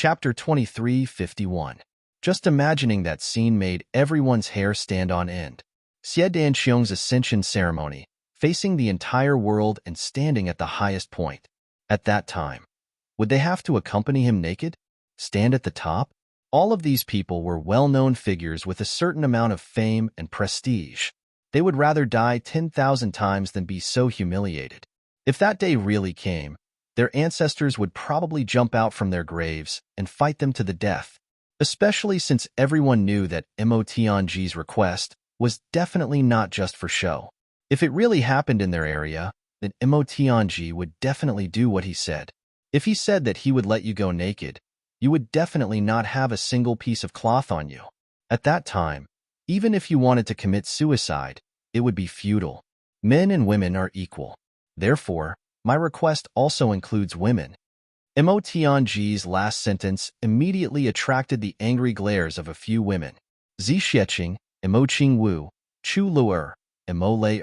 Chapter 23:51. Just imagining that scene made everyone's hair stand on end. Xie Danxiong's ascension ceremony, facing the entire world and standing at the highest point. At that time, would they have to accompany him naked? Stand at the top? All of these people were well-known figures with a certain amount of fame and prestige. They would rather die 10,000 times than be so humiliated. If that day really came, their ancestors would probably jump out from their graves and fight them to the death, especially since everyone knew that Mo Tianji's request was definitely not just for show. If it really happened in their area, then Mo Tianji would definitely do what he said. If he said that he would let you go naked, you would definitely not have a single piece of cloth on you. At that time, even if you wanted to commit suicide, it would be futile. Men and women are equal. Therefore, my request also includes women. Mo Tianji's last sentence immediately attracted the angry glares of a few women. Zi Xieching, Mo Qingwu, Chu Luer, and Mo Lei.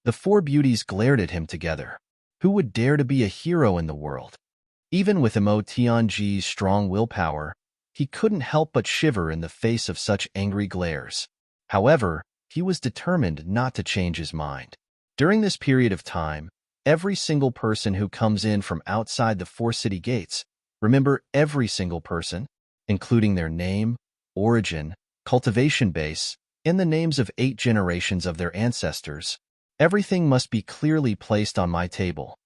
The four beauties glared at him together. Who would dare to be a hero in the world? Even with Mo Tianji's strong willpower, he couldn't help but shiver in the face of such angry glares. However, he was determined not to change his mind. During this period of time, every single person who comes in from outside the four city gates, remember every single person, including their name, origin, cultivation base, and the names of 8 generations of their ancestors, everything must be clearly placed on my table.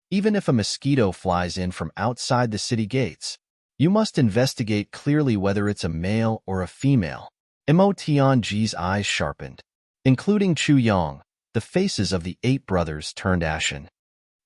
Even if a mosquito flies in from outside the city gates, you must investigate clearly whether it's a male or a female. Mo Tianji's eyes sharpened, including Chu Yang. The faces of the 8 brothers turned ashen.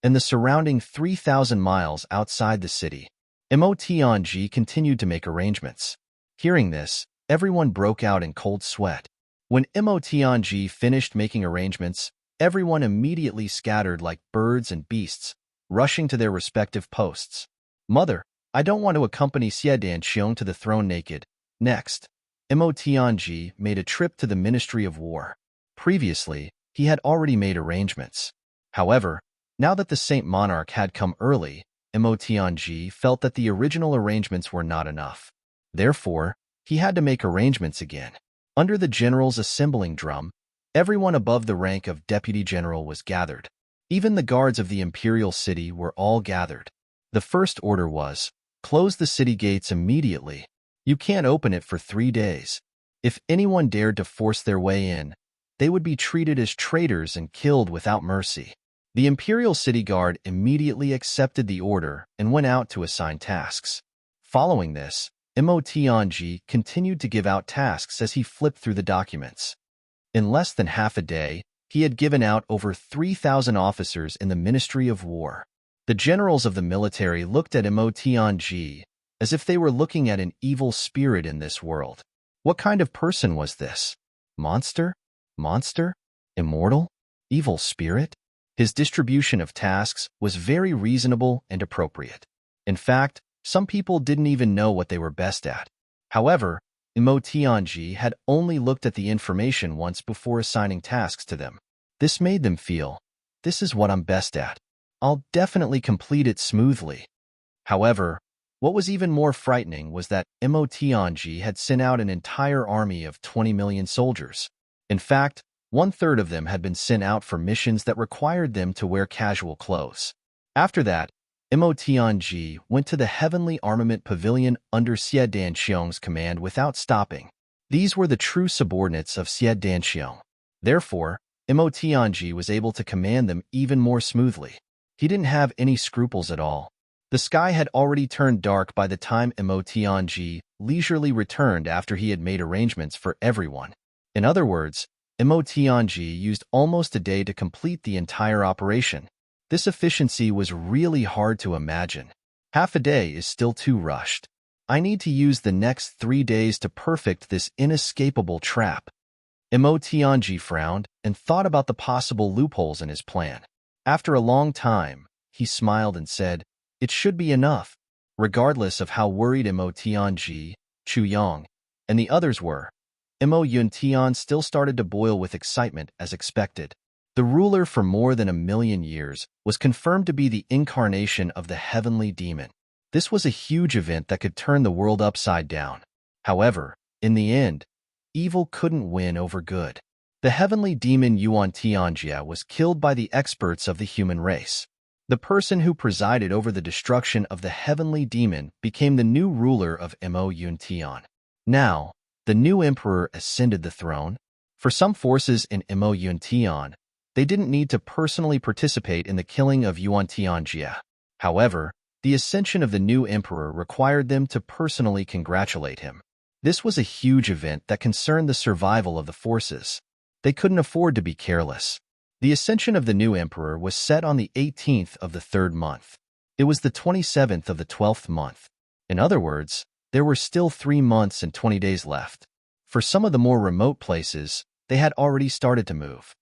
In the surrounding 3,000 miles outside the city, Mo Tianji continued to make arrangements. Hearing this, everyone broke out in cold sweat. When Mo Tianji finished making arrangements, everyone immediately scattered like birds and beasts, rushing to their respective posts. Mother, I don't want to accompany Xie Danxiong to the throne naked. Next, Mo Tianji made a trip to the Ministry of War. Previously, he had already made arrangements. However, now that the Saint Monarch had come early, Mo Tianji felt that the original arrangements were not enough. Therefore, he had to make arrangements again. Under the general's assembling drum, everyone above the rank of deputy general was gathered. Even the guards of the imperial city were all gathered. The first order was, close the city gates immediately. You can't open it for 3 days. If anyone dared to force their way in, they would be treated as traitors and killed without mercy. The Imperial City Guard immediately accepted the order and went out to assign tasks. Following this, Mo Tianji continued to give out tasks as he flipped through the documents. In less than half a day, he had given out over 3,000 officers in the Ministry of War. The generals of the military looked at Mo Tianji as if they were looking at an evil spirit in this world. What kind of person was this? Monster? Monster? Immortal? Evil spirit? His distribution of tasks was very reasonable and appropriate. In fact, some people didn't even know what they were best at. However, Mo Tianji had only looked at the information once before assigning tasks to them. This made them feel, this is what I'm best at. I'll definitely complete it smoothly. However, what was even more frightening was that Mo Tianji had sent out an entire army of 20 million soldiers. In fact, 1/3 of them had been sent out for missions that required them to wear casual clothes. After that, Mo Tianji went to the Heavenly Armament Pavilion under Xie Danxiong's command without stopping. These were the true subordinates of Xie Danxiong. Therefore, Mo Tianji was able to command them even more smoothly. He didn't have any scruples at all. The sky had already turned dark by the time Mo Tianji leisurely returned after he had made arrangements for everyone. In other words, Mo Tianji used almost a day to complete the entire operation. This efficiency was really hard to imagine. Half a day is still too rushed. I need to use the next 3 days to perfect this inescapable trap. Mo Tianji frowned and thought about the possible loopholes in his plan. After a long time, he smiled and said, it should be enough. Regardless of how worried Mo Tianji, Chu Yang, and the others were, Mo Yuntian still started to boil with excitement as expected. The ruler for more than 1,000,000 years was confirmed to be the incarnation of the heavenly demon. This was a huge event that could turn the world upside down. However, in the end, evil couldn't win over good. The heavenly demon Yuan Tianjia was killed by the experts of the human race. The person who presided over the destruction of the heavenly demon became the new ruler of Mo Yun Tian. Now, the new emperor ascended the throne. For some forces in Mo Yun Tian, they didn't need to personally participate in the killing of Yuan Tianjia. However, the ascension of the new emperor required them to personally congratulate him. This was a huge event that concerned the survival of the forces. They couldn't afford to be careless. The ascension of the new emperor was set on the 18th of the 3rd month. It was the 27th of the 12th month. In other words, there were still 3 months and 20 days left. For some of the more remote places, they had already started to move.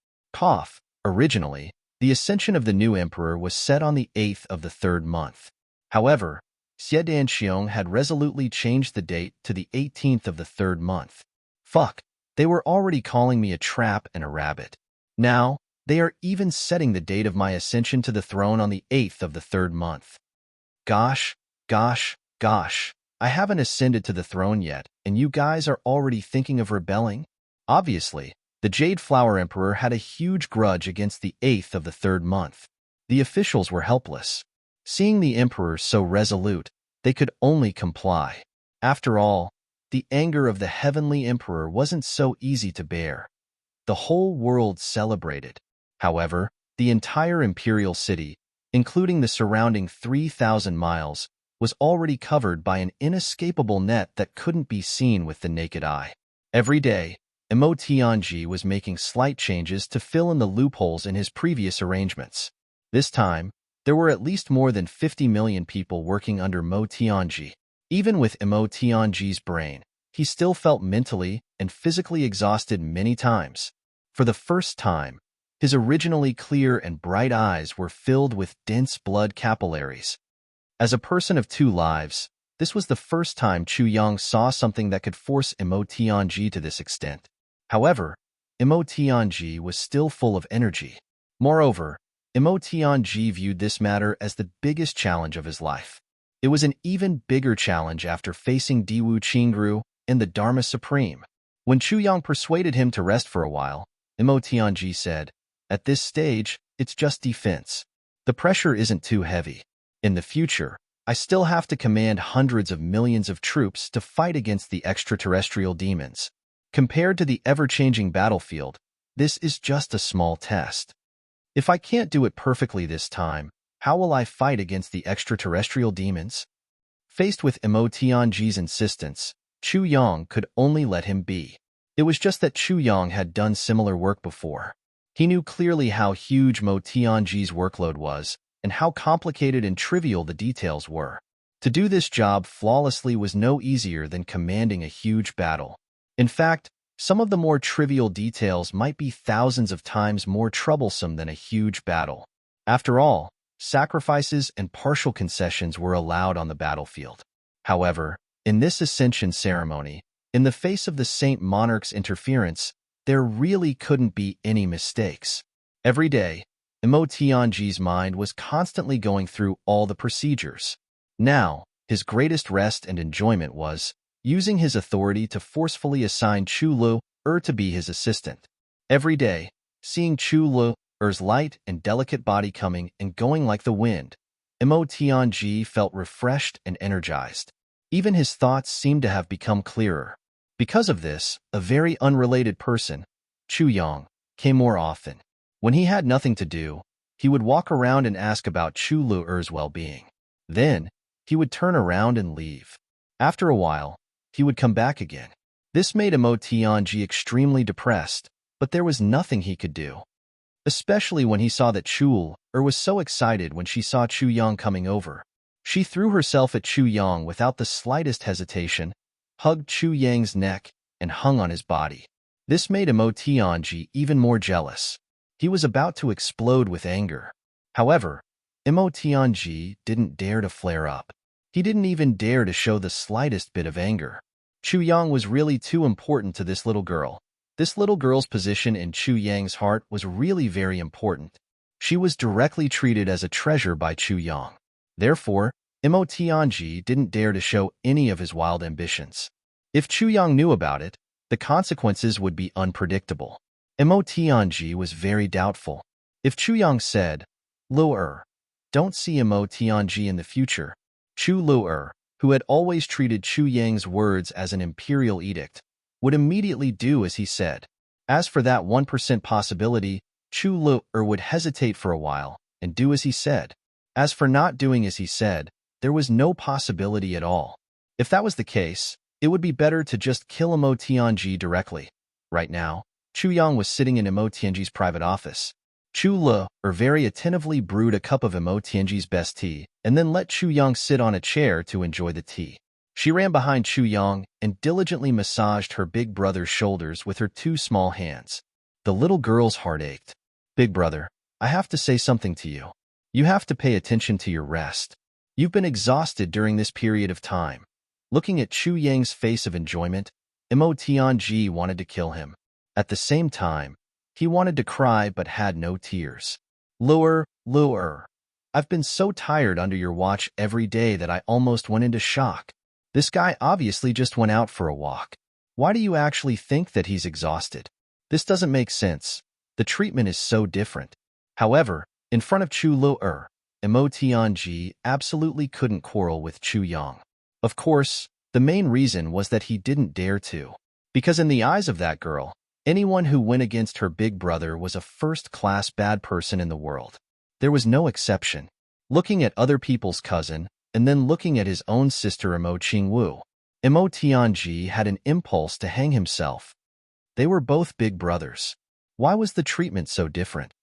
Originally, the ascension of the new emperor was set on the 8th of the 3rd month. However, Xie Danxiong had resolutely changed the date to the 18th of the 3rd month. They were already calling me a trap and a rabbit. Now, they are even setting the date of my ascension to the throne on the 8th of the 3rd month. Gosh, I haven't ascended to the throne yet, and you guys are already thinking of rebelling? Obviously, the Jade Flower Emperor had a huge grudge against the 8th of the 3rd month. The officials were helpless. Seeing the emperor so resolute, they could only comply. After all, the anger of the heavenly emperor wasn't so easy to bear. The whole world celebrated. However, the entire imperial city, including the surrounding 3,000 miles, was already covered by an inescapable net that couldn't be seen with the naked eye. Every day, Mo Tianji was making slight changes to fill in the loopholes in his previous arrangements. This time, there were at least more than 50 million people working under Mo Tianji. Even with Mo Tianji's brain, he still felt mentally and physically exhausted many times. For the first time, his originally clear and bright eyes were filled with dense blood capillaries. As a person of 2 lives, this was the first time Chu Yang saw something that could force Mo Tianji to this extent. However, Mo Tianji was still full of energy. Moreover, Mo Tianji viewed this matter as the biggest challenge of his life. It was an even bigger challenge after facing Diwu Qingru and the Dharma Supreme. When Chu Yang persuaded him to rest for a while, Mo Tianji said, "At this stage, it's just defense. The pressure isn't too heavy. In the future, I still have to command hundreds of millions of troops to fight against the extraterrestrial demons. Compared to the ever-changing battlefield, this is just a small test. If I can't do it perfectly this time, how will I fight against the extraterrestrial demons?" Faced with Mo Tianji's insistence, Chu Yang could only let him be. It was just that Chu Yang had done similar work before. He knew clearly how huge Mo Tianji's workload was and how complicated and trivial the details were. To do this job flawlessly was no easier than commanding a huge battle. In fact, some of the more trivial details might be thousands of times more troublesome than a huge battle. After all, sacrifices and partial concessions were allowed on the battlefield. However, in this ascension ceremony, in the face of the Saint Monarch's interference, there really couldn't be any mistakes. Every day, Mo Tianji's mind was constantly going through all the procedures. Now, his greatest rest and enjoyment was using his authority to forcefully assign Chu Lu-er to be his assistant. Every day, seeing Chu Lu-er's light and delicate body coming and going like the wind, Mo Tianji felt refreshed and energized. Even his thoughts seemed to have become clearer. Because of this, a very unrelated person, Chu Yang, came more often. When he had nothing to do, he would walk around and ask about Chu Lu-er's well-being. Then, he would turn around and leave. After a while, he would come back again. This made Mo Tianji extremely depressed, but there was nothing he could do. Especially when he saw that Chu Lu-er was so excited when she saw Chu Yang coming over. She threw herself at Chu Yang without the slightest hesitation, hugged Chu Yang's neck, and hung on his body. This made Mo Tianji even more jealous. He was about to explode with anger. However, Mo Tianji didn't dare to flare up. He didn't even dare to show the slightest bit of anger. Chu Yang was really too important to this little girl. This little girl's position in Chu Yang's heart was really very important. She was directly treated as a treasure by Chu Yang. Therefore, Mo Tianji didn't dare to show any of his wild ambitions. If Chu Yang knew about it, the consequences would be unpredictable. Mo Tianji was very doubtful. If Chu Yang said, "Lu'er, don't see Mo Tianji in the future," Chu Lu'er, who had always treated Chu Yang's words as an imperial edict, would immediately do as he said. As for that 1% possibility, Chu Lu'er would hesitate for a while and do as he said. As for not doing as he said, there was no possibility at all. If that was the case, it would be better to just kill Mo Tianji directly. Right now, Chu Yang was sitting in Mo Tianji's private office. Chu Lu'er very attentively brewed a cup of Mo Tianji's best tea and then let Chu Yang sit on a chair to enjoy the tea. She ran behind Chu Yang and diligently massaged her big brother's shoulders with her two small hands. The little girl's heart ached. "Big brother, I have to say something to you. You have to pay attention to your rest. You've been exhausted during this period of time." Looking at Chu Yang's face of enjoyment, Mo Tianji wanted to kill him. At the same time, he wanted to cry but had no tears. Lu'er, I've been so tired under your watch every day that I almost went into shock. This guy obviously just went out for a walk. Why do you actually think that he's exhausted? This doesn't make sense. The treatment is so different." However, in front of Chu Lu'er, Mo Tianji absolutely couldn't quarrel with Chu Yang. Of course, the main reason was that he didn't dare to. Because in the eyes of that girl, anyone who went against her big brother was a first-class bad person in the world. There was no exception. Looking at other people's cousin, and then looking at his own sister Mo Qingwu, Mo Tianji had an impulse to hang himself. They were both big brothers. Why was the treatment so different?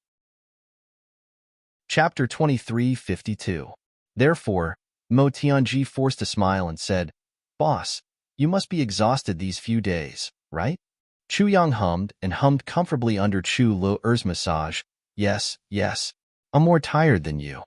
Chapter 2352. Therefore, Mo Tianji forced a smile and said, "Boss, you must be exhausted these few days, right?" Chu Yang hummed and hummed comfortably under Chu Lu'er's massage. Yes, I'm more tired than you."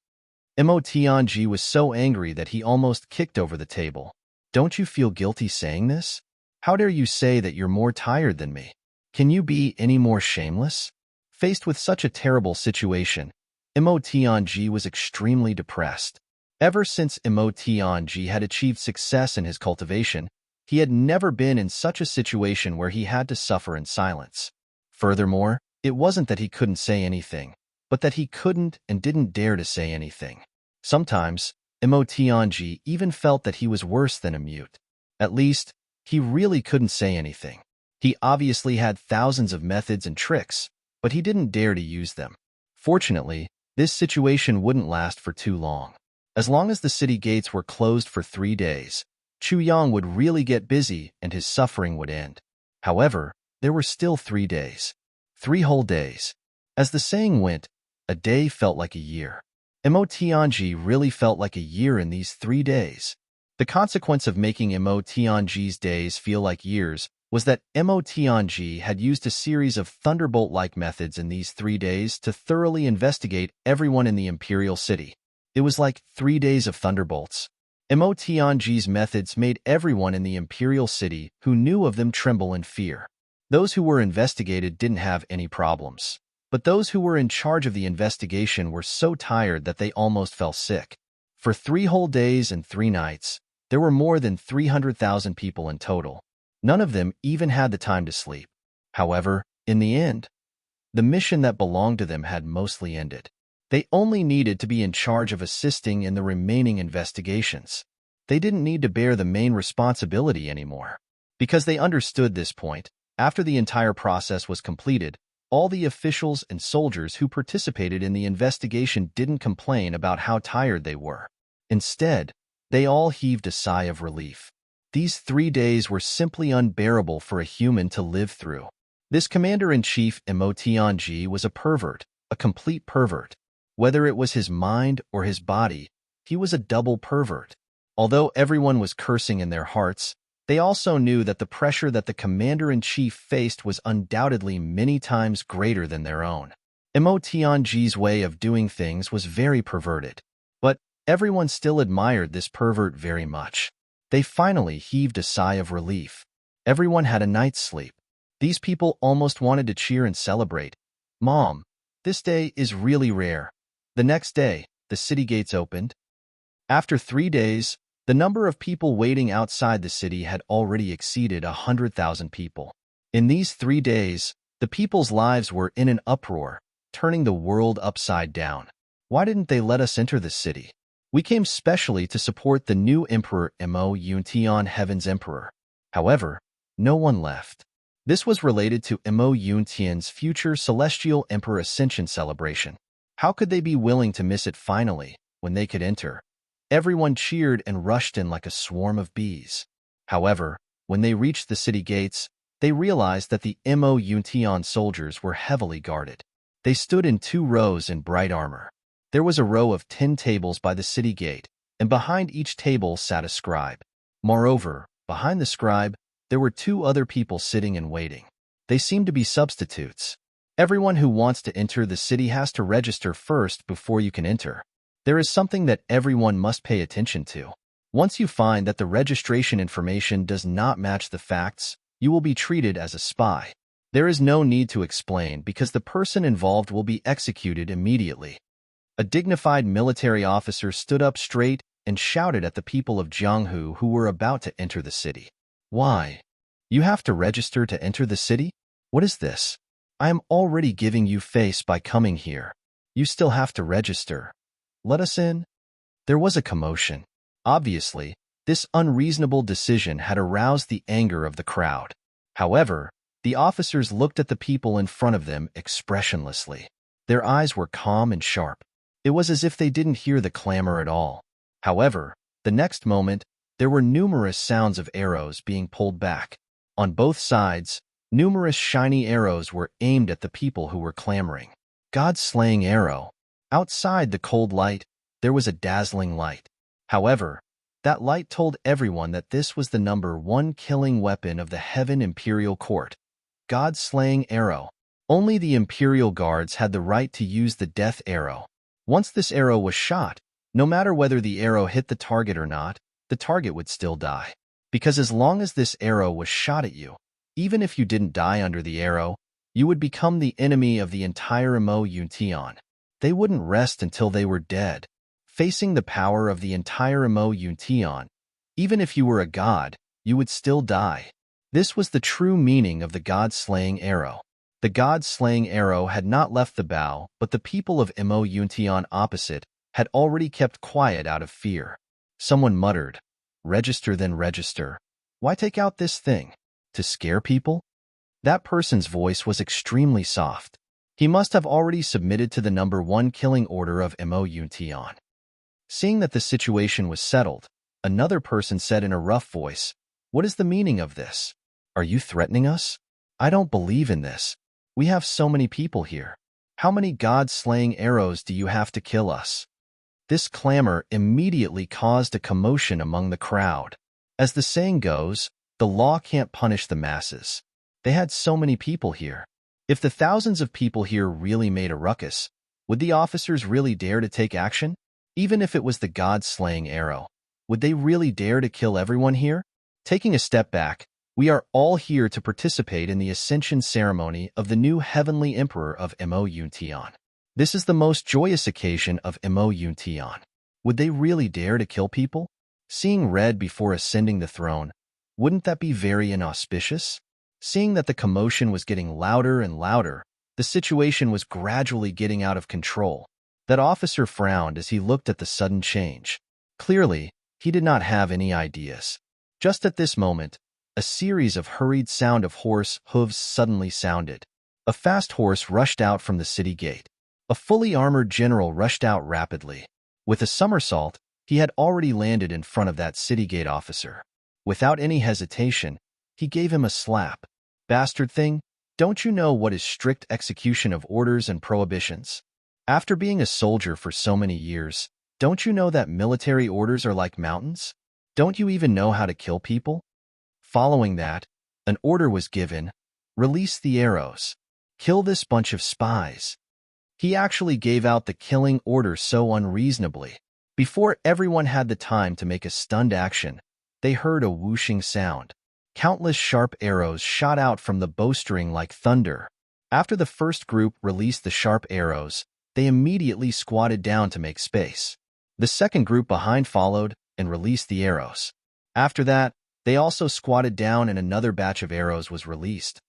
Mo Tianji was so angry that he almost kicked over the table. "Don't you feel guilty saying this? How dare you say that you're more tired than me? Can you be any more shameless?" Faced with such a terrible situation, Mo Tianji was extremely depressed. Ever since Mo Tianji had achieved success in his cultivation, he had never been in such a situation where he had to suffer in silence. Furthermore, it wasn't that he couldn't say anything, but that he couldn't and didn't dare to say anything. Sometimes, Mo Tianji even felt that he was worse than a mute. At least, he really couldn't say anything. He obviously had thousands of methods and tricks, but he didn't dare to use them. Fortunately, this situation wouldn't last for too long. As long as the city gates were closed for 3 days, Chu Yang would really get busy and his suffering would end. However, there were still 3 days. 3 whole days. As the saying went, a day felt like a year. Mo Tianji really felt like a year in these 3 days. The consequence of making Mo Tianji's days feel like years was that Mo Tianji had used a series of thunderbolt-like methods in these 3 days to thoroughly investigate everyone in the imperial city. It was like 3 days of thunderbolts. Mo Tianji's methods made everyone in the imperial city who knew of them tremble in fear. Those who were investigated didn't have any problems, but those who were in charge of the investigation were so tired that they almost fell sick. For 3 whole days and 3 nights, there were more than 300,000 people in total. None of them even had the time to sleep. However, in the end, the mission that belonged to them had mostly ended. They only needed to be in charge of assisting in the remaining investigations. They didn't need to bear the main responsibility anymore. Because they understood this point, after the entire process was completed, all the officials and soldiers who participated in the investigation didn't complain about how tired they were. Instead, they all heaved a sigh of relief. These 3 days were simply unbearable for a human to live through. This commander-in-chief Mo Tianji was a pervert, a complete pervert. Whether it was his mind or his body, he was a double pervert. Although everyone was cursing in their hearts, they also knew that the pressure that the commander-in-chief faced was undoubtedly many times greater than their own. Mo Tianji's way of doing things was very perverted, but everyone still admired this pervert very much. They finally heaved a sigh of relief. Everyone had a night's sleep. These people almost wanted to cheer and celebrate. "Mom, this day is really rare." The next day, the city gates opened. After 3 days, the number of people waiting outside the city had already exceeded 100,000 people. In these 3 days, the people's lives were in an uproar, turning the world upside down. Why didn't they let us enter the city? We came specially to support the new Emperor Mo Yuntian, Heaven's Emperor. However, no one left. This was related to Mo Yuntian's future Celestial Emperor Ascension celebration. How could they be willing to miss it finally, when they could enter? Everyone cheered and rushed in like a swarm of bees. However, when they reached the city gates, they realized that the Mo Yuntian soldiers were heavily guarded. They stood in 2 rows in bright armor. There was a row of 10 tables by the city gate, and behind each table sat a scribe. Moreover, behind the scribe, there were 2 other people sitting and waiting. They seemed to be substitutes. Everyone who wants to enter the city has to register first before you can enter. There is something that everyone must pay attention to. Once you find that the registration information does not match the facts, you will be treated as a spy. There is no need to explain because the person involved will be executed immediately. A dignified military officer stood up straight and shouted at the people of Jianghu who were about to enter the city. Why? You have to register to enter the city? What is this? I am already giving you face by coming here. You still have to register. Let us in. There was a commotion. Obviously, this unreasonable decision had aroused the anger of the crowd. However, the officers looked at the people in front of them expressionlessly. Their eyes were calm and sharp. It was as if they didn't hear the clamor at all. However, the next moment, there were numerous sounds of arrows being pulled back. On both sides, numerous shiny arrows were aimed at the people who were clamoring. God-slaying arrow. Outside the cold light, there was a dazzling light. However, that light told everyone that this was the number 1 killing weapon of the Heaven Imperial Court. God-slaying arrow. Only the Imperial Guards had the right to use the death arrow. Once this arrow was shot, no matter whether the arrow hit the target or not, the target would still die. Because as long as this arrow was shot at you, even if you didn't die under the arrow, you would become the enemy of the entire Mo Yuntian. They wouldn't rest until they were dead. Facing the power of the entire Mo Yuntian, even if you were a god, you would still die. This was the true meaning of the god-slaying arrow. The god-slaying arrow had not left the bow, but the people of Mo Yuntian opposite had already kept quiet out of fear. Someone muttered, "Register then register. Why take out this thing? To scare people?" That person's voice was extremely soft. He must have already submitted to the number 1 killing order of Mo Yuntian. Seeing that the situation was settled, another person said in a rough voice, "What is the meaning of this? Are you threatening us? I don't believe in this. We have so many people here. How many god-slaying arrows do you have to kill us?" This clamor immediately caused a commotion among the crowd. As the saying goes, the law can't punish the masses. They had so many people here. If the thousands of people here really made a ruckus, would the officers really dare to take action? Even if it was the god-slaying arrow, would they really dare to kill everyone here? Taking a step back, we are all here to participate in the ascension ceremony of the new heavenly emperor of Mo Yuntian. This is the most joyous occasion of Mo Yuntian. Would they really dare to kill people? Seeing red before ascending the throne, wouldn't that be very inauspicious? Seeing that the commotion was getting louder and louder, the situation was gradually getting out of control. That officer frowned as he looked at the sudden change. Clearly, he did not have any ideas. Just at this moment, a series of hurried sound of horse hooves suddenly sounded. A fast horse rushed out from the city gate. A fully armored general rushed out rapidly. With a somersault, he had already landed in front of that city gate officer. Without any hesitation, he gave him a slap. "Bastard thing, don't you know what is strict execution of orders and prohibitions? After being a soldier for so many years, don't you know that military orders are like mountains? Don't you even know how to kill people?" Following that, an order was given, "Release the arrows. Kill this bunch of spies." He actually gave out the killing order so unreasonably. Before everyone had the time to make a stunned action, they heard a whooshing sound. Countless sharp arrows shot out from the bowstring like thunder. After the first group released the sharp arrows, they immediately squatted down to make space. The second group behind followed and released the arrows. After that, they also squatted down and another batch of arrows was released.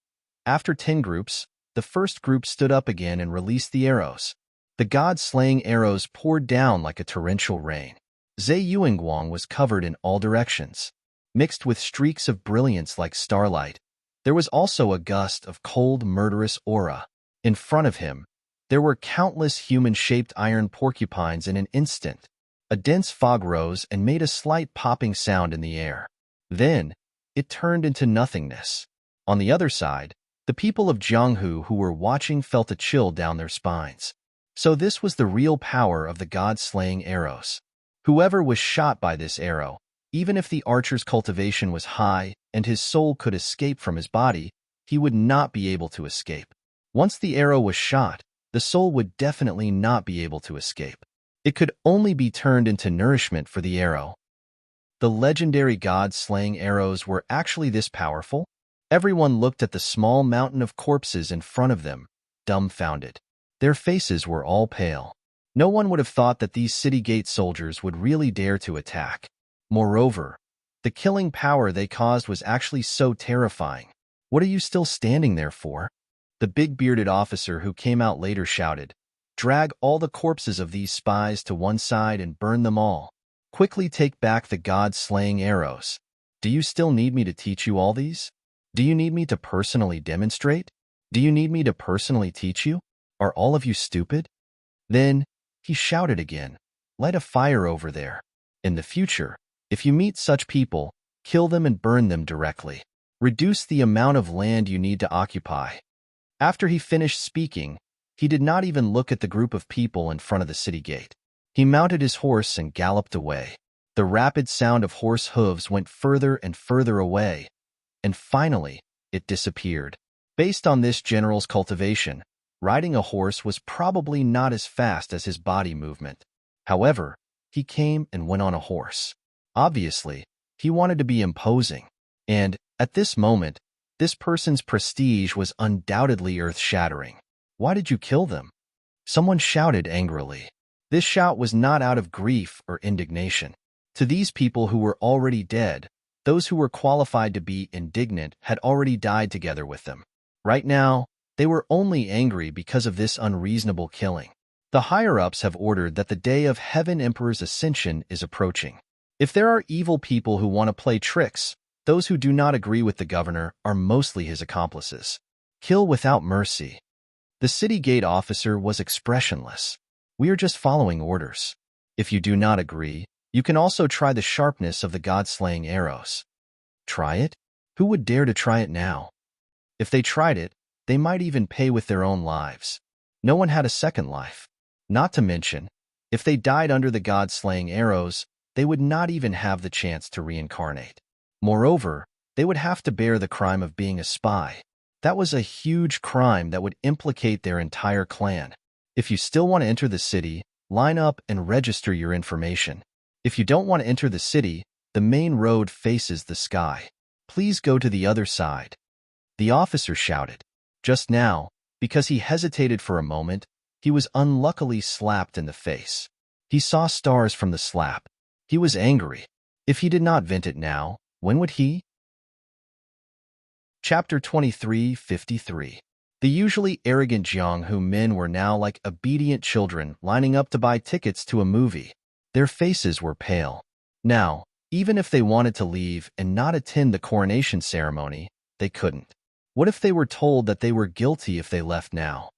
After 10 groups, the first group stood up again and released the arrows. The god-slaying arrows poured down like a torrential rain. Zhe Yuanguang was covered in all directions, mixed with streaks of brilliance like starlight. There was also a gust of cold, murderous aura. In front of him, there were countless human-shaped iron porcupines in an instant. A dense fog rose and made a slight popping sound in the air. Then, it turned into nothingness. On the other side, the people of Jianghu who were watching felt a chill down their spines. So this was the real power of the god-slaying arrows. Whoever was shot by this arrow, even if the archer's cultivation was high and his soul could escape from his body, he would not be able to escape. Once the arrow was shot, the soul would definitely not be able to escape. It could only be turned into nourishment for the arrow. The legendary god-slaying arrows were actually this powerful? Everyone looked at the small mountain of corpses in front of them, dumbfounded. Their faces were all pale. No one would have thought that these city gate soldiers would really dare to attack. Moreover, the killing power they caused was actually so terrifying. What are you still standing there for? The big-bearded officer who came out later shouted, "Drag all the corpses of these spies to one side and burn them all. Quickly take back the god-slaying arrows. Do you still need me to teach you all these? Do you need me to personally demonstrate? Do you need me to personally teach you? Are all of you stupid?" Then, he shouted again, "Light a fire over there. In the future, if you meet such people, kill them and burn them directly. Reduce the amount of land you need to occupy." After he finished speaking, he did not even look at the group of people in front of the city gate. He mounted his horse and galloped away. The rapid sound of horse hooves went further and further away, and finally, it disappeared. Based on this general's cultivation, riding a horse was probably not as fast as his body movement. However, he came and went on a horse. Obviously, he wanted to be imposing, and, at this moment, this person's prestige was undoubtedly earth-shattering. "Why did you kill them?" Someone shouted angrily. This shout was not out of grief or indignation. To these people who were already dead, those who were qualified to be indignant had already died together with them. Right now, they were only angry because of this unreasonable killing. The higher-ups have ordered that the day of Heaven Emperor's ascension is approaching. If there are evil people who want to play tricks, those who do not agree with the governor are mostly his accomplices. Kill without mercy. The city gate officer was expressionless. "We are just following orders. If you do not agree, you can also try the sharpness of the god-slaying arrows." Try it? Who would dare to try it now? If they tried it, they might even pay with their own lives. No one had a second life. Not to mention, if they died under the god-slaying arrows, they would not even have the chance to reincarnate. Moreover, they would have to bear the crime of being a spy. That was a huge crime that would implicate their entire clan. If you still want to enter the city, line up and register your information. If you don't want to enter the city, the main road faces the sky. Please go to the other side. The officer shouted. Just now, because he hesitated for a moment, he was unluckily slapped in the face. He saw stars from the slap. He was angry. If he did not vent it now, when would he? Chapter 23:53. The usually arrogant Jianghu men were now like obedient children lining up to buy tickets to a movie. Their faces were pale. Now, even if they wanted to leave and not attend the coronation ceremony, they couldn't. What if they were told that they were guilty if they left now?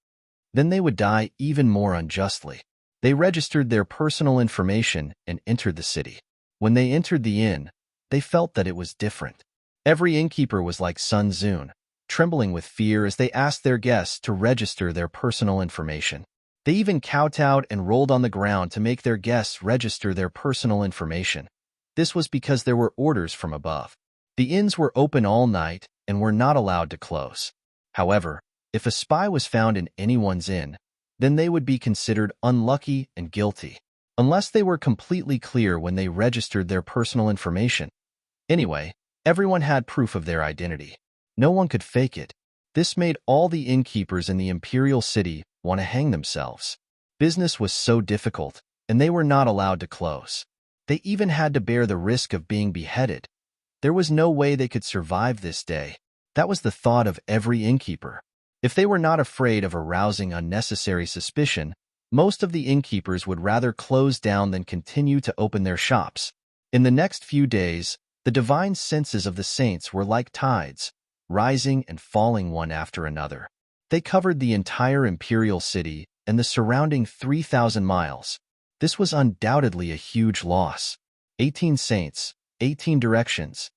Then they would die even more unjustly. They registered their personal information and entered the city. When they entered the inn, they felt that it was different. Every innkeeper was like Sun Zun, trembling with fear as they asked their guests to register their personal information. They even kowtowed and rolled on the ground to make their guests register their personal information. This was because there were orders from above. The inns were open all night and were not allowed to close. However, if a spy was found in anyone's inn, then they would be considered unlucky and guilty, unless they were completely clear when they registered their personal information. Anyway, everyone had proof of their identity. No one could fake it. This made all the innkeepers in the imperial city want to hang themselves. Business was so difficult, and they were not allowed to close. They even had to bear the risk of being beheaded. There was no way they could survive this day. That was the thought of every innkeeper. If they were not afraid of arousing unnecessary suspicion, most of the innkeepers would rather close down than continue to open their shops. In the next few days, the divine senses of the saints were like tides, rising and falling one after another. They covered the entire imperial city and the surrounding 3,000 miles. This was undoubtedly a huge loss. 18 saints, 18 directions.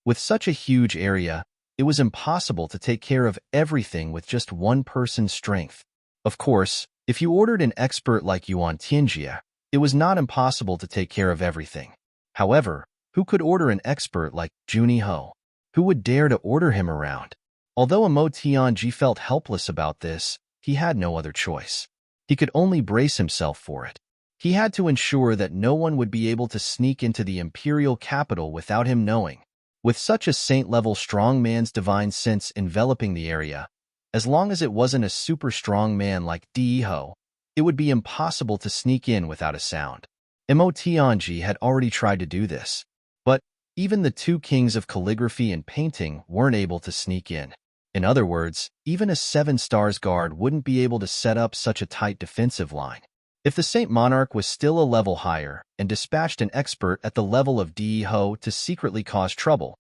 With such a huge area, it was impossible to take care of everything with just one person's strength. Of course, if you ordered an expert like Yuan Tianjie, it was not impossible to take care of everything. However, who could order an expert like Junyi Ho? Who would dare to order him around? Although Mo Tianji felt helpless about this, he had no other choice. He could only brace himself for it. He had to ensure that no one would be able to sneak into the imperial capital without him knowing. With such a saint-level strong man's divine sense enveloping the area, as long as it wasn't a super strong man like Di Ho, it would be impossible to sneak in without a sound. Mo Tianji had already tried to do this, but even the two kings of calligraphy and painting weren't able to sneak in. In other words, even a 7 stars guard wouldn't be able to set up such a tight defensive line. If the Saint Monarch was still a level higher and dispatched an expert at the level of Di Ho to secretly cause trouble,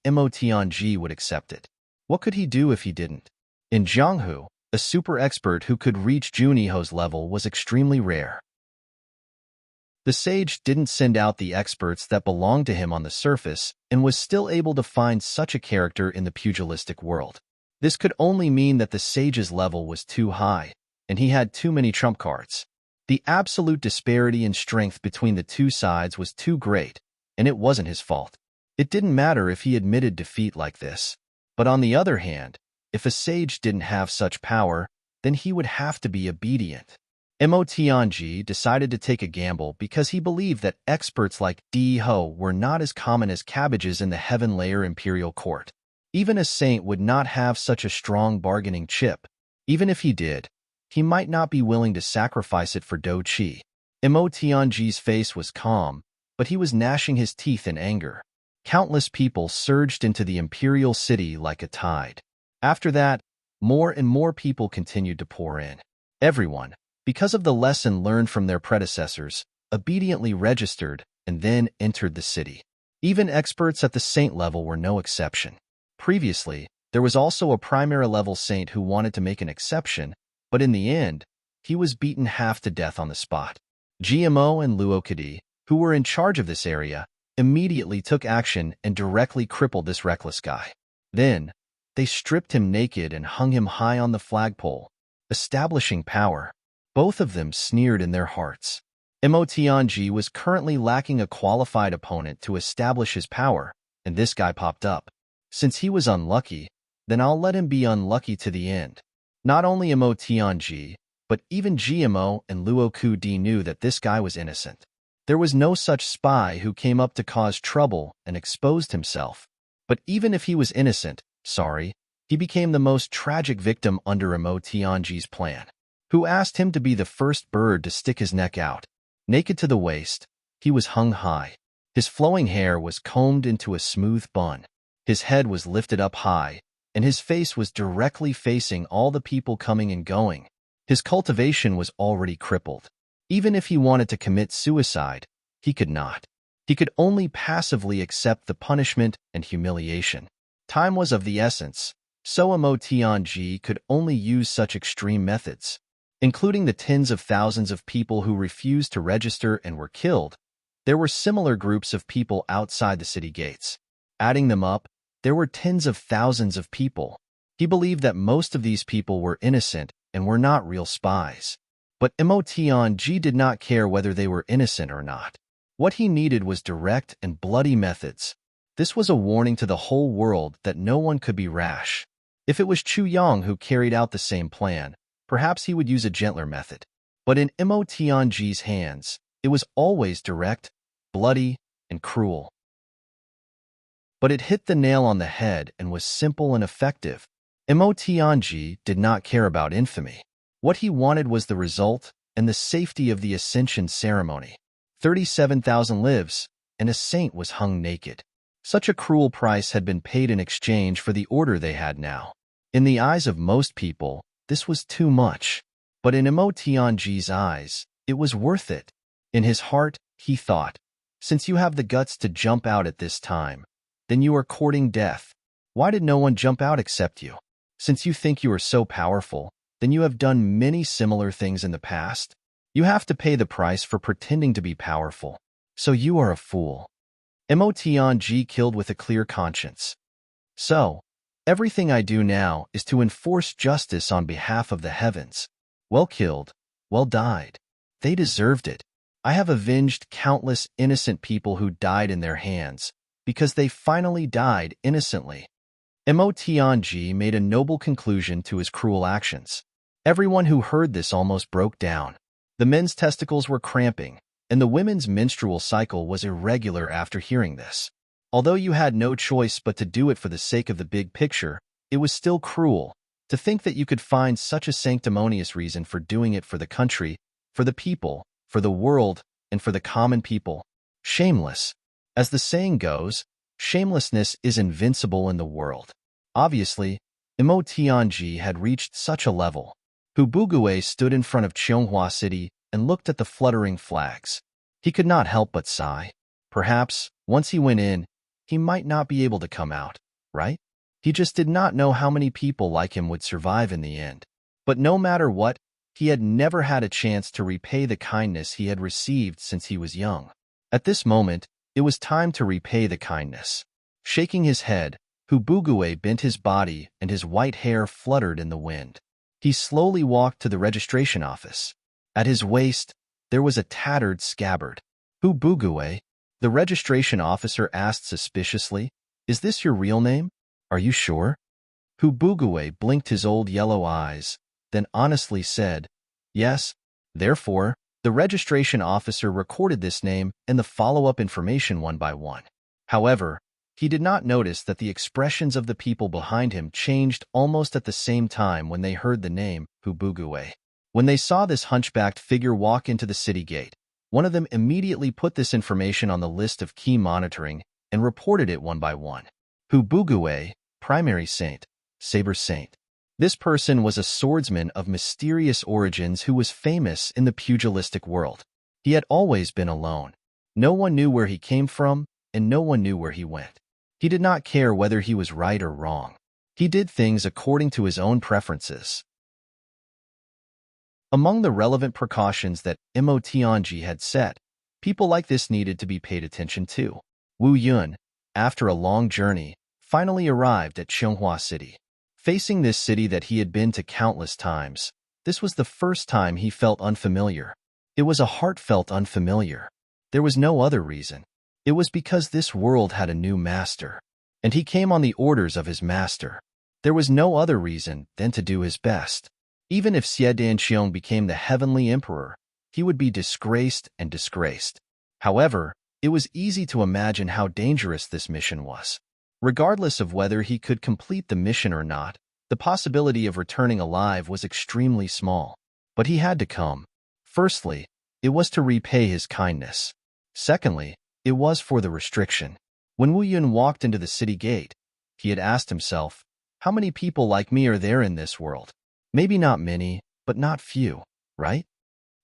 Mo Tianji would accept it. What could he do if he didn't? In Jianghu, a super expert who could reach Junyi Ho's level was extremely rare. The sage didn't send out the experts that belonged to him on the surface and was still able to find such a character in the pugilistic world. This could only mean that the sage's level was too high, and he had too many trump cards. The absolute disparity in strength between the two sides was too great, and it wasn't his fault. It didn't matter if he admitted defeat like this. But on the other hand, if a sage didn't have such power, then he would have to be obedient. Mo Tianji decided to take a gamble because he believed that experts like Di Ho were not as common as cabbages in the Heaven Layer Imperial Court. Even a saint would not have such a strong bargaining chip. Even if he did, he might not be willing to sacrifice it for Do Qi. Mo Tianji's face was calm, but he was gnashing his teeth in anger. Countless people surged into the imperial city like a tide. After that, more and more people continued to pour in. Everyone, because of the lesson learned from their predecessors, obediently registered and then entered the city. Even experts at the saint level were no exception. Previously, there was also a Primera-level saint who wanted to make an exception, but in the end, he was beaten half to death on the spot. GMO and Luokadi, who were in charge of this area, immediately took action and directly crippled this reckless guy. Then, they stripped him naked and hung him high on the flagpole, establishing power. Both of them sneered in their hearts. Mo Tianji was currently lacking a qualified opponent to establish his power, and this guy popped up. Since he was unlucky, then I'll let him be unlucky to the end. Not only Mo Tianji, but even GMO and Luo Ku-di knew that this guy was innocent. There was no such spy who came up to cause trouble and exposed himself. But even if he was innocent, he became the most tragic victim under Mo Tianji's plan, who asked him to be the first bird to stick his neck out. Naked to the waist, he was hung high. His flowing hair was combed into a smooth bun. His head was lifted up high, and his face was directly facing all the people coming and going. His cultivation was already crippled. Even if he wanted to commit suicide, he could not. He could only passively accept the punishment and humiliation. Time was of the essence, so Mo Tianji could only use such extreme methods. Including the tens of thousands of people who refused to register and were killed, there were similar groups of people outside the city gates. Adding them up, there were tens of thousands of people. He believed that most of these people were innocent and were not real spies. But Mo Tianji did not care whether they were innocent or not. What he needed was direct and bloody methods. This was a warning to the whole world that no one could be rash. If it was Chu Yang who carried out the same plan, perhaps he would use a gentler method. But in Mo Tianji's hands, it was always direct, bloody, and cruel. But it hit the nail on the head and was simple and effective. Mo Tianji did not care about infamy. What he wanted was the result, and the safety of the ascension ceremony. 37,000 lives, and a saint was hung naked. Such a cruel price had been paid in exchange for the order they had now. In the eyes of most people, this was too much. But in Imo Tianji's eyes, it was worth it. In his heart, he thought, since you have the guts to jump out at this time, then you are courting death. Why did no one jump out except you? Since you think you are so powerful, then you have done many similar things in the past. You have to pay the price for pretending to be powerful. So you are a fool. Imo Tianji killed with a clear conscience. So, everything I do now is to enforce justice on behalf of the heavens. Well killed, well died. They deserved it. I have avenged countless innocent people who died in their hands, because they finally died innocently. Imo Tianji made a noble conclusion to his cruel actions. Everyone who heard this almost broke down. The men's testicles were cramping, and the women's menstrual cycle was irregular after hearing this. Although you had no choice but to do it for the sake of the big picture, it was still cruel to think that you could find such a sanctimonious reason for doing it for the country, for the people, for the world, and for the common people. Shameless. As the saying goes, shamelessness is invincible in the world. Obviously, Imo Tianji had reached such a level. Hu Bugué stood in front of Chonghua City and looked at the fluttering flags. He could not help but sigh. Perhaps, once he went in, he might not be able to come out, right? He just did not know how many people like him would survive in the end. But no matter what, he had never had a chance to repay the kindness he had received since he was young. At this moment, it was time to repay the kindness. Shaking his head, Hu Bugué bent his body and his white hair fluttered in the wind. He slowly walked to the registration office. At his waist, there was a tattered scabbard. Hu Bugué, the registration officer asked suspiciously, "Is this your real name? Are you sure?" Hu Bugué blinked his old yellow eyes, then honestly said, "Yes." Therefore, the registration officer recorded this name and the follow-up information one by one. However, he did not notice that the expressions of the people behind him changed almost at the same time when they heard the name Hu Bugué. When they saw this hunchbacked figure walk into the city gate, one of them immediately put this information on the list of key monitoring and reported it one by one. Hu Bugué, primary saint, saber saint. This person was a swordsman of mysterious origins who was famous in the pugilistic world. He had always been alone. No one knew where he came from, and no one knew where he went. He did not care whether he was right or wrong. He did things according to his own preferences. Among the relevant precautions that Imo Tianji had set, people like this needed to be paid attention to. Wu Yun, after a long journey, finally arrived at Chonghua City. Facing this city that he had been to countless times, this was the first time he felt unfamiliar. It was a heartfelt unfamiliar. There was no other reason. It was because this world had a new master, and he came on the orders of his master. There was no other reason than to do his best. Even if Xie Danqiong became the heavenly emperor, he would be disgraced and disgraced. However, it was easy to imagine how dangerous this mission was. Regardless of whether he could complete the mission or not, the possibility of returning alive was extremely small. But he had to come. Firstly, it was to repay his kindness. Secondly, it was for the restriction. When Wu Yun walked into the city gate, he had asked himself, how many people like me are there in this world? Maybe not many, but not few, right?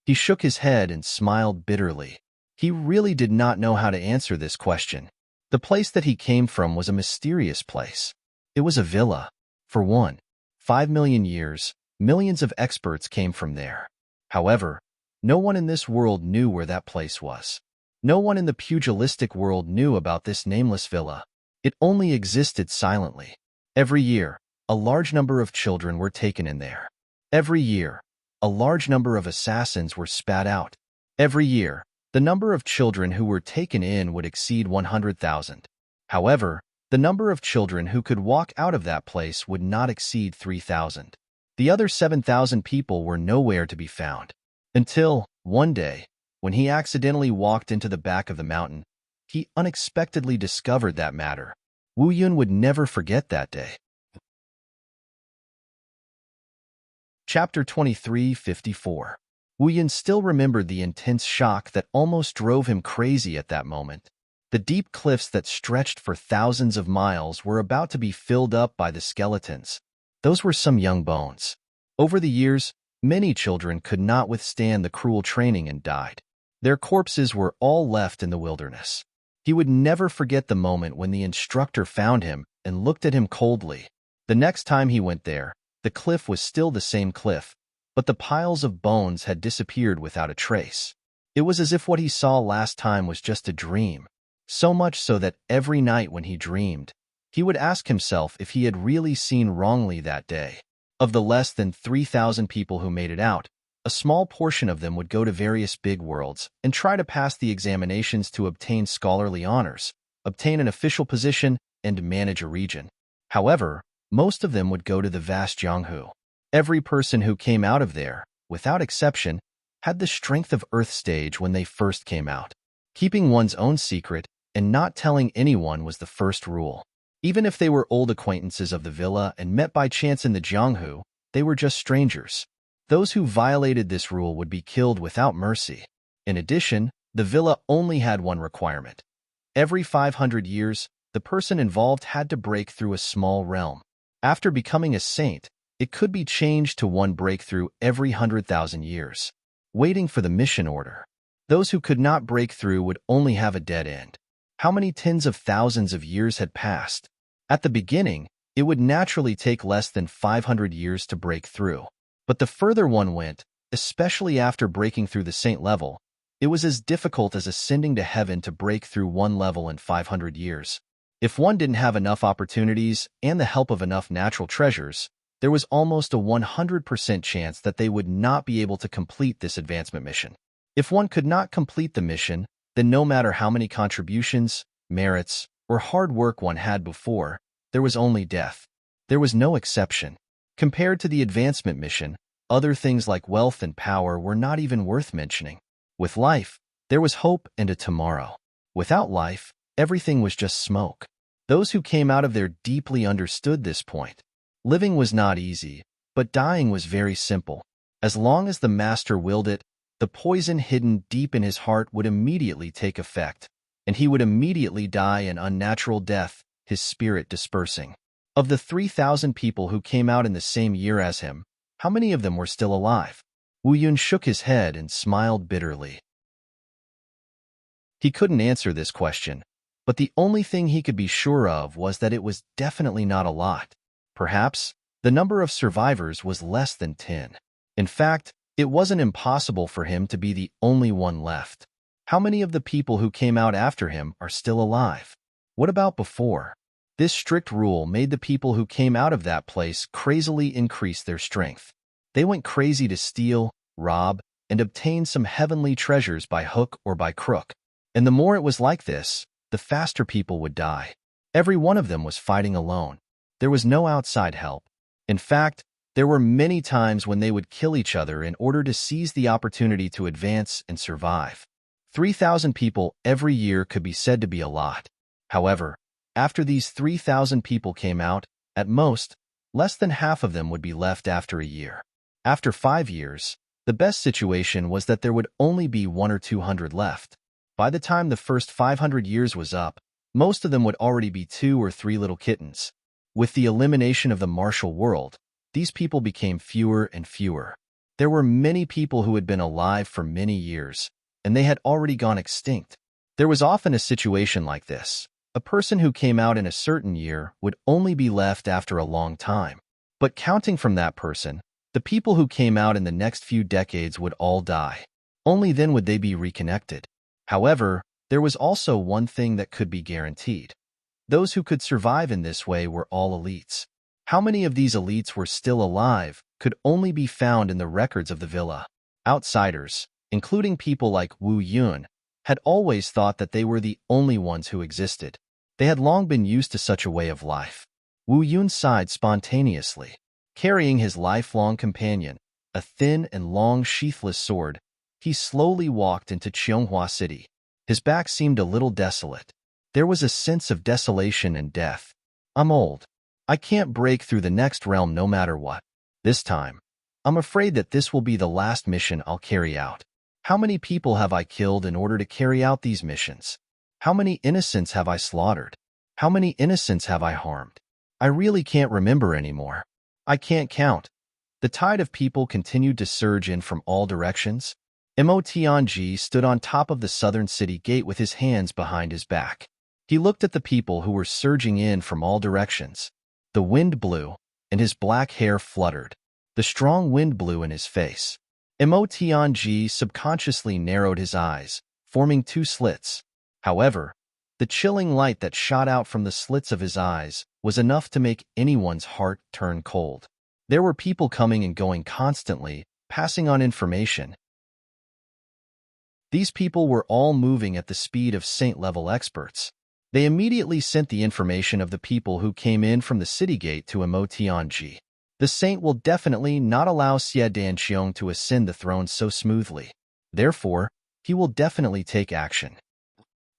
He shook his head and smiled bitterly. He really did not know how to answer this question. The place that he came from was a mysterious place. It was a villa. For one, 5 million years, millions of experts came from there. However, no one in this world knew where that place was. No one in the pugilistic world knew about this nameless villa. It only existed silently. Every year, a large number of children were taken in there. Every year, a large number of assassins were spat out. Every year, the number of children who were taken in would exceed 100,000. However, the number of children who could walk out of that place would not exceed 3,000. The other 7,000 people were nowhere to be found. Until, one day, when he accidentally walked into the back of the mountain, he unexpectedly discovered that matter. Wu Yun would never forget that day. Chapter 2354. Wu Yun still remembered the intense shock that almost drove him crazy at that moment. The deep cliffs that stretched for thousands of miles were about to be filled up by the skeletons. Those were some young bones. Over the years, many children could not withstand the cruel training and died. Their corpses were all left in the wilderness. He would never forget the moment when the instructor found him and looked at him coldly. The next time he went there, the cliff was still the same cliff, but the piles of bones had disappeared without a trace. It was as if what he saw last time was just a dream, so much so that every night when he dreamed, he would ask himself if he had really seen wrongly that day. Of the less than 3,000 people who made it out, a small portion of them would go to various big worlds and try to pass the examinations to obtain scholarly honors, obtain an official position, and manage a region. However, most of them would go to the vast Jianghu. Every person who came out of there, without exception, had the strength of Earth stage when they first came out. Keeping one's own secret and not telling anyone was the first rule. Even if they were old acquaintances of the villa and met by chance in the Jianghu, they were just strangers. Those who violated this rule would be killed without mercy. In addition, the villa only had one requirement. Every 500 years, the person involved had to break through a small realm. After becoming a saint, it could be changed to one breakthrough every 100,000 years. Waiting for the mission order. Those who could not break through would only have a dead end. How many tens of thousands of years had passed? At the beginning, it would naturally take less than 500 years to break through. But the further one went, especially after breaking through the saint level, it was as difficult as ascending to heaven to break through one level in 500 years. If one didn't have enough opportunities and the help of enough natural treasures, there was almost a 100% chance that they would not be able to complete this advancement mission. If one could not complete the mission, then no matter how many contributions, merits, or hard work one had before, there was only death. There was no exception. Compared to the advancement mission, other things like wealth and power were not even worth mentioning. With life, there was hope and a tomorrow. Without life, everything was just smoke. Those who came out of there deeply understood this point. Living was not easy, but dying was very simple. As long as the master willed it, the poison hidden deep in his heart would immediately take effect, and he would immediately die an unnatural death, his spirit dispersing. Of the 3,000 people who came out in the same year as him, how many of them were still alive? Wu Yun shook his head and smiled bitterly. He couldn't answer this question, but the only thing he could be sure of was that it was definitely not a lot. Perhaps, the number of survivors was less than 10. In fact, it wasn't impossible for him to be the only one left. How many of the people who came out after him are still alive? What about before? This strict rule made the people who came out of that place crazily increase their strength. They went crazy to steal, rob, and obtain some heavenly treasures by hook or by crook. And the more it was like this, the faster people would die. Every one of them was fighting alone. There was no outside help. In fact, there were many times when they would kill each other in order to seize the opportunity to advance and survive. 3,000 people every year could be said to be a lot. However, after these 3,000 people came out, at most, less than half of them would be left after a year. After 5 years, the best situation was that there would only be 100 or 200 left. By the time the first 500 years was up, most of them would already be 2 or 3 little kittens. With the elimination of the martial world, these people became fewer and fewer. There were many people who had been alive for many years, and they had already gone extinct. There was often a situation like this. A person who came out in a certain year would only be left after a long time. But counting from that person, the people who came out in the next few decades would all die. Only then would they be reconnected. However, there was also one thing that could be guaranteed. Those who could survive in this way were all elites. How many of these elites were still alive could only be found in the records of the villa. Outsiders, including people like Wu Yun, had always thought that they were the only ones who existed. They had long been used to such a way of life. Wu Yun sighed spontaneously. Carrying his lifelong companion, a thin and long sheathless sword, he slowly walked into Cheonghua City. His back seemed a little desolate. There was a sense of desolation and death. I'm old. I can't break through the next realm no matter what. This time, I'm afraid that this will be the last mission I'll carry out. How many people have I killed in order to carry out these missions? How many innocents have I slaughtered? How many innocents have I harmed? I really can't remember anymore. I can't count. The tide of people continued to surge in from all directions. Mo Tianji stood on top of the southern city gate with his hands behind his back. He looked at the people who were surging in from all directions. The wind blew, and his black hair fluttered. The strong wind blew in his face. Mo Tianji subconsciously narrowed his eyes, forming two slits. However, the chilling light that shot out from the slits of his eyes was enough to make anyone's heart turn cold. There were people coming and going constantly, passing on information. These people were all moving at the speed of saint-level experts. They immediately sent the information of the people who came in from the city gate to Mo Tianji. The saint will definitely not allow Xie Danqiong to ascend the throne so smoothly. Therefore, he will definitely take action.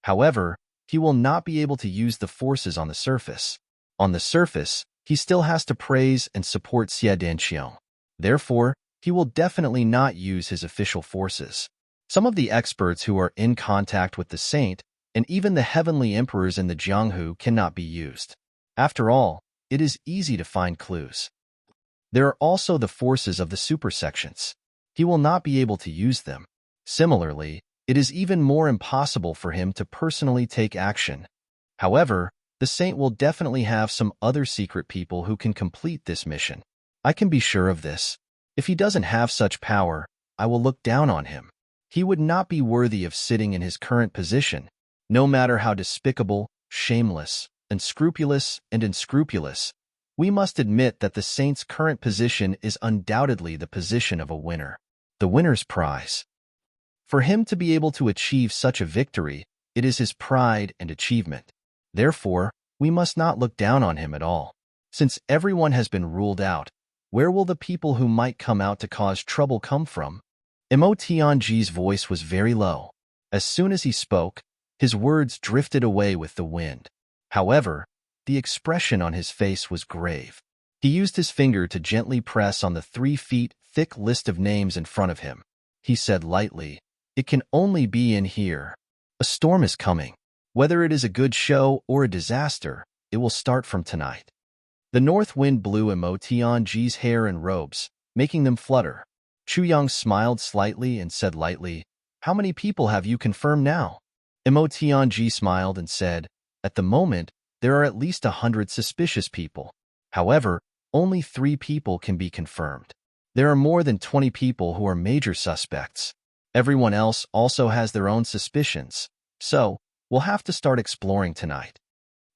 However, he will not be able to use the forces on the surface. On the surface, he still has to praise and support Xie Danqiong. Therefore, he will definitely not use his official forces. Some of the experts who are in contact with the saint and even the heavenly emperors in the Jianghu cannot be used. After all, it is easy to find clues. There are also the forces of the supersections. He will not be able to use them. Similarly, it is even more impossible for him to personally take action. However, the saint will definitely have some other secret people who can complete this mission. I can be sure of this. If he doesn't have such power, I will look down on him. He would not be worthy of sitting in his current position, no matter how despicable, shameless, unscrupulous, and unscrupulous. We must admit that the saint's current position is undoubtedly the position of a winner, the winner's prize. For him to be able to achieve such a victory, it is his pride and achievement. Therefore, we must not look down on him at all. Since everyone has been ruled out, where will the people who might come out to cause trouble come from? Mo Tianji's voice was very low. As soon as he spoke, his words drifted away with the wind. However, the expression on his face was grave. He used his finger to gently press on the 3 feet thick list of names in front of him. He said lightly, "It can only be in here. A storm is coming. Whether it is a good show or a disaster, it will start from tonight." The north wind blew Mo Tianji's hair and robes, making them flutter. Chu Yang smiled slightly and said lightly, "How many people have you confirmed now?" Mo Tianji smiled and said, "At the moment, there are at least 100 suspicious people. However, only 3 people can be confirmed. There are more than 20 people who are major suspects. Everyone else also has their own suspicions, so we'll have to start exploring tonight."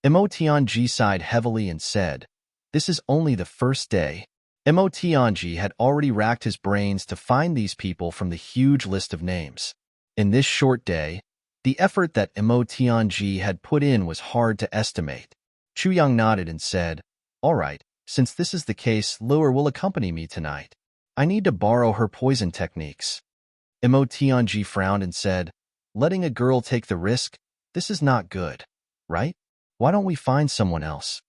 Mo Tianji sighed heavily and said, "This is only the first day." Mo Tianji had already racked his brains to find these people from the huge list of names. In this short day, the effort that Mo Tianji had put in was hard to estimate. Chu Yang nodded and said, "All right, since this is the case, Luer will accompany me tonight. I need to borrow her poison techniques." Mo Tianji frowned and said, "Letting a girl take the risk? This is not good, right? Why don't we find someone else?"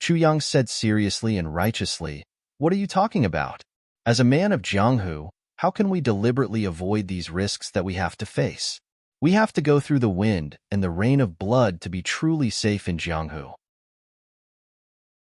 Chu Yang said seriously and righteously, "What are you talking about? As a man of Jianghu, how can we deliberately avoid these risks that we have to face? We have to go through the wind and the rain of blood to be truly safe in Jianghu.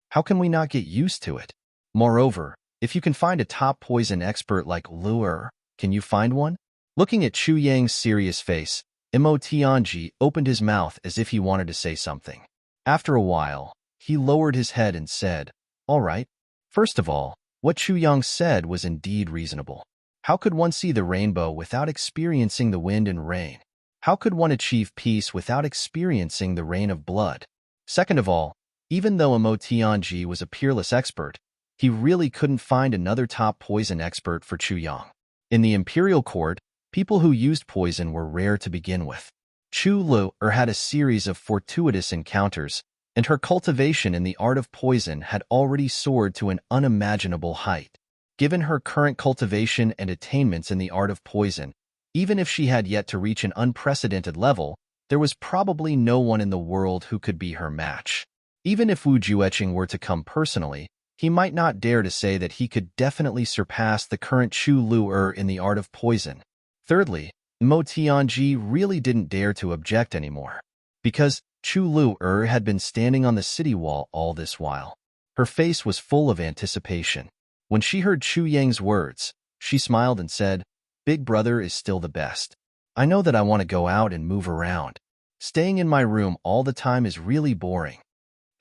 How can we not get used to it? Moreover, if you can find a top poison expert like Luer, can you find one?" Looking at Chu Yang's serious face, Mo Tianji opened his mouth as if he wanted to say something. After a while, he lowered his head and said, "All right. First of all, what Chu Yang said was indeed reasonable. How could one see the rainbow without experiencing the wind and rain? How could one achieve peace without experiencing the rain of blood? Second of all, even though Mo Tianji was a peerless expert, he really couldn't find another top poison expert for Chu Yang. In the imperial court, people who used poison were rare to begin with. Chu Luer had a series of fortuitous encounters, and her cultivation in the art of poison had already soared to an unimaginable height. Given her current cultivation and attainments in the art of poison, even if she had yet to reach an unprecedented level, there was probably no one in the world who could be her match. Even if Wu Jueqing were to come personally, He might not dare to say that he could definitely surpass the current Chu Lu in the art of poison. Thirdly, Mo Tianji really didn't dare to object anymore, because Chu Lu had been standing on the city wall all this while. Her face was full of anticipation. When she heard Chu Yang's words, she smiled and said, "Big brother is still the best. I know that I want to go out and move around. Staying in my room all the time is really boring."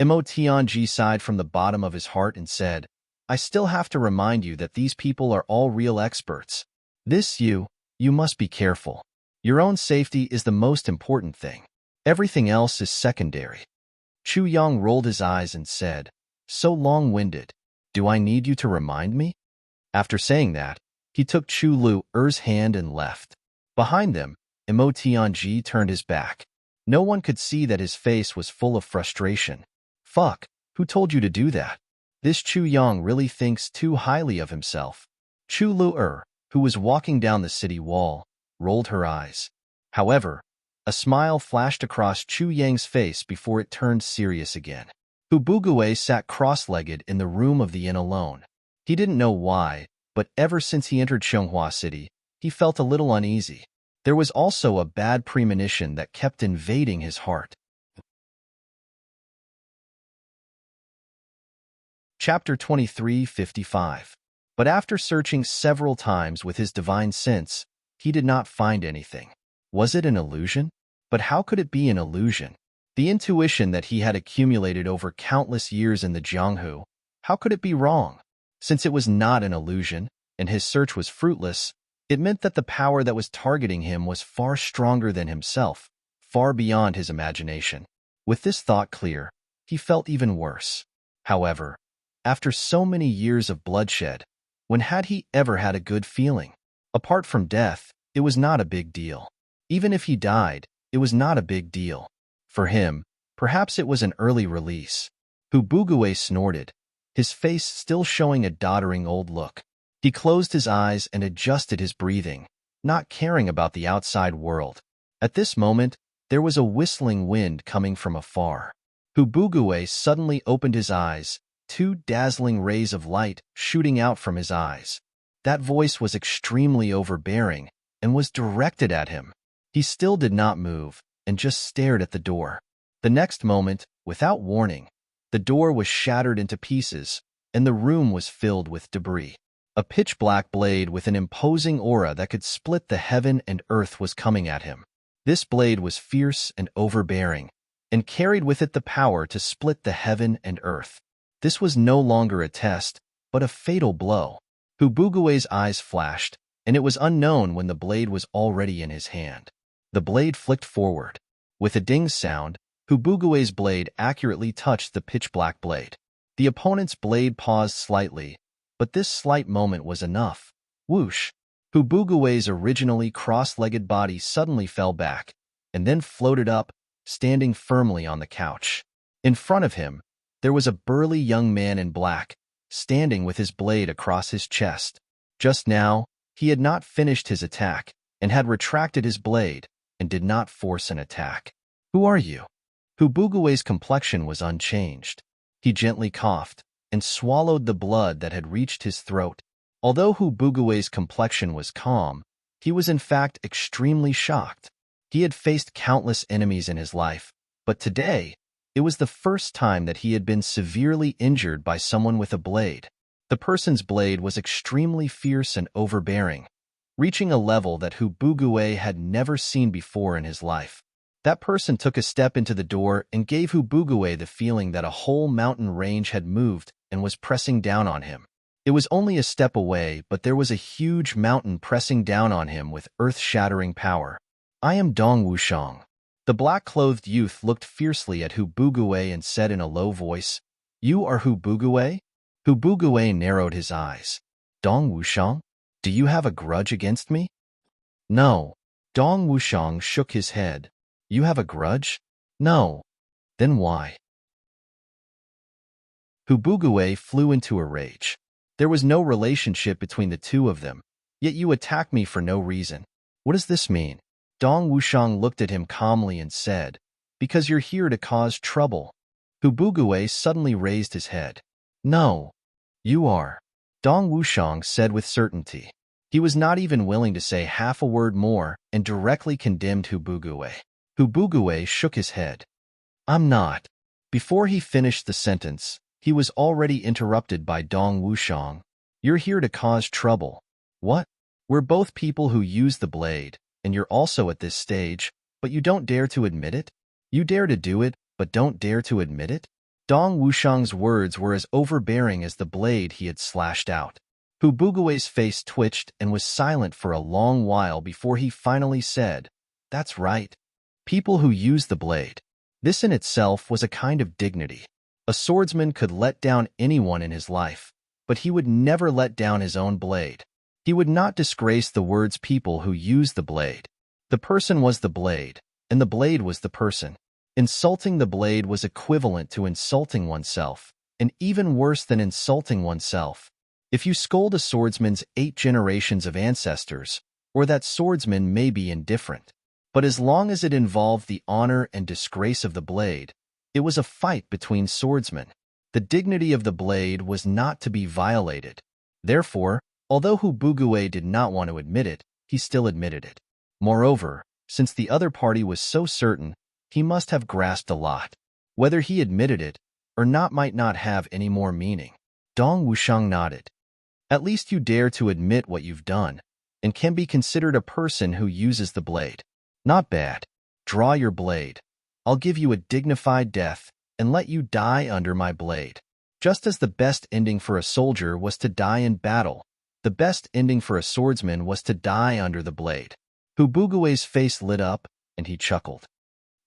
Mo Tianji sighed from the bottom of his heart and said, "I still have to remind you that these people are all real experts. You must be careful. Your own safety is the most important thing. Everything else is secondary." Chu Yang rolled his eyes and said, "So long-winded. Do I need you to remind me?" After saying that, he took Chu Lu's hand and left. Behind them, Mo Tianji turned his back. No one could see that his face was full of frustration. "Fuck, who told you to do that? This Chu Yang really thinks too highly of himself." Chu Lu, who was walking down the city wall, rolled her eyes. However, a smile flashed across Chu Yang's face before it turned serious again. Hu Bugue sat cross-legged in the room of the inn alone. He didn't know why, but ever since he entered Xianghua City, he felt a little uneasy. There was also a bad premonition that kept invading his heart. Chapter 23:55. But after searching several times with his divine sense, he did not find anything. Was it an illusion? But how could it be an illusion? The intuition that he had accumulated over countless years in the Jianghu, how could it be wrong? Since it was not an illusion, and his search was fruitless, it meant that the power that was targeting him was far stronger than himself, far beyond his imagination. With this thought clear, he felt even worse. However, after so many years of bloodshed, when had he ever had a good feeling? Apart from death, it was not a big deal. Even if he died, it was not a big deal. For him, perhaps it was an early release. Hu Bugue snorted, his face still showing a doddering old look. He closed his eyes and adjusted his breathing, not caring about the outside world. At this moment, there was a whistling wind coming from afar. Hu Bugue suddenly opened his eyes, two dazzling rays of light shooting out from his eyes. That voice was extremely overbearing and was directed at him. He still did not move and just stared at the door. The next moment, without warning, the door was shattered into pieces and the room was filled with debris. A pitch-black blade with an imposing aura that could split the heaven and earth was coming at him. This blade was fierce and overbearing and carried with it the power to split the heaven and earth. This was no longer a test, but a fatal blow. Hu Bugue's eyes flashed, and it was unknown when the blade was already in his hand. The blade flicked forward. With a ding sound, Hu Bugue's blade accurately touched the pitch-black blade. The opponent's blade paused slightly, but this slight moment was enough. Whoosh! Hu Bugue's originally cross-legged body suddenly fell back, and then floated up, standing firmly on the couch. In front of him, there was a burly young man in black, standing with his blade across his chest. Just now, he had not finished his attack, and had retracted his blade, and did not force an attack. "Who are you?" Hu Bugue's complexion was unchanged. He gently coughed, and swallowed the blood that had reached his throat. Although Hu Bugue's complexion was calm, he was in fact extremely shocked. He had faced countless enemies in his life, but today, it was the first time that he had been severely injured by someone with a blade. The person's blade was extremely fierce and overbearing, reaching a level that Hu Bugue had never seen before in his life. That person took a step into the door and gave Hu Bugue the feeling that a whole mountain range had moved and was pressing down on him. It was only a step away, but there was a huge mountain pressing down on him with earth-shattering power. "I am Dong Wushang." The black-clothed youth looked fiercely at Hu Bugue and said in a low voice, "You are Hu Bugue?" Hu Bugue narrowed his eyes. "Dong Wushang? Do you have a grudge against me?" "No." Dong Wushang shook his head. "You have a grudge?" "No." "Then why?" Hu Bugue flew into a rage. "There was no relationship between the two of them, yet you attack me for no reason. What does this mean?" Dong Wushang looked at him calmly and said, "Because you're here to cause trouble." Hu Bugue suddenly raised his head. "No." You are. Dong Wushang said with certainty. He was not even willing to say half a word more and directly condemned Hu Bugué. Hu Bugué shook his head. I'm not. Before he finished the sentence, he was already interrupted by Dong Wushang. You're here to cause trouble. What? We're both people who use the blade, and you're also at this stage, but you don't dare to admit it? You dare to do it, but don't dare to admit it? Dong Wushang's words were as overbearing as the blade he had slashed out. Hu Bugué's face twitched and was silent for a long while before he finally said, That's right. People who use the blade. This in itself was a kind of dignity. A swordsman could let down anyone in his life, but he would never let down his own blade. He would not disgrace the words people who use the blade. The person was the blade, and the blade was the person. Insulting the blade was equivalent to insulting oneself, and even worse than insulting oneself. If you scold a swordsman's 8 generations of ancestors, or that swordsman may be indifferent. But as long as it involved the honor and disgrace of the blade, it was a fight between swordsmen. The dignity of the blade was not to be violated. Therefore, although Hu Bugué did not want to admit it, he still admitted it. Moreover, since the other party was so certain, he must have grasped a lot. Whether he admitted it or not might not have any more meaning. Dong Wushang nodded. At least you dare to admit what you've done, and can be considered a person who uses the blade. Not bad. Draw your blade. I'll give you a dignified death and let you die under my blade. Just as the best ending for a soldier was to die in battle, the best ending for a swordsman was to die under the blade. Hu Bugué's face lit up, and he chuckled.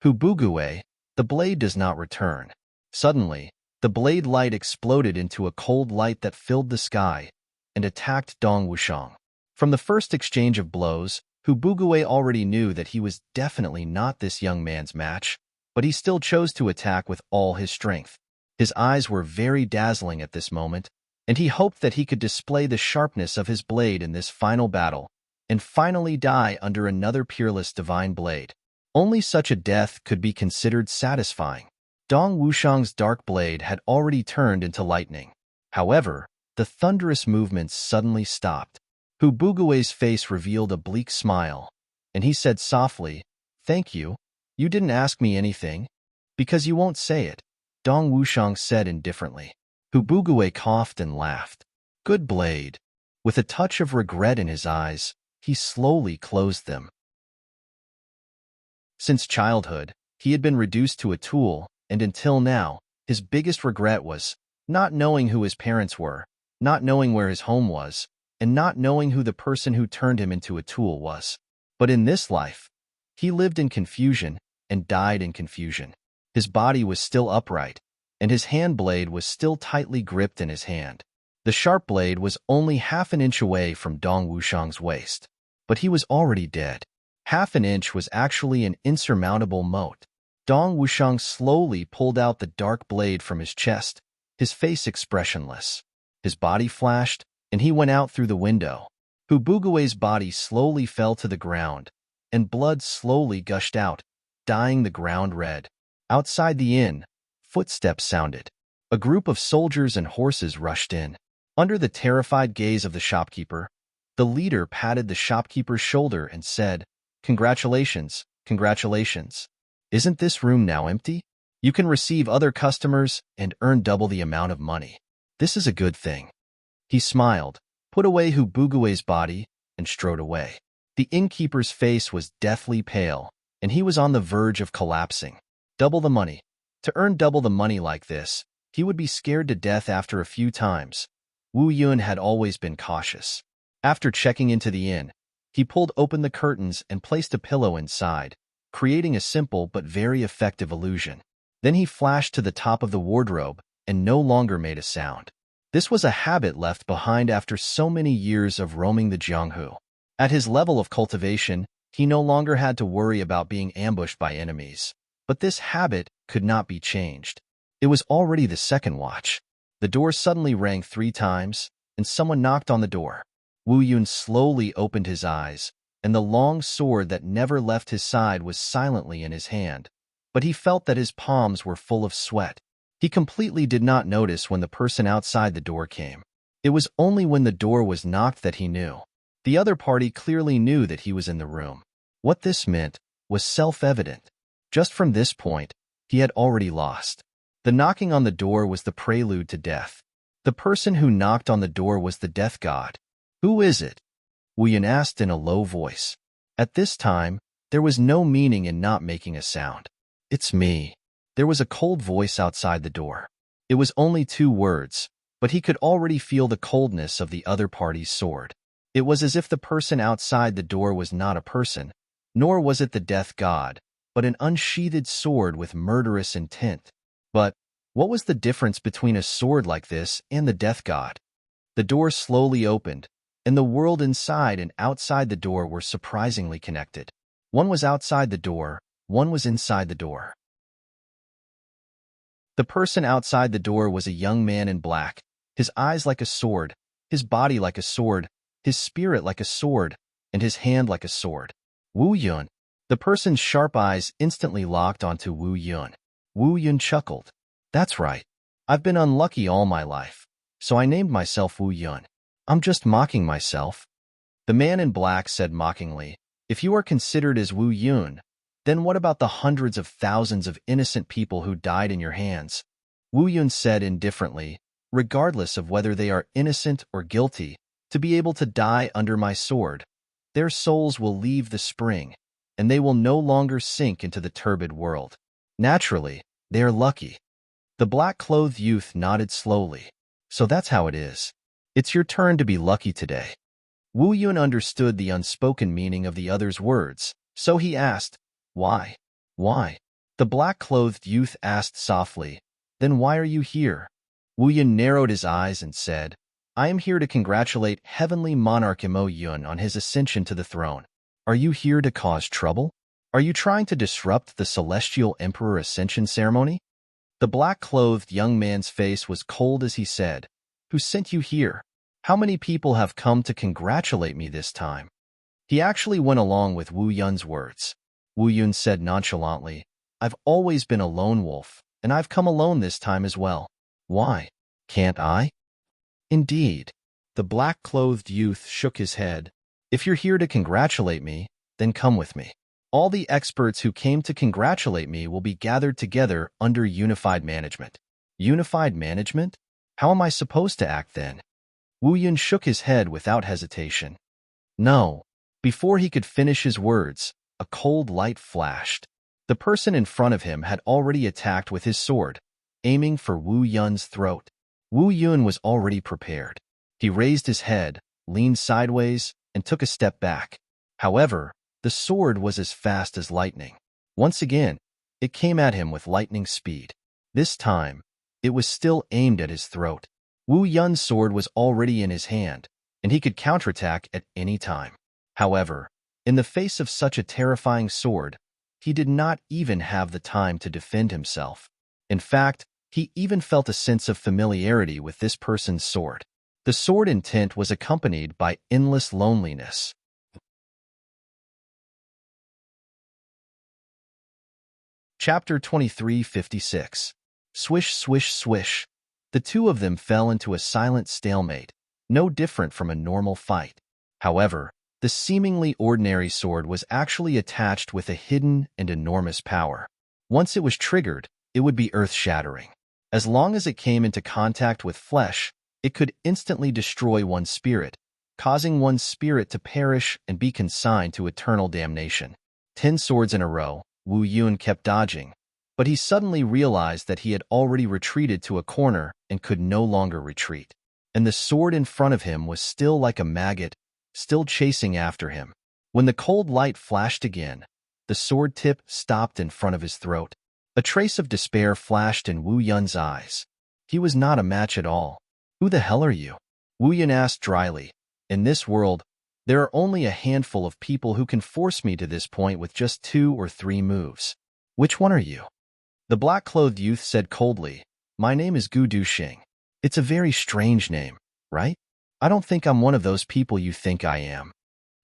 Hu Bugué, the blade does not return. Suddenly, the blade light exploded into a cold light that filled the sky and attacked Dong Wushang. From the first exchange of blows, Hu Bugué already knew that he was definitely not this young man's match, but he still chose to attack with all his strength. His eyes were very dazzling at this moment, and he hoped that he could display the sharpness of his blade in this final battle, and finally die under another peerless divine blade. Only such a death could be considered satisfying. Dong Wushang's dark blade had already turned into lightning. However, the thunderous movements suddenly stopped. Hu Bugué's face revealed a bleak smile, and he said softly, Thank you. You didn't ask me anything. Because you won't say it, Dong Wushang said indifferently. Hu Bugué coughed and laughed. Good blade. With a touch of regret in his eyes, he slowly closed them. Since childhood, he had been reduced to a tool, and until now, his biggest regret was not knowing who his parents were, not knowing where his home was, and not knowing who the person who turned him into a tool was. But in this life, he lived in confusion and died in confusion. His body was still upright, and his hand blade was still tightly gripped in his hand. The sharp blade was only half an inch away from Dong Wushang's waist. But he was already dead. Half an inch was actually an insurmountable moat. Dong Wushang slowly pulled out the dark blade from his chest, his face expressionless. His body flashed, and he went out through the window. Hu Bugué's body slowly fell to the ground, and blood slowly gushed out, dyeing the ground red. Outside the inn, footsteps sounded. A group of soldiers and horses rushed in. Under the terrified gaze of the shopkeeper, the leader patted the shopkeeper's shoulder and said, Congratulations, congratulations. Isn't this room now empty? You can receive other customers and earn double the amount of money. This is a good thing. He smiled, put away Hu Bugué's body, and strode away. The innkeeper's face was deathly pale, and he was on the verge of collapsing. Double the money. To earn double the money like this, he would be scared to death after a few times. Wu Yun had always been cautious. After checking into the inn, he pulled open the curtains and placed a pillow inside, creating a simple but very effective illusion. Then he flashed to the top of the wardrobe and no longer made a sound. This was a habit left behind after so many years of roaming the Jianghu. At his level of cultivation, he no longer had to worry about being ambushed by enemies. But this habit could not be changed. It was already the second watch. The door suddenly rang 3 times, and someone knocked on the door. Wu Yun slowly opened his eyes, and the long sword that never left his side was silently in his hand. But he felt that his palms were full of sweat. He completely did not notice when the person outside the door came. It was only when the door was knocked that he knew. The other party clearly knew that he was in the room. What this meant was self-evident. Just from this point, he had already lost. The knocking on the door was the prelude to death. The person who knocked on the door was the death god. "Who is it?" Wu Yun asked in a low voice. At this time, there was no meaning in not making a sound. "It's me." There was a cold voice outside the door. It was only 2 words, but he could already feel the coldness of the other party's sword. It was as if the person outside the door was not a person, nor was it the death god, but an unsheathed sword with murderous intent. But what was the difference between a sword like this and the death god? The door slowly opened, and the world inside and outside the door were surprisingly connected. One was outside the door, one was inside the door. The person outside the door was a young man in black, his eyes like a sword, his body like a sword, his spirit like a sword, and his hand like a sword. Wu Yun. The person's sharp eyes instantly locked onto Wu Yun. Wu Yun chuckled. "That's right. I've been unlucky all my life, so I named myself Wu Yun. I'm just mocking myself." The man in black said mockingly, "If you are considered as Wu Yun, then what about the hundreds of thousands of innocent people who died in your hands?" Wu Yun said indifferently, "Regardless of whether they are innocent or guilty, to be able to die under my sword, their souls will leave the spring, and they will no longer sink into the turbid world. Naturally, they are lucky." The black-clothed youth nodded slowly. "So that's how it is. It's your turn to be lucky today." Wu Yun understood the unspoken meaning of the other's words, so he asked, "Why? Why?" The black-clothed youth asked softly, "Then why are you here?" Wu Yun narrowed his eyes and said, "I am here to congratulate Heavenly Monarch Mo Yun on his ascension to the throne." "Are you here to cause trouble? Are you trying to disrupt the Celestial Emperor Ascension ceremony?" The black-clothed young man's face was cold as he said, "Who sent you here? How many people have come to congratulate me this time?" He actually went along with Wu Yun's words. Wu Yun said nonchalantly, "I've always been a lone wolf, and I've come alone this time as well. Why? Can't I?" "Indeed." The black-clothed youth shook his head. "If you're here to congratulate me, then come with me. All the experts who came to congratulate me will be gathered together under unified management." "Unified management? How am I supposed to act then?" Wu Yun shook his head without hesitation. "No." Before he could finish his words, a cold light flashed. The person in front of him had already attacked with his sword, aiming for Wu Yun's throat. Wu Yun was already prepared. He raised his head, leaned sideways, and took a step back. However, the sword was as fast as lightning. Once again, it came at him with lightning speed. This time, it was still aimed at his throat. Wu Yun's sword was already in his hand, and he could counterattack at any time. However, in the face of such a terrifying sword, he did not even have the time to defend himself. In fact, he even felt a sense of familiarity with this person's sword. The sword intent was accompanied by endless loneliness. Chapter 2356. Swish, swish, swish. The two of them fell into a silent stalemate, no different from a normal fight. However, the seemingly ordinary sword was actually attached with a hidden and enormous power. Once it was triggered, it would be earth-shattering. As long as it came into contact with flesh, it could instantly destroy one's spirit, causing one's spirit to perish and be consigned to eternal damnation. 10 swords in a row, Wu Yun kept dodging, but he suddenly realized that he had already retreated to a corner and could no longer retreat. And the sword in front of him was still like a maggot, still chasing after him. When the cold light flashed again, the sword tip stopped in front of his throat. A trace of despair flashed in Wu Yun's eyes. He was not a match at all. "Who the hell are you?" Wu Yun asked dryly. "In this world, there are only a handful of people who can force me to this point with just 2 or 3 moves. Which one are you?" The black-clothed youth said coldly, "My name is Gu Du Xing. It's a very strange name, right? I don't think I'm one of those people you think I am."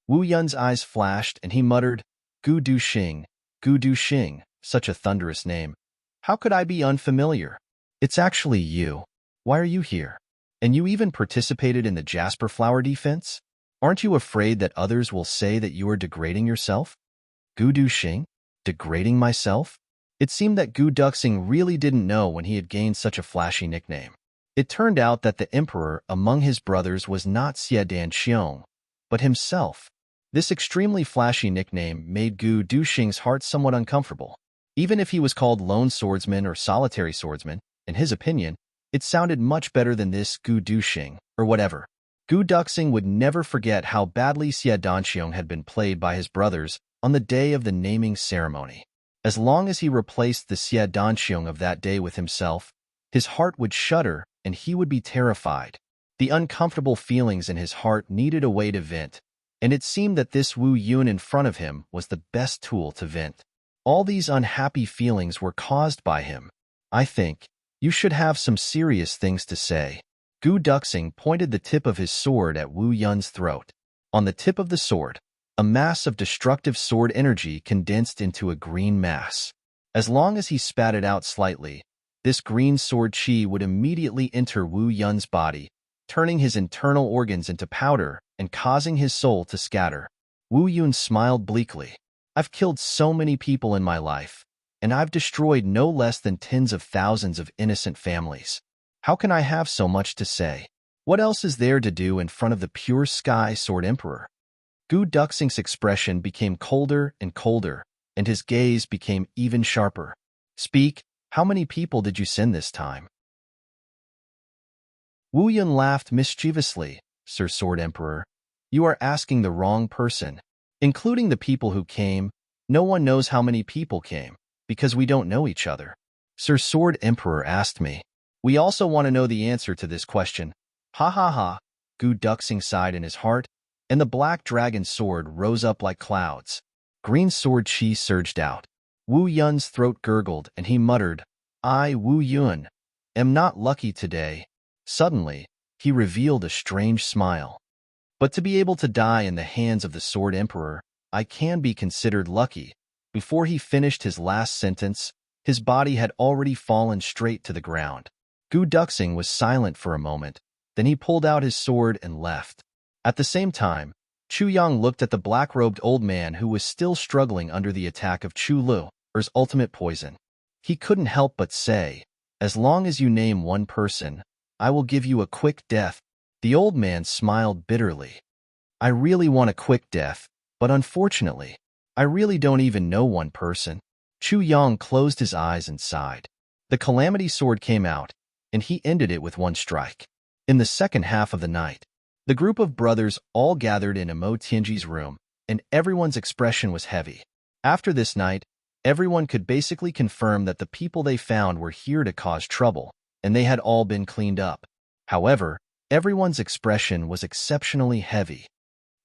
Wu Yun's eyes flashed and he muttered, "Gu Du Xing, Gu Du Xing, such a thunderous name. How could I be unfamiliar?" It's actually you. Why are you here? And you even participated in the jasper flower defense? Aren't you afraid that others will say that you are degrading yourself? Gu Duxing? Degrading myself? It seemed that Gu Duxing really didn't know when he had gained such a flashy nickname. It turned out that the emperor among his brothers was not Xie Danxiong, but himself. This extremely flashy nickname made Gu Duxing's heart somewhat uncomfortable. Even if he was called Lone Swordsman or Solitary Swordsman, in his opinion, it sounded much better than this Gu Duxing, or whatever. Gu Duxing would never forget how badly Xie Danxiong had been played by his brothers on the day of the naming ceremony. As long as he replaced the Xie Danxiong of that day with himself, his heart would shudder and he would be terrified. The uncomfortable feelings in his heart needed a way to vent, and it seemed that this Wu Yun in front of him was the best tool to vent. All these unhappy feelings were caused by him. I think you should have some serious things to say. Gu Duxing pointed the tip of his sword at Wu Yun's throat. On the tip of the sword, a mass of destructive sword energy condensed into a green mass. As long as he spat it out slightly, this green sword chi would immediately enter Wu Yun's body, turning his internal organs into powder and causing his soul to scatter. Wu Yun smiled bleakly. I've killed so many people in my life, and I've destroyed no less than tens of thousands of innocent families. How can I have so much to say? What else is there to do in front of the pure sky sword emperor? Gu Duxing's expression became colder and colder, and his gaze became even sharper. Speak, how many people did you send this time? Wu Yun laughed mischievously. Sir Sword Emperor, you are asking the wrong person. Including the people who came, no one knows how many people came, because we don't know each other. Sir Sword Emperor asked me. We also want to know the answer to this question. Ha ha ha, Gu Duxing sighed in his heart, and the black dragon sword rose up like clouds. Green sword chi surged out. Wu Yun's throat gurgled, and he muttered, I, Wu Yun, am not lucky today. Suddenly, he revealed a strange smile. But to be able to die in the hands of the Sword Emperor, I can be considered lucky. Before he finished his last sentence, his body had already fallen straight to the ground. Gu Duxing was silent for a moment, then he pulled out his sword and left. At the same time, Chu Yang looked at the black-robed old man who was still struggling under the attack of Chu Lu's ultimate poison. He couldn't help but say, as long as you name one person, I will give you a quick death. The old man smiled bitterly. I really want a quick death, but unfortunately, I really don't even know one person. Chu Yang closed his eyes and sighed. The Calamity Sword came out, and he ended it with one strike. In the second half of the night, the group of brothers all gathered in Emo Tianji's room, and everyone's expression was heavy. After this night, everyone could basically confirm that the people they found were here to cause trouble, and they had all been cleaned up. However, everyone's expression was exceptionally heavy.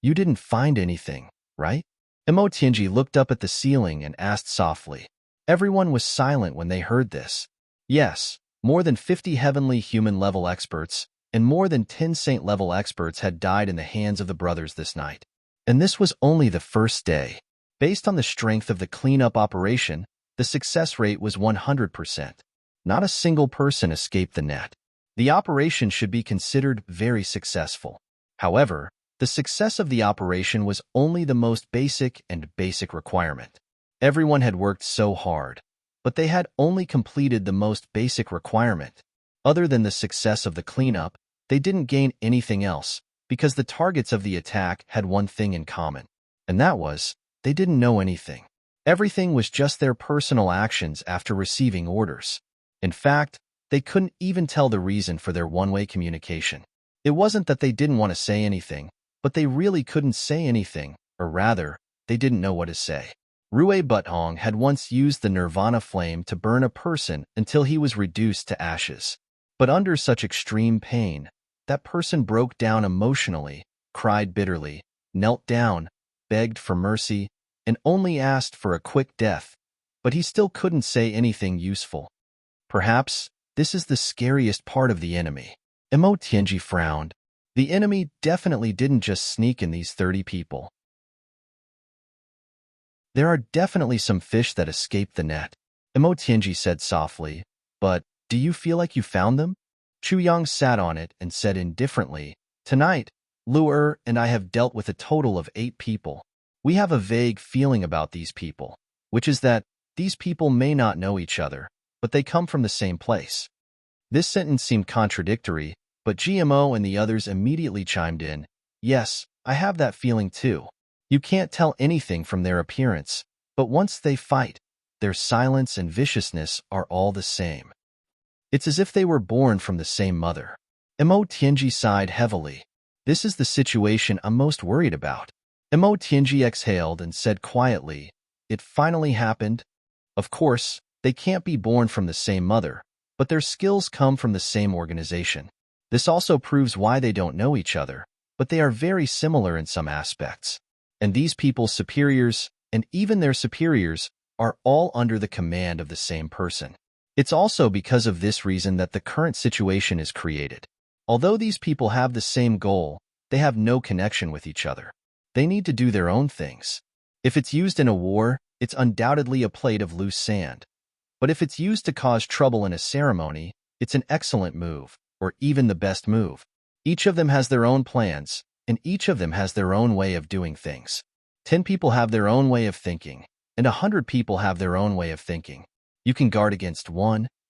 You didn't find anything, right? Emo Tianji looked up at the ceiling and asked softly. Everyone was silent when they heard this. Yes, more than 50 heavenly human-level experts and more than 10 saint-level experts had died in the hands of the brothers this night. And this was only the first day. Based on the strength of the cleanup operation, the success rate was 100%. Not a single person escaped the net. The operation should be considered very successful. However, the success of the operation was only the most basic requirement. Everyone had worked so hard, but they had only completed the most basic requirement. Other than the success of the cleanup, they didn't gain anything else, because the targets of the attack had one thing in common, and that was, they didn't know anything. Everything was just their personal actions after receiving orders. In fact, they couldn't even tell the reason for their one-way communication. It wasn't that they didn't want to say anything, but they really couldn't say anything, or rather, they didn't know what to say. Rui Buthong had once used the Nirvana flame to burn a person until he was reduced to ashes. But under such extreme pain, that person broke down emotionally, cried bitterly, knelt down, begged for mercy, and only asked for a quick death, but he still couldn't say anything useful. Perhaps this is the scariest part of the enemy. Emo Tianji frowned. The enemy definitely didn't just sneak in these 30 people. There are definitely some fish that escaped the net, Emo Tianji said softly, but Do you feel like you found them? Chu Yang sat on it and said indifferently, Tonight, Lu'er and I have dealt with a total of 8 people. We have a vague feeling about these people, which is that these people may not know each other, but they come from the same place. This sentence seemed contradictory, but GMO and the others immediately chimed in, Yes, I have that feeling too. You can't tell anything from their appearance, but once they fight, their silence and viciousness are all the same. It's as if they were born from the same mother. Mo Tianji sighed heavily. This is the situation I'm most worried about. Mo Tianji exhaled and said quietly, It finally happened. Of course, they can't be born from the same mother, but their skills come from the same organization. This also proves why they don't know each other, but they are very similar in some aspects. And these people's superiors, and even their superiors, are all under the command of the same person. It's also because of this reason that the current situation is created. Although these people have the same goal, they have no connection with each other. They need to do their own things. If it's used in a war, it's undoubtedly a plate of loose sand. But if it's used to cause trouble in a ceremony, it's an excellent move, or even the best move. Each of them has their own plans, and each of them has their own way of doing things. 10 people have their own way of thinking, and 100 people have their own way of thinking. You can guard against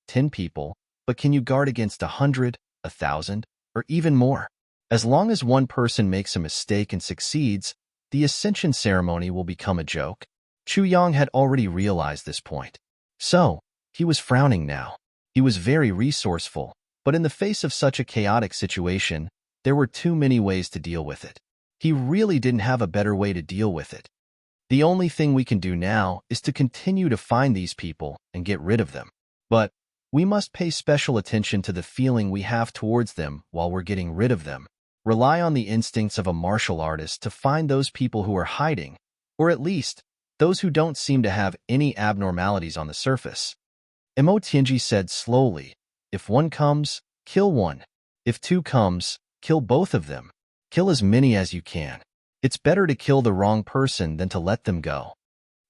10 people, but can you guard against 100, 1,000, or even more? As long as one person makes a mistake and succeeds, the ascension ceremony will become a joke. Chu Yang had already realized this point. So, he was frowning now. He was very resourceful, but in the face of such a chaotic situation, there were too many ways to deal with it. He really didn't have a better way to deal with it. The only thing we can do now is to continue to find these people and get rid of them. But we must pay special attention to the feeling we have towards them while we're getting rid of them. Rely on the instincts of a martial artist to find those people who are hiding, or at least, those who don't seem to have any abnormalities on the surface. Mo Tianji said slowly, If one comes, kill one. If 2 comes, kill both of them. Kill as many as you can. It's better to kill the wrong person than to let them go.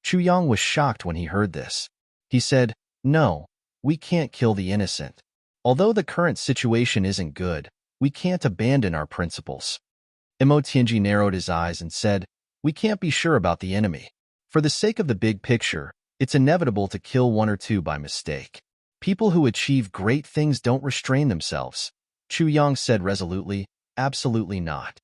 Chu Yang was shocked when he heard this. He said, No, we can't kill the innocent. Although the current situation isn't good, we can't abandon our principles. Mo Tianji narrowed his eyes and said, We can't be sure about the enemy. For the sake of the big picture, it's inevitable to kill 1 or 2 by mistake. People who achieve great things don't restrain themselves. Chu Yang said resolutely, Absolutely not.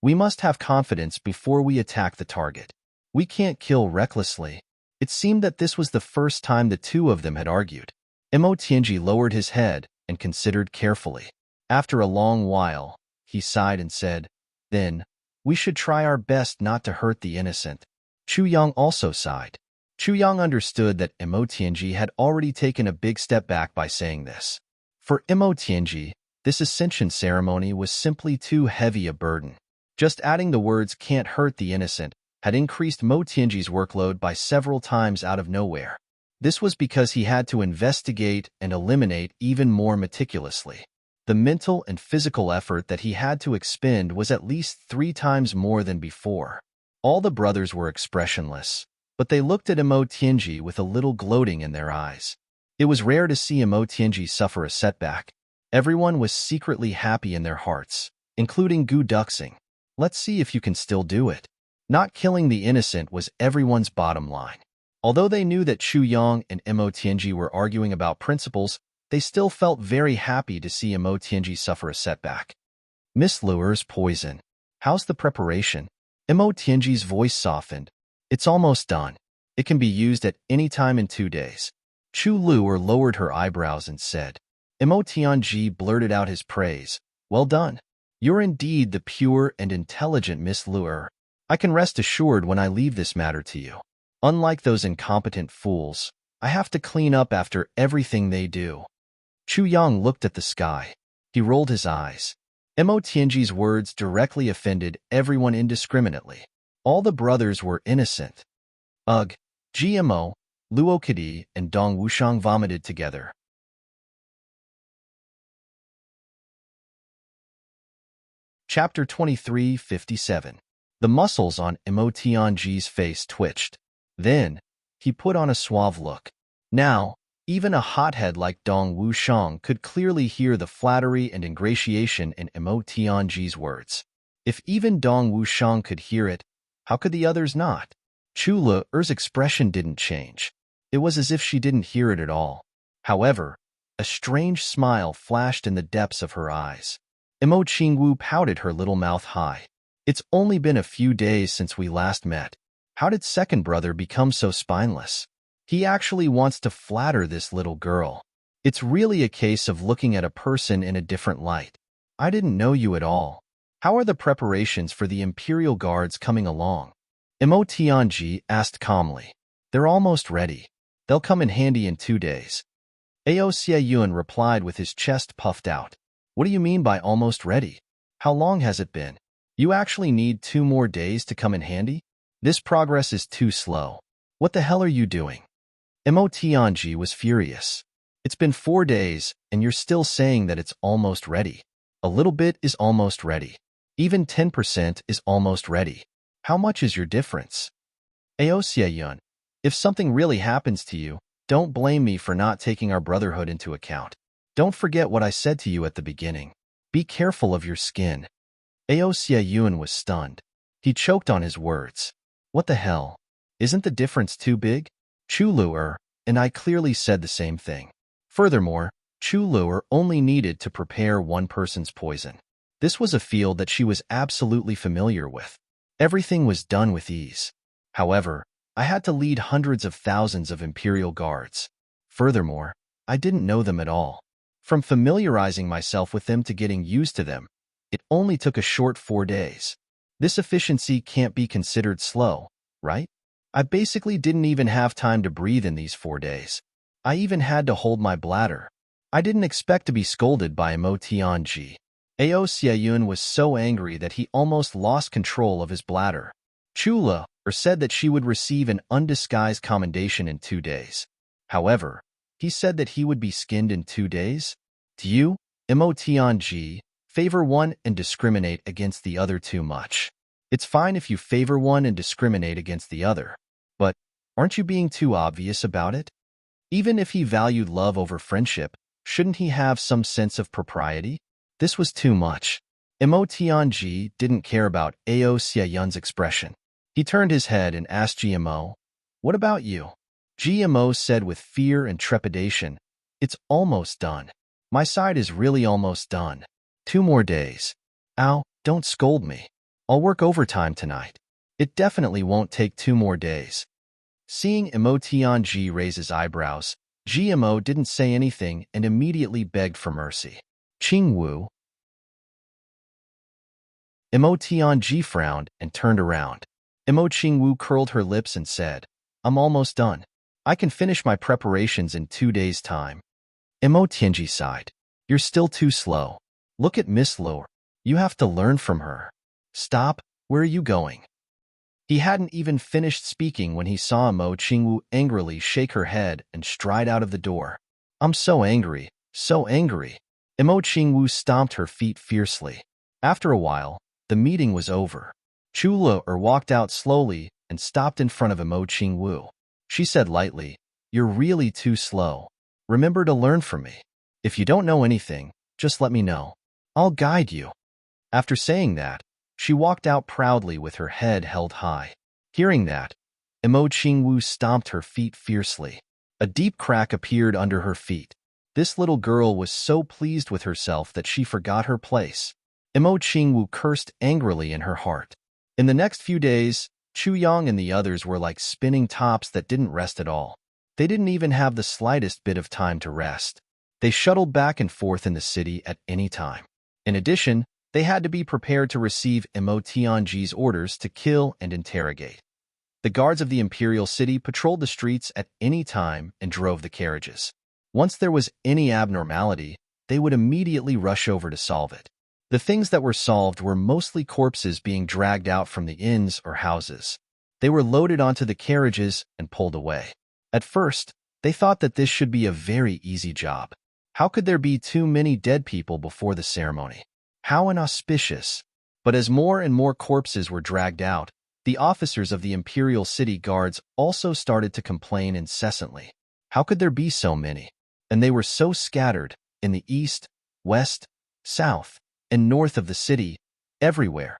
We must have confidence before we attack the target. We can't kill recklessly. It seemed that this was the first time the 2 of them had argued. Mo Tianji lowered his head and considered carefully. After a long while, he sighed and said, Then, we should try our best not to hurt the innocent. Chu Yang also sighed. Chu Yang understood that Mo Tianji had already taken a big step back by saying this. For Mo Tianji, this ascension ceremony was simply too heavy a burden. Just adding the words can't hurt the innocent had increased Mo Tianji's workload by several times out of nowhere. This was because he had to investigate and eliminate even more meticulously. The mental and physical effort that he had to expend was at least 3 times more than before. All the brothers were expressionless, but they looked at Mo Tianji with a little gloating in their eyes. It was rare to see Mo Tianji suffer a setback. Everyone was secretly happy in their hearts, including Gu Duxing. Let's see if you can still do it. Not killing the innocent was everyone's bottom line. Although they knew that Chu Yang and Mo Tianji were arguing about principles, they still felt very happy to see Mo Tianji suffer a setback. Miss Lu'er's poison. How's the preparation? Mo Tianji's voice softened. It's almost done. It can be used at any time in 2 days. Chu Lu'er lowered her eyebrows and said. Mo Tianji blurted out his praise. Well done. You're indeed the pure and intelligent Miss Lu'er. I can rest assured when I leave this matter to you. Unlike those incompetent fools, I have to clean up after everything they do. Chu Yang looked at the sky. He rolled his eyes. Mo Tianji's words directly offended everyone indiscriminately. All the brothers were innocent. Ugh, GMO, Luo Kadi, and Dong Wushang vomited together. Chapter 23:57. The muscles on Mo Tianji's face twitched. Then, he put on a suave look. Now, Even a hothead like Dong Wushang could clearly hear the flattery and ingratiation in Mo Tianji's words. If even Dong Wushang could hear it, how could the others not? Chu Le's expression didn't change. It was as if she didn't hear it at all. However, a strange smile flashed in the depths of her eyes. Mo Qingwu pouted her little mouth high. It's only been a few days since we last met. How did second brother become so spineless? He actually wants to flatter this little girl. It's really a case of looking at a person in a different light. I didn't know you at all. How are the preparations for the Imperial Guards coming along? Mo Tianji asked calmly. They're almost ready. They'll come in handy in 2 days. Ao Xieyuan replied with his chest puffed out. What do you mean by almost ready? How long has it been? You actually need 2 more days to come in handy? This progress is too slow. What the hell are you doing? Mo Tianji was furious. It's been 4 days, and you're still saying that it's almost ready. A little bit is almost ready. Even 10% is almost ready. How much is your difference? Ao Xieyuan, if something really happens to you, don't blame me for not taking our brotherhood into account. Don't forget what I said to you at the beginning. Be careful of your skin. Ao Xieyuan was stunned. He choked on his words. What the hell? Isn't the difference too big? Chu Luer and I clearly said the same thing. Furthermore, Chu Luer only needed to prepare one person's poison. This was a field that she was absolutely familiar with. Everything was done with ease. However, I had to lead hundreds of thousands of Imperial Guards. Furthermore, I didn't know them at all. From familiarizing myself with them to getting used to them, it only took a short 4 days. This efficiency can't be considered slow, right? I basically didn't even have time to breathe in these 4 days. I even had to hold my bladder. I didn't expect to be scolded by Mo Tianji. Ao Xieyuan was so angry that he almost lost control of his bladder. Chu Le said that she would receive an undisguised commendation in 2 days. However, he said that he would be skinned in 2 days? Do you, Mo Tianji, favor one and discriminate against the other too much? It's fine if you favor one and discriminate against the other, but aren't you being too obvious about it? Even if he valued love over friendship, shouldn't he have some sense of propriety? This was too much. Mo Tianji didn't care about Ao Xieyuan's expression. He turned his head and asked GMO, "What about you?" GMO said with fear and trepidation, "It's almost done. My side is really almost done. 2 more days. Ow, don't scold me. I'll work overtime tonight. It definitely won't take 2 more days." Seeing Mo Tianji raise his eyebrows, GMO didn't say anything and immediately begged for mercy. Qingwu. Mo Tianji frowned and turned around. Mo Qingwu curled her lips and said, "I'm almost done. I can finish my preparations in 2 days' time." Mo Tianji sighed. "You're still too slow. Look at Miss Luer. You have to learn from her." "Stop, where are you going?" He hadn't even finished speaking when he saw Mo Qingwu angrily shake her head and stride out of the door. "I'm so angry, so angry." Mo Qingwu stomped her feet fiercely. After a while, the meeting was over. Chu Le walked out slowly and stopped in front of Mo Qingwu. She said lightly, "You're really too slow. Remember to learn from me. If you don't know anything, just let me know. I'll guide you." After saying that, she walked out proudly with her head held high. Hearing that, Mo Qingwu stomped her feet fiercely. A deep crack appeared under her feet. This little girl was so pleased with herself that she forgot her place. Mo Qingwu cursed angrily in her heart. In the next few days, Chu Yang and the others were like spinning tops that didn't rest at all. They didn't even have the slightest bit of time to rest. They shuttled back and forth in the city at any time. In addition, they had to be prepared to receive Mo Tianji's orders to kill and interrogate. The guards of the imperial city patrolled the streets at any time and drove the carriages. Once there was any abnormality, they would immediately rush over to solve it. The things that were solved were mostly corpses being dragged out from the inns or houses. They were loaded onto the carriages and pulled away. At first, they thought that this should be a very easy job. How could there be too many dead people before the ceremony? How inauspicious! But as more and more corpses were dragged out, the officers of the Imperial City Guards also started to complain incessantly. How could there be so many? And they were so scattered in the east, west, south, and north of the city, everywhere.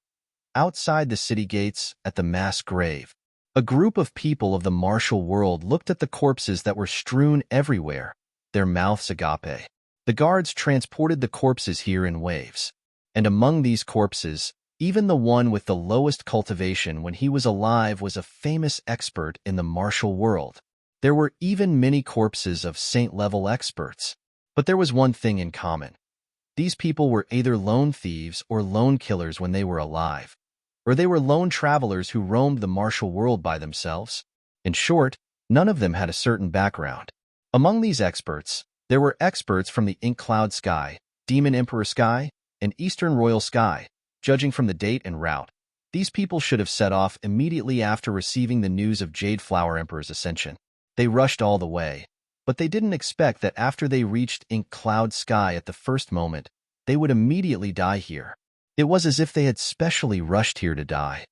Outside the city gates, at the mass grave, a group of people of the martial world looked at the corpses that were strewn everywhere, their mouths agape. The guards transported the corpses here in waves. And among these corpses, even the one with the lowest cultivation when he was alive was a famous expert in the martial world. There were even many corpses of saint-level experts. But there was one thing in common. These people were either lone thieves or lone killers when they were alive, or they were lone travelers who roamed the martial world by themselves. In short, none of them had a certain background. Among these experts, there were experts from the Ink Cloud Sky, Demon Emperor Sky, and Eastern Royal Sky, judging from the date and route. These people should have set off immediately after receiving the news of Jade Flower Emperor's ascension. They rushed all the way, but they didn't expect that after they reached Ink Cloud Sky at the first moment, they would immediately die here. It was as if they had specially rushed here to die.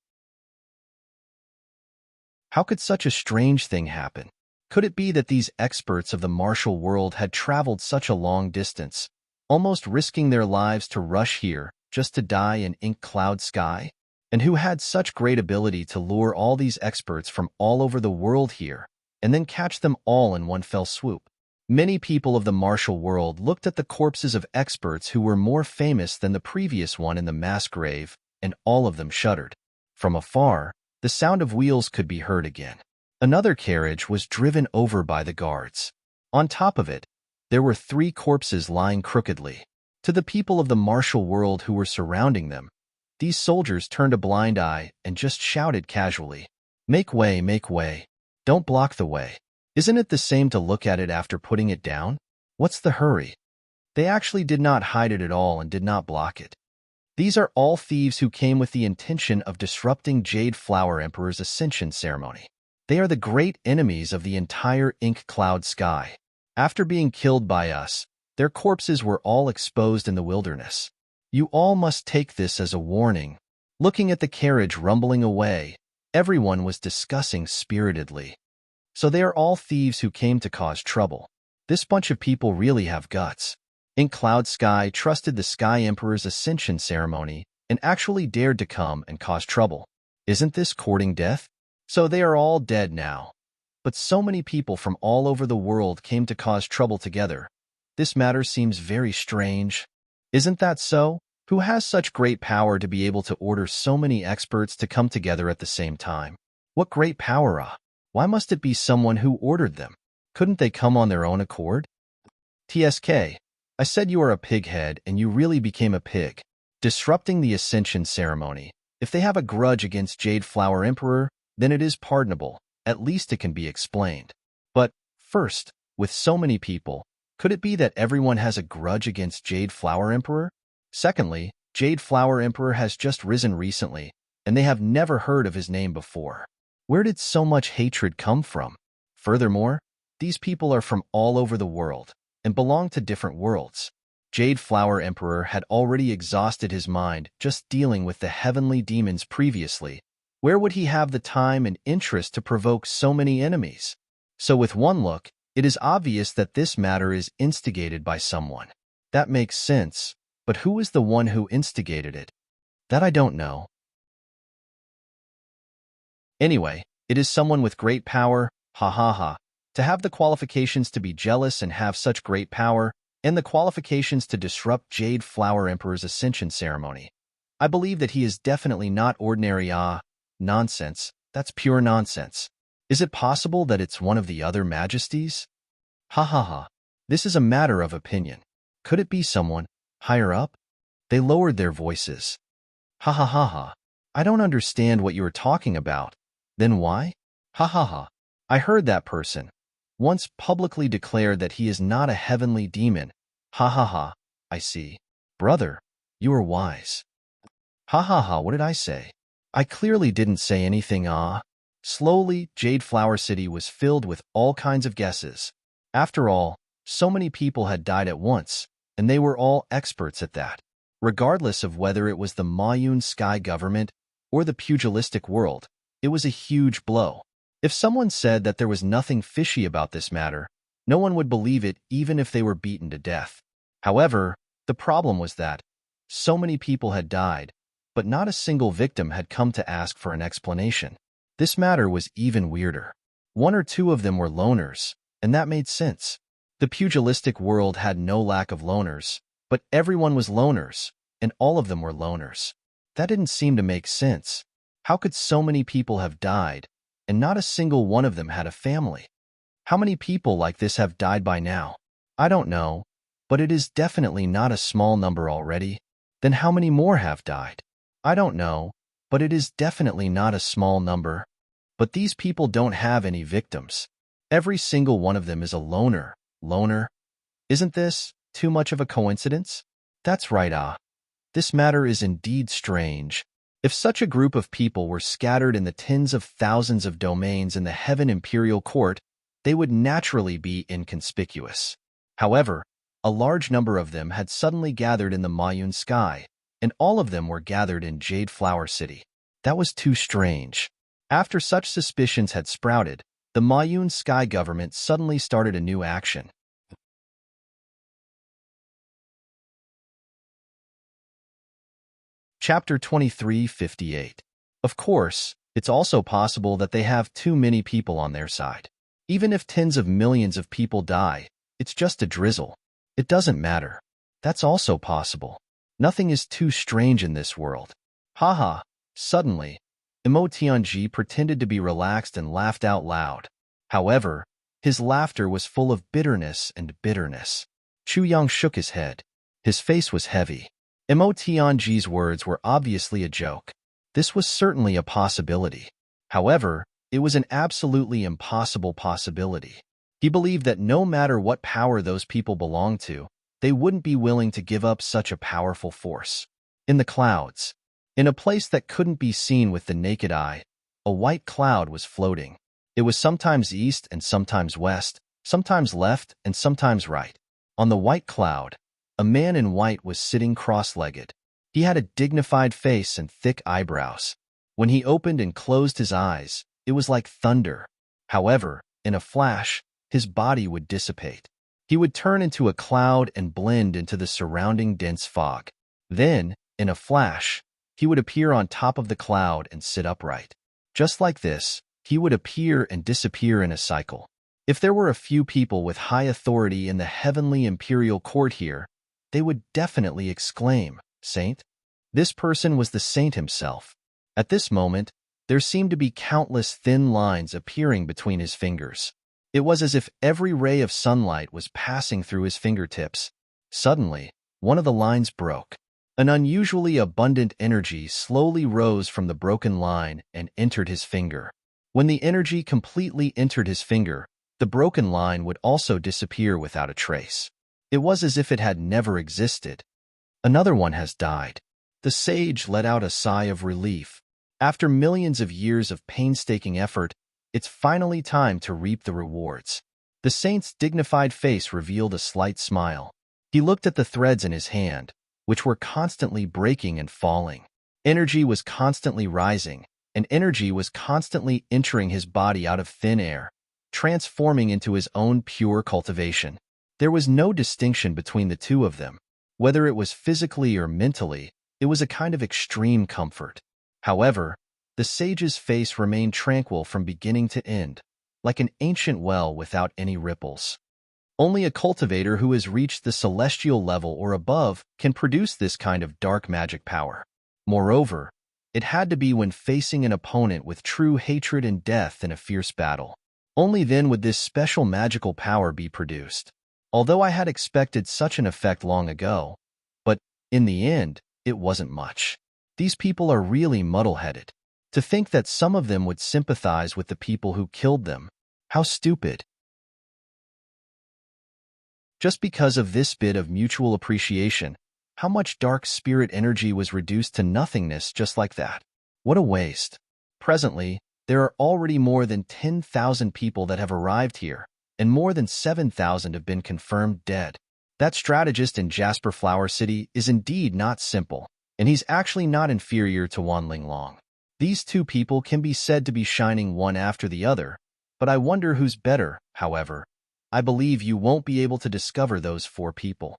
How could such a strange thing happen? Could it be that these experts of the martial world had traveled such a long distance, almost risking their lives to rush here just to die in Ink Cloud Sky? And who had such great ability to lure all these experts from all over the world here, and then catch them all in one fell swoop? Many people of the martial world looked at the corpses of experts who were more famous than the previous one in the mass grave, and all of them shuddered. From afar, the sound of wheels could be heard again. Another carriage was driven over by the guards. On top of it, there were 3 corpses lying crookedly. To the people of the martial world who were surrounding them, these soldiers turned a blind eye and just shouted casually, make way, don't block the way. Isn't it the same to look at it after putting it down? What's the hurry? They actually did not hide it at all and did not block it. These are all thieves who came with the intention of disrupting Jade Flower Emperor's ascension ceremony. They are the great enemies of the entire Ink Cloud Sky. After being killed by us, their corpses were all exposed in the wilderness. You all must take this as a warning. Looking at the carriage rumbling away, everyone was discussing spiritedly. So they are all thieves who came to cause trouble. This bunch of people really have guts. Ink Cloud Sky trusted the Sky Emperor's ascension ceremony and actually dared to come and cause trouble. Isn't this courting death? So they are all dead now. But so many people from all over the world came to cause trouble together. This matter seems very strange. Isn't that so? Who has such great power to be able to order so many experts to come together at the same time? What great power, Why must it be someone who ordered them? Couldn't they come on their own accord? TSK, I said you are a pighead and you really became a pig. Disrupting the ascension ceremony. If they have a grudge against Jade Flower Emperor, then it is pardonable. At least it can be explained. But, first, with so many people, could it be that everyone has a grudge against Jade Flower Emperor? Secondly, Jade Flower Emperor has just risen recently, and they have never heard of his name before. Where did so much hatred come from? Furthermore, these people are from all over the world and belong to different worlds. Jade Flower Emperor had already exhausted his mind just dealing with the heavenly demons previously. Where would he have the time and interest to provoke so many enemies? So with one look, it is obvious that this matter is instigated by someone. That makes sense, but who is the one who instigated it? That I don't know. Anyway, it is someone with great power, ha ha ha. To have the qualifications to be jealous and have such great power, and the qualifications to disrupt Jade Flower Emperor's ascension ceremony. I believe that he is definitely not ordinary. Nonsense. That's pure nonsense. Is it possible that it's one of the other majesties? Ha ha ha. This is a matter of opinion. Could it be someone higher up? They lowered their voices. Ha ha ha ha. I don't understand what you are talking about. Then why? Ha ha ha. I heard that person once publicly declared that he is not a heavenly demon. Ha ha ha. I see. Brother, you are wise. Ha ha ha. What did I say? I clearly didn't say anything. Slowly, Jade Flower City was filled with all kinds of guesses. After all, so many people had died at once, and they were all experts at that. Regardless of whether it was the Mayun Sky government or the pugilistic world, it was a huge blow. If someone said that there was nothing fishy about this matter, No one would believe it even if they were beaten to death. However, the problem was that so many people had died, but not a single victim had come to ask for an explanation. This matter was even weirder. One or two of them were loners, and that made sense. The pugilistic world had no lack of loners, but everyone was loners, and all of them were loners. That didn't seem to make sense. How could so many people have died, and not a single one of them had a family? How many people like this have died by now? I don't know, but it is definitely not a small number already. Then how many more have died? I don't know, but it is definitely not a small number. But these people don't have any victims. Every single one of them is a loner. Loner? Isn't this too much of a coincidence? That's right, This matter is indeed strange. If such a group of people were scattered in the tens of thousands of domains in the Heaven Imperial Court, they would naturally be inconspicuous. However, a large number of them had suddenly gathered in the Mayun sky, and all of them were gathered in Jade Flower City. That was too strange. After such suspicions had sprouted, the Mayun Sky government suddenly started a new action. Chapter 2358. Of course, it's also possible that they have too many people on their side. Even if tens of millions of people die, it's just a drizzle. It doesn't matter. That's also possible. Nothing is too strange in this world. Haha. Suddenly, Imo Tianji pretended to be relaxed and laughed out loud. However, his laughter was full of bitterness and bitterness. Chu Yang shook his head. His face was heavy. Imo Tianji's words were obviously a joke. This was certainly a possibility. However, it was an absolutely impossible possibility. He believed that no matter what power those people belonged to, they wouldn't be willing to give up such a powerful force. In the clouds, in a place that couldn't be seen with the naked eye, a white cloud was floating. It was sometimes east and sometimes west, sometimes left and sometimes right. On the white cloud, a man in white was sitting cross-legged. He had a dignified face and thick eyebrows. When he opened and closed his eyes, it was like thunder. However, in a flash, his body would dissipate. He would turn into a cloud and blend into the surrounding dense fog. Then, in a flash, he would appear on top of the cloud and sit upright. Just like this, he would appear and disappear in a cycle. If there were a few people with high authority in the heavenly imperial court here, they would definitely exclaim, "Saint?" This person was the saint himself. At this moment, there seemed to be countless thin lines appearing between his fingers. It was as if every ray of sunlight was passing through his fingertips. Suddenly, one of the lines broke. An unusually abundant energy slowly rose from the broken line and entered his finger. When the energy completely entered his finger, the broken line would also disappear without a trace. It was as if it had never existed. Another one has died. The sage let out a sigh of relief. After millions of years of painstaking effort, it's finally time to reap the rewards. The saint's dignified face revealed a slight smile. He looked at the threads in his hand, which were constantly breaking and falling. Energy was constantly rising, and energy was constantly entering his body out of thin air, transforming into his own pure cultivation. There was no distinction between the two of them. Whether it was physically or mentally, it was a kind of extreme comfort. However, the sage's face remained tranquil from beginning to end, like an ancient well without any ripples. Only a cultivator who has reached the celestial level or above can produce this kind of dark magic power. Moreover, it had to be when facing an opponent with true hatred and death in a fierce battle. Only then would this special magical power be produced. Although I had expected such an effect long ago, but in the end, it wasn't much. These people are really muddle-headed. To think that some of them would sympathize with the people who killed them. How stupid. Just because of this bit of mutual appreciation, how much dark spirit energy was reduced to nothingness just like that. What a waste. Presently, there are already more than 10,000 people that have arrived here, and more than 7,000 have been confirmed dead. That strategist in Jasper Flower City is indeed not simple, and he's actually not inferior to Wan Linglong. These two people can be said to be shining one after the other, but I wonder who's better, however. I believe you won't be able to discover those 4 people.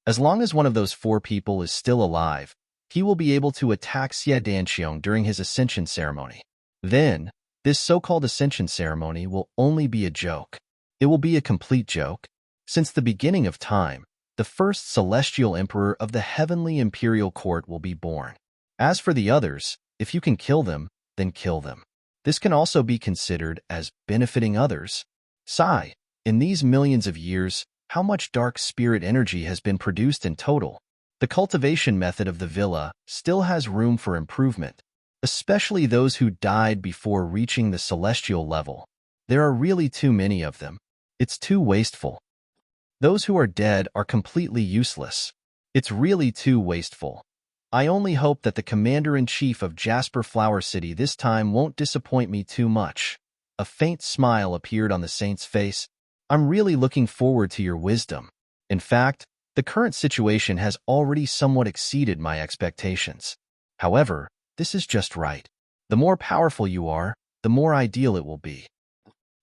As long as one of those 4 people is still alive, he will be able to attack Xie Danxiong during his ascension ceremony. Then, this so-called ascension ceremony will only be a joke. It will be a complete joke. Since the beginning of time, the first celestial emperor of the heavenly imperial court will be born. As for the others, if you can kill them, then kill them. This can also be considered as benefiting others. Sigh, in these millions of years, how much dark spirit energy has been produced in total? The cultivation method of the villa still has room for improvement, especially those who died before reaching the celestial level. There are really too many of them. It's too wasteful. Those who are dead are completely useless. It's really too wasteful. I only hope that the commander-in-chief of Jasper Flower City this time won't disappoint me too much. A faint smile appeared on the saint's face. I'm really looking forward to your wisdom. In fact, the current situation has already somewhat exceeded my expectations. However, this is just right. The more powerful you are, the more ideal it will be.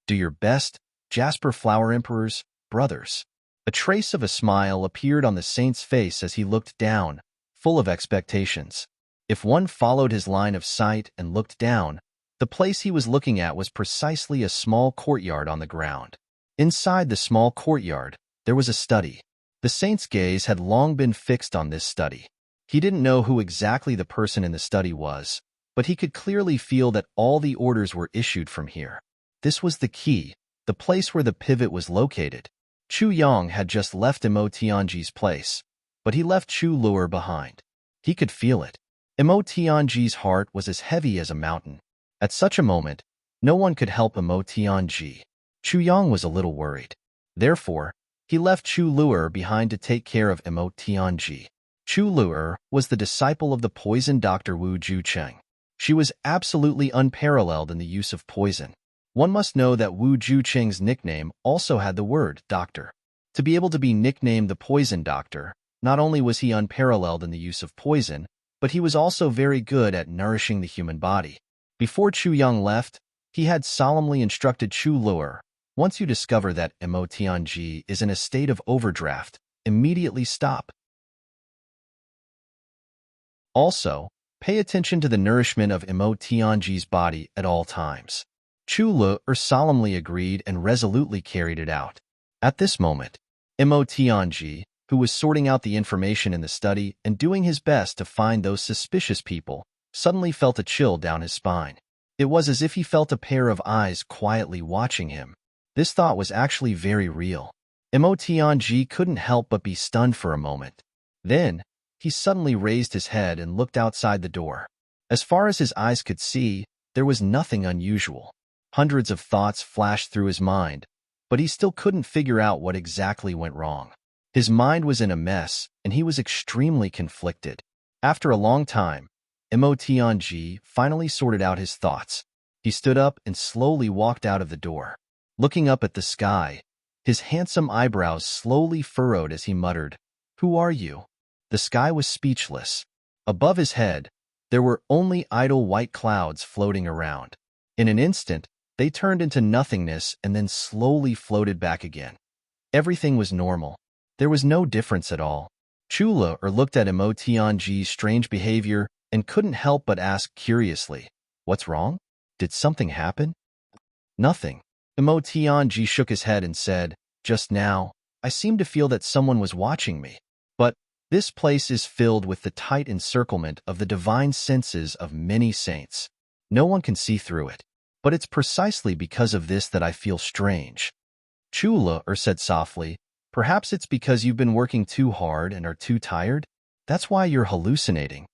Do your best, Jasper Flower Emperor's brothers. A trace of a smile appeared on the saint's face as he looked down, full of expectations. If one followed his line of sight and looked down, the place he was looking at was precisely a small courtyard on the ground. Inside the small courtyard, there was a study. The saint's gaze had long been fixed on this study. He didn't know who exactly the person in the study was, but he could clearly feel that all the orders were issued from here. This was the key, the place where the pivot was located. Chu Yang had just left Imo Tianji's place, but he left Chu Luer behind. He could feel it. Imo Tianji's heart was as heavy as a mountain. At such a moment, no one could help Imo Tianji. Chu Yang was a little worried. Therefore, he left Chu Luer behind to take care of Imo Tianji. Chu Luer was the disciple of the poison doctor Wu Jucheng. She was absolutely unparalleled in the use of poison. One must know that Wu Jucheng's nickname also had the word doctor. To be able to be nicknamed the poison doctor, not only was he unparalleled in the use of poison, but he was also very good at nourishing the human body. Before Chu Yang left, he had solemnly instructed Chu Luer, once you discover that Imo Tianji is in a state of overdraft, immediately stop. Also, pay attention to the nourishment of Imo Tianji's body at all times. Chu Luer solemnly agreed and resolutely carried it out. At this moment, Imo Tianji, who was sorting out the information in the study and doing his best to find those suspicious people, suddenly felt a chill down his spine. It was as if he felt a pair of eyes quietly watching him. This thought was actually very real. Imo Tianji couldn't help but be stunned for a moment. Then, he suddenly raised his head and looked outside the door. As far as his eyes could see, there was nothing unusual. Hundreds of thoughts flashed through his mind, but he still couldn't figure out what exactly went wrong. His mind was in a mess, and he was extremely conflicted. After a long time, Imo Tianji finally sorted out his thoughts. He stood up and slowly walked out of the door. Looking up at the sky, his handsome eyebrows slowly furrowed as he muttered, "Who are you?" The sky was speechless. Above his head, there were only idle white clouds floating around. In an instant, they turned into nothingness and then slowly floated back again. Everything was normal. There was no difference at all. Chu Luer looked at Imo Tianji's strange behavior and couldn't help but ask curiously, "What's wrong? Did something happen?" "Nothing." Imo Tianji shook his head and said, "Just now, I seemed to feel that someone was watching me. But this place is filled with the tight encirclement of the divine senses of many saints. No one can see through it. But it's precisely because of this that I feel strange." Chu Luer said softly, "Perhaps it's because you've been working too hard and are too tired? That's why you're hallucinating."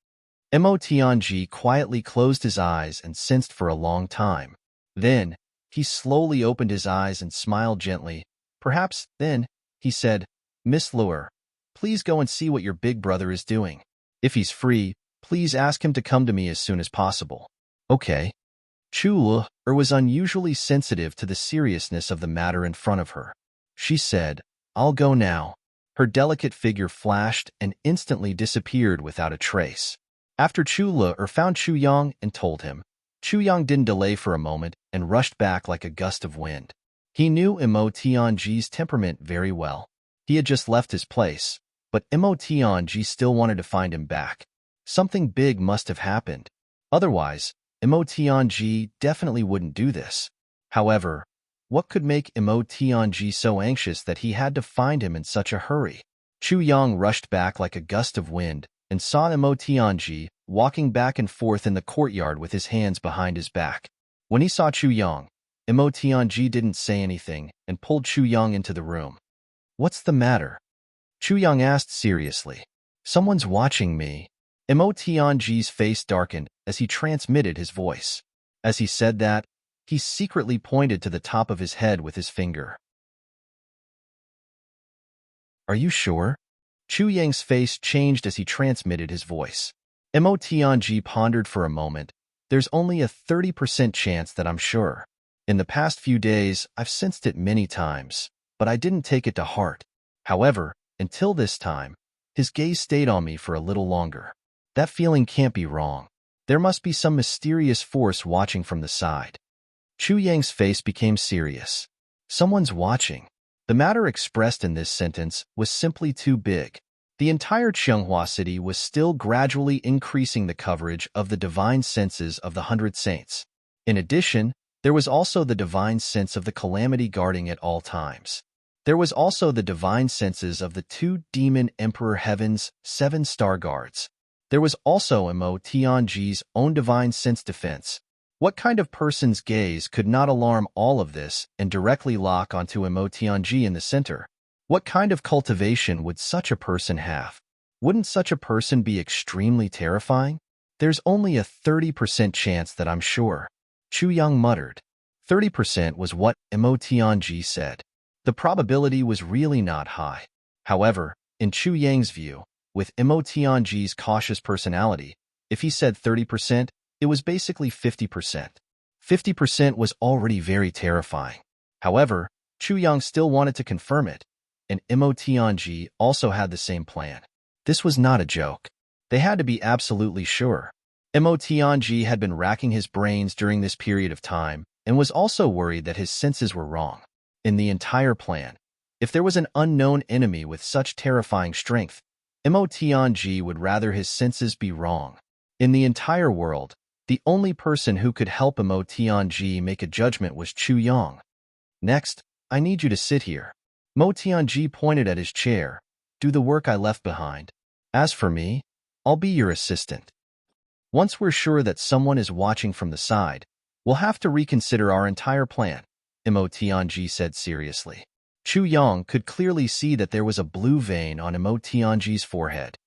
Imo Tianji quietly closed his eyes and sensed for a long time. Then, he slowly opened his eyes and smiled gently. "Perhaps, then," he said, "Miss Luer, please go and see what your big brother is doing. If he's free, please ask him to come to me as soon as possible." "Okay." Chu Luer was unusually sensitive to the seriousness of the matter in front of her. She said, "I'll go now." Her delicate figure flashed and instantly disappeared without a trace. After Chu Luer found Chu Yang and told him, Chu Yang didn't delay for a moment and rushed back like a gust of wind. He knew Mo Tianji's temperament very well. He had just left his place, but Mo Tianji still wanted to find him back. Something big must have happened. Otherwise, Mo Tianji definitely wouldn't do this. However, what could make Mo Tianji so anxious that he had to find him in such a hurry? Chu Yang rushed back like a gust of wind and saw Mo Tianji walking back and forth in the courtyard with his hands behind his back. When he saw Chu Yang, Mo Tianji didn't say anything and pulled Chu Yang into the room. "What's the matter?" Chu Yang asked seriously. "Someone's watching me." Mo Tianji's face darkened as he transmitted his voice. As he said that, he secretly pointed to the top of his head with his finger. "Are you sure?" Chu Yang's face changed as he transmitted his voice. Mo Tianji pondered for a moment. "There's only a 30% chance that I'm sure. In the past few days, I've sensed it many times, but I didn't take it to heart. However, until this time, his gaze stayed on me for a little longer. That feeling can't be wrong. There must be some mysterious force watching from the side." Chu Yang's face became serious. Someone's watching. The matter expressed in this sentence was simply too big. The entire Chenghua city was still gradually increasing the coverage of the divine senses of the 100 saints. In addition, there was also the divine sense of the calamity guarding at all times. There was also the divine senses of the 2 demon emperor heavens, 7 star guards. There was also Mo Tianji's own divine sense defense. What kind of person's gaze could not alarm all of this and directly lock onto Mo Tianji in the center? What kind of cultivation would such a person have? Wouldn't such a person be extremely terrifying? "There's only a 30% chance that I'm sure," Chu Yang muttered. 30% was what Mo Tianji said. The probability was really not high. However, in Chu Yang's view, with Mo Tianji's cautious personality, if he said 30%, it was basically 50%. 50% was already very terrifying. However, Chu Yang still wanted to confirm it, and Mo Tianji also had the same plan. This was not a joke. They had to be absolutely sure. Mo Tianji had been racking his brains during this period of time and was also worried that his senses were wrong. In the entire plan, if there was an unknown enemy with such terrifying strength, Mo Tianji would rather his senses be wrong. In the entire world, the only person who could help Mo Tianji make a judgment was Chu Yang. "Next, I need you to sit here." Mo Tianji pointed at his chair. "Do the work I left behind. As for me, I'll be your assistant. Once we're sure that someone is watching from the side, we'll have to reconsider our entire plan," Mo Tianji said seriously. Chu Yang could clearly see that there was a blue vein on Mo Tianji's forehead.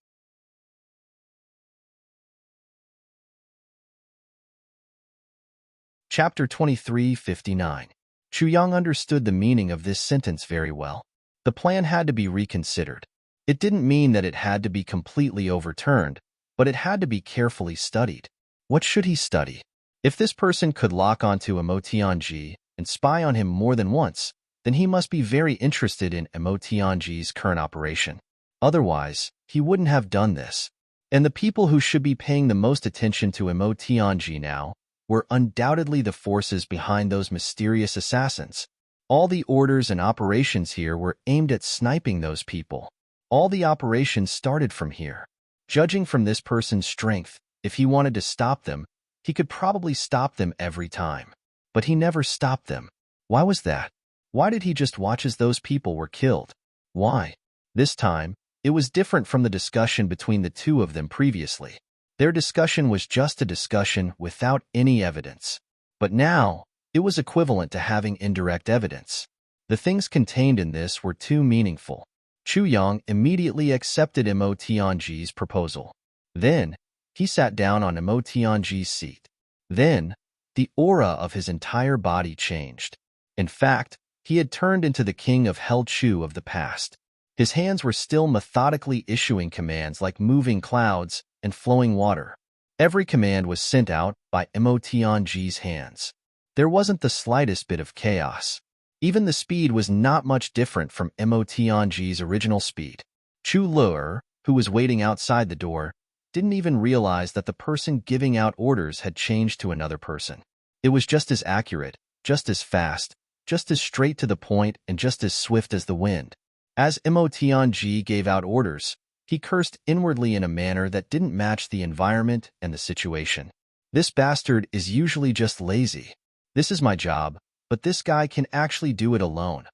Chapter 23:59. Chu Yang understood the meaning of this sentence very well. The plan had to be reconsidered. It didn't mean that it had to be completely overturned, but it had to be carefully studied. What should he study? If this person could lock onto Mo Tianji and spy on him more than once, then he must be very interested in Mo Tianji's current operation. Otherwise, he wouldn't have done this. And the people who should be paying the most attention to Mo Tianji now were undoubtedly the forces behind those mysterious assassins. All the orders and operations here were aimed at sniping those people. All the operations started from here. Judging from this person's strength, if he wanted to stop them, he could probably stop them every time. But he never stopped them. Why was that? Why did he just watch as those people were killed? Why? This time, it was different from the discussion between the two of them previously. Their discussion was just a discussion without any evidence. But now, it was equivalent to having indirect evidence. The things contained in this were too meaningful. Chu Yang immediately accepted Mo Tianji's proposal. Then, he sat down on Mo Tianji's seat. Then, the aura of his entire body changed. In fact, he had turned into the king of Hell Chu of the past. His hands were still methodically issuing commands like moving clouds and flowing water. Every command was sent out by Mo Tianji's hands. There wasn't the slightest bit of chaos. Even the speed was not much different from Mo Tianji's original speed. Chu Luer, who was waiting outside the door, didn't even realize that the person giving out orders had changed to another person. It was just as accurate, just as fast, just as straight to the point and just as swift as the wind. As Emotionji gave out orders, he cursed inwardly in a manner that didn't match the environment and the situation. This bastard is usually just lazy. This is my job, but this guy can actually do it alone.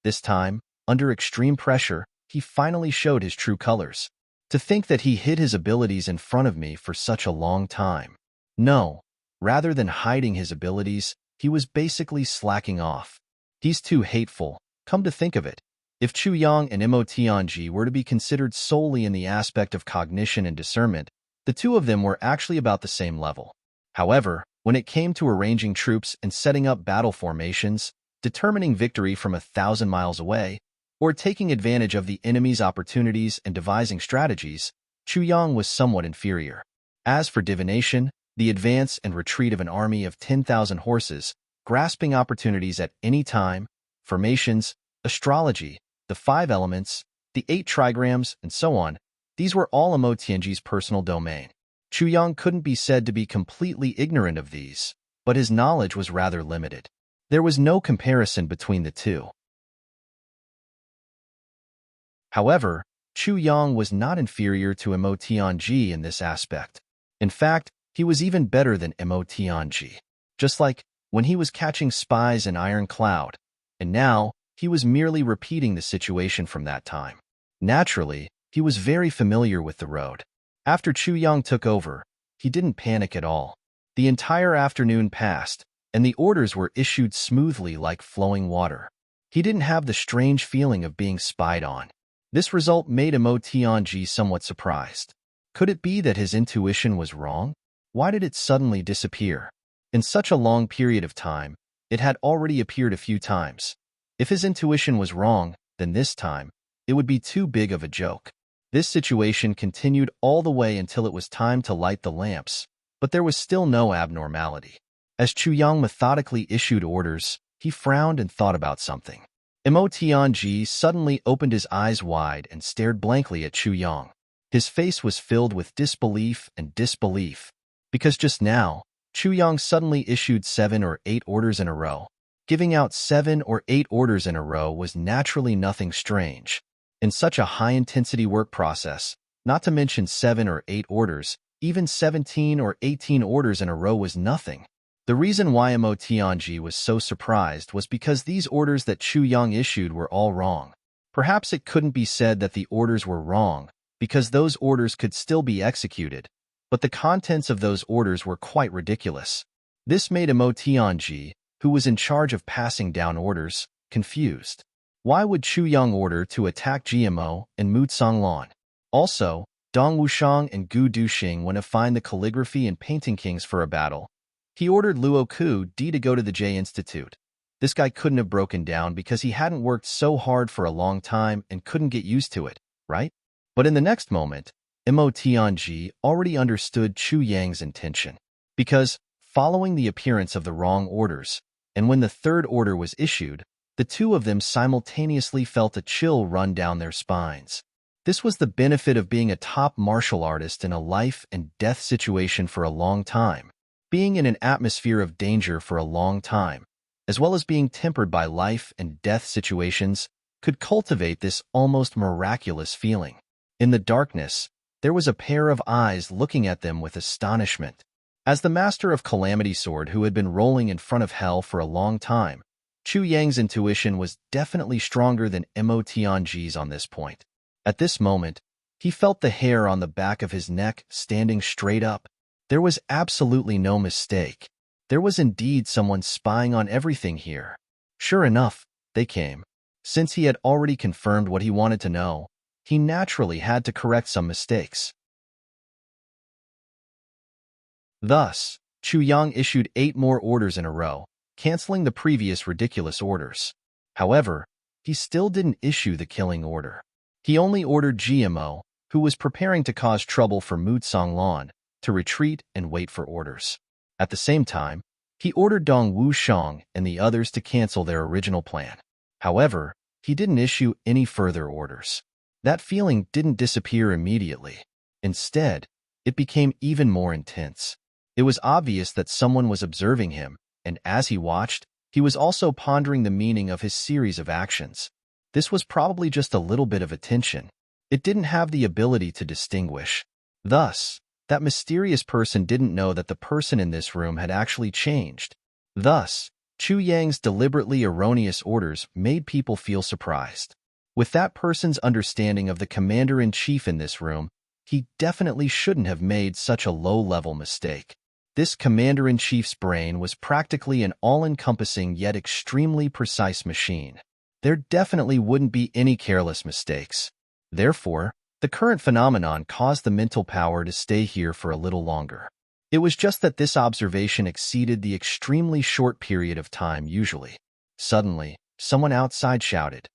This time, under extreme pressure, he finally showed his true colors. To think that he hid his abilities in front of me for such a long time. No, rather than hiding his abilities, he was basically slacking off. He's too hateful, come to think of it. If Chu Yang and Emotionji were to be considered solely in the aspect of cognition and discernment, the two of them were actually about the same level. However, when it came to arranging troops and setting up battle formations, determining victory from 1,000 miles away, or taking advantage of the enemy's opportunities and devising strategies, Chu Yang was somewhat inferior. As for divination, the advance and retreat of an army of 10,000 horses, grasping opportunities at any time, formations, astrology, the 5 elements, the 8 trigrams, and so on, these were all Emotionji's personal domain. Chu Yang couldn't be said to be completely ignorant of these, but his knowledge was rather limited. There was no comparison between the two. However, Chu Yang was not inferior to Emotionji in this aspect. In fact, he was even better than Emotionji. Just like when he was catching spies in Iron Cloud, and now he was merely repeating the situation from that time. Naturally, he was very familiar with the road. After Chu Yang took over, he didn't panic at all. The entire afternoon passed, and the orders were issued smoothly like flowing water. He didn't have the strange feeling of being spied on. This result made Emotionji somewhat surprised. Could it be that his intuition was wrong? Why did it suddenly disappear? In such a long period of time, it had already appeared a few times. If his intuition was wrong, then this time, it would be too big of a joke. This situation continued all the way until it was time to light the lamps, but there was still no abnormality. As Chu Yang methodically issued orders, he frowned and thought about something. Emotionji suddenly opened his eyes wide and stared blankly at Chu Yang. His face was filled with disbelief and disbelief, because just now, Chu Yang suddenly issued 7 or 8 orders in a row. Giving out 7 or 8 orders in a row was naturally nothing strange. In such a high-intensity work process, not to mention 7 or 8 orders, even 17 or 18 orders in a row was nothing. The reason why Emotionji was so surprised was because these orders that Chu Yang issued were all wrong. Perhaps it couldn't be said that the orders were wrong, because those orders could still be executed, but the contents of those orders were quite ridiculous. This made Emotionji, who was in charge of passing down orders, confused. Why would Chu Yang order to attack GMO and Mutsanglan? Also, Dong Wushang and Gu Duxing went to find the calligraphy and painting kings for a battle. He ordered Luo Ku Di to go to the J Institute. This guy couldn't have broken down because he hadn't worked so hard for a long time and couldn't get used to it, right? But in the next moment, Emotionji already understood Chu Yang's intention. Because, following the appearance of the wrong orders, and when the third order was issued, the two of them simultaneously felt a chill run down their spines. This was the benefit of being a top martial artist in a life and death situation for a long time. Being in an atmosphere of danger for a long time, as well as being tempered by life and death situations, could cultivate this almost miraculous feeling. In the darkness, there was a pair of eyes looking at them with astonishment. As the master of Calamity Sword who had been rolling in front of hell for a long time, Chu Yang's intuition was definitely stronger than Emotionji's on this point. At this moment, he felt the hair on the back of his neck standing straight up. There was absolutely no mistake. There was indeed someone spying on everything here. Sure enough, they came. Since he had already confirmed what he wanted to know, he naturally had to correct some mistakes. Thus, Chu Yang issued 8 more orders in a row, canceling the previous ridiculous orders. However, he still didn't issue the killing order. He only ordered GMO, who was preparing to cause trouble for Mutsanglan, to retreat and wait for orders. At the same time, he ordered Dong Wushang and the others to cancel their original plan. However, he didn't issue any further orders. That feeling didn't disappear immediately. Instead, it became even more intense. It was obvious that someone was observing him, and as he watched, He was also pondering the meaning of his series of actions. This was probably just a little bit of attention. It didn't have the ability to distinguish. Thus, that mysterious person didn't know that the person in this room had actually changed. Thus, Chu Yang's deliberately erroneous orders made people feel surprised. With that person's understanding of the commander-in-chief in this room, he definitely shouldn't have made such a low-level mistake. This commander-in-chief's brain was practically an all-encompassing yet extremely precise machine. There definitely wouldn't be any careless mistakes. Therefore, the current phenomenon caused the mental power to stay here for a little longer. It was just that this observation exceeded the extremely short period of time usually. Suddenly, someone outside shouted,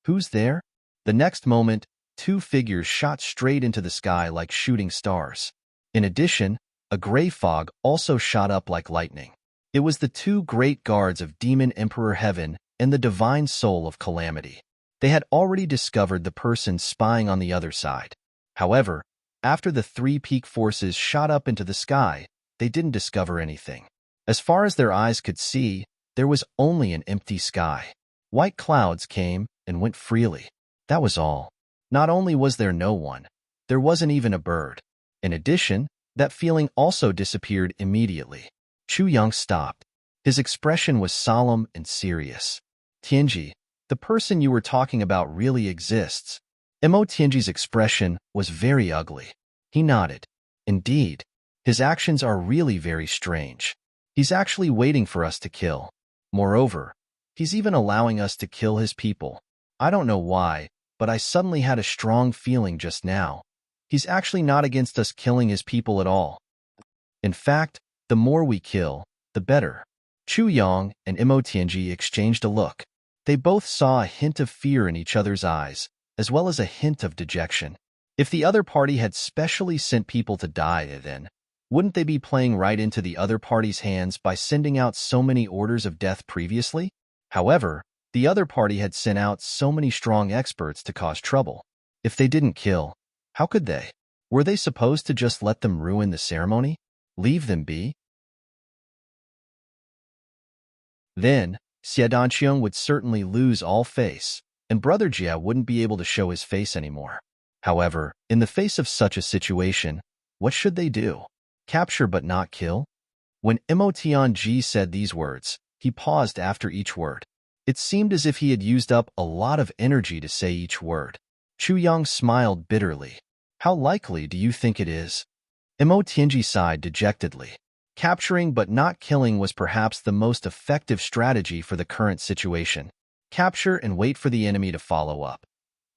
"Who's there?" The next moment, two figures shot straight into the sky like shooting stars. In addition, a gray fog also shot up like lightning. It was the two great guards of Demon Emperor Heaven and the divine soul of Calamity. They had already discovered the person spying on the other side. However, after the three peak forces shot up into the sky, they didn't discover anything. As far as their eyes could see, there was only an empty sky. White clouds came and went freely. That was all. Not only was there no one, there wasn't even a bird. In addition, that feeling also disappeared immediately. Chu Yang stopped. His expression was solemn and serious. "Tianji, the person you were talking about really exists." Mo Tianji's expression was very ugly. He nodded. "Indeed, his actions are really very strange. He's actually waiting for us to kill. Moreover, he's even allowing us to kill his people. I don't know why, but I suddenly had a strong feeling just now. He's actually not against us killing his people at all. In fact, the more we kill, the better." Chu Yang and Mo Tianji exchanged a look. They both saw a hint of fear in each other's eyes, as well as a hint of dejection. If the other party had specially sent people to die, then wouldn't they be playing right into the other party's hands by sending out so many orders of death previously? However, the other party had sent out so many strong experts to cause trouble. If they didn't kill, how could they? Were they supposed to just let them ruin the ceremony? Leave them be? Then, Xie Danqiang would certainly lose all face, and Brother Jia wouldn't be able to show his face anymore. However, in the face of such a situation, what should they do? Capture but not kill? When Mo Tianji said these words, he paused after each word. It seemed as if he had used up a lot of energy to say each word. Chu Yang smiled bitterly. "How likely do you think it is?" Mo Tianji sighed dejectedly. Capturing but not killing was perhaps the most effective strategy for the current situation. Capture and wait for the enemy to follow up.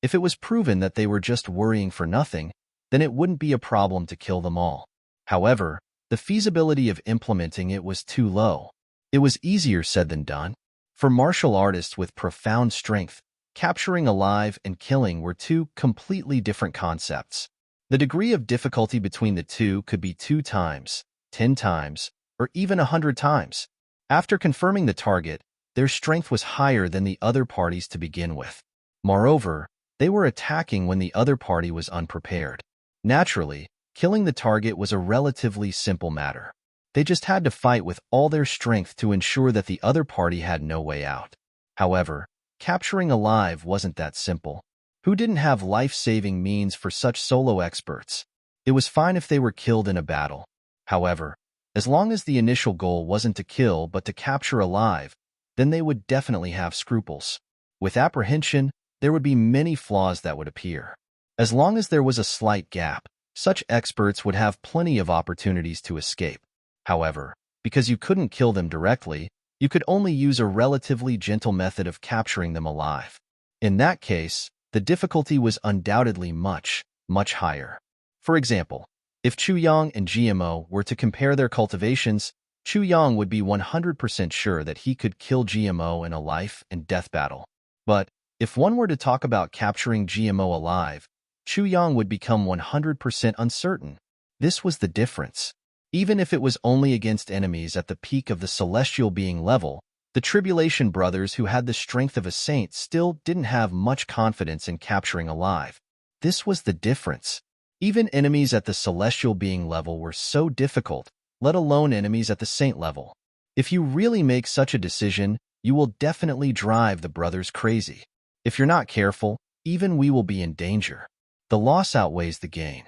If it was proven that they were just worrying for nothing, then it wouldn't be a problem to kill them all. However, the feasibility of implementing it was too low. It was easier said than done. For martial artists with profound strength, capturing alive and killing were two completely different concepts. The degree of difficulty between the two could be 2 times, 10 times, or even 100 times. After confirming the target, their strength was higher than the other party's to begin with. Moreover, they were attacking when the other party was unprepared. Naturally, killing the target was a relatively simple matter. They just had to fight with all their strength to ensure that the other party had no way out. However, capturing alive wasn't that simple. Who didn't have life-saving means for such solo experts? It was fine if they were killed in a battle. However, as long as the initial goal wasn't to kill but to capture alive, then they would definitely have scruples. With apprehension, there would be many flaws that would appear. As long as there was a slight gap, such experts would have plenty of opportunities to escape. However, because you couldn't kill them directly, you could only use a relatively gentle method of capturing them alive. In that case, the difficulty was undoubtedly much, much higher. For example, if Chu Yang and GMO were to compare their cultivations, Chu Yang would be 100% sure that he could kill GMO in a life and death battle. But if one were to talk about capturing GMO alive, Chu Yang would become 100% uncertain. This was the difference. Even if it was only against enemies at the peak of the celestial being level, the Tribulation Brothers who had the strength of a saint still didn't have much confidence in capturing alive. This was the difference. Even enemies at the celestial being level were so difficult, let alone enemies at the saint level. If you really make such a decision, You will definitely drive the brothers crazy. If you're not careful, even we will be in danger. The loss outweighs the gain.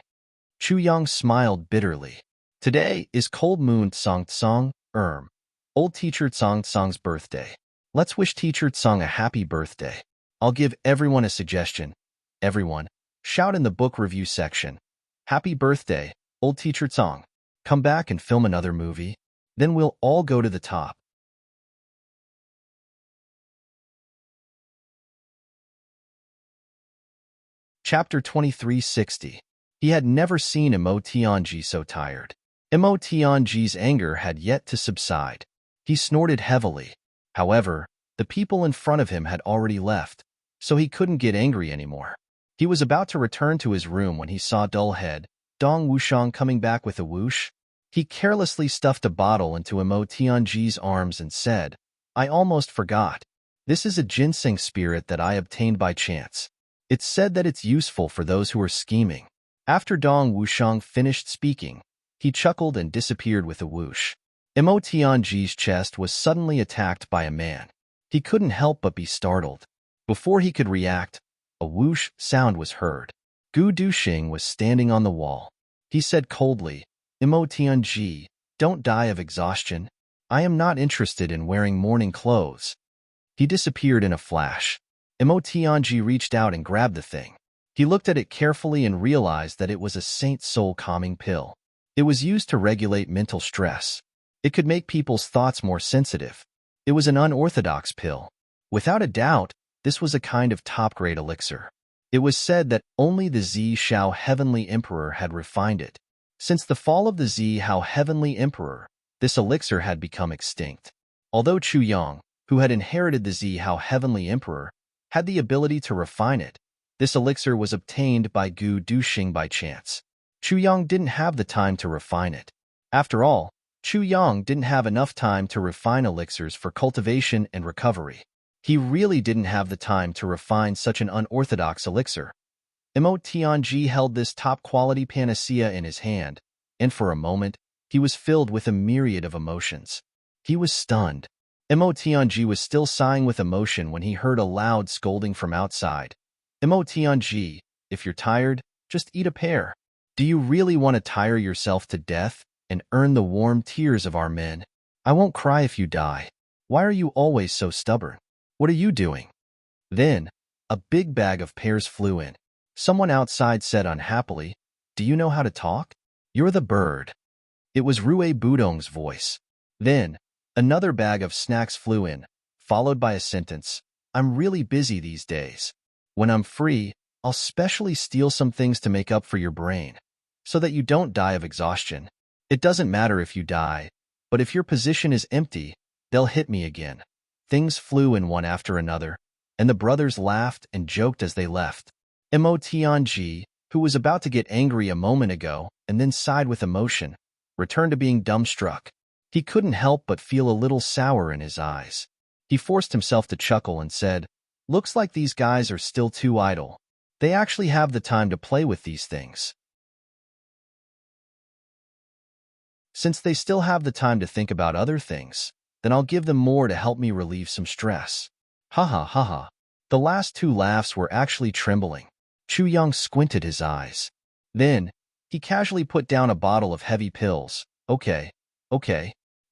Chu Yang smiled bitterly. Today is Cold Moon Tsang, old teacher Tsang's birthday. Let's wish teacher Tsang a happy birthday. I'll give everyone a suggestion. Everyone, shout in the book review section. Happy birthday, old teacher Tsang. Come back and film another movie. Then we'll all go to the top. Chapter 2360. He had never seen Mo Tianji so tired. Mo Tianji's anger had yet to subside. He snorted heavily. However, the people in front of him had already left, so he couldn't get angry anymore. He was about to return to his room when he saw Dullhead, Dong Wushang, coming back with a whoosh. He carelessly stuffed a bottle into Mo Tianji's arms and said, "I almost forgot. This is a ginseng spirit that I obtained by chance. It's said that it's useful for those who are scheming." After Dong Wushang finished speaking, he chuckled and disappeared with a whoosh. Mo Tianji's chest was suddenly attacked by a man. He couldn't help but be startled. Before he could react, a whoosh sound was heard. Gu Duxing was standing on the wall. He said coldly, "Mo Tianji, don't die of exhaustion. I am not interested in wearing morning clothes." He disappeared in a flash. Mo Tianji reached out and grabbed the thing. He looked at it carefully and realized that it was a Saint Soul calming pill. It was used to regulate mental stress. It could make people's thoughts more sensitive. It was an unorthodox pill. Without a doubt, this was a kind of top-grade elixir. It was said that only the Zhao Heavenly Emperor had refined it. Since the fall of the Zhao Heavenly Emperor, this elixir had become extinct. Although Chu Yang, who had inherited the Zhao Heavenly Emperor, had the ability to refine it, this elixir was obtained by Gu Duxing by chance. Chu Yang didn't have the time to refine it. After all, Chu Yang didn't have enough time to refine elixirs for cultivation and recovery. He really didn't have the time to refine such an unorthodox elixir. Mo Tianji held this top-quality panacea in his hand, and for a moment, he was filled with a myriad of emotions. He was stunned. Mo Tianji was still sighing with emotion when he heard a loud scolding from outside. "Mo Tianji, if you're tired, just eat a pear. Do you really want to tire yourself to death and earn the warm tears of our men? I won't cry if you die. Why are you always so stubborn? What are you doing?" Then, a big bag of pears flew in. Someone outside said unhappily, "Do you know how to talk? You're the bird." It was Rue Budong's voice. Then, another bag of snacks flew in, followed by a sentence, "I'm really busy these days. When I'm free, I'll specially steal some things to make up for your brain, so that you don't die of exhaustion. It doesn't matter if you die, but if your position is empty, they'll hit me again." Things flew in one after another, and the brothers laughed and joked as they left. Mo Tianji, who was about to get angry a moment ago and then sighed with emotion, returned to being dumbstruck. He couldn't help but feel a little sour in his eyes. He forced himself to chuckle and said, "Looks like these guys are still too idle. They actually have the time to play with these things. Since they still have the time to think about other things, then I'll give them more to help me relieve some stress." Ha ha ha ha. The last two laughs were actually trembling. Chu Yang squinted his eyes. Then, he casually put down a bottle of heavy pills. Okay.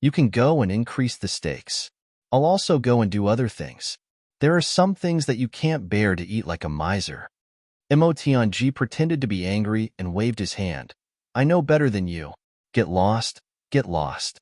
You can go and increase the stakes. I'll also go and do other things. There are some things that you can't bear to eat like a miser." Mo Tianji pretended to be angry and waved his hand. "I know better than you. Get lost, get lost."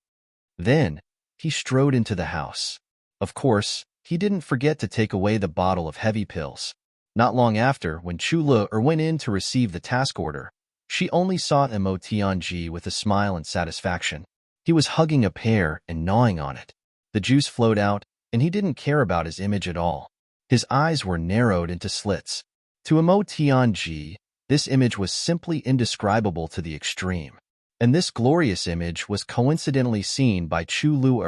Then, he strode into the house. Of course, he didn't forget to take away the bottle of heavy pills. Not long after, when Chu Le went in to receive the task order, she only saw Mo Tianji with a smile and satisfaction. He was hugging a pear and gnawing on it. The juice flowed out, and he didn't care about his image at all. His eyes were narrowed into slits. To Mo Tianji, this image was simply indescribable to the extreme. And this glorious image was coincidentally seen by Chu Lu.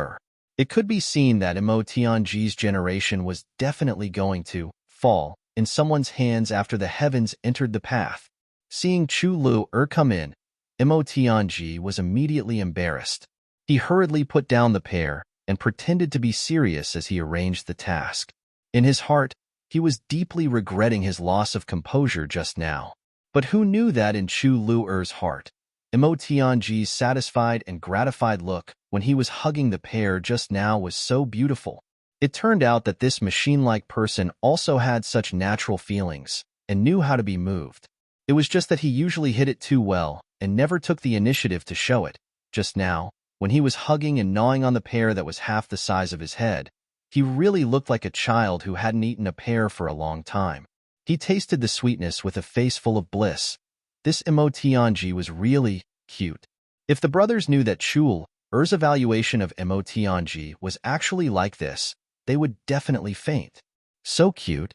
It could be seen that Mo Tianji's generation was definitely going to fall in someone's hands after the heavens entered the path. Seeing Chu Lu come in, Mo Tianji was immediately embarrassed. He hurriedly put down the pear, and pretended to be serious as he arranged the task. In his heart, he was deeply regretting his loss of composure just now. But who knew that in Chu Luer's heart? Mo Tianji's satisfied and gratified look when he was hugging the pair just now was so beautiful. It turned out that this machine-like person also had such natural feelings and knew how to be moved. It was just that he usually hid it too well and never took the initiative to show it. Just now, when he was hugging and gnawing on the pear that was half the size of his head, he really looked like a child who hadn't eaten a pear for a long time. He tasted the sweetness with a face full of bliss. This Mo Tianji was really cute. If the brothers knew that Chu Er's evaluation of Mo Tianji was actually like this, they would definitely faint. So cute.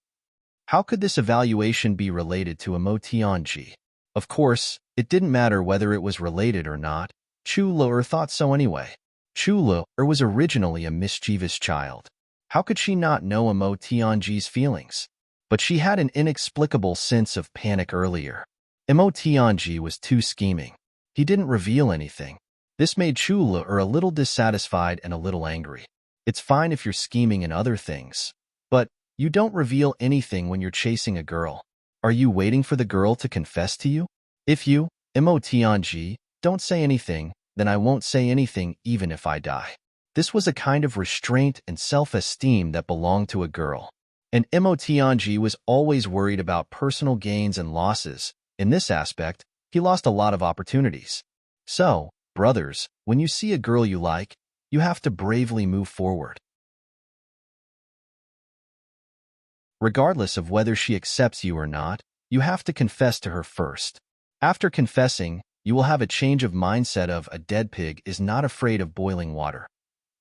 How could this evaluation be related to Mo Tianji? Of course, it didn't matter whether it was related or not. Chu Luer thought so anyway. Chu Luer was originally a mischievous child. How could she not know Mo Tianji's feelings? But she had an inexplicable sense of panic earlier. Mo Tianji was too scheming. He didn't reveal anything. This made Chu Luer a little dissatisfied and a little angry. It's fine if you're scheming in other things, but you don't reveal anything when you're chasing a girl. Are you waiting for the girl to confess to you? If you, Mo Tianji, don't say anything, then I won't say anything even if I die. This was a kind of restraint and self-esteem that belonged to a girl. And Mo Tianji was always worried about personal gains and losses. In this aspect, he lost a lot of opportunities. So, brothers, when you see a girl you like, you have to bravely move forward. Regardless of whether she accepts you or not, you have to confess to her first. After confessing, you will have a change of mindset of a dead pig is not afraid of boiling water.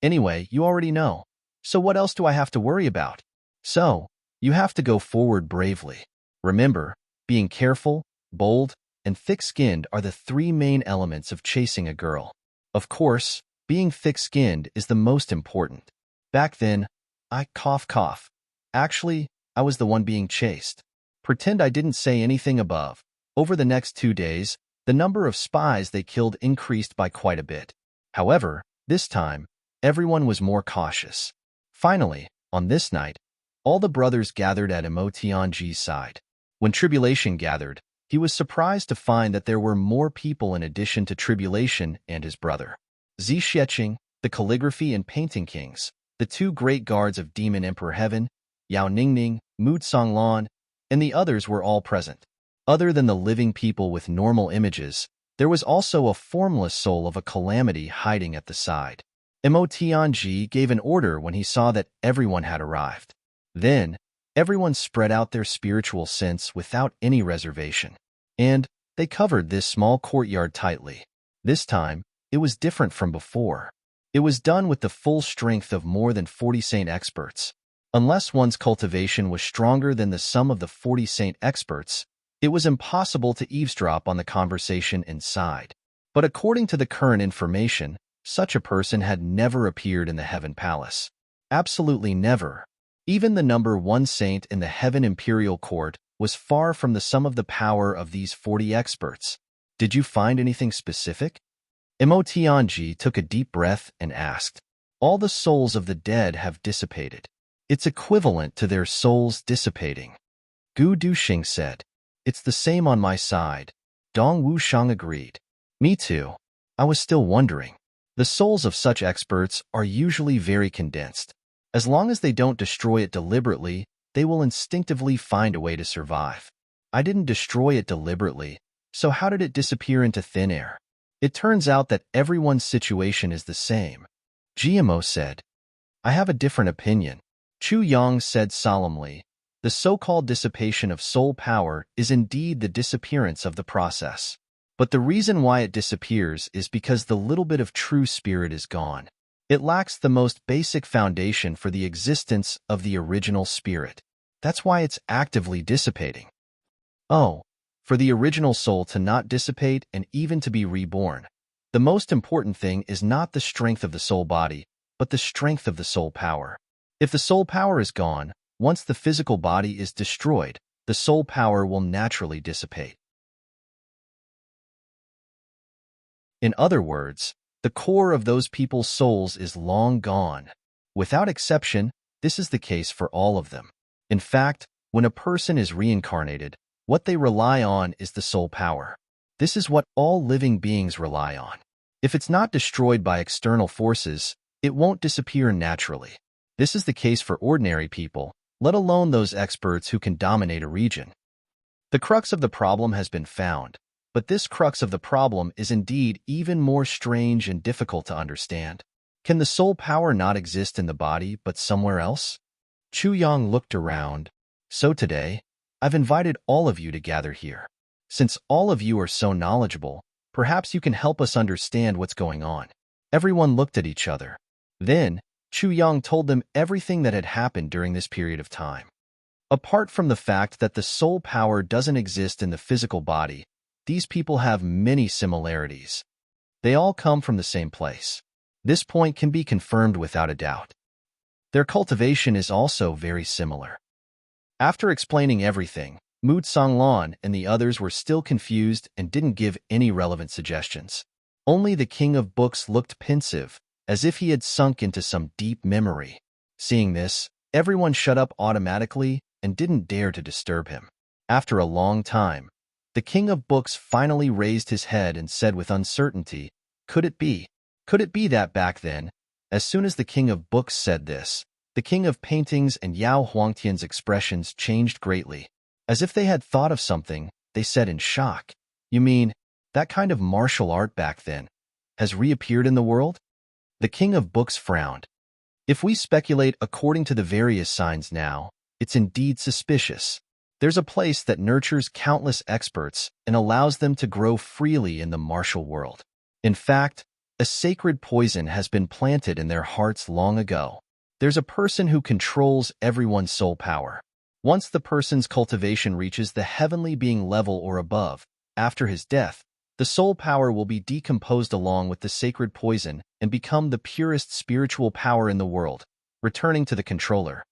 Anyway, you already know. So what else do I have to worry about? So, you have to go forward bravely. Remember, being careful, bold, and thick-skinned are the three main elements of chasing a girl. Of course, being thick-skinned is the most important. Back then, I cough. Actually, I was the one being chased. Pretend I didn't say anything above. Over the next 2 days, the number of spies they killed increased by quite a bit. However, this time, everyone was more cautious. Finally, on this night, all the brothers gathered at Mo Tianji's side. When Tribulation gathered, he was surprised to find that there were more people in addition to Tribulation and his brother. Zi Xiecheng, the calligraphy and painting kings, the two great guards of Demon Emperor Heaven, Yao Ningning, Mu Songlan, and the others were all present. Other than the living people with normal images, there was also a formless soul of a calamity hiding at the side. Mo Tianji gave an order when he saw that everyone had arrived. Then, everyone spread out their spiritual sense without any reservation, and they covered this small courtyard tightly. This time, it was different from before. It was done with the full strength of more than 40 saint experts. Unless one's cultivation was stronger than the sum of the 40 saint experts, it was impossible to eavesdrop on the conversation inside. But according to the current information, such a person had never appeared in the Heaven Palace. Absolutely never. Even the number 1 saint in the Heaven Imperial Court was far from the sum of the power of these 40 experts. Did you find anything specific? Mo Tianji took a deep breath and asked, all the souls of the dead have dissipated. It's equivalent to their souls dissipating. Gu Duxing said, it's the same on my side. Dong Wushang agreed. Me too. I was still wondering. The souls of such experts are usually very condensed. As long as they don't destroy it deliberately, they will instinctively find a way to survive. I didn't destroy it deliberately, so how did it disappear into thin air? It turns out that everyone's situation is the same. GMO said, I have a different opinion. Chu Yang said solemnly, the so-called dissipation of soul power is indeed the disappearance of the process. But the reason why it disappears is because the little bit of true spirit is gone. It lacks the most basic foundation for the existence of the original spirit. That's why it's actively dissipating. Oh, for the original soul to not dissipate and even to be reborn, the most important thing is not the strength of the soul body, but the strength of the soul power. If the soul power is gone, once the physical body is destroyed, the soul power will naturally dissipate. In other words, The core of those people's souls is long gone. Without exception, this is the case for all of them. In fact, when a person is reincarnated, what they rely on is the soul power. This is what all living beings rely on. If it's not destroyed by external forces, it won't disappear naturally. This is the case for ordinary people, let alone those experts who can dominate a region. The crux of the problem has been found, but this crux of the problem is indeed even more strange and difficult to understand. Can the soul power not exist in the body but somewhere else? Chu Yang looked around. So today, I've invited all of you to gather here. Since all of you are so knowledgeable, perhaps you can help us understand what's going on. Everyone looked at each other. Then, Chu Yang told them everything that had happened during this period of time. Apart from the fact that the soul power doesn't exist in the physical body, these people have many similarities. They all come from the same place. This point can be confirmed without a doubt. Their cultivation is also very similar. After explaining everything, Mu Songlan and the others were still confused and didn't give any relevant suggestions. Only the King of Books looked pensive, as if he had sunk into some deep memory. Seeing this, everyone shut up automatically and didn't dare to disturb him. After a long time, the King of Books finally raised his head and said with uncertainty, "Could it be? Could it be that back then?" As soon as the King of Books said this, the King of Paintings and Yao Huangtian's expressions changed greatly. As if they had thought of something, they said in shock, "You mean, that kind of martial art back then has reappeared in the world?" The King of Books frowned. "If we speculate according to the various signs now, it's indeed suspicious. There's a place that nurtures countless experts and allows them to grow freely in the martial world. In fact, a sacred poison has been planted in their hearts long ago. There's a person who controls everyone's soul power. Once the person's cultivation reaches the heavenly being level or above, after his death, the soul power will be decomposed along with the sacred poison and become the purest spiritual power in the world, returning to the controller."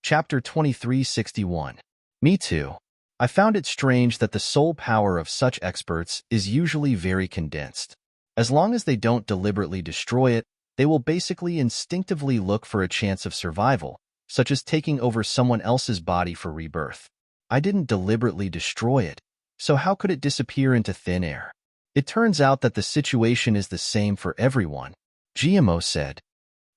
Chapter 2361. Me too. I found it strange that the soul power of such experts is usually very condensed. As long as they don't deliberately destroy it, they will basically instinctively look for a chance of survival, such as taking over someone else's body for rebirth. I didn't deliberately destroy it, so how could it disappear into thin air? It turns out that the situation is the same for everyone. GMO said.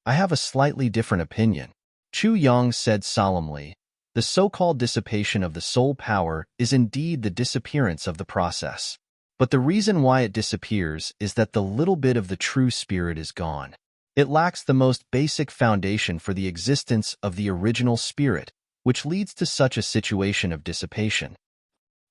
I have a slightly different opinion. Chu Yang said solemnly, the so-called dissipation of the soul power is indeed the disappearance of the process. But the reason why it disappears is that the little bit of the true spirit is gone. It lacks the most basic foundation for the existence of the original spirit, which leads to such a situation of dissipation.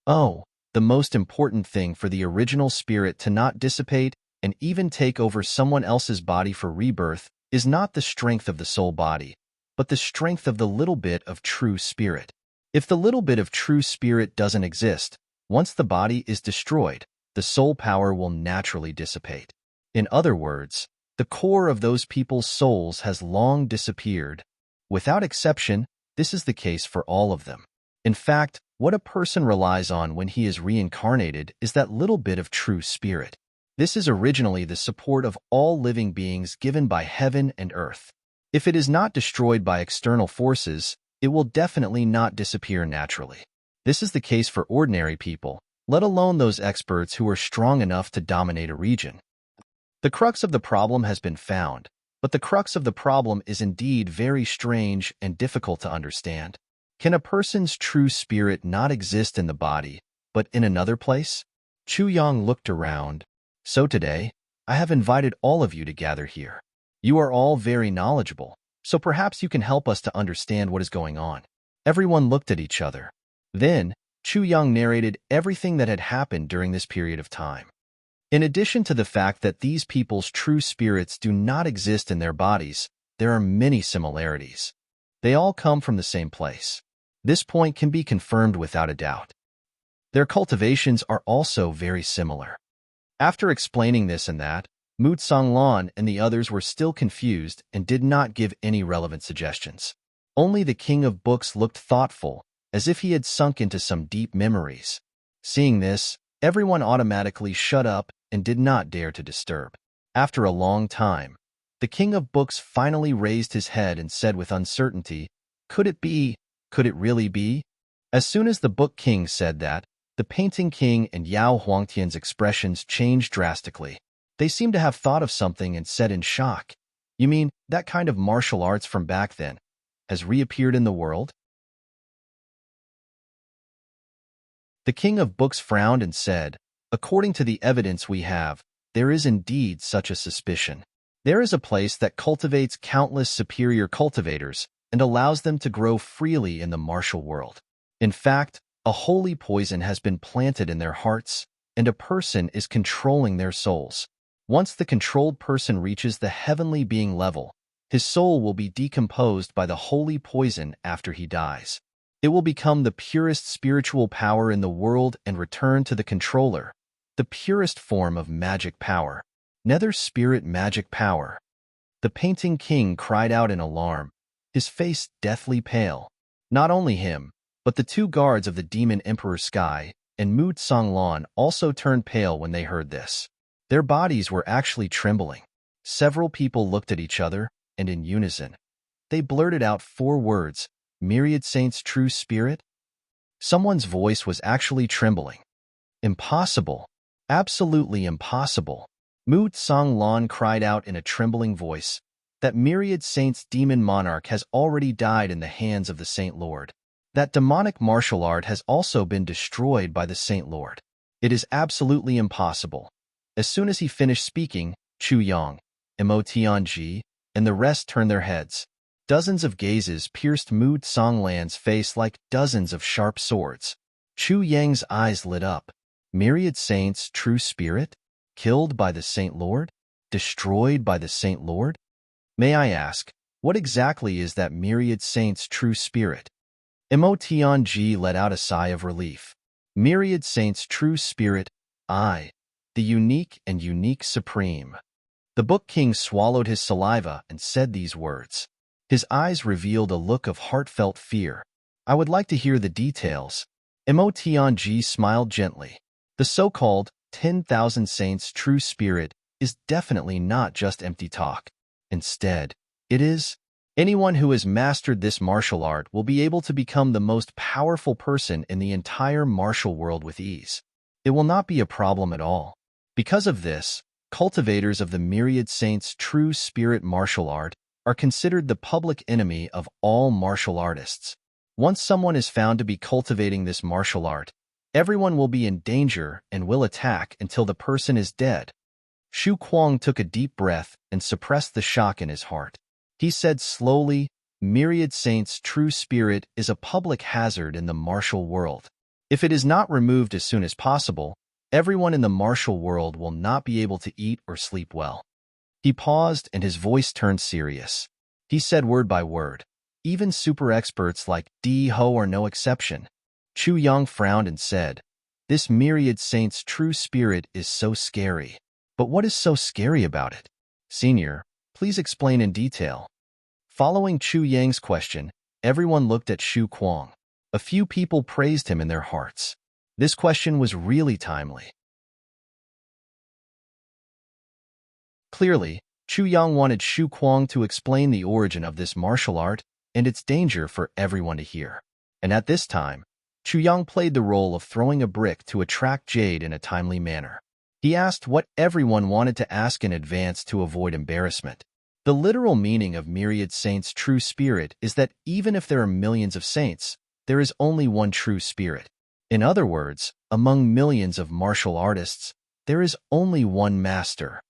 Oh, the most important thing for the original spirit to not dissipate and even take over someone else's body for rebirth is not the strength of the soul body, but the strength of the little bit of true spirit. If the little bit of true spirit doesn't exist, once the body is destroyed, the soul power will naturally dissipate. In other words, the core of those people's souls has long disappeared. Without exception, this is the case for all of them. In fact, what a person relies on when he is reincarnated is that little bit of true spirit. This is originally the support of all living beings given by heaven and earth. If it is not destroyed by external forces, it will definitely not disappear naturally. This is the case for ordinary people, let alone those experts who are strong enough to dominate a region. The crux of the problem has been found, but the crux of the problem is indeed very strange and difficult to understand. Can a person's true spirit not exist in the body, but in another place? Chu Yang looked around. So today, I have invited all of you to gather here. You are all very knowledgeable, so perhaps you can help us to understand what is going on. Everyone looked at each other. Then, Chu Yang narrated everything that had happened during this period of time. In addition to the fact that these people's true spirits do not exist in their bodies, there are many similarities. They all come from the same place. This point can be confirmed without a doubt. Their cultivations are also very similar. After explaining this and that, Mu Songlan and the others were still confused and did not give any relevant suggestions. Only the King of Books looked thoughtful, as if he had sunk into some deep memories. Seeing this, everyone automatically shut up and did not dare to disturb. After a long time, the King of Books finally raised his head and said with uncertainty, "Could it be? Could it really be?" As soon as the Book King said that, the Painting King and Yao Huangtian's expressions changed drastically. They seemed to have thought of something and said in shock, "You mean that kind of martial arts from back then has reappeared in the world?" The King of Books frowned and said, "According to the evidence we have, there is indeed such a suspicion. There is a place that cultivates countless superior cultivators and allows them to grow freely in the martial world. In fact, a holy poison has been planted in their hearts, and a person is controlling their souls. Once the controlled person reaches the heavenly being level, his soul will be decomposed by the holy poison after he dies. It will become the purest spiritual power in the world and return to the controller, the purest form of magic power, nether spirit magic power." The Painting King cried out in alarm, his face deathly pale. Not only him, but the two guards of the Demon Emperor Sky and Mu Tsanglan also turned pale when they heard this. Their bodies were actually trembling. Several people looked at each other, and in unison, they blurted out 4 words, "Myriad Saints' true spirit?" Someone's voice was actually trembling. "Impossible. Absolutely impossible." Mu Tsanglan cried out in a trembling voice, "That Myriad Saints' demon monarch has already died in the hands of the Saint Lord. That demonic martial art has also been destroyed by the Saint Lord. It is absolutely impossible." As soon as he finished speaking, Chu Yang, Mo Tianji, and the rest turned their heads. Dozens of gazes pierced Mu Tsanglan's face like dozens of sharp swords. Chu Yang's eyes lit up. Myriad Saints' true spirit? Killed by the Saint Lord? Destroyed by the Saint Lord? May I ask, what exactly is that Myriad Saints' true spirit? Mo Tianji let out a sigh of relief. Myriad Saints' true spirit, I, the unique and unique supreme. The Book King swallowed his saliva and said these words. His eyes revealed a look of heartfelt fear. "I would like to hear the details." Mo Tianji smiled gently. The so-called 10,000 Saints' true spirit is definitely not just empty talk. Instead, it is. Anyone who has mastered this martial art will be able to become the most powerful person in the entire martial world with ease. It will not be a problem at all. Because of this, cultivators of the Myriad Saints' true spirit martial art are considered the public enemy of all martial artists. Once someone is found to be cultivating this martial art, everyone will be in danger and will attack until the person is dead. Xu Kuang took a deep breath and suppressed the shock in his heart. He said slowly, "Myriad Saints' true spirit is a public hazard in the martial world. If it is not removed as soon as possible, everyone in the martial world will not be able to eat or sleep well." He paused and his voice turned serious. He said word by word, "Even super experts like Di Ho are no exception." Chu Yang frowned and said, "This Myriad Saints' true spirit is so scary. But what is so scary about it? Senior, please explain in detail." Following Chu Yang's question, everyone looked at Xu Kuang. A few people praised him in their hearts. This question was really timely. Clearly, Chu Yang wanted Xu Kuang to explain the origin of this martial art and its danger for everyone to hear. And at this time, Chu Yang played the role of throwing a brick to attract Jade in a timely manner. He asked what everyone wanted to ask in advance to avoid embarrassment. The literal meaning of Myriad Saints' true spirit is that even if there are millions of saints, there is only one true spirit. In other words, among millions of martial artists, there is only one master.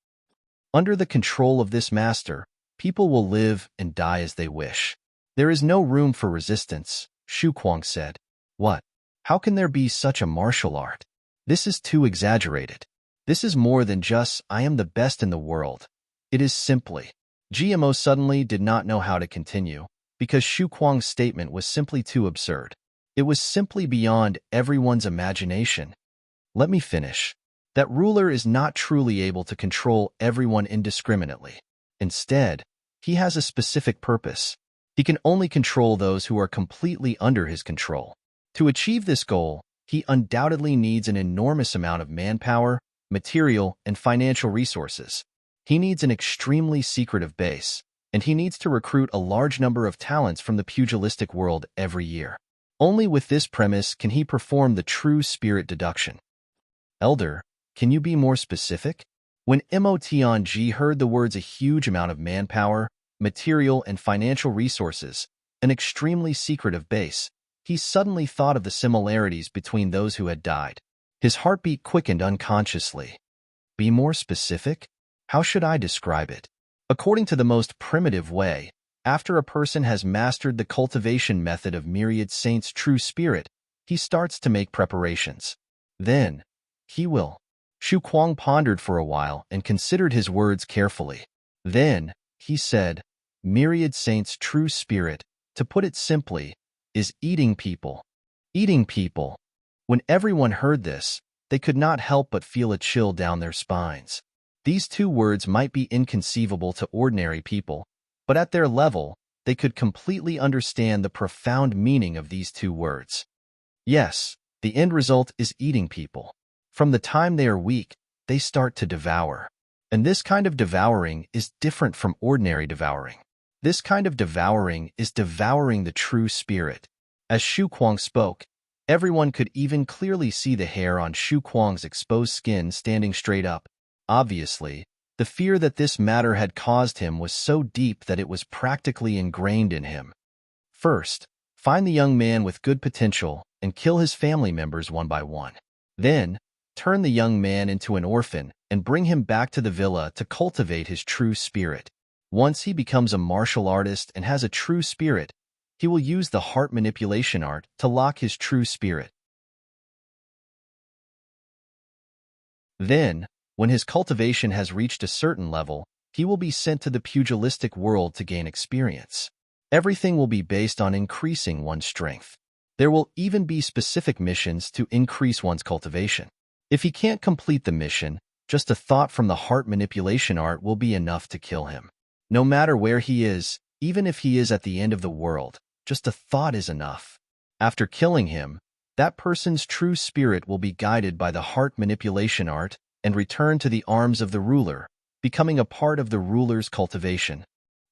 Under the control of this master, people will live and die as they wish. There is no room for resistance, Xu Kuang said. What? How can there be such a martial art? This is too exaggerated. This is more than just, I am the best in the world. It is simply. GMO suddenly did not know how to continue, because Xu Kuang's statement was simply too absurd. It was simply beyond everyone's imagination. Let me finish. That ruler is not truly able to control everyone indiscriminately. Instead, he has a specific purpose. He can only control those who are completely under his control. To achieve this goal, he undoubtedly needs an enormous amount of manpower, material, and financial resources. He needs an extremely secretive base, and he needs to recruit a large number of talents from the pugilistic world every year. Only with this premise can he perform the true spirit deduction. Elder, can you be more specific? When Motiong heard the words a huge amount of manpower, material, and financial resources, an extremely secretive base, he suddenly thought of the similarities between those who had died. His heartbeat quickened unconsciously. Be more specific? How should I describe it? According to the most primitive way, after a person has mastered the cultivation method of Myriad Saint's true spirit, he starts to make preparations. Then, he will. Shu Kuang pondered for a while and considered his words carefully. Then, he said, Myriad Saint's true spirit, to put it simply, is eating people. Eating people. When everyone heard this, they could not help but feel a chill down their spines. These two words might be inconceivable to ordinary people, but at their level, they could completely understand the profound meaning of these two words. Yes, the end result is eating people. From the time they are weak, they start to devour. And this kind of devouring is different from ordinary devouring. This kind of devouring is devouring the true spirit. As Shu Kuang spoke, everyone could even clearly see the hair on Shu Kuang's exposed skin standing straight up. Obviously, the fear that this matter had caused him was so deep that it was practically ingrained in him. First, find the young man with good potential and kill his family members one by one. Then, turn the young man into an orphan and bring him back to the villa to cultivate his true spirit. Once he becomes a martial artist and has a true spirit, he will use the heart manipulation art to lock his true spirit. Then, when his cultivation has reached a certain level, he will be sent to the pugilistic world to gain experience. Everything will be based on increasing one's strength. There will even be specific missions to increase one's cultivation. If he can't complete the mission, just a thought from the heart manipulation art will be enough to kill him. No matter where he is, even if he is at the end of the world, just a thought is enough. After killing him, that person's true spirit will be guided by the heart manipulation art and return to the arms of the ruler, becoming a part of the ruler's cultivation.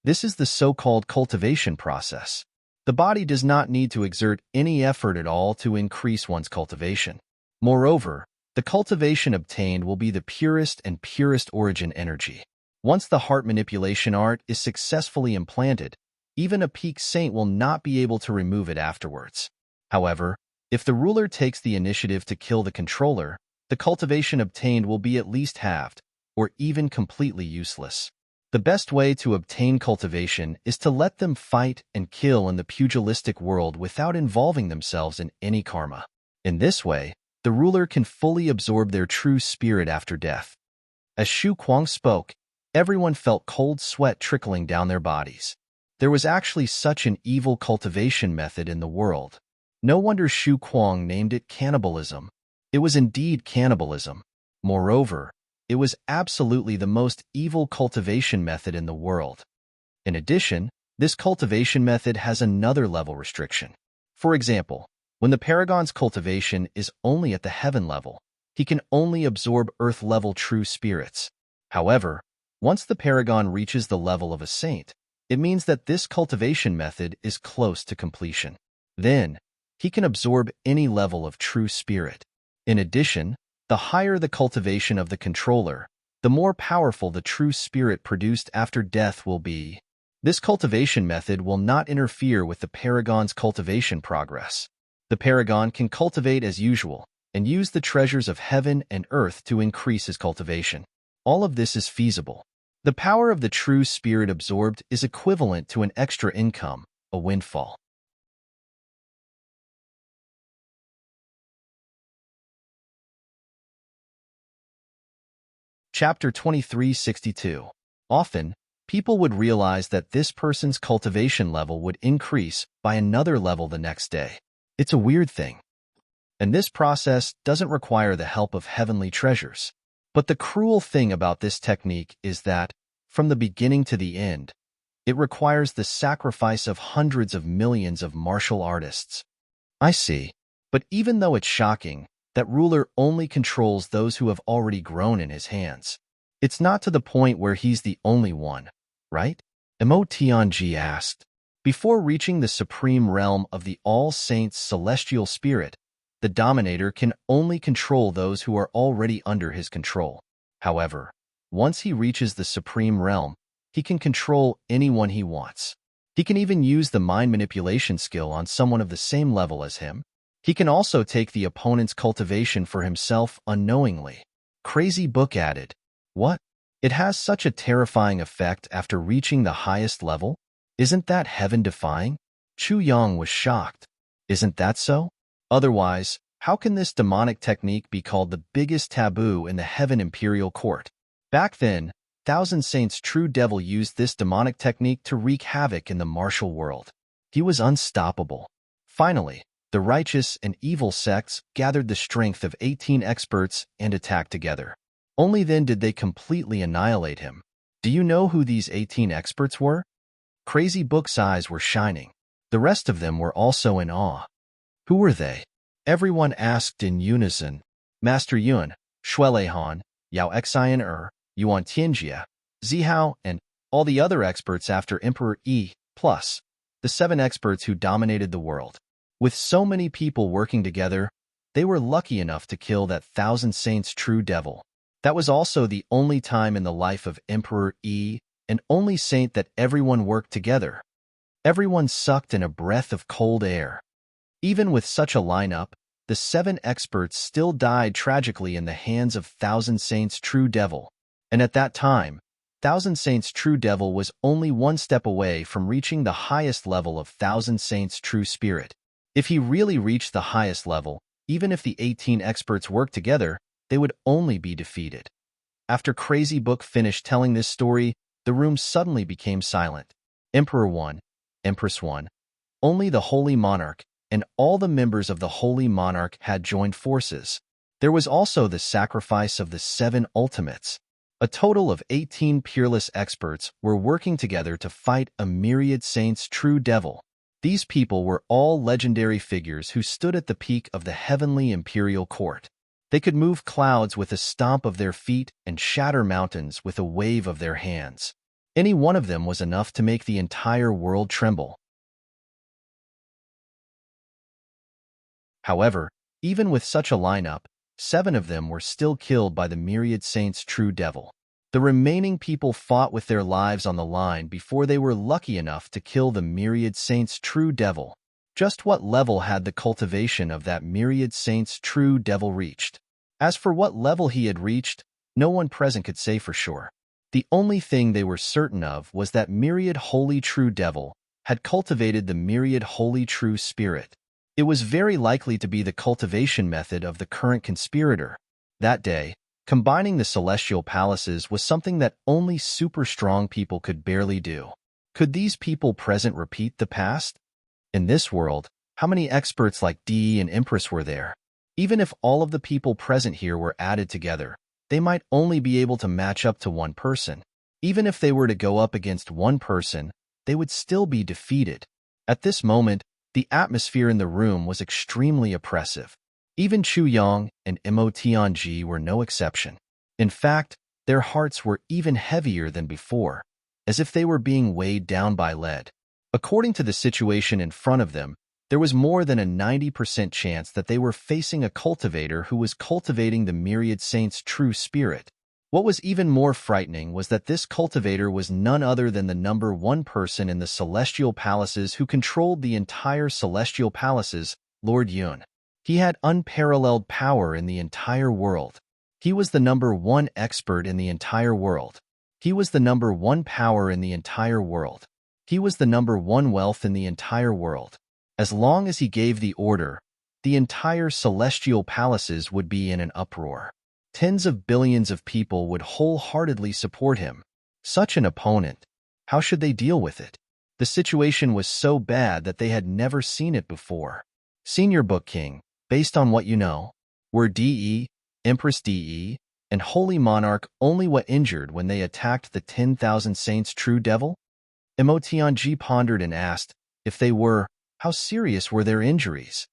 This is the so-called cultivation process. The body does not need to exert any effort at all to increase one's cultivation. Moreover, the cultivation obtained will be the purest and purest origin energy. Once the heart manipulation art is successfully implanted, even a peak saint will not be able to remove it afterwards. However, if the ruler takes the initiative to kill the controller, the cultivation obtained will be at least halved, or even completely useless. The best way to obtain cultivation is to let them fight and kill in the pugilistic world without involving themselves in any karma. In this way, the ruler can fully absorb their true spirit after death. As Shu Kuang spoke, everyone felt cold sweat trickling down their bodies. There was actually such an evil cultivation method in the world. No wonder Shu Kuang named it cannibalism. It was indeed cannibalism. Moreover, it was absolutely the most evil cultivation method in the world. In addition, this cultivation method has another level restriction. For example, when the paragon's cultivation is only at the heaven level, he can only absorb earth-level true spirits. However, once the paragon reaches the level of a saint, it means that this cultivation method is close to completion. Then, he can absorb any level of true spirit. In addition, the higher the cultivation of the controller, the more powerful the true spirit produced after death will be. This cultivation method will not interfere with the paragon's cultivation progress. The paragon can cultivate as usual and use the treasures of heaven and earth to increase his cultivation. All of this is feasible. The power of the true spirit absorbed is equivalent to an extra income, a windfall. Chapter 2362. Often, people would realize that this person's cultivation level would increase by another level the next day. It's a weird thing. And this process doesn't require the help of heavenly treasures. But the cruel thing about this technique is that, from the beginning to the end, it requires the sacrifice of hundreds of millions of martial artists. I see. But even though it's shocking, that ruler only controls those who have already grown in his hands. It's not to the point where he's the only one, right? Emotionji asked. Before reaching the supreme realm of the All Saints celestial spirit, the Dominator can only control those who are already under his control. However, once he reaches the supreme realm, he can control anyone he wants. He can even use the mind manipulation skill on someone of the same level as him. He can also take the opponent's cultivation for himself unknowingly. Crazy Book added, "What? It has such a terrifying effect after reaching the highest level? Isn't that heaven-defying?" Chu Yang was shocked. Isn't that so? Otherwise, how can this demonic technique be called the biggest taboo in the Heaven Imperial Court? Back then, Thousand Saints' true devil used this demonic technique to wreak havoc in the martial world. He was unstoppable. Finally, the righteous and evil sects gathered the strength of 18 experts and attacked together. Only then did they completely annihilate him. Do you know who these 18 experts were? Crazy Book's eyes were shining. The rest of them were also in awe. Who were they? Everyone asked in unison. Master Yuan, Shuelehan, Yao Xian Yuan Tianjia, Zihao, and all the other experts after Emperor Yi, plus the 7 experts who dominated the world. With so many people working together, they were lucky enough to kill that Thousand Saints' true devil. That was also the only time in the life of Emperor Yi, an only saint that everyone worked together. Everyone sucked in a breath of cold air. Even with such a lineup, the 7 experts still died tragically in the hands of Thousand Saints' true devil. And at that time, Thousand Saints' true devil was only one step away from reaching the highest level of Thousand Saints' true spirit. If he really reached the highest level, even if the 18 experts worked together, they would only be defeated. After Crazy Book finished telling this story, the room suddenly became silent. Emperor 1, Empress 1, only the Holy Monarch, and all the members of the Holy Monarch had joined forces. There was also the sacrifice of the 7 ultimates. A total of 18 peerless experts were working together to fight a myriad saints' true devil. These people were all legendary figures who stood at the peak of the heavenly imperial court. They could move clouds with a stomp of their feet and shatter mountains with a wave of their hands. Any one of them was enough to make the entire world tremble. However, even with such a lineup, 7 of them were still killed by the myriad saints' true devil. The remaining people fought with their lives on the line before they were lucky enough to kill the myriad saints' true devil. Just what level had the cultivation of that myriad saints' true devil reached? As for what level he had reached, no one present could say for sure. The only thing they were certain of was that myriad holy true devil had cultivated the myriad holy true spirit. It was very likely to be the cultivation method of the current conspirator. That day, combining the celestial palaces was something that only super strong people could barely do. Could these people present repeat the past? In this world, how many experts like Di and Empress were there? Even if all of the people present here were added together, they might only be able to match up to one person. Even if they were to go up against one person, they would still be defeated. At this moment, the atmosphere in the room was extremely oppressive. Even Chu Yang and Mo Tianji were no exception. In fact, their hearts were even heavier than before, as if they were being weighed down by lead. According to the situation in front of them, there was more than a 90% chance that they were facing a cultivator who was cultivating the myriad saints' true spirit. What was even more frightening was that this cultivator was none other than the number 1 person in the celestial palaces who controlled the entire celestial palaces, Lord Yun. He had unparalleled power in the entire world. He was the number 1 expert in the entire world. He was the number 1 power in the entire world. He was the number 1 wealth in the entire world. As long as he gave the order, the entire celestial palaces would be in an uproar. Tens of billions of people would wholeheartedly support him. Such an opponent. How should they deal with it? The situation was so bad that they had never seen it before. Senior Book King, based on what you know, were De, Empress De, and Holy Monarch only what injured when they attacked the 10,000 Saints' true devil? Emotionji pondered and asked, if they were, how serious were their injuries?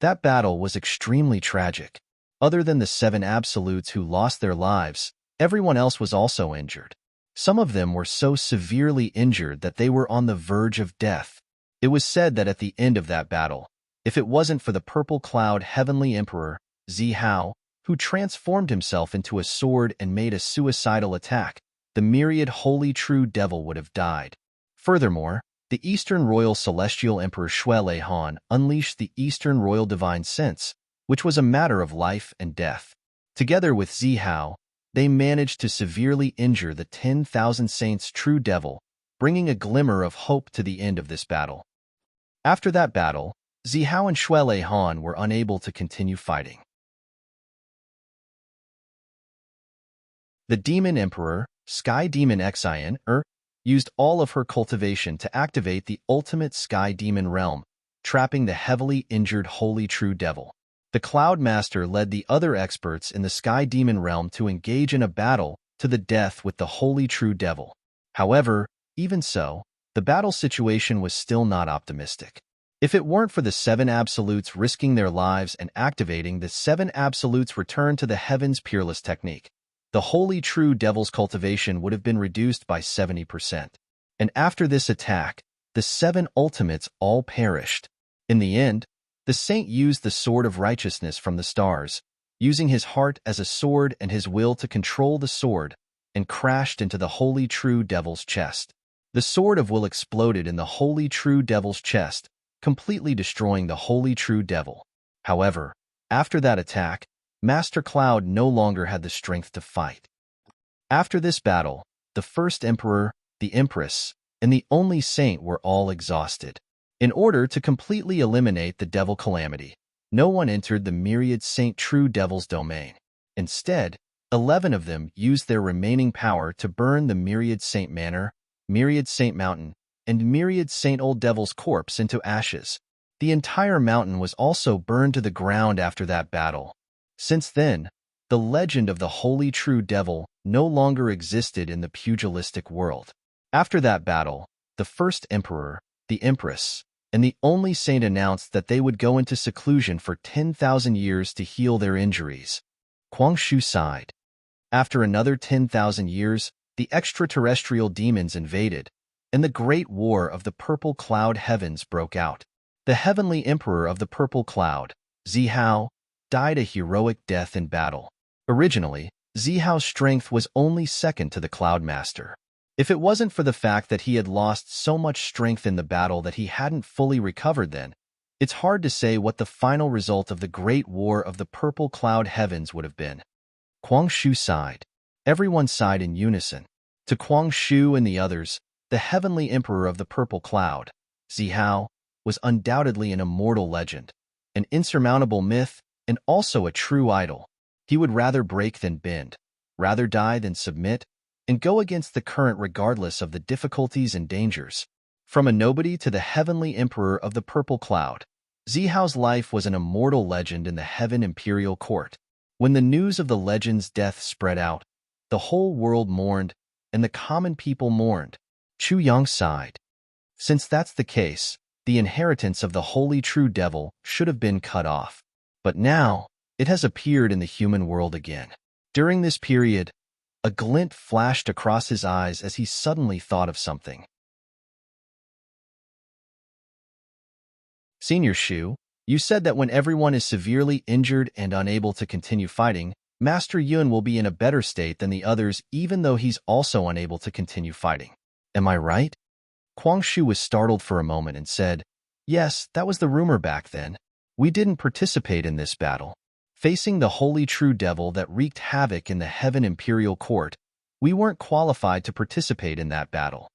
That battle was extremely tragic. Other than the 7 absolutes who lost their lives, everyone else was also injured. Some of them were so severely injured that they were on the verge of death. It was said that at the end of that battle, if it wasn't for the Purple Cloud Heavenly Emperor, Zihao, who transformed himself into a sword and made a suicidal attack, the myriad Holy True Devil would have died. Furthermore, the Eastern Royal Celestial Emperor Shui Han unleashed the Eastern Royal Divine Sense, which was a matter of life and death. Together with Zihao, they managed to severely injure the 10,000 Saints True Devil, bringing a glimmer of hope to the end of this battle. After that battle, Zihao and Shui Han were unable to continue fighting. The Demon Emperor, Sky Demon Xian, used all of her cultivation to activate the ultimate Sky Demon realm, trapping the heavily injured Holy True Devil. The Cloud Master led the other experts in the Sky Demon realm to engage in a battle to the death with the Holy True Devil. However, even so, the battle situation was still not optimistic. If it weren't for the 7 absolutes risking their lives and activating the 7 absolutes return to the Heaven's Peerless technique, the Holy True Devil's cultivation would have been reduced by 70%. And after this attack, the 7 ultimates all perished. In the end, the saint used the Sword of Righteousness from the stars, using his heart as a sword and his will to control the sword, and crashed into the Holy True Devil's chest. The Sword of Will exploded in the Holy True Devil's chest, completely destroying the Holy True Devil. However, after that attack, Master Cloud no longer had the strength to fight. After this battle, the first Emperor, the Empress, and the only Saint were all exhausted. In order to completely eliminate the Devil Calamity, no one entered the myriad Saint True Devil's domain. Instead, 11 of them used their remaining power to burn the myriad Saint Manor, myriad Saint Mountain, and myriad Saint Old Devil's corpse into ashes. The entire mountain was also burned to the ground after that battle. Since then, the legend of the Holy True Devil no longer existed in the pugilistic world. After that battle, the first Emperor, the Empress, and the only saint announced that they would go into seclusion for 10,000 years to heal their injuries. Kuang Shu sighed. After another 10,000 years, the extraterrestrial demons invaded, and the great war of the Purple Cloud Heavens broke out. The Heavenly Emperor of the Purple Cloud, Zihao, died a heroic death in battle. Originally, Zihao's strength was only second to the Cloud Master. If it wasn't for the fact that he had lost so much strength in the battle that he hadn't fully recovered then, it's hard to say what the final result of the Great War of the Purple Cloud Heavens would have been. Kuang Shu sighed. Everyone sighed in unison. To Kuang Shu and the others, the Heavenly Emperor of the Purple Cloud, Zihao, was undoubtedly an immortal legend, an insurmountable myth, and also a true idol. He would rather break than bend, rather die than submit, and go against the current regardless of the difficulties and dangers. From a nobody to the Heavenly Emperor of the Purple Cloud, Zihao's life was an immortal legend in the Heaven Imperial Court. When the news of the legend's death spread out, the whole world mourned, and the common people mourned. Chu Yang sighed. Since that's the case, the inheritance of the Holy True Devil should have been cut off. But now, it has appeared in the human world again. During this period, a glint flashed across his eyes as he suddenly thought of something. Senior Shu, you said that when everyone is severely injured and unable to continue fighting, Master Yun will be in a better state than the others even though he's also unable to continue fighting. Am I right? Kuang Shu was startled for a moment and said, "Yes, that was the rumor back then. We didn't participate in this battle. Facing the Holy True Devil that wreaked havoc in the Heaven Imperial Court, we weren't qualified to participate in that battle."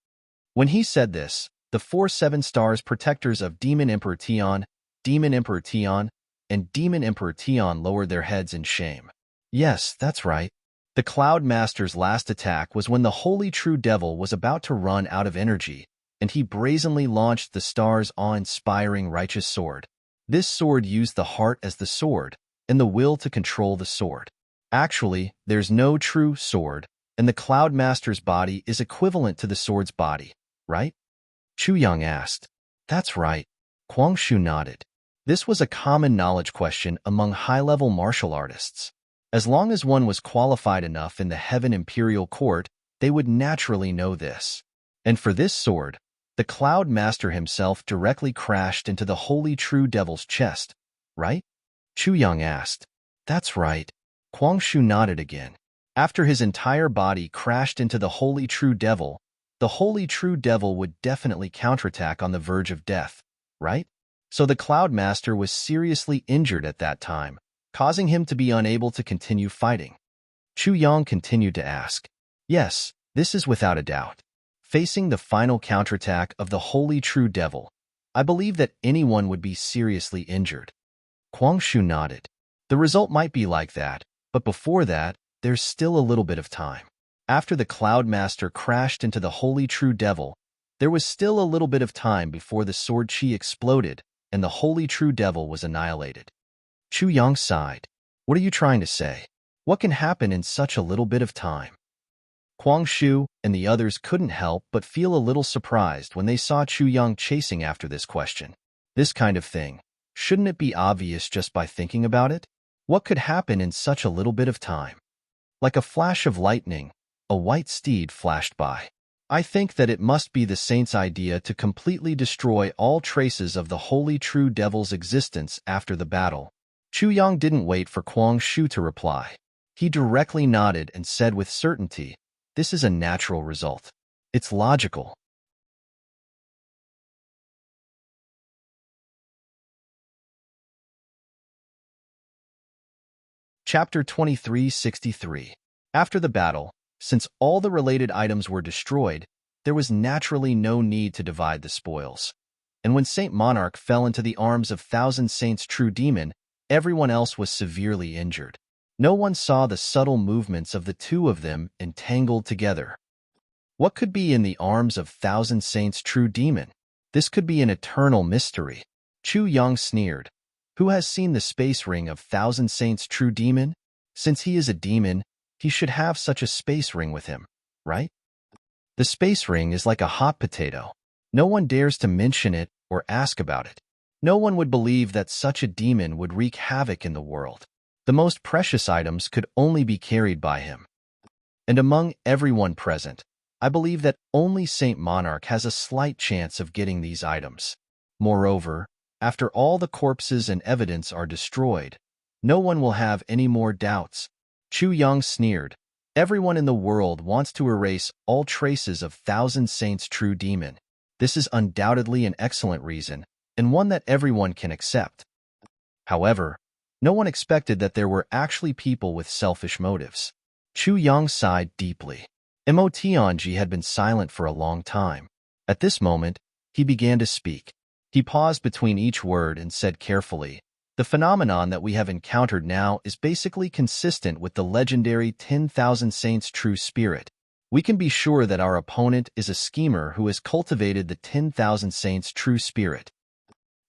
When he said this, the 4 7-stars protectors of Demon Emperor Tian, and Demon Emperor Tian lowered their heads in shame. Yes, that's right. The Cloud Master's last attack was when the Holy True Devil was about to run out of energy, and he brazenly launched the star's awe-inspiring righteous sword. This sword used the heart as the sword, and the will to control the sword. Actually, there's no true sword, and the Cloud Master's body is equivalent to the sword's body, right? Chu Yang asked. That's right. Kuang Shu nodded. This was a common knowledge question among high-level martial artists. As long as one was qualified enough in the Heaven Imperial Court, they would naturally know this. And for this sword, the Cloud Master himself directly crashed into the Holy True Devil's chest, right? Chu Yang asked. That's right. Kwang Shu nodded again. After his entire body crashed into the Holy True Devil, the Holy True Devil would definitely counterattack on the verge of death, right? So the Cloud Master was seriously injured at that time, causing him to be unable to continue fighting. Chu Yang continued to ask. Yes, this is without a doubt. Facing the final counterattack of the Holy True Devil, I believe that anyone would be seriously injured. Kwang Shu nodded. The result might be like that, but before that, there's still a little bit of time. After the Cloud Master crashed into the Holy True Devil, there was still a little bit of time before the sword chi exploded and the Holy True Devil was annihilated. Chu Yang sighed. What are you trying to say? What can happen in such a little bit of time? Kwang Shu and the others couldn't help but feel a little surprised when they saw Chu Yang chasing after this question. This kind of thing, shouldn't it be obvious just by thinking about it? What could happen in such a little bit of time? Like a flash of lightning, a white steed flashed by. I think that it must be the saint's idea to completely destroy all traces of the Holy True Devil's existence after the battle. Chu Yang didn't wait for Kwang Shu to reply. He directly nodded and said with certainty, this is a natural result. It's logical. Chapter 2363. After the battle, since all the related items were destroyed, there was naturally no need to divide the spoils. And when Saint Monarch fell into the arms of Thousand Saints' true demon, everyone else was severely injured. No one saw the subtle movements of the two of them entangled together. What could be in the arms of Thousand Saints' true demon? This could be an eternal mystery. Chu Yang sneered. Who has seen the space ring of Thousand Saints' true demon? Since he is a demon, he should have such a space ring with him, right? The space ring is like a hot potato. No one dares to mention it or ask about it. No one would believe that such a demon would wreak havoc in the world. The most precious items could only be carried by him. And among everyone present, I believe that only Saint Monarch has a slight chance of getting these items. Moreover, after all the corpses and evidence are destroyed, no one will have any more doubts. Chu Yang sneered. Everyone in the world wants to erase all traces of Thousand Saints' true demon. This is undoubtedly an excellent reason, and one that everyone can accept. However, no one expected that there were actually people with selfish motives. Chu Yang sighed deeply. Mo Tianji had been silent for a long time. At this moment, he began to speak. He paused between each word and said carefully, the phenomenon that we have encountered now is basically consistent with the legendary 10,000 Saints' true spirit. We can be sure that our opponent is a schemer who has cultivated the 10,000 Saints' true spirit.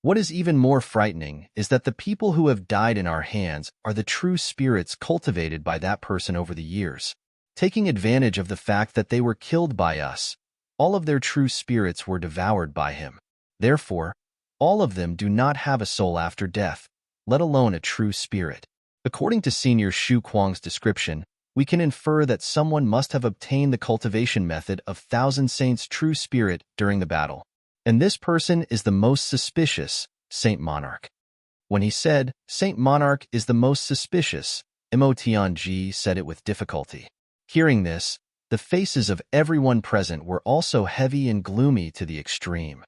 What is even more frightening is that the people who have died in our hands are the true spirits cultivated by that person over the years. Taking advantage of the fact that they were killed by us, all of their true spirits were devoured by him. Therefore, all of them do not have a soul after death, let alone a true spirit. According to Senior Xu Kuang's description, we can infer that someone must have obtained the cultivation method of Thousand Saints' true spirit during the battle. And this person is the most suspicious, Saint Monarch. When he said, Saint Monarch is the most suspicious, Mo Tianji said it with difficulty. Hearing this, the faces of everyone present were also heavy and gloomy to the extreme.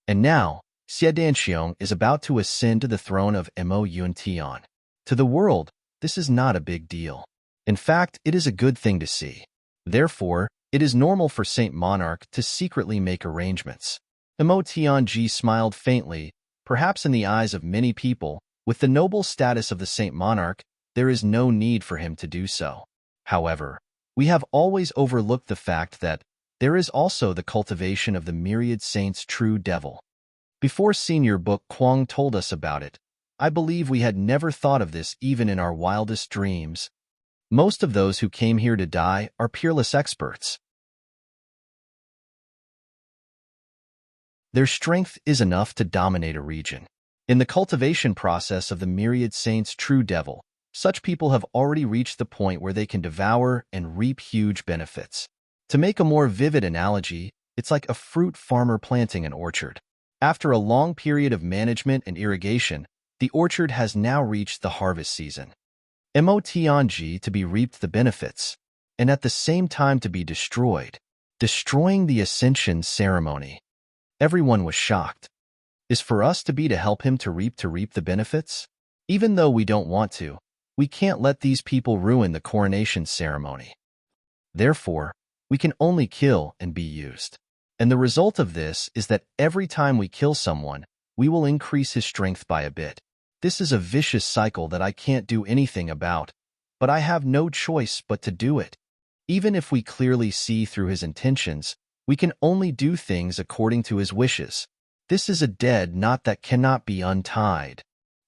And now, Xie Danxiong is about to ascend to the throne of Mo Yuntian. To the world, this is not a big deal. In fact, it is a good thing to see. Therefore, it is normal for Saint Monarch to secretly make arrangements. Mo Tianji smiled faintly, perhaps in the eyes of many people, with the noble status of the Saint Monarch, there is no need for him to do so. However, we have always overlooked the fact that there is also the cultivation of the myriad saints' true devil. Before Senior Book Kwang told us about it, I believe we had never thought of this even in our wildest dreams. Most of those who came here to die are peerless experts. Their strength is enough to dominate a region. In the cultivation process of the myriad saints' true devil, such people have already reached the point where they can devour and reap huge benefits. To make a more vivid analogy, it's like a fruit farmer planting an orchard. After a long period of management and irrigation, the orchard has now reached the harvest season. Emotionji to be reaped the benefits, and at the same time to be destroyed, destroying the ascension ceremony. Everyone was shocked. Is for us to be to help him to reap the benefits? Even though we don't want to, we can't let these people ruin the coronation ceremony. Therefore, we can only kill and be used. And the result of this is that every time we kill someone, we will increase his strength by a bit. This is a vicious cycle that I can't do anything about, but I have no choice but to do it. Even if we clearly see through his intentions, we can only do things according to his wishes. This is a dead knot that cannot be untied.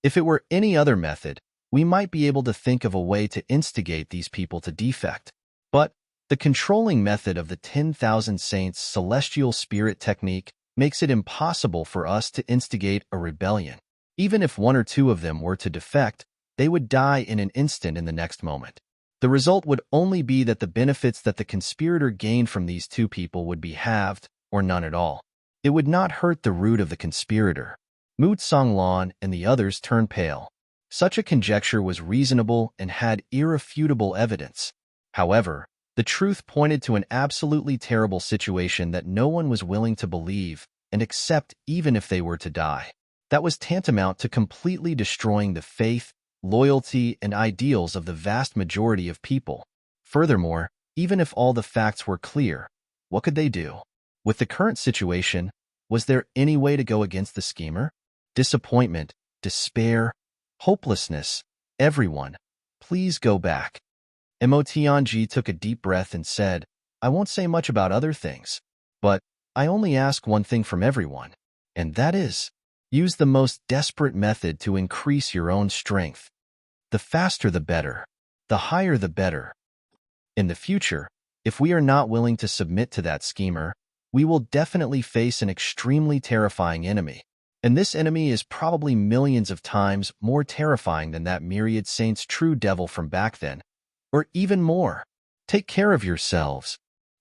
If it were any other method, we might be able to think of a way to instigate these people to defect. But the controlling method of the 10,000 Saints celestial spirit technique makes it impossible for us to instigate a rebellion. Even if one or two of them were to defect, they would die in an instant in the next moment. The result would only be that the benefits that the conspirator gained from these two people would be halved, or none at all. It would not hurt the root of the conspirator. Mu Tsonglan and the others turned pale. Such a conjecture was reasonable and had irrefutable evidence. However, the truth pointed to an absolutely terrible situation that no one was willing to believe and accept even if they were to die. That was tantamount to completely destroying the faith, loyalty, and ideals of the vast majority of people. Furthermore, even if all the facts were clear, what could they do? With the current situation, was there any way to go against the schemer? Disappointment, despair, hopelessness. Everyone, please go back. Emotionji took a deep breath and said, I won't say much about other things, but I only ask one thing from everyone, and that is, use the most desperate method to increase your own strength. The faster the better, the higher the better. In the future, if we are not willing to submit to that schemer, we will definitely face an extremely terrifying enemy. And this enemy is probably millions of times more terrifying than that myriad saints true devil from back then, or even more. Take care of yourselves,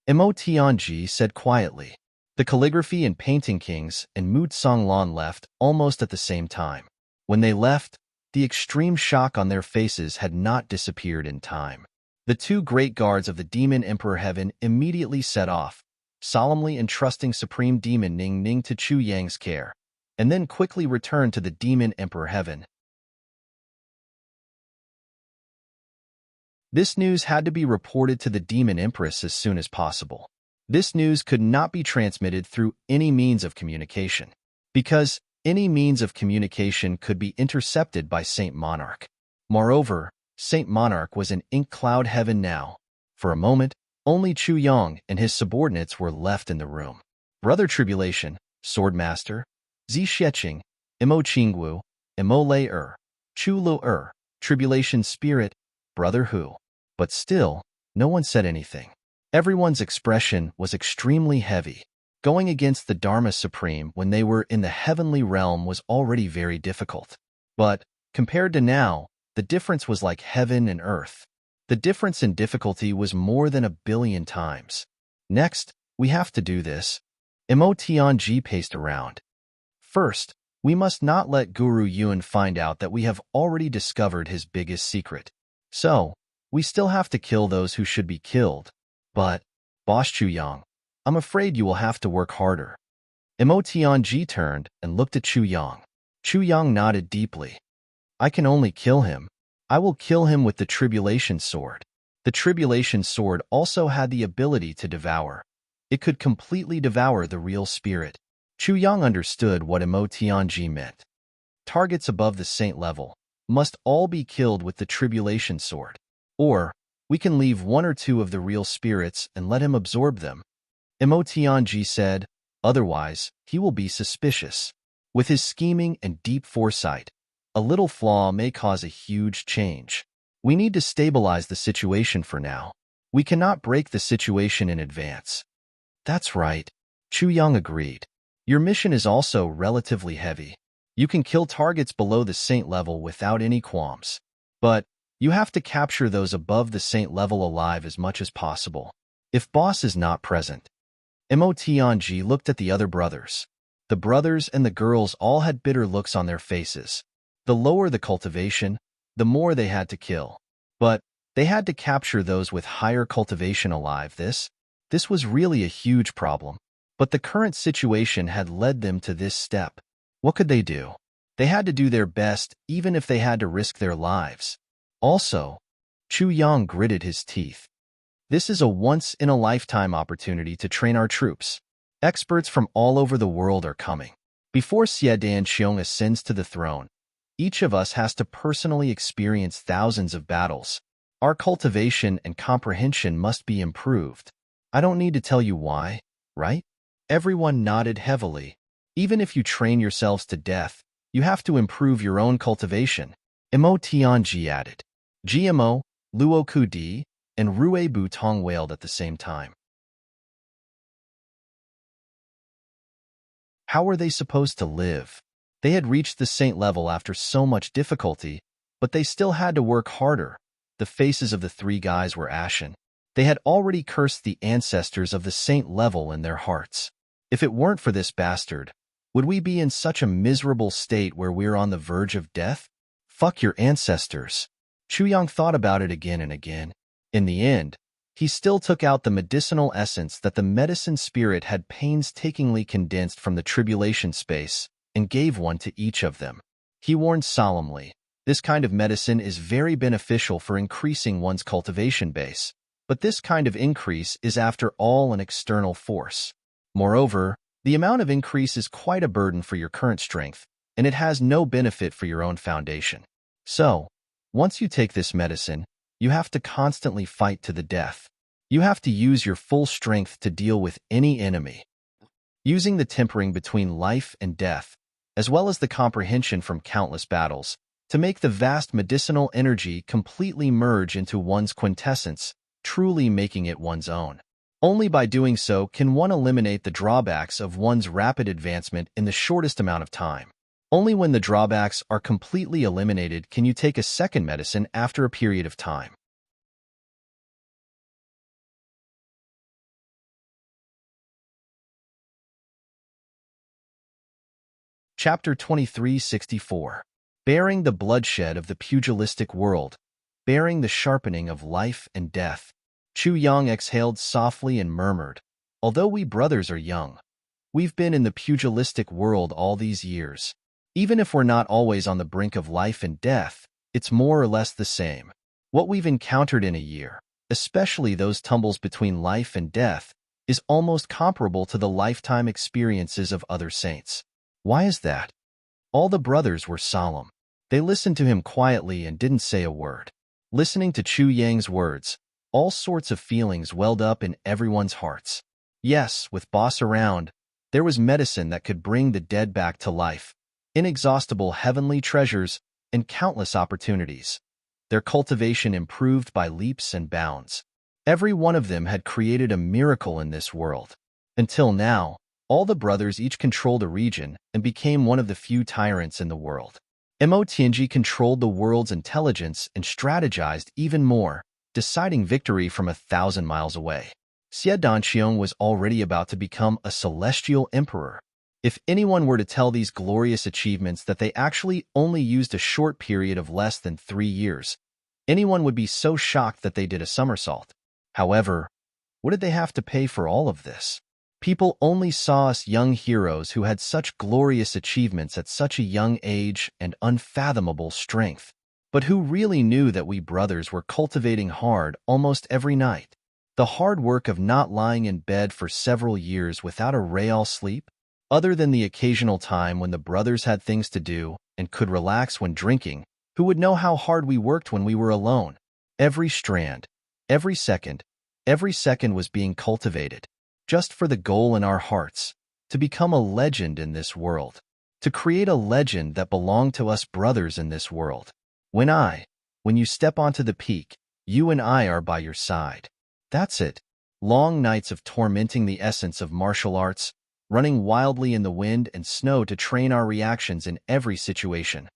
Emotionji said quietly. The calligraphy and painting kings and Mu Tsonglan left almost at the same time. When they left, the extreme shock on their faces had not disappeared in time. The two great guards of the Demon Emperor Heaven immediately set off, solemnly entrusting Supreme Demon Ning Ning to Chu Yang's care, and then quickly returned to the Demon Emperor Heaven. This news had to be reported to the Demon Empress as soon as possible. This news could not be transmitted through any means of communication, because any means of communication could be intercepted by Saint Monarch. Moreover, Saint Monarch was in ink cloud heaven now. For a moment, only Chu Yang and his subordinates were left in the room. Brother Tribulation, Swordmaster, Zi Xieching, Imo Qingwu, Imo Lei Chu Lu Tribulation Spirit, Brother Hu. But still, no one said anything. Everyone's expression was extremely heavy. Going against the Dharma Supreme when they were in the heavenly realm was already very difficult. But, compared to now, the difference was like heaven and earth. The difference in difficulty was more than 1 billion times. Next, we have to do this. Emotionji paced around. First, we must not let Guru Yuan find out that we have already discovered his biggest secret. So, we still have to kill those who should be killed. But, Boss Chu Yang, I'm afraid you will have to work harder. Emotionji turned and looked at Chu Yang. Chu Yang nodded deeply. I can only kill him. I will kill him with the Tribulation Sword. The Tribulation Sword also had the ability to devour. It could completely devour the real spirit. Chu Yang understood what Emotionji meant. Targets above the saint level must all be killed with the Tribulation Sword. Or, we can leave one or two of the real spirits and let him absorb them. Emotionji said, otherwise, he will be suspicious. With his scheming and deep foresight, a little flaw may cause a huge change. We need to stabilize the situation for now. We cannot break the situation in advance. That's right. Chu Yang agreed. Your mission is also relatively heavy. You can kill targets below the saint level without any qualms. But you have to capture those above the saint level alive as much as possible. If boss is not present. Motianji looked at the other brothers. The brothers and the girls all had bitter looks on their faces. The lower the cultivation, the more they had to kill. But they had to capture those with higher cultivation alive. This was really a huge problem. But the current situation had led them to this step. What could they do? They had to do their best, even if they had to risk their lives. Also, Chu Yang gritted his teeth. This is a once-in-a-lifetime opportunity to train our troops. Experts from all over the world are coming. Before Xie Danxiong ascends to the throne, each of us has to personally experience thousands of battles. Our cultivation and comprehension must be improved. I don't need to tell you why, right? Everyone nodded heavily. Even if you train yourselves to death, you have to improve your own cultivation. Mo Tianji added. GMO, Luo Ku and Rue Butong wailed at the same time. How were they supposed to live? They had reached the saint level after so much difficulty, but they still had to work harder. The faces of the three guys were ashen. They had already cursed the ancestors of the saint level in their hearts. If it weren't for this bastard, would we be in such a miserable state where we're on the verge of death? Fuck your ancestors. Chu Yang thought about it again and again. In the end, he still took out the medicinal essence that the medicine spirit had painstakingly condensed from the tribulation space and gave one to each of them. He warned solemnly, this kind of medicine is very beneficial for increasing one's cultivation base, but this kind of increase is after all an external force. Moreover, the amount of increase is quite a burden for your current strength, and it has no benefit for your own foundation. So, once you take this medicine, you have to constantly fight to the death. You have to use your full strength to deal with any enemy. Using the tempering between life and death, as well as the comprehension from countless battles, to make the vast medicinal energy completely merge into one's quintessence, truly making it one's own. Only by doing so can one eliminate the drawbacks of one's rapid advancement in the shortest amount of time. Only when the drawbacks are completely eliminated can you take a second medicine after a period of time. Chapter 2364. Bearing the bloodshed of the pugilistic world, bearing the sharpening of life and death. Chu Yang exhaled softly and murmured, although we brothers are young, we've been in the pugilistic world all these years. Even if we're not always on the brink of life and death, it's more or less the same. What we've encountered in a year, especially those tumbles between life and death, is almost comparable to the lifetime experiences of other saints. Why is that? All the brothers were solemn. They listened to him quietly and didn't say a word. Listening to Chu Yang's words, all sorts of feelings welled up in everyone's hearts. Yes, with boss around, there was medicine that could bring the dead back to life, inexhaustible heavenly treasures, and countless opportunities. Their cultivation improved by leaps and bounds. Every one of them had created a miracle in this world. Until now, all the brothers each controlled a region and became one of the few tyrants in the world. Mo Tianji controlled the world's intelligence and strategized even more, deciding victory from 1,000 miles away. Xie Danxiong was already about to become a celestial emperor. If anyone were to tell these glorious achievements that they actually only used a short period of less than 3 years, anyone would be so shocked that they did a somersault. However, what did they have to pay for all of this? People only saw us young heroes who had such glorious achievements at such a young age and unfathomable strength. But who really knew that we brothers were cultivating hard almost every night? The hard work of not lying in bed for several years without a real sleep? Other than the occasional time when the brothers had things to do and could relax when drinking, who would know how hard we worked when we were alone? Every strand, every second was being cultivated, just for the goal in our hearts, to become a legend in this world, to create a legend that belonged to us brothers in this world. When you step onto the peak, you and I are by your side. That's it. Long nights of tormenting the essence of martial arts, running wildly in the wind and snow to train our reactions in every situation.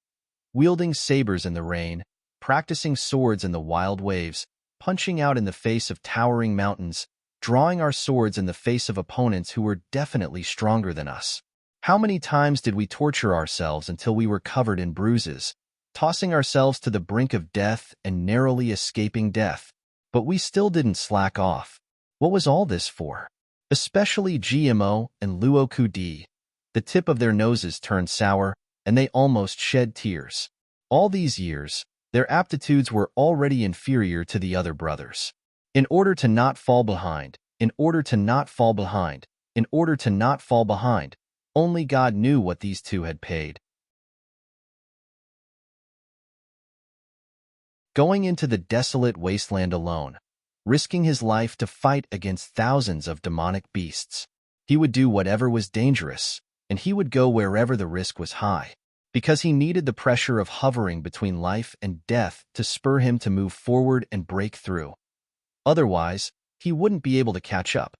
Wielding sabers in the rain, practicing swords in the wild waves, punching out in the face of towering mountains, drawing our swords in the face of opponents who were definitely stronger than us. How many times did we torture ourselves until we were covered in bruises, tossing ourselves to the brink of death and narrowly escaping death? But we still didn't slack off. What was all this for? Especially GMO and Luoku D. The tip of their noses turned sour, and they almost shed tears. All these years, their aptitudes were already inferior to the other brothers. In order to not fall behind, in order to not fall behind, in order to not fall behind, only God knew what these two had paid. Going into the desolate wasteland alone, risking his life to fight against thousands of demonic beasts. He would do whatever was dangerous, and he would go wherever the risk was high, because he needed the pressure of hovering between life and death to spur him to move forward and break through. Otherwise, he wouldn't be able to catch up.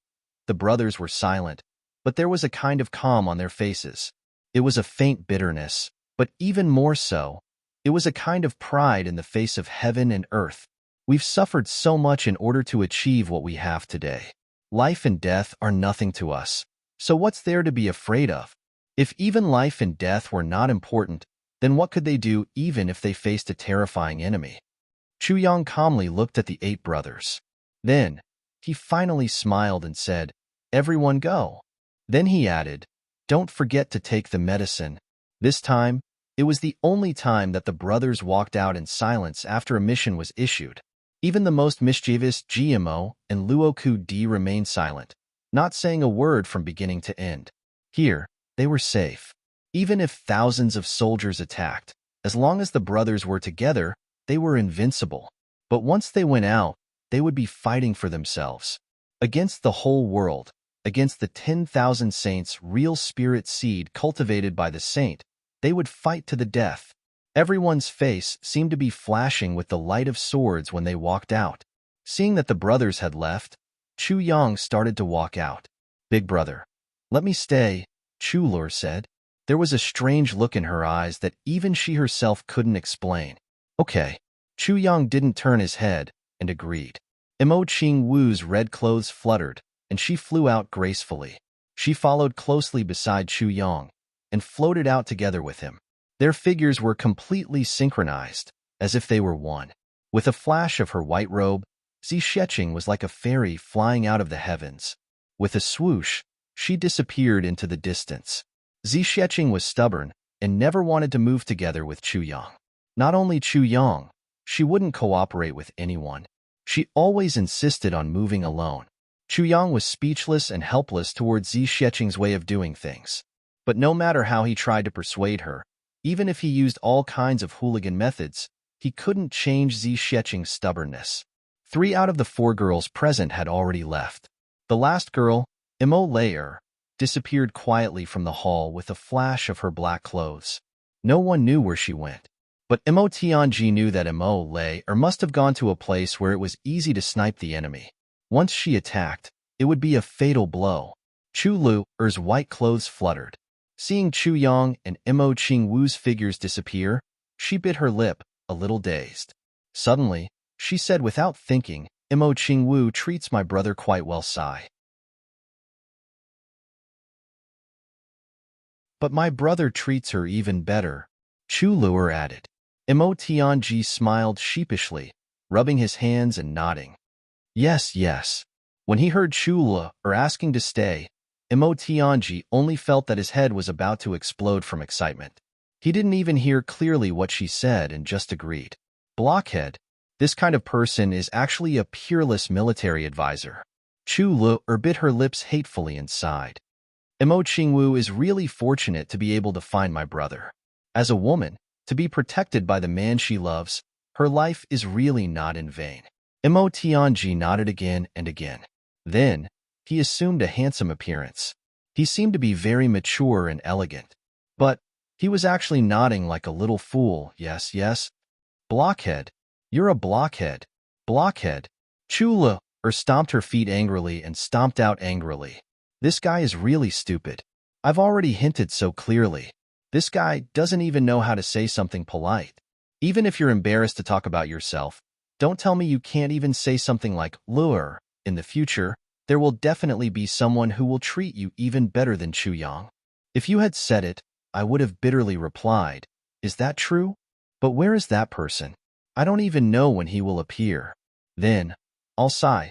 The brothers were silent, but there was a kind of calm on their faces. It was a faint bitterness, but even more so, it was a kind of pride in the face of heaven and earth. We've suffered so much in order to achieve what we have today. Life and death are nothing to us, so what's there to be afraid of? If even life and death were not important, then what could they do even if they faced a terrifying enemy? Chu Yang calmly looked at the 8 brothers. Then, he finally smiled and said, "Everyone go." Then he added, "Don't forget to take the medicine." This time, it was the only time that the brothers walked out in silence after a mission was issued. Even the most mischievous GMO and Luoku D remained silent, not saying a word from beginning to end. Here, they were safe. Even if thousands of soldiers attacked, as long as the brothers were together, they were invincible. But once they went out, they would be fighting for themselves. Against the whole world, against the 10,000 saints' real spirit seed cultivated by the saint, they would fight to the death. Everyone's face seemed to be flashing with the light of swords when they walked out. Seeing that the brothers had left, Chu Yang started to walk out. "Big brother, let me stay," Chu Lur said. There was a strange look in her eyes that even she herself couldn't explain. "Okay." Chu Yang didn't turn his head and agreed. Mo Ching Wu's red clothes fluttered, and she flew out gracefully. She followed closely beside Chu Yang and floated out together with him. Their figures were completely synchronized, as if they were one. With a flash of her white robe, Zixeching was like a fairy flying out of the heavens. With a swoosh, she disappeared into the distance. Zixeching was stubborn and never wanted to move together with Chu Yang. Not only Chu Yang, she wouldn't cooperate with anyone. She always insisted on moving alone. Chu Yang was speechless and helpless towards Zixeching's way of doing things. But no matter how he tried to persuade her, even if he used all kinds of hooligan methods, he couldn't change Zixeching's stubbornness. 3 out of the 4 girls present had already left. The last girl, Mo Layer, disappeared quietly from the hall with a flash of her black clothes. No one knew where she went. But Mo Tianji knew that Mo Layer must have gone to a place where it was easy to snipe the enemy. Once she attacked, it would be a fatal blow. Chu Lu's white clothes fluttered. Seeing Chu Yang and Mo Ching Wu's figures disappear, she bit her lip, a little dazed. Suddenly, she said without thinking, "Mo Ching Wu treats my brother quite well, sigh. But my brother treats her even better," Chu Luer added. Mo Tianji smiled sheepishly, rubbing his hands and nodding. "Yes, yes." When he heard Chu Luer asking to stay, Mo Tianji only felt that his head was about to explode from excitement. He didn't even hear clearly what she said and just agreed. Blockhead. This kind of person is actually a peerless military advisor. Chu Luer bit her lips hatefully and sighed. Mo Qingwu is really fortunate to be able to find my brother. As a woman, to be protected by the man she loves, her life is really not in vain. Mo Tianji nodded again and again. Then, he assumed a handsome appearance. He seemed to be very mature and elegant. But, he was actually nodding like a little fool. "Yes, yes. Blockhead. You're a blockhead. Blockhead." Chula stomped her feet angrily and stomped out angrily. This guy is really stupid. I've already hinted so clearly. This guy doesn't even know how to say something polite. Even if you're embarrassed to talk about yourself, don't tell me you can't even say something like lure. In the future, there will definitely be someone who will treat you even better than Chu Yang. If you had said it, I would have bitterly replied, is that true? But where is that person? I don't even know when he will appear. Then, I'll sigh,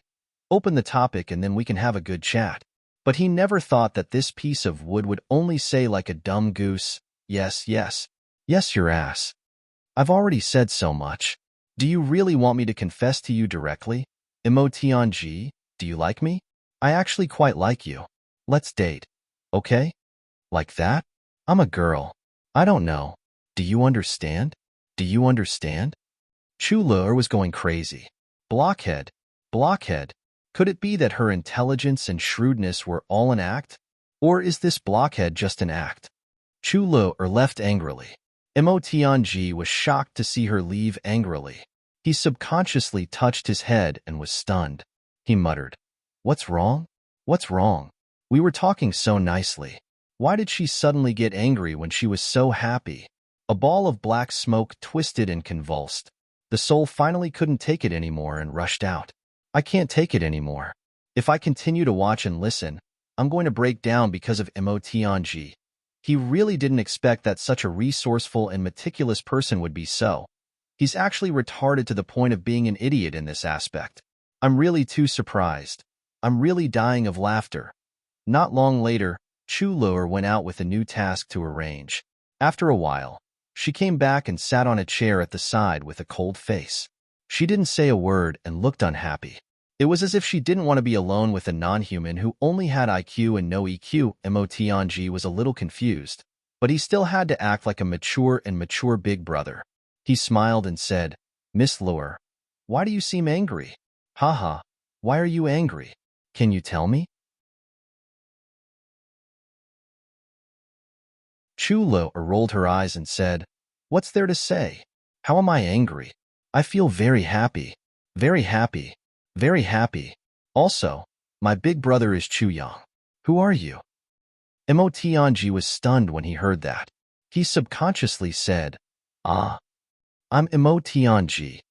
open the topic, and then we can have a good chat. But he never thought that this piece of wood would only say like a dumb goose, yes, yes, yes, your ass. I've already said so much. Do you really want me to confess to you directly? Emotianji, do you like me? I actually quite like you. Let's date. Okay? Like that? I'm a girl. I don't know. Do you understand? Do you understand? Chu Lur was going crazy. Blockhead. Blockhead. Could it be that her intelligence and shrewdness were all an act? Or is this blockhead just an act? Chu Lur left angrily. Mo Tianji was shocked to see her leave angrily. He subconsciously touched his head and was stunned. He muttered, "What's wrong? What's wrong? We were talking so nicely. Why did she suddenly get angry when she was so happy?" A ball of black smoke twisted and convulsed. The soul finally couldn't take it anymore and rushed out. I can't take it anymore. If I continue to watch and listen, I'm going to break down because of Mo Tianji. He really didn't expect that such a resourceful and meticulous person would be so. He's actually retarded to the point of being an idiot in this aspect. I'm really too surprised. I'm really dying of laughter. Not long later, Chu Lur went out with a new task to arrange. After a while, she came back and sat on a chair at the side with a cold face. She didn't say a word and looked unhappy. It was as if she didn't want to be alone with a non-human who only had IQ and no EQ. Mo Tianji was a little confused, but he still had to act like a mature big brother. He smiled and said, "Miss Lure, why do you seem angry?" "Haha, why are you angry? Can you tell me?" Chu Lure rolled her eyes and said, "What's there to say? How am I angry? I feel very happy. Very happy. Very happy. Also, my big brother is Chu Yang. Who are you?" Mo Tianji was stunned when he heard that. He subconsciously said, "Ah, I'm Mo Tianji."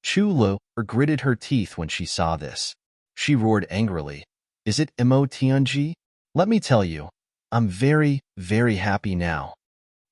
Chu Lur gritted her teeth when she saw this. She roared angrily, "Is it Mo Tianji? Let me tell you, I'm very, very happy now."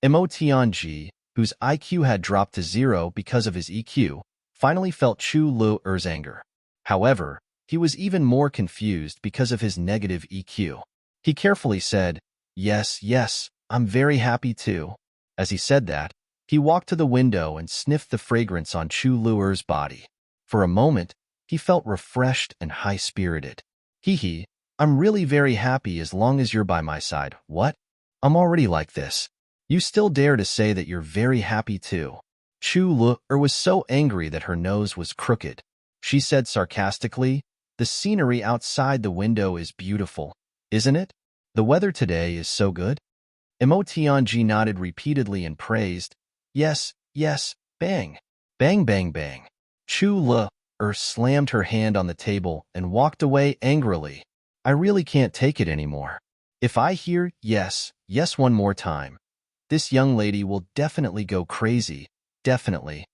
Mo Tianji, whose IQ had dropped to 0 because of his EQ, finally felt Chu Lur's anger. However, he was even more confused because of his negative EQ. He carefully said, "Yes, yes, I'm very happy too." As he said that, he walked to the window and sniffed the fragrance on Chu Lur's body. For a moment, he felt refreshed and high-spirited. "Hee, I'm really very happy as long as you're by my side." "What? I'm already like this. You still dare to say that you're very happy too?" Chu Lur was so angry that her nose was crooked. She said sarcastically, "The scenery outside the window is beautiful, isn't it? The weather today is so good." Mo Tianji nodded repeatedly and praised, "Yes, yes, bang, bang, bang, bang." Chu Lur slammed her hand on the table and walked away angrily. "I really can't take it anymore. If I hear yes, yes one more time, this young lady will definitely go crazy, definitely."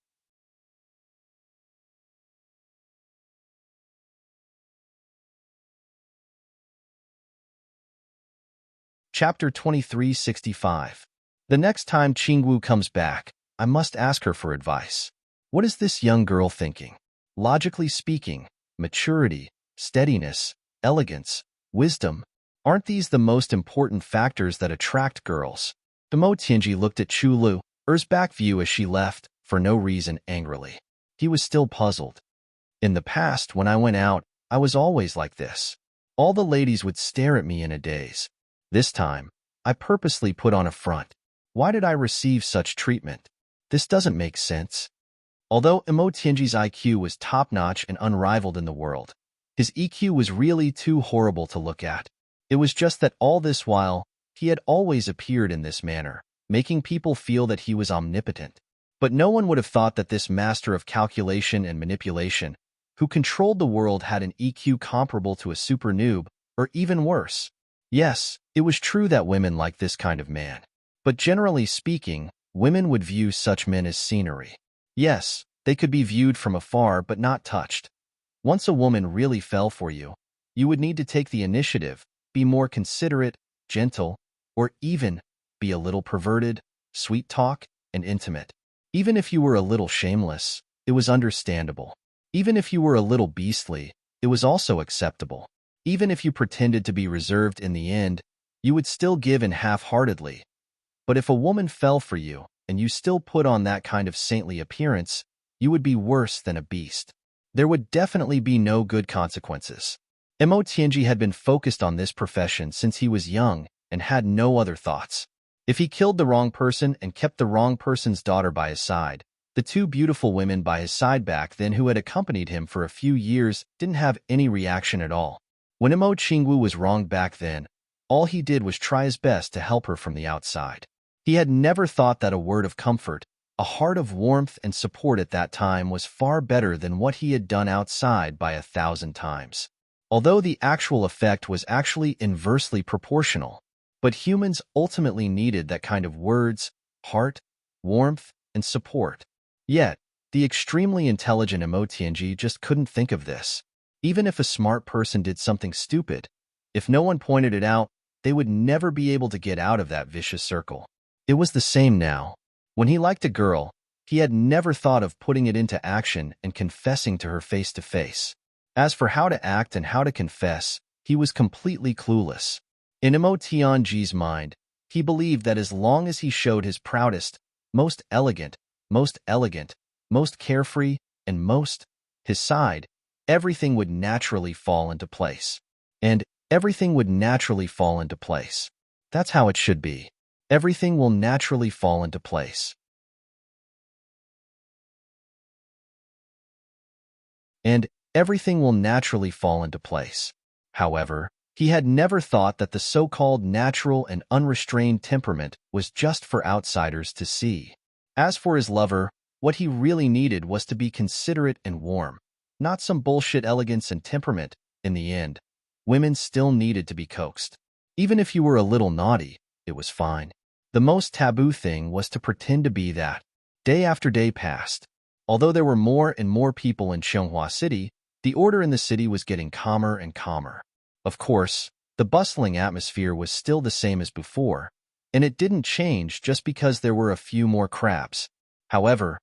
Chapter 2365. The next time Qingwu comes back, I must ask her for advice. What is this young girl thinking? Logically speaking, maturity, steadiness, elegance, wisdom, aren't these the most important factors that attract girls? Mo Tianji looked at Chu Lur's back view as she left, for no reason, angrily. He was still puzzled. "In the past, when I went out, I was always like this. All the ladies would stare at me in a daze. This time, I purposely put on a front. Why did I receive such treatment? This doesn't make sense." Although Mo Tianji's IQ was top-notch and unrivaled in the world, his EQ was really too horrible to look at. It was just that all this while, he had always appeared in this manner, making people feel that he was omnipotent. But no one would have thought that this master of calculation and manipulation, who controlled the world, had an EQ comparable to a super noob, or even worse. Yes, it was true that women liked this kind of man. But generally speaking, women would view such men as scenery. Yes, they could be viewed from afar but not touched. Once a woman really fell for you, you would need to take the initiative, be more considerate, gentle, or even be a little perverted, sweet talk, and intimate. Even if you were a little shameless, it was understandable. Even if you were a little beastly, it was also acceptable. Even if you pretended to be reserved in the end, you would still give in half-heartedly. But if a woman fell for you, and you still put on that kind of saintly appearance, you would be worse than a beast. There would definitely be no good consequences. Mo Tianji had been focused on this profession since he was young and had no other thoughts. If he killed the wrong person and kept the wrong person's daughter by his side, the two beautiful women by his side back then who had accompanied him for a few years didn't have any reaction at all. When Mo Qingwu was wronged back then, all he did was try his best to help her from the outside. He had never thought that a word of comfort, a heart of warmth and support at that time was far better than what he had done outside by 1,000 times. Although the actual effect was actually inversely proportional. But humans ultimately needed that kind of words, heart, warmth, and support. Yet, the extremely intelligent Mo Tianji just couldn't think of this. Even if a smart person did something stupid, if no one pointed it out, they would never be able to get out of that vicious circle. It was the same now. When he liked a girl, he had never thought of putting it into action and confessing to her face to face. As for how to act and how to confess, he was completely clueless. In Mo Tianji's mind, he believed that as long as he showed his proudest, most elegant, most carefree, and most his side, everything would naturally fall into place. And everything would naturally fall into place. That's how it should be. Everything will naturally fall into place. And everything will naturally fall into place. However, he had never thought that the so-called natural and unrestrained temperament was just for outsiders to see. As for his lover, what he really needed was to be considerate and warm, not some bullshit elegance and temperament. In the end, women still needed to be coaxed. Even if you were a little naughty, it was fine. The most taboo thing was to pretend to be that. Day after day passed. Although there were more and more people in Xianghua City, the order in the city was getting calmer and calmer. Of course, the bustling atmosphere was still the same as before, and it didn't change just because there were a few more crabs. However,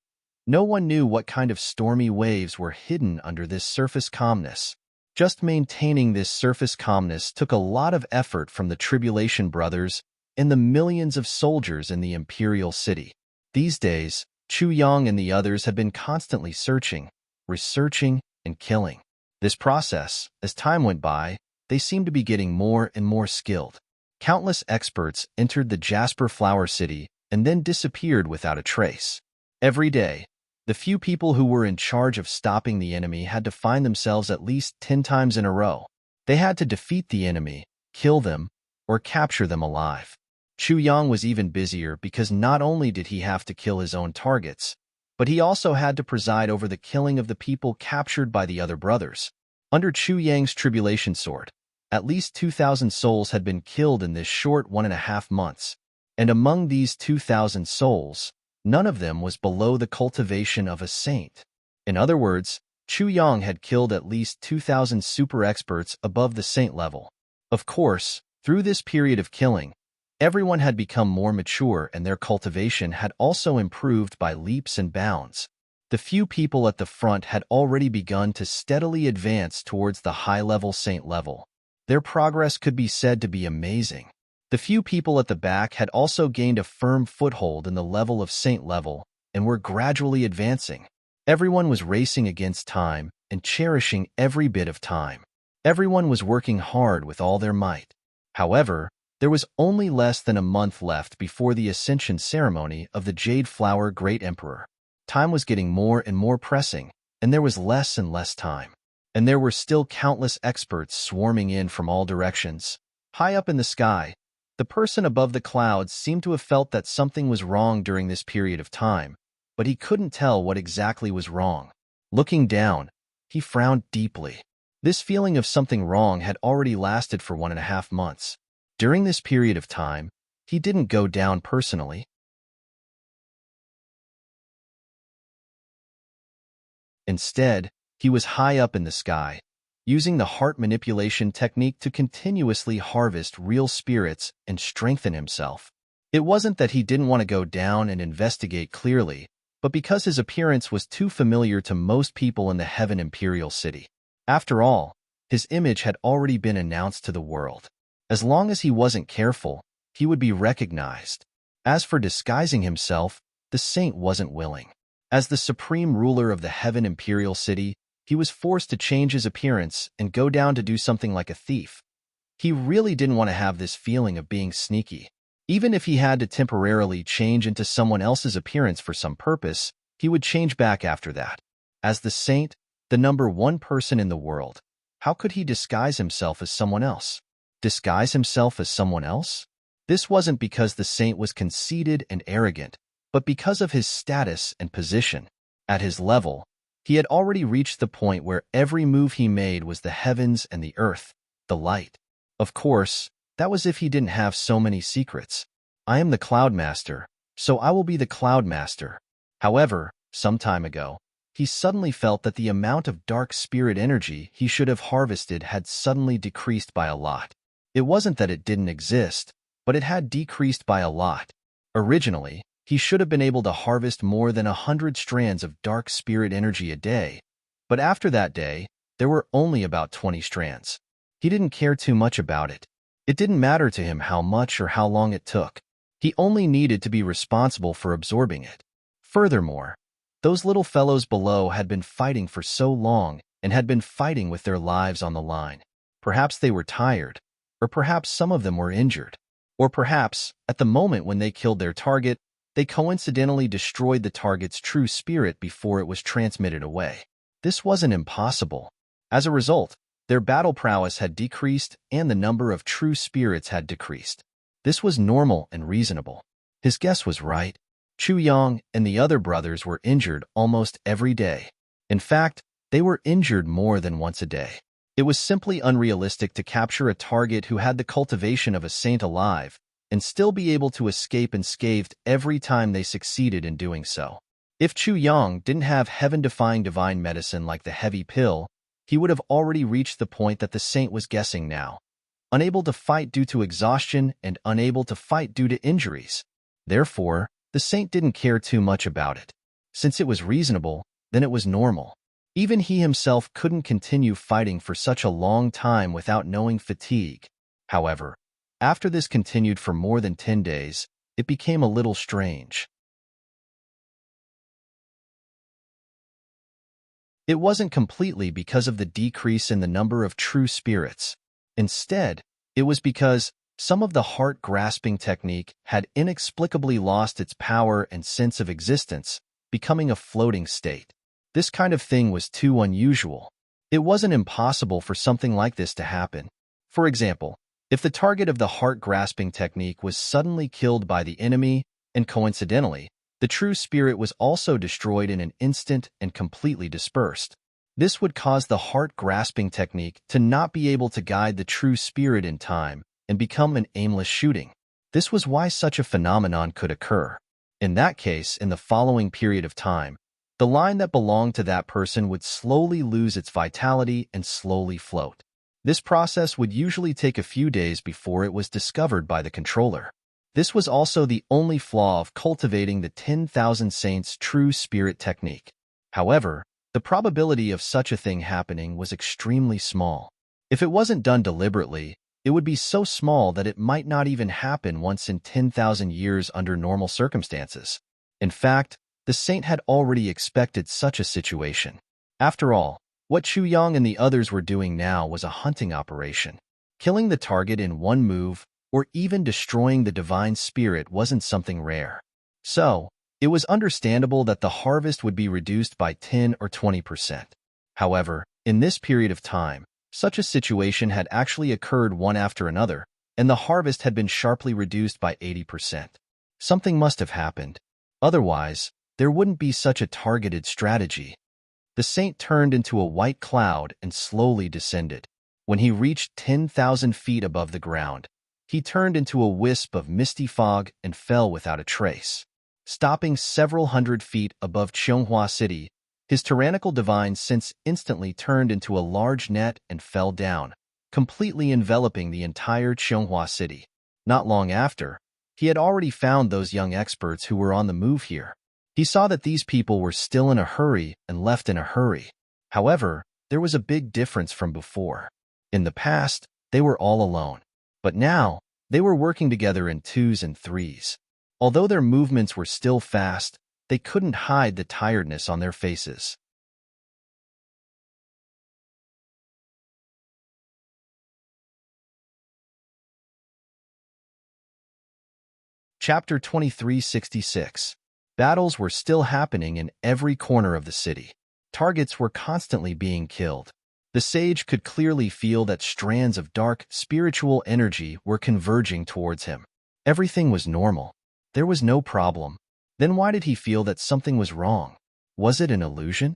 no one knew what kind of stormy waves were hidden under this surface calmness. Just maintaining this surface calmness took a lot of effort from the Tribulation Brothers and the millions of soldiers in the imperial city. These days, Chu Yang and the others had been constantly searching, researching, and killing. This process, as time went by, they seemed to be getting more and more skilled. Countless experts entered the Jasper Flower City and then disappeared without a trace. Every day, the few people who were in charge of stopping the enemy had to find themselves at least 10 times in a row. They had to defeat the enemy, kill them, or capture them alive. Chu Yang was even busier because not only did he have to kill his own targets, but he also had to preside over the killing of the people captured by the other brothers. Under Chu Yang's tribulation sword, at least 2,000 souls had been killed in this short 1.5 months. And among these 2,000 souls, none of them was below the cultivation of a saint. In other words, Chu Yang had killed at least 2,000 super experts above the saint level. Of course, through this period of killing, everyone had become more mature and their cultivation had also improved by leaps and bounds. The few people at the front had already begun to steadily advance towards the high-level saint level. Their progress could be said to be amazing. The few people at the back had also gained a firm foothold in the level of saint level and were gradually advancing. Everyone was racing against time and cherishing every bit of time. Everyone was working hard with all their might. However, there was only less than a month left before the ascension ceremony of the Jade Flower Great Emperor. Time was getting more and more pressing, and there was less and less time. And there were still countless experts swarming in from all directions. High up in the sky, the person above the clouds seemed to have felt that something was wrong during this period of time, but he couldn't tell what exactly was wrong. Looking down, he frowned deeply. This feeling of something wrong had already lasted for 1.5 months. During this period of time, he didn't go down personally. Instead, he was high up in the sky, using the heart manipulation technique to continuously harvest real spirits and strengthen himself. It wasn't that he didn't want to go down and investigate clearly, but because his appearance was too familiar to most people in the Heaven Imperial City. After all, his image had already been announced to the world. As long as he wasn't careful, he would be recognized. As for disguising himself, the saint wasn't willing. As the supreme ruler of the Heaven Imperial City, he was forced to change his appearance and go down to do something like a thief. He really didn't want to have this feeling of being sneaky. Even if he had to temporarily change into someone else's appearance for some purpose, he would change back after that. As the saint, the #1 person in the world, how could he disguise himself as someone else? Disguise himself as someone else? This wasn't because the saint was conceited and arrogant, but because of his status and position. At his level, he had already reached the point where every move he made was the heavens and the earth, the light. Of course, that was if he didn't have so many secrets. I am the Cloud Master, so I will be the Cloud Master. However, some time ago, he suddenly felt that the amount of dark spirit energy he should have harvested had suddenly decreased by a lot. It wasn't that it didn't exist, but it had decreased by a lot. Originally, he should have been able to harvest more than 100 strands of dark spirit energy a day, but after that day, there were only about 20 strands. He didn't care too much about it. It didn't matter to him how much or how long it took. He only needed to be responsible for absorbing it. Furthermore, those little fellows below had been fighting for so long and had been fighting with their lives on the line. Perhaps they were tired, or perhaps some of them were injured. Or perhaps, at the moment when they killed their target, they coincidentally destroyed the target's true spirit before it was transmitted away. This wasn't impossible. As a result, their battle prowess had decreased and the number of true spirits had decreased. This was normal and reasonable. His guess was right. Chu Yang and the other brothers were injured almost every day. In fact, they were injured more than once a day. It was simply unrealistic to capture a target who had the cultivation of a saint alive and still be able to escape unscathed every time they succeeded in doing so. If Chu Yang didn't have heaven-defying divine medicine like the heavy pill, he would have already reached the point that the saint was guessing now, unable to fight due to exhaustion and unable to fight due to injuries. Therefore, the saint didn't care too much about it. Since it was reasonable, then it was normal. Even he himself couldn't continue fighting for such a long time without knowing fatigue. However, after this continued for more than 10 days, it became a little strange. It wasn't completely because of the decrease in the number of true spirits. Instead, it was because some of the heart-grasping technique had inexplicably lost its power and sense of existence, becoming a floating state. This kind of thing was too unusual. It wasn't impossible for something like this to happen. For example, if the target of the heart-grasping technique was suddenly killed by the enemy, and coincidentally, the true spirit was also destroyed in an instant and completely dispersed. This would cause the heart-grasping technique to not be able to guide the true spirit in time and become an aimless shooting. This was why such a phenomenon could occur. In that case, in the following period of time, the line that belonged to that person would slowly lose its vitality and slowly float. This process would usually take a few days before it was discovered by the controller. This was also the only flaw of cultivating the 10,000 Saints' true spirit technique. However, the probability of such a thing happening was extremely small. If it wasn't done deliberately, it would be so small that it might not even happen once in 10,000 years under normal circumstances. In fact, the saint had already expected such a situation. After all, what Chu Yang and the others were doing now was a hunting operation. Killing the target in one move, or even destroying the divine spirit, wasn't something rare. So, it was understandable that the harvest would be reduced by 10 or 20%. However, in this period of time, such a situation had actually occurred one after another, and the harvest had been sharply reduced by 80%. Something must have happened. Otherwise, there wouldn't be such a targeted strategy. The saint turned into a white cloud and slowly descended. When he reached 10,000 feet above the ground, he turned into a wisp of misty fog and fell without a trace. Stopping several hundred feet above Chonghua City, his tyrannical divine sense instantly turned into a large net and fell down, completely enveloping the entire Chonghua City. Not long after, he had already found those young experts who were on the move here. He saw that these people were still in a hurry and left in a hurry. However, there was a big difference from before. In the past, they were all alone. But now, they were working together in twos and threes. Although their movements were still fast, they couldn't hide the tiredness on their faces. Chapter 2366. Battles were still happening in every corner of the city. Targets were constantly being killed. The sage could clearly feel that strands of dark, spiritual energy were converging towards him. Everything was normal. There was no problem. Then why did he feel that something was wrong? Was it an illusion?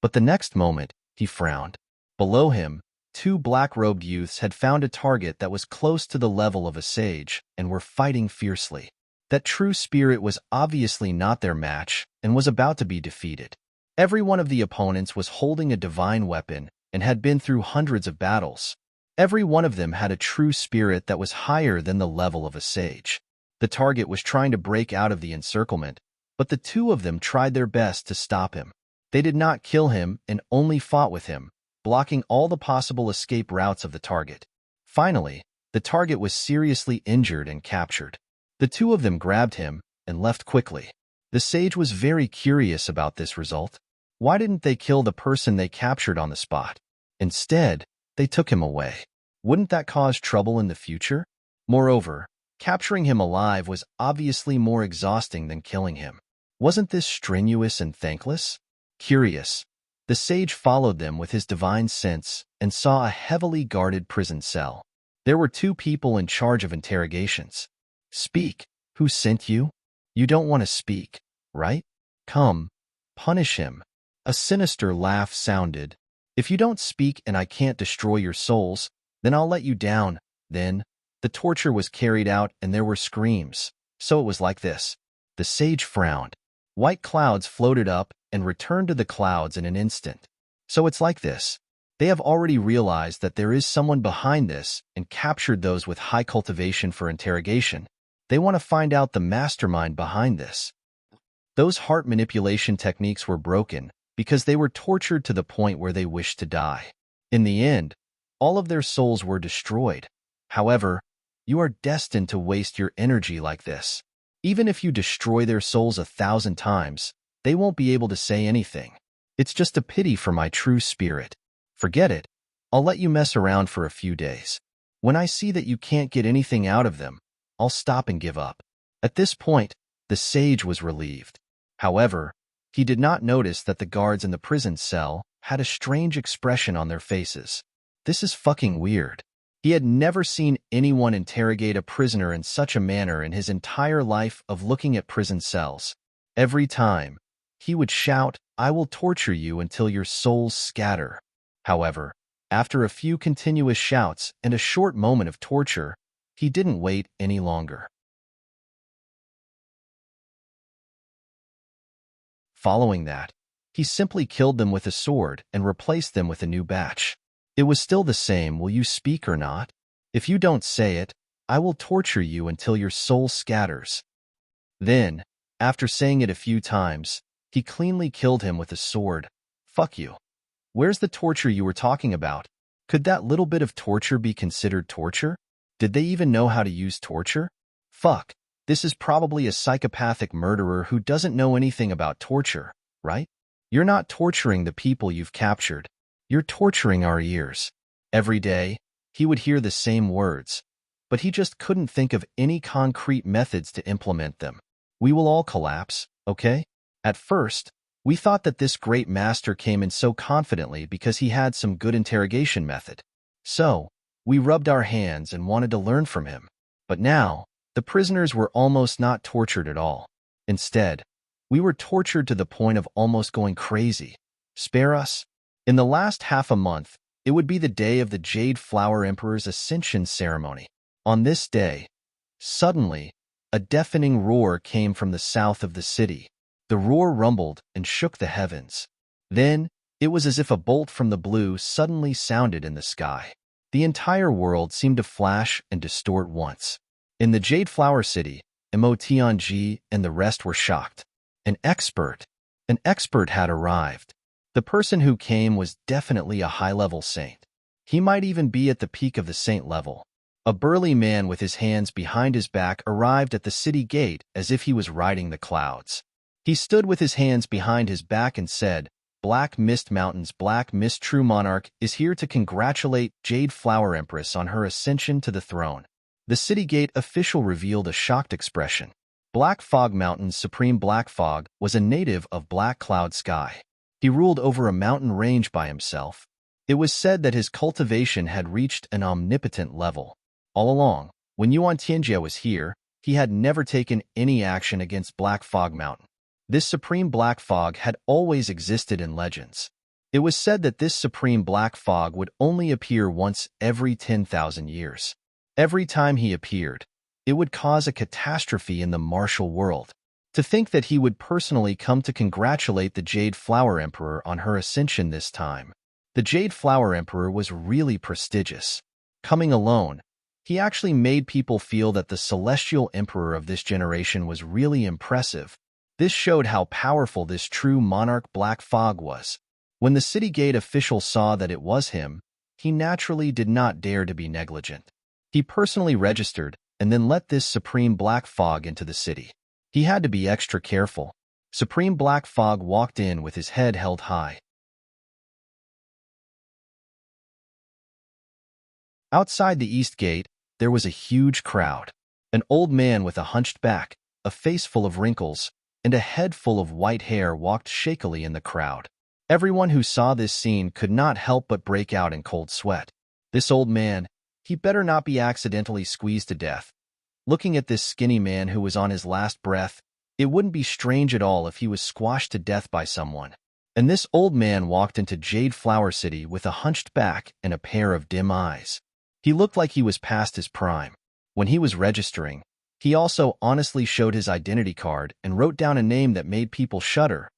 But the next moment, he frowned. Below him, two black-robed youths had found a target that was close to the level of a sage and were fighting fiercely. That true spirit was obviously not their match and was about to be defeated. Every one of the opponents was holding a divine weapon and had been through hundreds of battles. Every one of them had a true spirit that was higher than the level of a sage. The target was trying to break out of the encirclement, but the two of them tried their best to stop him. They did not kill him and only fought with him, blocking all the possible escape routes of the target. Finally, the target was seriously injured and captured. The two of them grabbed him and left quickly. The sage was very curious about this result. Why didn't they kill the person they captured on the spot? Instead, they took him away. Wouldn't that cause trouble in the future? Moreover, capturing him alive was obviously more exhausting than killing him. Wasn't this strenuous and thankless? Curious, the sage followed them with his divine sense and saw a heavily guarded prison cell. There were two people in charge of interrogations. Speak. Who sent you? You don't want to speak, right? Come, punish him. A sinister laugh sounded. If you don't speak and I can't destroy your souls, then I'll let you down. Then, the torture was carried out and there were screams. So it was like this. The sage frowned. White clouds floated up and returned to the clouds in an instant. So it's like this. They have already realized that there is someone behind this and captured those with high cultivation for interrogation. They want to find out the mastermind behind this. Those heart manipulation techniques were broken because they were tortured to the point where they wished to die. In the end, all of their souls were destroyed. However, you are destined to waste your energy like this. Even if you destroy their souls 1,000 times, they won't be able to say anything. It's just a pity for my true spirit. Forget it. I'll let you mess around for a few days. When I see that you can't get anything out of them, I'll stop and give up. At this point, the sage was relieved. However, he did not notice that the guards in the prison cell had a strange expression on their faces. This is fucking weird. He had never seen anyone interrogate a prisoner in such a manner in his entire life of looking at prison cells. Every time, he would shout, "I will torture you until your souls scatter." However, after a few continuous shouts and a short moment of torture, he didn't wait any longer. Following that, he simply killed them with a sword and replaced them with a new batch. It was still the same, "Will you speak or not? If you don't say it, I will torture you until your soul scatters." Then, after saying it a few times, he cleanly killed him with a sword. Fuck you. Where's the torture you were talking about? Could that little bit of torture be considered torture? Did they even know how to use torture? Fuck. This is probably a psychopathic murderer who doesn't know anything about torture, right? You're not torturing the people you've captured. You're torturing our ears. Every day, he would hear the same words, but he just couldn't think of any concrete methods to implement them. We will all collapse, okay? At first, we thought that this great master came in so confidently because he had some good interrogation method. So, we rubbed our hands and wanted to learn from him. But now, the prisoners were almost not tortured at all. Instead, we were tortured to the point of almost going crazy. Spare us. In the last half a month, it would be the day of the Jade Flower Emperor's Ascension ceremony. On this day, suddenly, a deafening roar came from the south of the city. The roar rumbled and shook the heavens. Then, it was as if a bolt from the blue suddenly sounded in the sky. The entire world seemed to flash and distort once. In the Jade Flower City, Mo Tianji and the rest were shocked. An expert. An expert had arrived. The person who came was definitely a high-level saint. He might even be at the peak of the saint level. A burly man with his hands behind his back arrived at the city gate as if he was riding the clouds. He stood with his hands behind his back and said, "Black Mist Mountain's Black Mist True Monarch is here to congratulate Jade Flower Empress on her ascension to the throne." The city gate official revealed a shocked expression. Black Fog Mountain's Supreme Black Fog was a native of Black Cloud Sky. He ruled over a mountain range by himself. It was said that his cultivation had reached an omnipotent level. All along, when Yuan Tianjie was here, he had never taken any action against Black Fog Mountain. This supreme black fog had always existed in legends. It was said that this supreme black fog would only appear once every 10,000 years. Every time he appeared, it would cause a catastrophe in the martial world. To think that he would personally come to congratulate the Jade Flower Emperor on her ascension this time. The Jade Flower Emperor was really prestigious. Coming alone, he actually made people feel that the celestial emperor of this generation was really impressive. This showed how powerful this true monarch Black Fog was. When the city gate official saw that it was him, he naturally did not dare to be negligent. He personally registered and then let this Supreme Black Fog into the city. He had to be extra careful. Supreme Black Fog walked in with his head held high. Outside the East Gate, there was a huge crowd. An old man with a hunched back, a face full of wrinkles, and a head full of white hair walked shakily in the crowd. Everyone who saw this scene could not help but break out in cold sweat. This old man, he better not be accidentally squeezed to death. Looking at this skinny man who was on his last breath, it wouldn't be strange at all if he was squashed to death by someone. And this old man walked into Jade Flower City with a hunched back and a pair of dim eyes. He looked like he was past his prime. When he was registering, he also honestly showed his identity card and wrote down a name that made people shudder.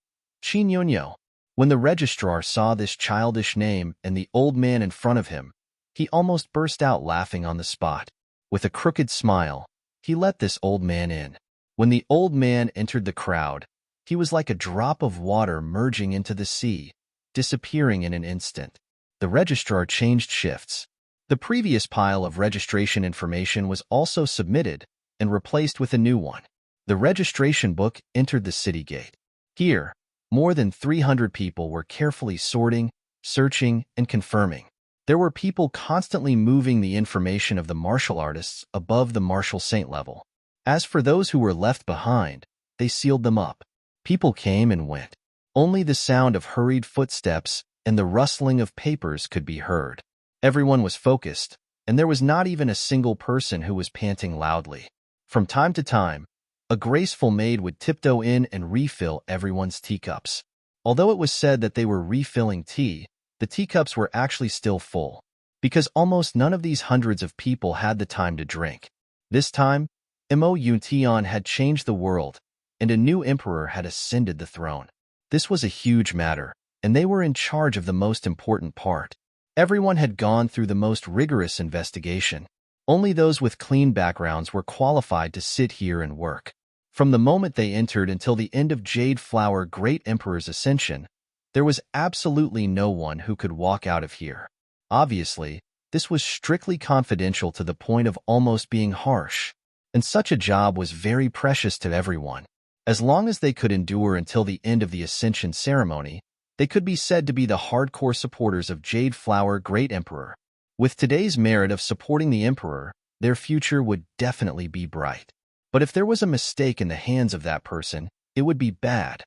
Qin Yunyo. When the registrar saw this childish name and the old man in front of him, he almost burst out laughing on the spot. With a crooked smile, he let this old man in. When the old man entered the crowd, he was like a drop of water merging into the sea, disappearing in an instant. The registrar changed shifts. The previous pile of registration information was also submitted and replaced with a new one. The registration book entered the city gate. Here, more than 300 people were carefully sorting, searching, and confirming. There were people constantly moving the information of the martial artists above the martial saint level. As for those who were left behind, they sealed them up. People came and went. Only the sound of hurried footsteps and the rustling of papers could be heard. Everyone was focused, and there was not even a single person who was panting loudly. From time to time, a graceful maid would tiptoe in and refill everyone's teacups. Although it was said that they were refilling tea, the teacups were actually still full, because almost none of these hundreds of people had the time to drink. This time, Mo Yuntian had changed the world, and a new emperor had ascended the throne. This was a huge matter, and they were in charge of the most important part. Everyone had gone through the most rigorous investigation. Only those with clean backgrounds were qualified to sit here and work. From the moment they entered until the end of Jade Flower Great Emperor's ascension, there was absolutely no one who could walk out of here. Obviously, this was strictly confidential to the point of almost being harsh, and such a job was very precious to everyone. As long as they could endure until the end of the ascension ceremony, they could be said to be the hardcore supporters of Jade Flower Great Emperor. With today's merit of supporting the emperor, their future would definitely be bright. But if there was a mistake in the hands of that person, it would be bad.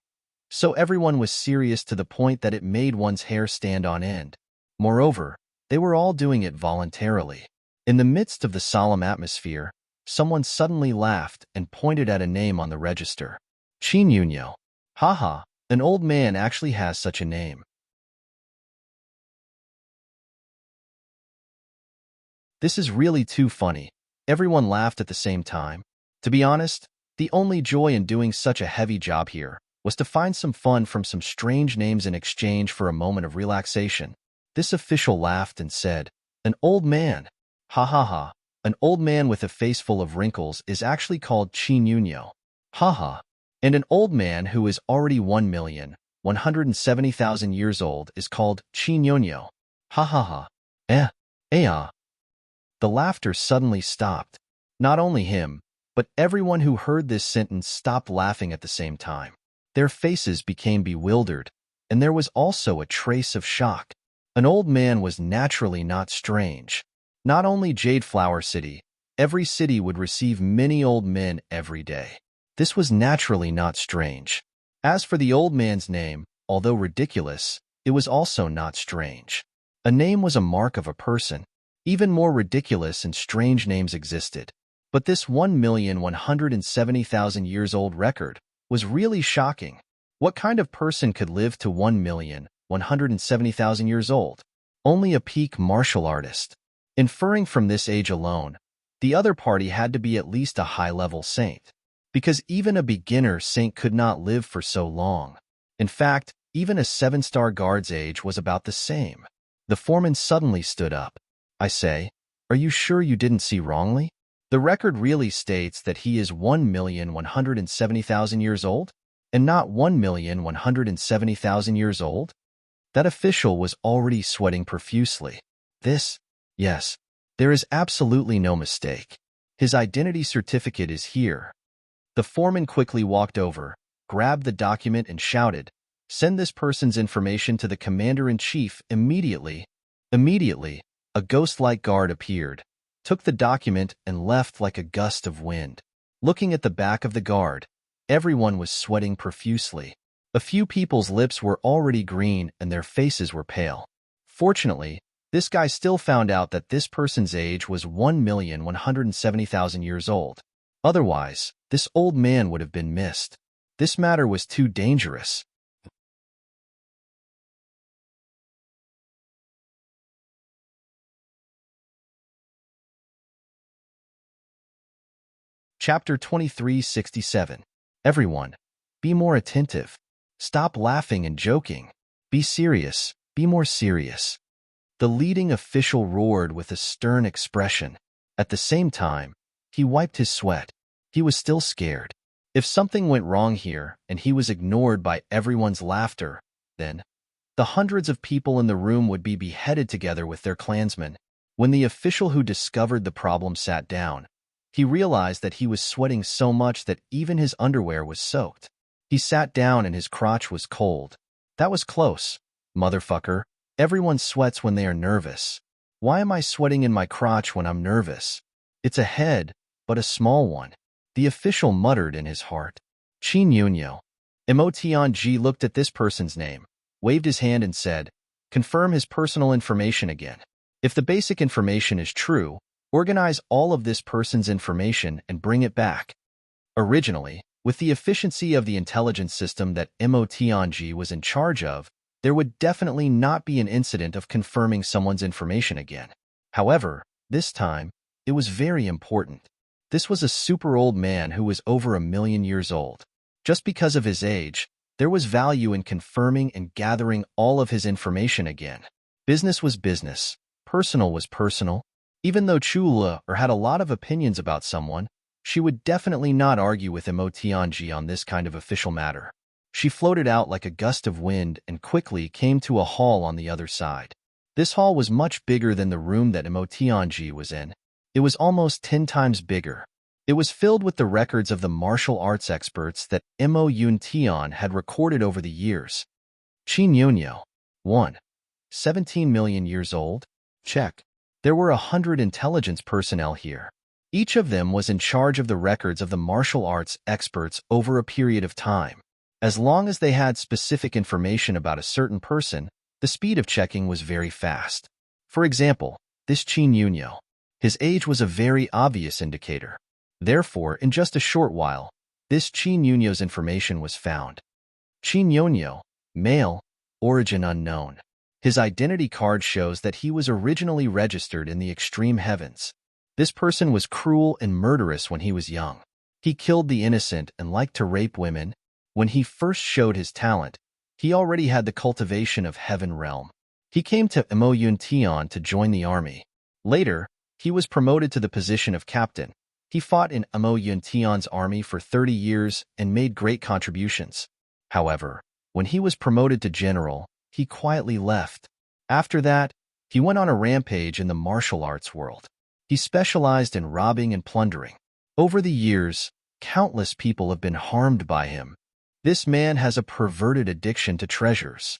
So everyone was serious to the point that it made one's hair stand on end. Moreover, they were all doing it voluntarily. In the midst of the solemn atmosphere, someone suddenly laughed and pointed at a name on the register. Qin Yunyo. Haha, an old man actually has such a name. This is really too funny. Everyone laughed at the same time. To be honest, the only joy in doing such a heavy job here was to find some fun from some strange names in exchange for a moment of relaxation. This official laughed and said, "An old man. Ha ha ha. An old man with a face full of wrinkles is actually called Chinuño. Ha ha. And an old man who is already 1,170,000 years old is called Chiñoño. Ha ha ha. Ah. The laughter suddenly stopped. Not only him, but everyone who heard this sentence stopped laughing at the same time. Their faces became bewildered, and there was also a trace of shock. An old man was naturally not strange. Not only Jade Flower City, every city would receive many old men every day. This was naturally not strange. As for the old man's name, although ridiculous, it was also not strange. A name was a mark of a person. Even more ridiculous and strange names existed. But this 1,170,000 years old record was really shocking. What kind of person could live to 1,170,000 years old? Only a peak martial artist. Inferring from this age alone, the other party had to be at least a high-level saint, because even a beginner saint could not live for so long. In fact, even a 7-star guard's age was about the same. The foreman suddenly stood up. "I say, are you sure you didn't see wrongly? The record really states that he is 1,170,000 years old, and not 1,170,000 years old?" That official was already sweating profusely. Yes, there is absolutely no mistake. His identity certificate is here. The foreman quickly walked over, grabbed the document and shouted, "Send this person's information to the commander-in-chief immediately." Immediately, a ghost-like guard appeared, took the document and left like a gust of wind. Looking at the back of the guard, everyone was sweating profusely. A few people's lips were already green and their faces were pale. Fortunately, this guy still found out that this person's age was 1,170,000 years old. Otherwise, this old man would have been missed. This matter was too dangerous. Chapter 2367. Everyone, be more attentive. Stop laughing and joking. Be serious. Be more serious. The leading official roared with a stern expression. At the same time, he wiped his sweat. He was still scared. If something went wrong here and he was ignored by everyone's laughter, then the hundreds of people in the room would be beheaded together with their clansmen. When the official who discovered the problem sat down, he realized that he was sweating so much that even his underwear was soaked. He sat down and his crotch was cold. That was close. Motherfucker, everyone sweats when they are nervous. Why am I sweating in my crotch when I'm nervous? It's a head, but a small one. The official muttered in his heart. Chinuño. Emotion looked at this person's name, waved his hand and said, "Confirm his personal information again. If the basic information is true, organize all of this person's information and bring it back." Originally, with the efficiency of the intelligence system that Emotion was in charge of, there would definitely not be an incident of confirming someone's information again. However, this time, it was very important. This was a super old man who was over 1,000,000 years old. Just because of his age, there was value in confirming and gathering all of his information again. Business was business. Personal was personal. Even though Chula had a lot of opinions about someone, she would definitely not argue with Emotion on this kind of official matter. She floated out like a gust of wind and quickly came to a hall on the other side. This hall was much bigger than the room that Emotion was in. It was almost 10 times bigger. It was filled with the records of the martial arts experts that Emotion had recorded over the years. Chinuño. 1. 17 million years old? Check. There were 100 intelligence personnel here. Each of them was in charge of the records of the martial arts experts over a period of time. As long as they had specific information about a certain person, the speed of checking was very fast. For example, this Chinuño. His age was a very obvious indicator. Therefore, in just a short while, this Chinuño's information was found. Chinuño, male, origin unknown. His identity card shows that he was originally registered in the extreme heavens. This person was cruel and murderous when he was young. He killed the innocent and liked to rape women. When he first showed his talent, he already had the cultivation of heaven realm. He came to Emoyuntion to join the army. Later, he was promoted to the position of captain. He fought in Emoyuntion's army for 30 years and made great contributions. However, when he was promoted to general, he quietly left. After that, he went on a rampage in the martial arts world. He specialized in robbing and plundering. Over the years, countless people have been harmed by him. This man has a perverted addiction to treasures.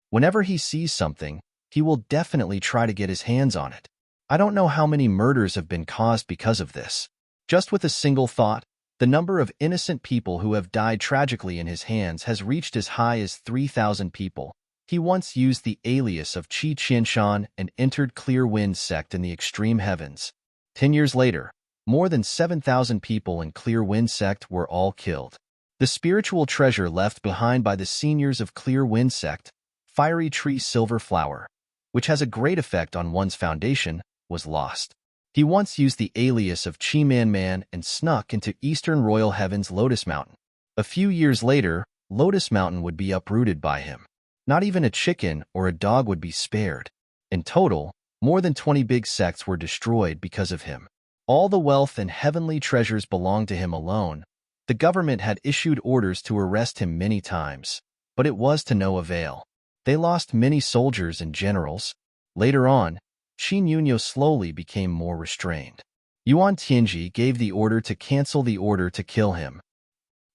Whenever he sees something, he will definitely try to get his hands on it. I don't know how many murders have been caused because of this. Just with a single thought, the number of innocent people who have died tragically in his hands has reached as high as 3,000 people. He once used the alias of Qi Qianshan and entered Clear Wind sect in the extreme heavens. 10 years later, more than 7,000 people in Clear Wind sect were all killed. The spiritual treasure left behind by the seniors of Clear Wind sect, Fiery Tree Silver Flower, which has a great effect on one's foundation, was lost. He once used the alias of Qi Man Man and snuck into Eastern Royal Heaven's Lotus Mountain. A few years later, Lotus Mountain would be uprooted by him. Not even a chicken or a dog would be spared. In total, more than 20 big sects were destroyed because of him. All the wealth and heavenly treasures belonged to him alone. The government had issued orders to arrest him many times, but it was to no avail. They lost many soldiers and generals. Later on, Qin Yunyo slowly became more restrained. Yuan Tianji gave the order to cancel the order to kill him.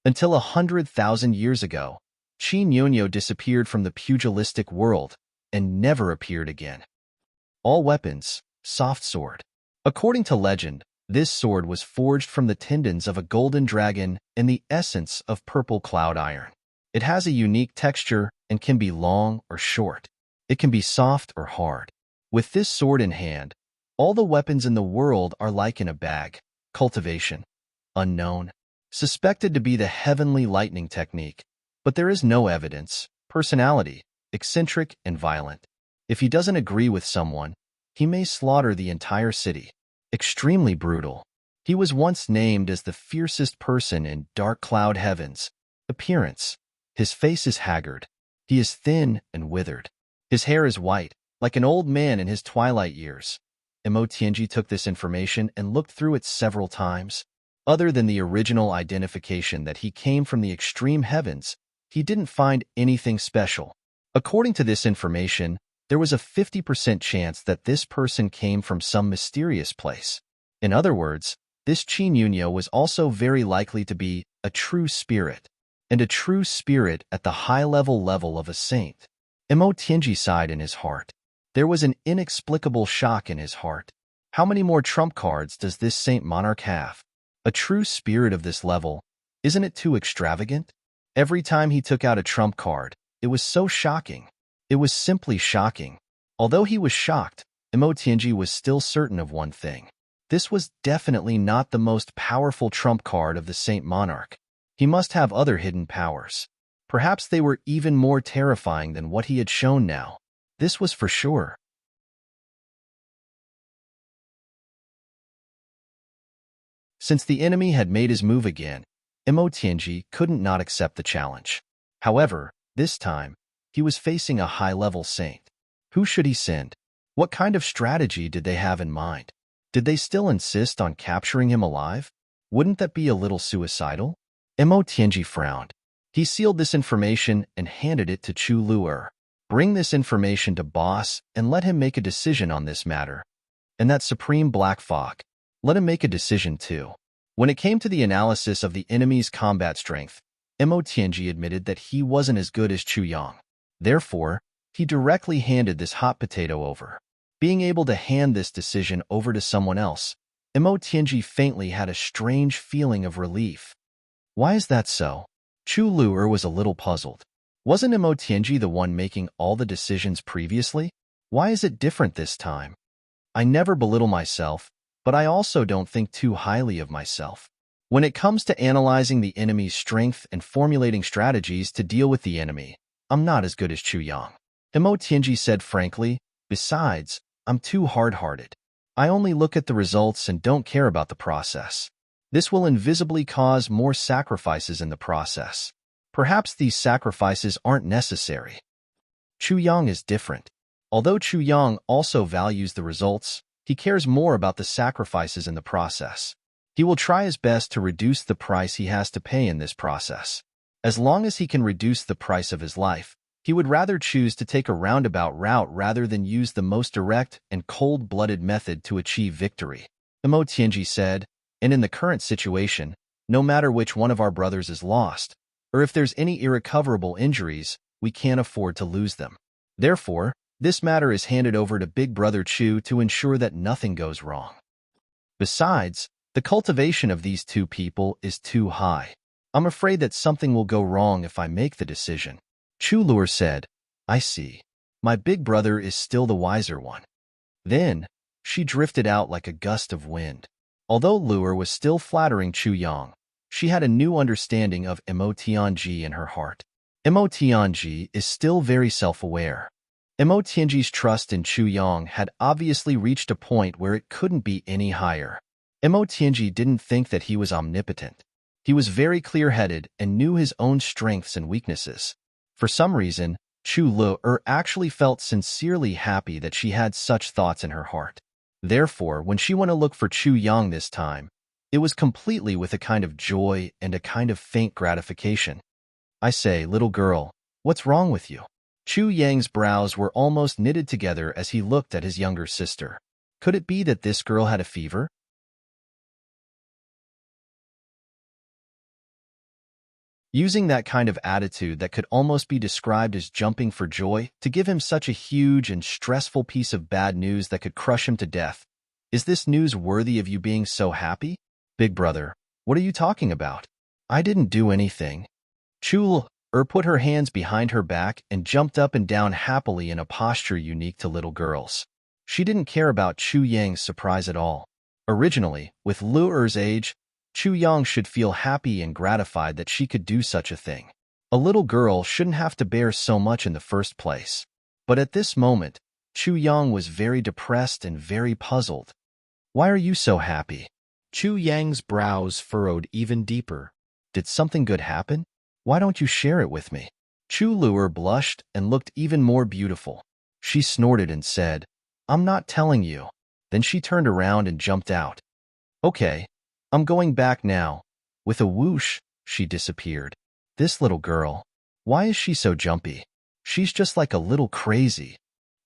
Until 100,000 years ago, Qin Yunyo disappeared from the pugilistic world and never appeared again. All weapons, soft sword. According to legend, this sword was forged from the tendons of a golden dragon and the essence of purple cloud iron. It has a unique texture and can be long or short. It can be soft or hard. With this sword in hand, all the weapons in the world are like in a bag. Cultivation. Unknown. Suspected to be the heavenly lightning technique, but there is no evidence. Personality. Eccentric and violent. If he doesn't agree with someone, he may slaughter the entire city. Extremely brutal. He was once named as the fiercest person in Dark Cloud Heavens. Appearance. His face is haggard. He is thin and withered. His hair is white, like an old man in his twilight years. Emo Tianji took this information and looked through it several times. Other than the original identification that he came from the extreme heavens, he didn't find anything special. According to this information, there was a 50% chance that this person came from some mysterious place. In other words, this Qin Yunyo was also very likely to be a true spirit, and a true spirit at the high-level of a saint. Emo Tianji sighed in his heart. There was an inexplicable shock in his heart. How many more trump cards does this saint monarch have? A true spirit of this level, isn't it too extravagant? Every time he took out a trump card, it was so shocking. It was simply shocking. Although he was shocked, Emo Tianji was still certain of one thing. This was definitely not the most powerful trump card of the Saint Monarch. He must have other hidden powers. Perhaps they were even more terrifying than what he had shown now. This was for sure. Since the enemy had made his move again, Emo Tianji couldn't not accept the challenge. However, this time, he was facing a high-level saint. Who should he send? What kind of strategy did they have in mind? Did they still insist on capturing him alive? Wouldn't that be a little suicidal? Emo Tianji frowned. He sealed this information and handed it to Chu Lu'er. Bring this information to boss and let him make a decision on this matter. And that supreme black fog, let him make a decision too. When it came to the analysis of the enemy's combat strength, Emo Tianji admitted that he wasn't as good as Chu Yang. Therefore, he directly handed this hot potato over. Being able to hand this decision over to someone else, Emo Tianji faintly had a strange feeling of relief. Why is that so? Chu Lu'er was a little puzzled. Wasn't Emo Tianji the one making all the decisions previously? Why is it different this time? I never belittle myself, but I also don't think too highly of myself. When it comes to analyzing the enemy's strength and formulating strategies to deal with the enemy, I'm not as good as Chu Yang. Emo Tianji said frankly. Besides, I'm too hard-hearted. I only look at the results and don't care about the process. This will invisibly cause more sacrifices in the process. Perhaps these sacrifices aren't necessary. Chu Yang is different. Although Chu Yang also values the results, he cares more about the sacrifices in the process. He will try his best to reduce the price he has to pay in this process. As long as he can reduce the price of his life, he would rather choose to take a roundabout route rather than use the most direct and cold-blooded method to achieve victory. Emo Tianji said, and in the current situation, no matter which one of our brothers is lost, or if there's any irrecoverable injuries, we can't afford to lose them. Therefore, this matter is handed over to Big Brother Chu to ensure that nothing goes wrong. Besides, the cultivation of these two people is too high. I'm afraid that something will go wrong if I make the decision. Chu Luer said, I see. My big brother is still the wiser one. Then, she drifted out like a gust of wind. Although Luer was still flattering Chu Yang, she had a new understanding of Emo Tianji in her heart. Emo Tianji is still very self-aware. Emo Tianji's trust in Chu Yang had obviously reached a point where it couldn't be any higher. Emo Tianji didn't think that he was omnipotent. He was very clear-headed and knew his own strengths and weaknesses. For some reason, Chu Luer actually felt sincerely happy that she had such thoughts in her heart. Therefore, when she went to look for Chu Yang this time, it was completely with a kind of joy and a kind of faint gratification. I say, little girl, what's wrong with you? Chu Yang's brows were almost knitted together as he looked at his younger sister. Could it be that this girl had a fever? Using that kind of attitude that could almost be described as jumping for joy to give him such a huge and stressful piece of bad news that could crush him to death. Is this news worthy of you being so happy? Big brother, what are you talking about? I didn't do anything. Chu Luer put her hands behind her back and jumped up and down happily in a posture unique to little girls. She didn't care about Chu Yang's surprise at all. Originally, with Luer's age, Chu Yang should feel happy and gratified that she could do such a thing. A little girl shouldn't have to bear so much in the first place. But at this moment, Chu Yang was very depressed and very puzzled. Why are you so happy? Chu Yang's brows furrowed even deeper. Did something good happen? Why don't you share it with me? Chu Luer blushed and looked even more beautiful. She snorted and said, I'm not telling you. Then she turned around and jumped out. Okay. I'm going back now. With a whoosh, she disappeared. This little girl. Why is she so jumpy? She's just like a little crazy.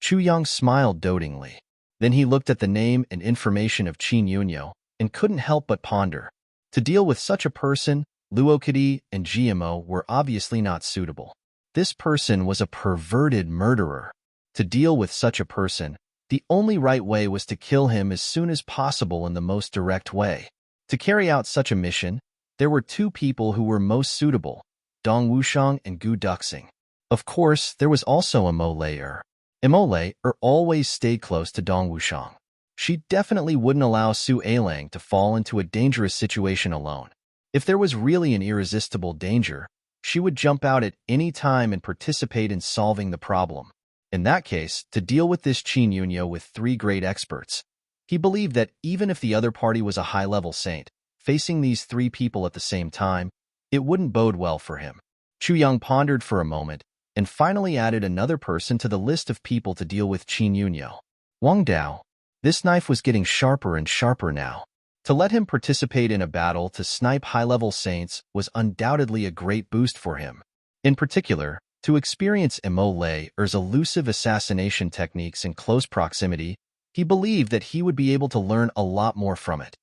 Chu Yang smiled dotingly. Then he looked at the name and information of Qin Yunyo and couldn't help but ponder. To deal with such a person, Luokadi and GMO were obviously not suitable. This person was a perverted murderer. To deal with such a person, the only right way was to kill him as soon as possible in the most direct way. To carry out such a mission, there were two people who were most suitable, Dong Wushang and Gu Duxing. Of course, there was also Emole. Emole always stayed close to Dong Wushang. She definitely wouldn't allow Su Ailang to fall into a dangerous situation alone. If there was really an irresistible danger, she would jump out at any time and participate in solving the problem. In that case, to deal with this Qin Yunyo with three great experts, he believed that even if the other party was a high-level saint, facing these three people at the same time, it wouldn't bode well for him. Chu Yang pondered for a moment and finally added another person to the list of people to deal with Qin Yunyo. Wang Dao. This knife was getting sharper and sharper now. To let him participate in a battle to snipe high-level saints was undoubtedly a great boost for him. In particular, to experience Emole's elusive assassination techniques in close proximity, he believed that he would be able to learn a lot more from it.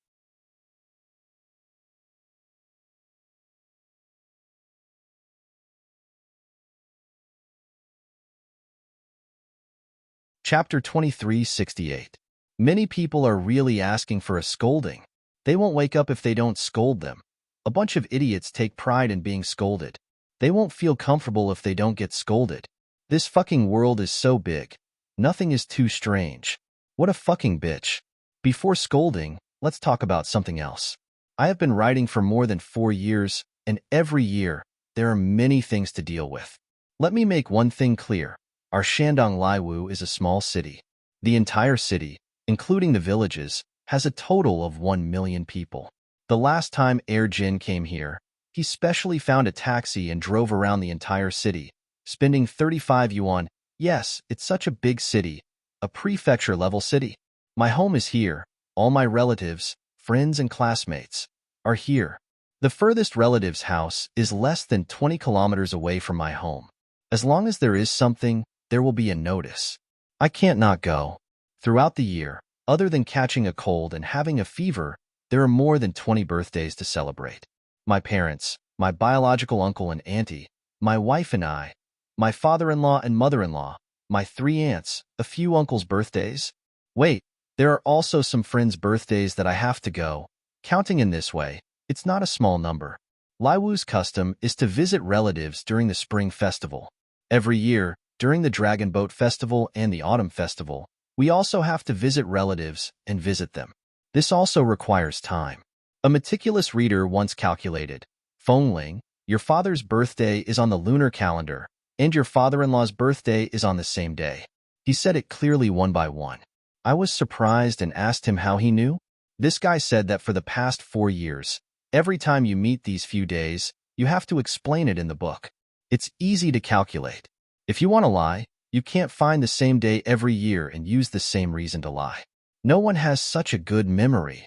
Chapter 2368. Many people are really asking for a scolding. They won't wake up if they don't scold them. A bunch of idiots take pride in being scolded. They won't feel comfortable if they don't get scolded. This fucking world is so big. Nothing is too strange. What a fucking bitch. Before scolding, let's talk about something else. I have been writing for more than 4 years, and every year, there are many things to deal with. Let me make one thing clear. Our Shandong Laiwu is a small city. The entire city, including the villages, has a total of 1 million people. The last time Air Jin came here, he specially found a taxi and drove around the entire city, spending 35 yuan. Yes, it's such a big city, a prefecture-level city. My home is here. All my relatives, friends, and classmates are here. The furthest relative's house is less than 20 kilometers away from my home. As long as there is something, there will be a notice. I can't not go. Throughout the year, other than catching a cold and having a fever, there are more than 20 birthdays to celebrate. My parents, my biological uncle and auntie, my wife and I, my father-in-law and mother-in-law, my 3 aunts, a few uncles' birthdays. Wait, there are also some friends' birthdays that I have to go. Counting in this way, it's not a small number. Laiwu's custom is to visit relatives during the Spring Festival. Every year, during the Dragon Boat Festival and the Autumn Festival, we also have to visit relatives and visit them. This also requires time. A meticulous reader once calculated, Fengling, your father's birthday is on the lunar calendar, and your father-in-law's birthday is on the same day. He said it clearly one by one. I was surprised and asked him how he knew. This guy said that for the past 4 years, every time you meet these few days, you have to explain it in the book. It's easy to calculate. If you want to lie, you can't find the same day every year and use the same reason to lie. No one has such a good memory.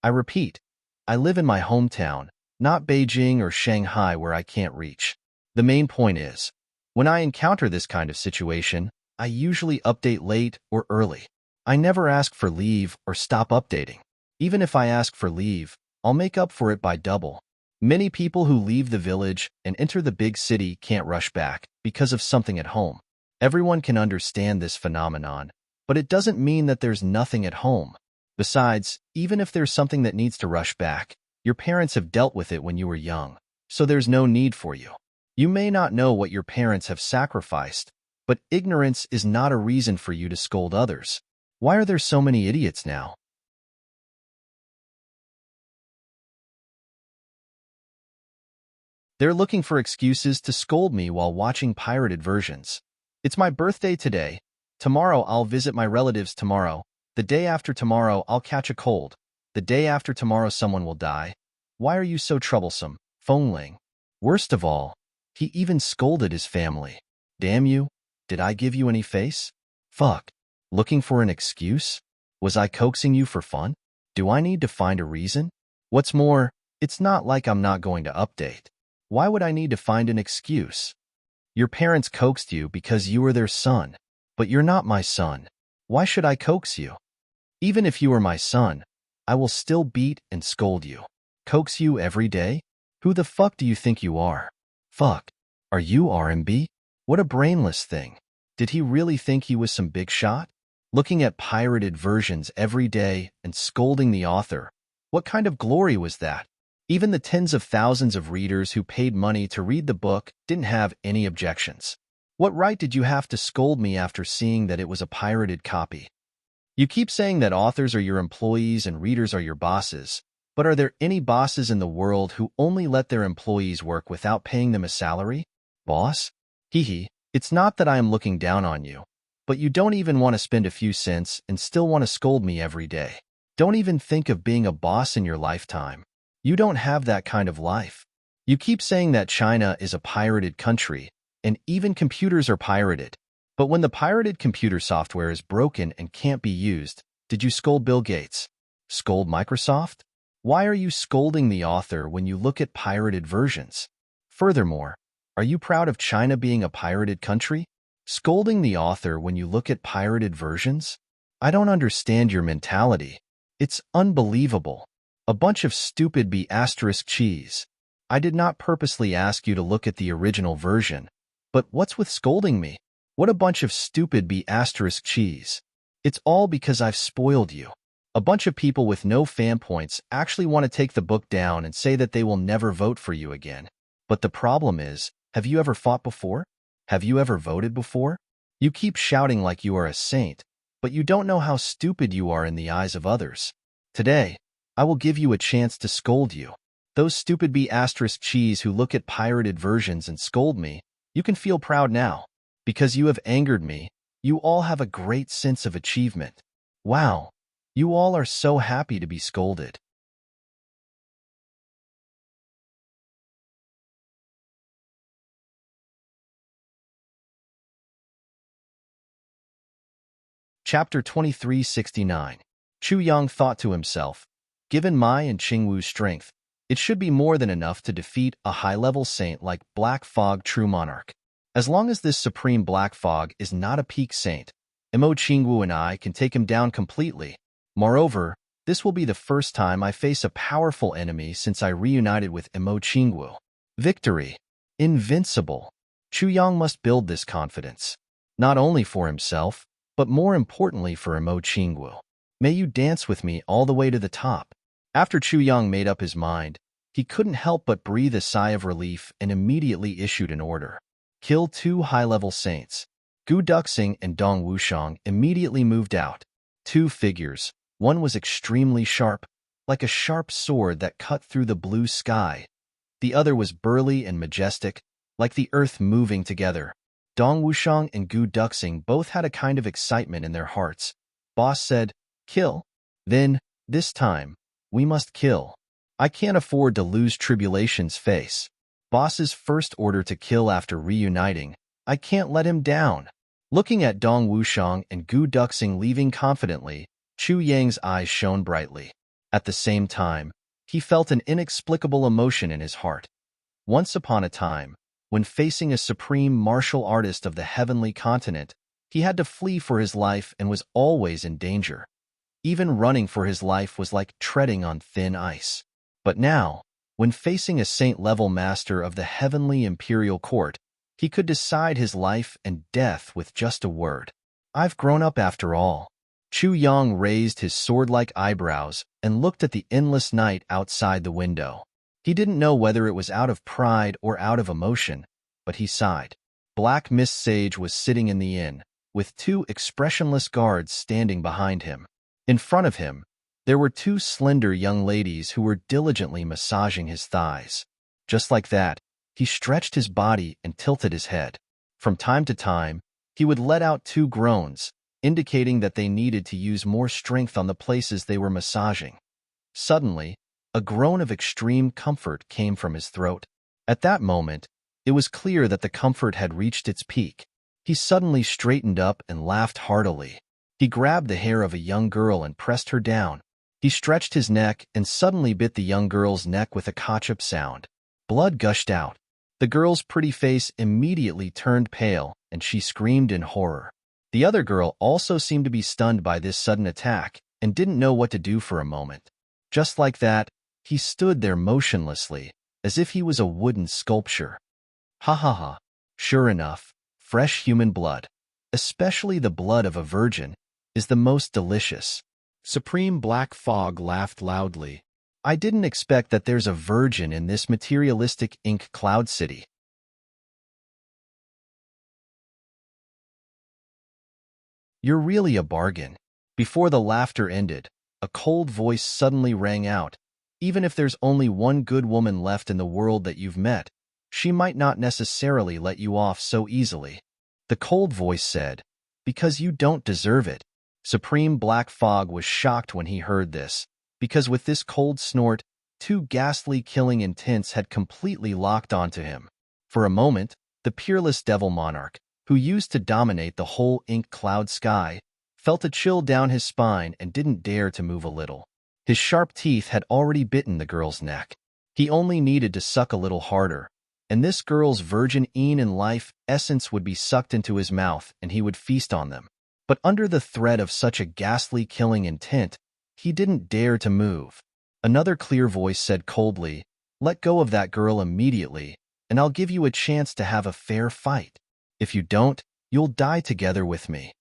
I repeat, I live in my hometown, not Beijing or Shanghai where I can't reach. The main point is, when I encounter this kind of situation, I usually update late or early. I never ask for leave or stop updating. Even if I ask for leave, I'll make up for it by double. Many people who leave the village and enter the big city can't rush back because of something at home. Everyone can understand this phenomenon, but it doesn't mean that there's nothing at home. Besides, even if there's something that needs to rush back, your parents have dealt with it when you were young, so there's no need for you. You may not know what your parents have sacrificed, but ignorance is not a reason for you to scold others. Why are there so many idiots now? They're looking for excuses to scold me while watching pirated versions. It's my birthday today. Tomorrow I'll visit my relatives tomorrow. The day after tomorrow I'll catch a cold. The day after tomorrow someone will die. Why are you so troublesome, Fengling? Worst of all, he even scolded his family. Damn you, did I give you any face? Fuck. Looking for an excuse? Was I coaxing you for fun? Do I need to find a reason? What's more, it's not like I'm not going to update. Why would I need to find an excuse? Your parents coaxed you because you were their son, but you're not my son. Why should I coax you? Even if you were my son, I will still beat and scold you. Coax you every day? Who the fuck do you think you are? Fuck. Are you RMB? What a brainless thing. Did he really think he was some big shot? Looking at pirated versions every day and scolding the author. What kind of glory was that? Even the tens of thousands of readers who paid money to read the book didn't have any objections. What right did you have to scold me after seeing that it was a pirated copy? You keep saying that authors are your employees and readers are your bosses, but are there any bosses in the world who only let their employees work without paying them a salary? Boss? Hee, it's not that I am looking down on you, but you don't even want to spend a few cents and still want to scold me every day. Don't even think of being a boss in your lifetime. You don't have that kind of life. You keep saying that China is a pirated country, and even computers are pirated. But when the pirated computer software is broken and can't be used, did you scold Bill Gates? Scold Microsoft? Why are you scolding the author when you look at pirated versions? Furthermore, are you proud of China being a pirated country? Scolding the author when you look at pirated versions? I don't understand your mentality. It's unbelievable. A bunch of stupid cheese. I did not purposely ask you to look at the original version, but what's with scolding me? What a bunch of stupid cheese. It's all because I've spoiled you. A bunch of people with no fan points actually want to take the book down and say that they will never vote for you again. But the problem is, have you ever fought before? Have you ever voted before? You keep shouting like you are a saint, but you don't know how stupid you are in the eyes of others. Today, I will give you a chance to scold you. Those stupid cheese who look at pirated versions and scold me, you can feel proud now. Because you have angered me, you all have a great sense of achievement. Wow, you all are so happy to be scolded. Chapter 2369. Chu Yang thought to himself, given Mai and Qingwu's strength, it should be more than enough to defeat a high-level saint like Black Fog True Monarch. As long as this supreme Black Fog is not a peak saint, Mo Qingwu and I can take him down completely. Moreover, this will be the first time I face a powerful enemy since I reunited with Mo Qingwu. Victory. Invincible. Chu Yang must build this confidence, not only for himself, but more importantly for Mo Qingwu. May you dance with me all the way to the top. After Chu Yang made up his mind, he couldn't help but breathe a sigh of relief and immediately issued an order. Kill 2 high-level saints. Gu Duxing and Dong Wushang immediately moved out. 2 figures. One was extremely sharp, like a sharp sword that cut through the blue sky. The other was burly and majestic, like the earth moving together. Dong Wushang and Gu Duxing both had a kind of excitement in their hearts. Boss said, kill. Then, this time, we must kill. I can't afford to lose Tribulation's face. Boss's first order to kill after reuniting. I can't let him down. Looking at Dong Wushang and Gu Duxing leaving confidently, Chu Yang's eyes shone brightly. At the same time, he felt an inexplicable emotion in his heart. Once upon a time, when facing a supreme martial artist of the heavenly continent, he had to flee for his life and was always in danger. Even running for his life was like treading on thin ice. But now, when facing a saint-level master of the heavenly imperial court, he could decide his life and death with just a word. I've grown up after all. Chu Yang raised his sword-like eyebrows and looked at the endless night outside the window. He didn't know whether it was out of pride or out of emotion, but he sighed. Black Mist Sage was sitting in the inn, with 2 expressionless guards standing behind him. In front of him, there were 2 slender young ladies who were diligently massaging his thighs. Just like that, he stretched his body and tilted his head. From time to time, he would let out 2 groans, indicating that they needed to use more strength on the places they were massaging. Suddenly, a groan of extreme comfort came from his throat. At that moment, it was clear that the comfort had reached its peak. He suddenly straightened up and laughed heartily. He grabbed the hair of a young girl and pressed her down. He stretched his neck and suddenly bit the young girl's neck with a ka-chup sound. Blood gushed out. The girl's pretty face immediately turned pale, and she screamed in horror. The other girl also seemed to be stunned by this sudden attack and didn't know what to do for a moment. Just like that, he stood there motionlessly, as if he was a wooden sculpture. Ha ha ha. Sure enough, fresh human blood, especially the blood of a virgin, is the most delicious. Supreme Black Fog laughed loudly. I didn't expect that there's a virgin in this materialistic ink cloud city. You're really a bargain. Before the laughter ended, a cold voice suddenly rang out. Even if there's only one good woman left in the world that you've met, she might not necessarily let you off so easily. The cold voice said, because you don't deserve it. Supreme Black Fog was shocked when he heard this, because with this cold snort, 2 ghastly killing intents had completely locked onto him. For a moment, the peerless devil monarch, who used to dominate the whole ink cloud sky, felt a chill down his spine and didn't dare to move a little. His sharp teeth had already bitten the girl's neck. He only needed to suck a little harder, and this girl's virgin and life essence would be sucked into his mouth and he would feast on them. But under the threat of such a ghastly killing intent, he didn't dare to move. Another clear voice said coldly, let go of that girl immediately, and I'll give you a chance to have a fair fight. If you don't, you'll die together with me.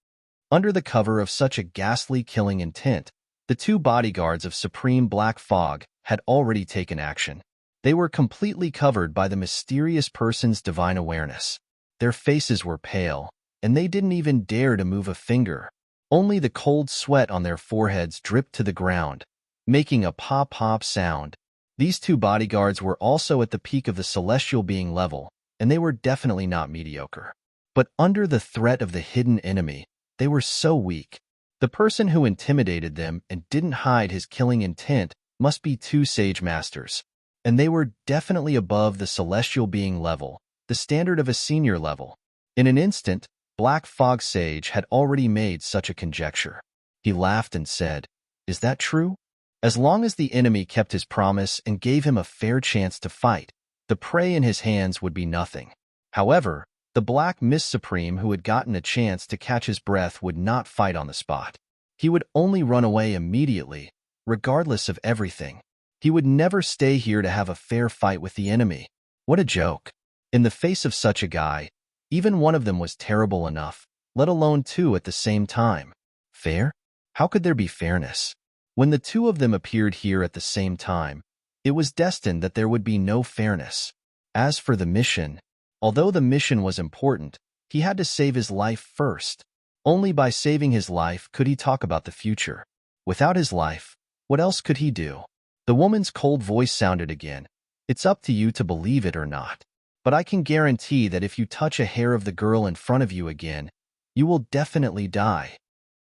Under the cover of such a ghastly killing intent, the 2 bodyguards of Supreme Black Fog had already taken action. They were completely covered by the mysterious person's divine awareness. Their faces were pale, and they didn't even dare to move a finger. Only the cold sweat on their foreheads dripped to the ground, making a pop-pop sound. These 2 bodyguards were also at the peak of the celestial being level, and they were definitely not mediocre. But under the threat of the hidden enemy, they were so weak. The person who intimidated them and didn't hide his killing intent must be two sage masters. And they were definitely above the celestial being level, the standard of a senior level. In an instant, Black Fog Sage had already made such a conjecture. He laughed and said, "Is that true?" As long as the enemy kept his promise and gave him a fair chance to fight, the prey in his hands would be nothing. However, the Black Mist Supreme who had gotten a chance to catch his breath would not fight on the spot. He would only run away immediately, regardless of everything. He would never stay here to have a fair fight with the enemy. What a joke. In the face of such a guy, even one of them was terrible enough, let alone two at the same time. Fair? How could there be fairness? When the two of them appeared here at the same time, it was destined that there would be no fairness. As for the mission, although the mission was important, he had to save his life first. Only by saving his life could he talk about the future. Without his life, what else could he do? The woman's cold voice sounded again. "It's up to you to believe it or not. But I can guarantee that if you touch a hair of the girl in front of you again, you will definitely die."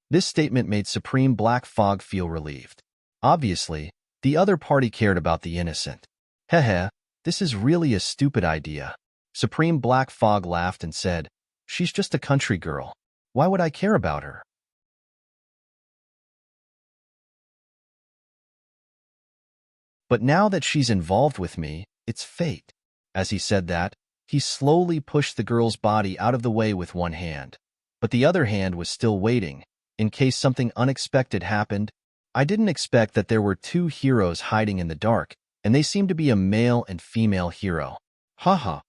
This statement made Supreme Black Fog feel relieved. Obviously, the other party cared about the innocent. Heh, this is really a stupid idea. Supreme Black Fog laughed and said, "She's just a country girl. Why would I care about her? But now that she's involved with me, it's fate." As he said that, he slowly pushed the girl's body out of the way with one hand. But the other hand was still waiting, in case something unexpected happened. "I didn't expect that there were two heroes hiding in the dark, and they seem to be a male and female hero." Haha.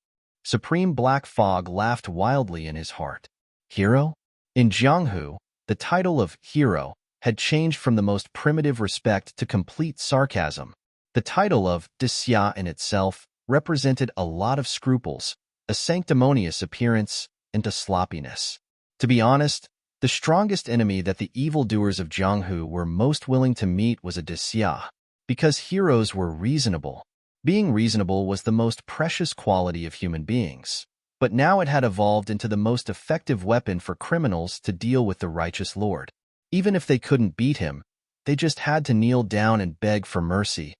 Supreme Black Fog laughed wildly in his heart. Hero? In Jianghu, the title of hero had changed from the most primitive respect to complete sarcasm. The title of Xia in itself represented a lot of scruples, a sanctimonious appearance, and a sloppiness. To be honest, the strongest enemy that the evildoers of Jianghu were most willing to meet was a Xia, because heroes were reasonable. Being reasonable was the most precious quality of human beings. But now it had evolved into the most effective weapon for criminals to deal with the righteous Lord. Even if they couldn't beat him, they just had to kneel down and beg for mercy.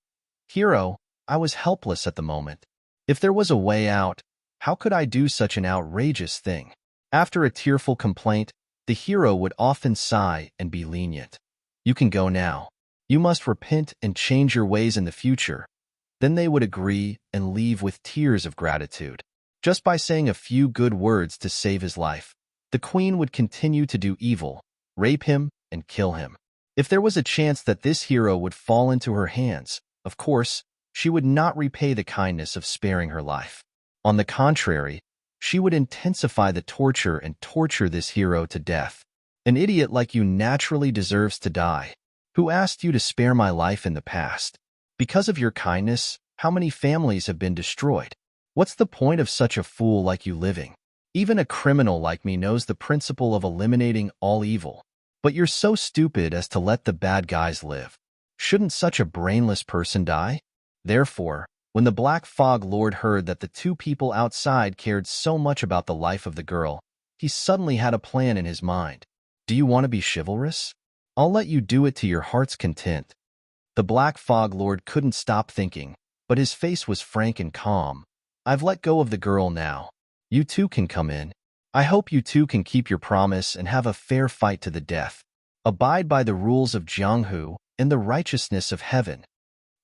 "Hero, I was helpless at the moment. If there was a way out, how could I do such an outrageous thing?" After a tearful complaint, the hero would often sigh and be lenient. "You can go now. You must repent and change your ways in the future." Then they would agree and leave with tears of gratitude. Just by saying a few good words to save his life, the queen would continue to do evil, rape him, and kill him. If there was a chance that this hero would fall into her hands, of course, she would not repay the kindness of sparing her life. On the contrary, she would intensify the torture and torture this hero to death. "An idiot like you naturally deserves to die. Who asked you to spare my life in the past? Because of your kindness, how many families have been destroyed? What's the point of such a fool like you living? Even a criminal like me knows the principle of eliminating all evil. But you're so stupid as to let the bad guys live. Shouldn't such a brainless person die?" Therefore, when the Black Fog Lord heard that the two people outside cared so much about the life of the girl, he suddenly had a plan in his mind. "Do you want to be chivalrous? I'll let you do it to your heart's content." The Black Fog Lord couldn't stop thinking, but his face was frank and calm. "I've let go of the girl now. You two can come in. I hope you two can keep your promise and have a fair fight to the death. Abide by the rules of Jianghu and the righteousness of heaven."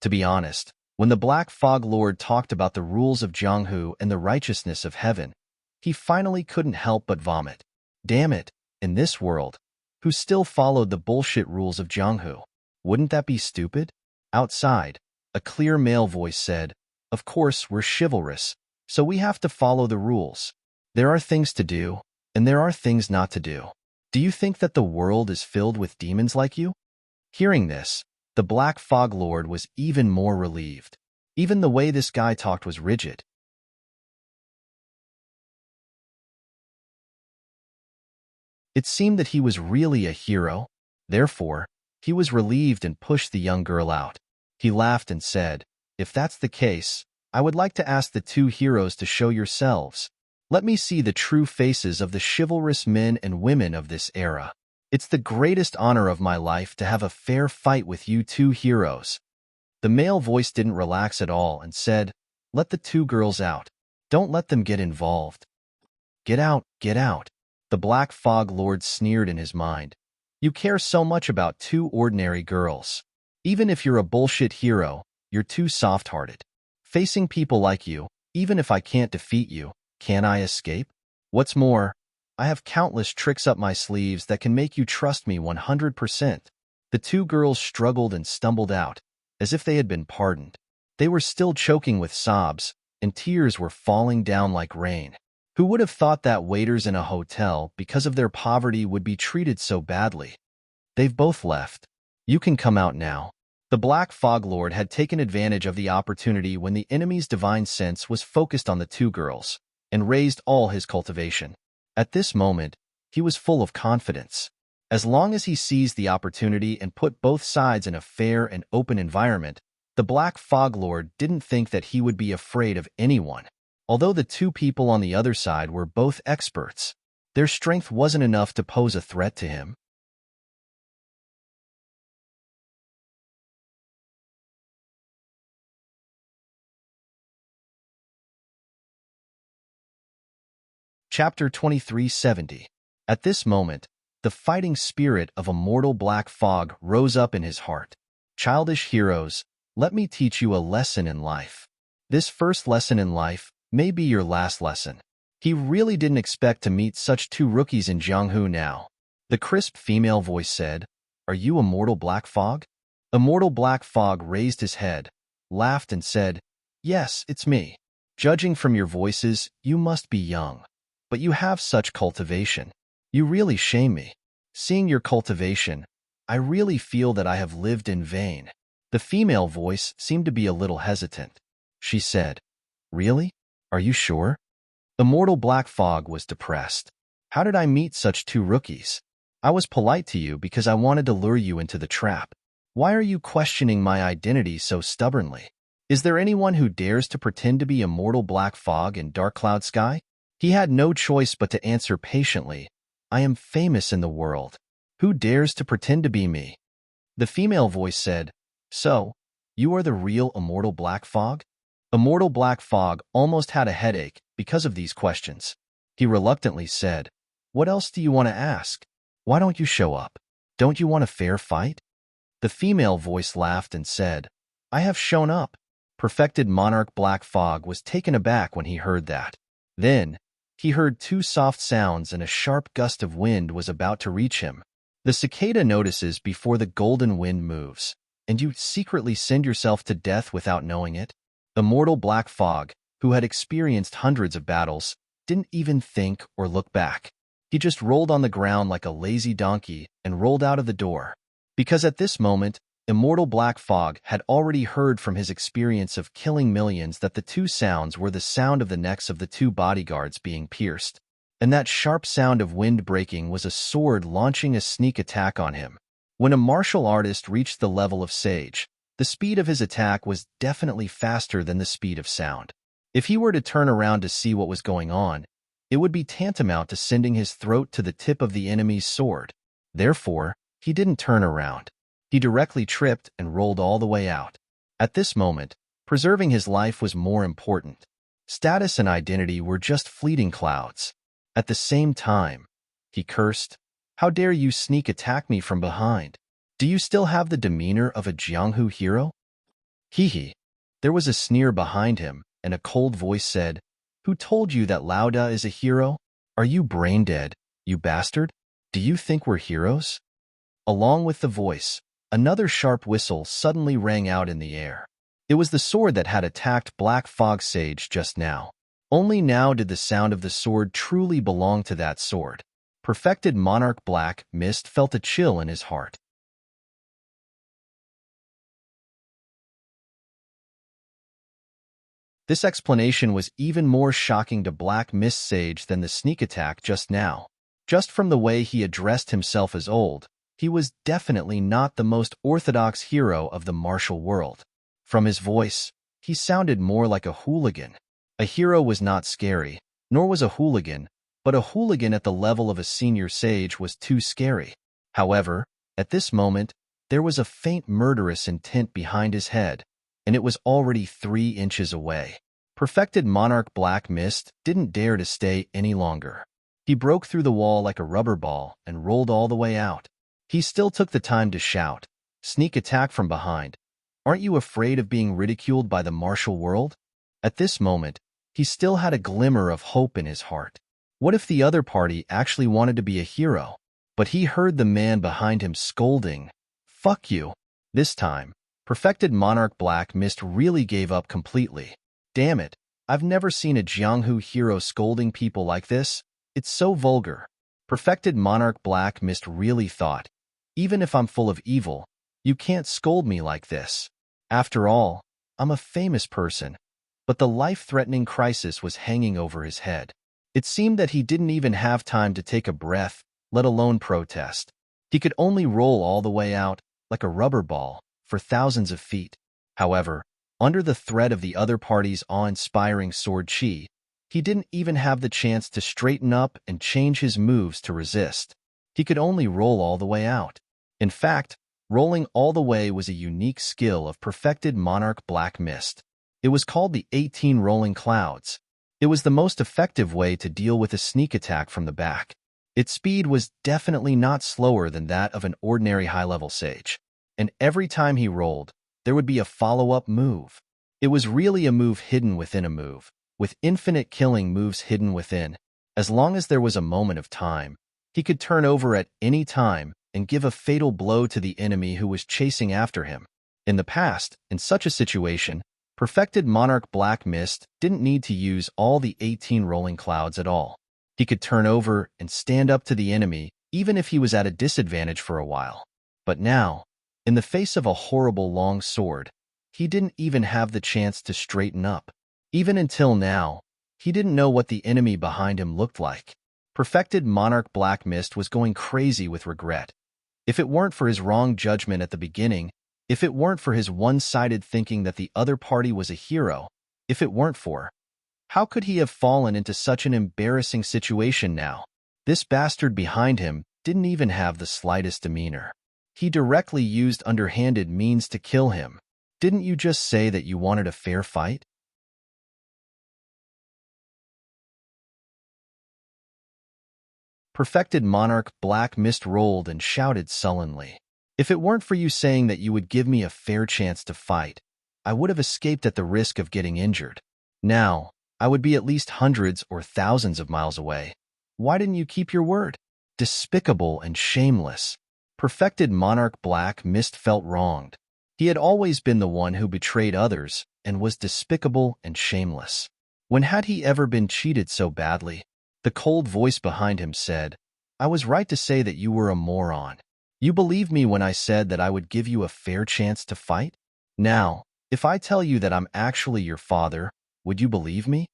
To be honest, when the Black Fog Lord talked about the rules of Jianghu and the righteousness of heaven, he finally couldn't help but vomit. Damn it, in this world, who still followed the bullshit rules of Jianghu? Wouldn't that be stupid? Outside, a clear male voice said, "Of course, we're chivalrous, so we have to follow the rules. There are things to do, and there are things not to do. Do you think that the world is filled with demons like you?" Hearing this, the Black Fog Lord was even more relieved. Even the way this guy talked was rigid. It seemed that he was really a hero. Therefore, he was relieved and pushed the young girl out. He laughed and said, "If that's the case, I would like to ask the two heroes to show yourselves." Let me see the true faces of the chivalrous men and women of this era. It's the greatest honor of my life to have a fair fight with you two heroes." The male voice didn't relax at all and said, "Let the two girls out. Don't let them get involved." "Get out, get out." The Black Fog Lord sneered in his mind. "You care so much about two ordinary girls. Even if you're a bullshit hero, you're too soft-hearted. Facing people like you, even if I can't defeat you, can I escape? What's more, I have countless tricks up my sleeves that can make you trust me 100%. The two girls struggled and stumbled out, as if they had been pardoned. They were still choking with sobs, and tears were falling down like rain. Who would have thought that waiters in a hotel, because of their poverty, would be treated so badly? They've both left. You can come out now." The Black Fog Lord had taken advantage of the opportunity when the enemy's divine sense was focused on the two girls, and raised all his cultivation. At this moment, he was full of confidence. As long as he seized the opportunity and put both sides in a fair and open environment, the Black Fog Lord didn't think that he would be afraid of anyone. Although the two people on the other side were both experts, their strength wasn't enough to pose a threat to him. Chapter 2370. At this moment, the fighting spirit of immortal Black Fog rose up in his heart. "Childish heroes, let me teach you a lesson in life. This first lesson in life may be your last lesson." He really didn't expect to meet such two rookies in Jianghu now. The crisp female voice said, "Are you Immortal Black Fog?" Immortal Black Fog raised his head, laughed and said, "Yes, it's me. Judging from your voices, you must be young. But you have such cultivation. You really shame me. Seeing your cultivation, I really feel that I have lived in vain." The female voice seemed to be a little hesitant. She said, "Really? Are you sure?" Immortal Black Fog was depressed. "How did I meet such two rookies? I was polite to you because I wanted to lure you into the trap. Why are you questioning my identity so stubbornly? Is there anyone who dares to pretend to be Immortal Black Fog in Dark Cloud Sky?" He had no choice but to answer patiently, "I am famous in the world. Who dares to pretend to be me?" The female voice said, "So, you are the real Immortal Black Fog?" Immortal Black Fog almost had a headache because of these questions. He reluctantly said, "What else do you want to ask? Why don't you show up? Don't you want a fair fight?" The female voice laughed and said, "I have shown up." Perfected Monarch Black Fog was taken aback when he heard that. Then, he heard two soft sounds and a sharp gust of wind was about to reach him. The cicada notices before the golden wind moves, and you secretly send yourself to death without knowing it. Immortal Black Fog, who had experienced hundreds of battles, didn't even think or look back. He just rolled on the ground like a lazy donkey and rolled out of the door. Because at this moment, Immortal Black Fog had already heard from his experience of killing millions that the two sounds were the sound of the necks of the two bodyguards being pierced, and that sharp sound of wind breaking was a sword launching a sneak attack on him. When a martial artist reached the level of sage, the speed of his attack was definitely faster than the speed of sound. If he were to turn around to see what was going on, it would be tantamount to sending his throat to the tip of the enemy's sword. Therefore, he didn't turn around. He directly tripped and rolled all the way out. At this moment, preserving his life was more important. Status and identity were just fleeting clouds. At the same time, he cursed, "How dare you sneak attack me from behind? Do you still have the demeanor of a Jianghu hero?" Hee hee. There was a sneer behind him, and a cold voice said, "Who told you that Lauda is a hero? Are you brain dead, you bastard? Do you think we're heroes?" Along with the voice, another sharp whistle suddenly rang out in the air. It was the sword that had attacked Black Fog Sage just now. Only now did the sound of the sword truly belong to that sword. Perfected Monarch Black Mist felt a chill in his heart. This explanation was even more shocking to Black Mist Sage than the sneak attack just now. Just from the way he addressed himself as old, he was definitely not the most orthodox hero of the martial world. From his voice, he sounded more like a hooligan. A hero was not scary, nor was a hooligan, but a hooligan at the level of a senior sage was too scary. However, at this moment, there was a faint murderous intent behind his head, and it was already 3 inches away. Perfected monarch Black Mist didn't dare to stay any longer. He broke through the wall like a rubber ball and rolled all the way out. He still took the time to shout, "Sneak attack from behind. Aren't you afraid of being ridiculed by the martial world?" At this moment, he still had a glimmer of hope in his heart. What if the other party actually wanted to be a hero? But he heard the man behind him scolding, "Fuck you." This time, Perfected Monarch Black Mist really gave up completely. Damn it, I've never seen a Jianghu hero scolding people like this. It's so vulgar. Perfected Monarch Black Mist really thought, even if I'm full of evil, you can't scold me like this. After all, I'm a famous person. But the life-threatening crisis was hanging over his head. It seemed that he didn't even have time to take a breath, let alone protest. He could only roll all the way out, like a rubber ball, for thousands of feet. However, under the threat of the other party's awe-inspiring sword chi, he didn't even have the chance to straighten up and change his moves to resist. He could only roll all the way out. In fact, rolling all the way was a unique skill of Perfected Monarch Black Mist. It was called the 18 Rolling Clouds. It was the most effective way to deal with a sneak attack from the back. Its speed was definitely not slower than that of an ordinary high-level sage. And every time he rolled, there would be a follow-up move. It was really a move hidden within a move, with infinite killing moves hidden within. As long as there was a moment of time, he could turn over at any time and give a fatal blow to the enemy who was chasing after him. In the past, in such a situation, Perfected Monarch Black Mist didn't need to use all the 18 rolling clouds at all. He could turn over and stand up to the enemy even if he was at a disadvantage for a while. But now, in the face of a horrible long sword, he didn't even have the chance to straighten up. Even until now, he didn't know what the enemy behind him looked like. Perfected Monarch Black Mist was going crazy with regret. If it weren't for his wrong judgment at the beginning, if it weren't for his one-sided thinking that the other party was a hero, if it weren't for, how could he have fallen into such an embarrassing situation now? This bastard behind him didn't even have the slightest demeanor. He directly used underhanded means to kill him. Didn't you just say that you wanted a fair fight? Perfected Monarch Black Mist rolled and shouted sullenly, "If it weren't for you saying that you would give me a fair chance to fight, I would have escaped at the risk of getting injured. Now, I would be at least hundreds or thousands of miles away. Why didn't you keep your word? Despicable and shameless." Perfected Monarch Black Mist felt wronged. He had always been the one who betrayed others and was despicable and shameless. When had he ever been cheated so badly? The cold voice behind him said, "I was right to say that you were a moron. You believed me when I said that I would give you a fair chance to fight? Now, if I tell you that I'm actually your father, would you believe me?"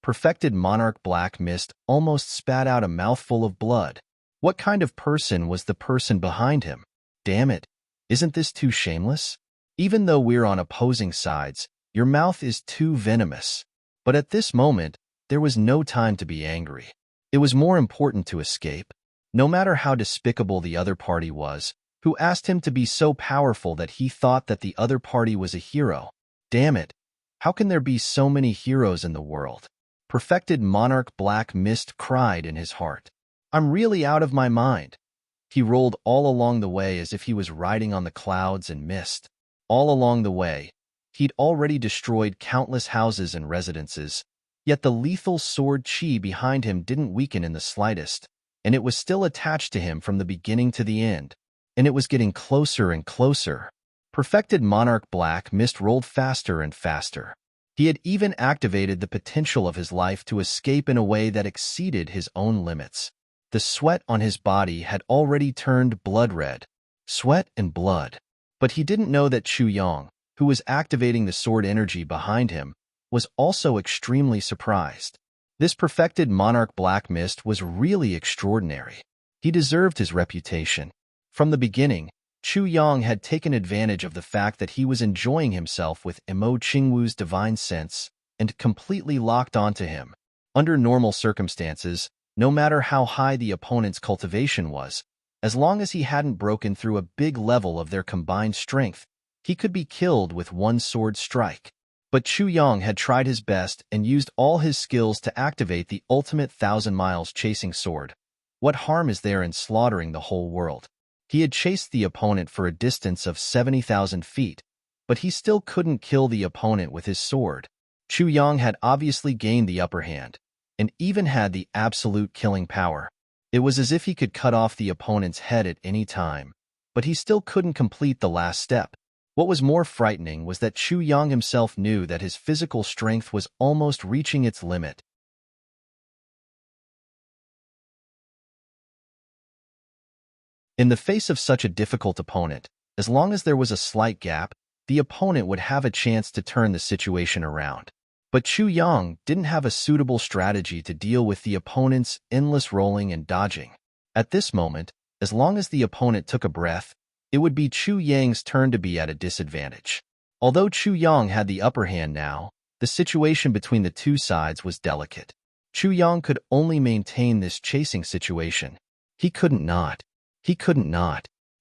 Perfected Monarch Black Mist almost spat out a mouthful of blood. What kind of person was the person behind him? Damn it, isn't this too shameless? Even though we're on opposing sides, your mouth is too venomous. But at this moment, there was no time to be angry. It was more important to escape. No matter how despicable the other party was, who asked him to be so powerful that he thought that the other party was a hero. Damn it, how can there be so many heroes in the world? Perfected Monarch Black Mist cried in his heart. "I'm really out of my mind." He rolled all along the way as if he was riding on the clouds and mist. All along the way, he'd already destroyed countless houses and residences, yet the lethal sword chi behind him didn't weaken in the slightest, and it was still attached to him from the beginning to the end, and it was getting closer and closer. Perfected Monarch Black Mist rolled faster and faster. He had even activated the potential of his life to escape in a way that exceeded his own limits. The sweat on his body had already turned blood red. Sweat and blood. But he didn't know that Chu Yang, who was activating the sword energy behind him, was also extremely surprised. This perfected Monarch Black Mist was really extraordinary. He deserved his reputation. From the beginning, Chu Yang had taken advantage of the fact that he was enjoying himself with Emo Qingwu's divine sense and completely locked onto him. Under normal circumstances, no matter how high the opponent's cultivation was, as long as he hadn't broken through a big level of their combined strength, he could be killed with one sword strike. But Chu Yang had tried his best and used all his skills to activate the ultimate 1,000 miles chasing sword. What harm is there in slaughtering the whole world? He had chased the opponent for a distance of 70,000 feet, but he still couldn't kill the opponent with his sword. Chu Yang had obviously gained the upper hand, and even had the absolute killing power. It was as if he could cut off the opponent's head at any time, but he still couldn't complete the last step. What was more frightening was that Chu Yang himself knew that his physical strength was almost reaching its limit. In the face of such a difficult opponent, as long as there was a slight gap, the opponent would have a chance to turn the situation around. But Chu Yang didn't have a suitable strategy to deal with the opponent's endless rolling and dodging. At this moment, as long as the opponent took a breath, it would be Chu Yang's turn to be at a disadvantage. Although Chu Yang had the upper hand now, the situation between the two sides was delicate. Chu Yang could only maintain this chasing situation. He couldn't not.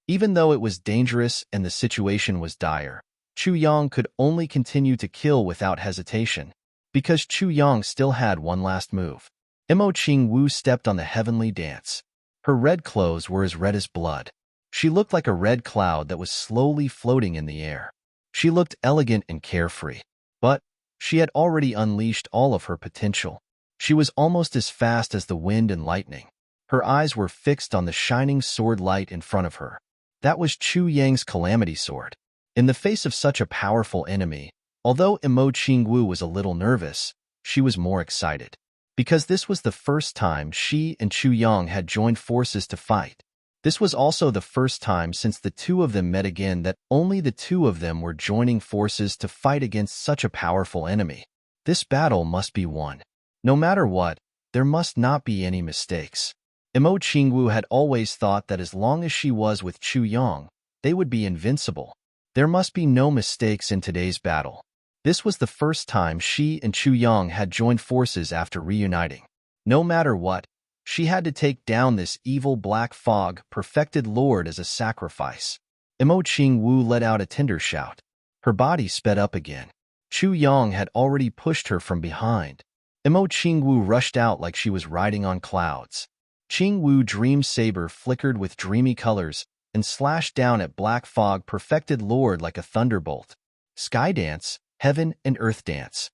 Even though it was dangerous and the situation was dire, Chu Yang could only continue to kill without hesitation, because Chu Yang still had one last move. Mo Qingwu stepped on the heavenly dance. Her red clothes were as red as blood. She looked like a red cloud that was slowly floating in the air. She looked elegant and carefree, but she had already unleashed all of her potential. She was almost as fast as the wind and lightning. Her eyes were fixed on the shining sword light in front of her. That was Chu Yang's calamity sword. In the face of such a powerful enemy, although Mo Qingwu was a little nervous, she was more excited. Because this was the first time she and Chu Yang had joined forces to fight. This was also the first time since the two of them met again that only the two of them were joining forces to fight against such a powerful enemy. This battle must be won. No matter what, there must not be any mistakes. Mo Qingwu had always thought that as long as she was with Chu Yang, they would be invincible. There must be no mistakes in today's battle. This was the first time she and Chu Yang had joined forces after reuniting. No matter what, she had to take down this evil black fog perfected lord as a sacrifice. Mo Qingwu let out a tender shout. Her body sped up again. Chu Yang had already pushed her from behind. Mo Qingwu rushed out like she was riding on clouds. Qingwu Dream Saber flickered with dreamy colors and slashed down at Black Fog perfected lord like a thunderbolt. Sky Dance, Heaven and Earth Dance.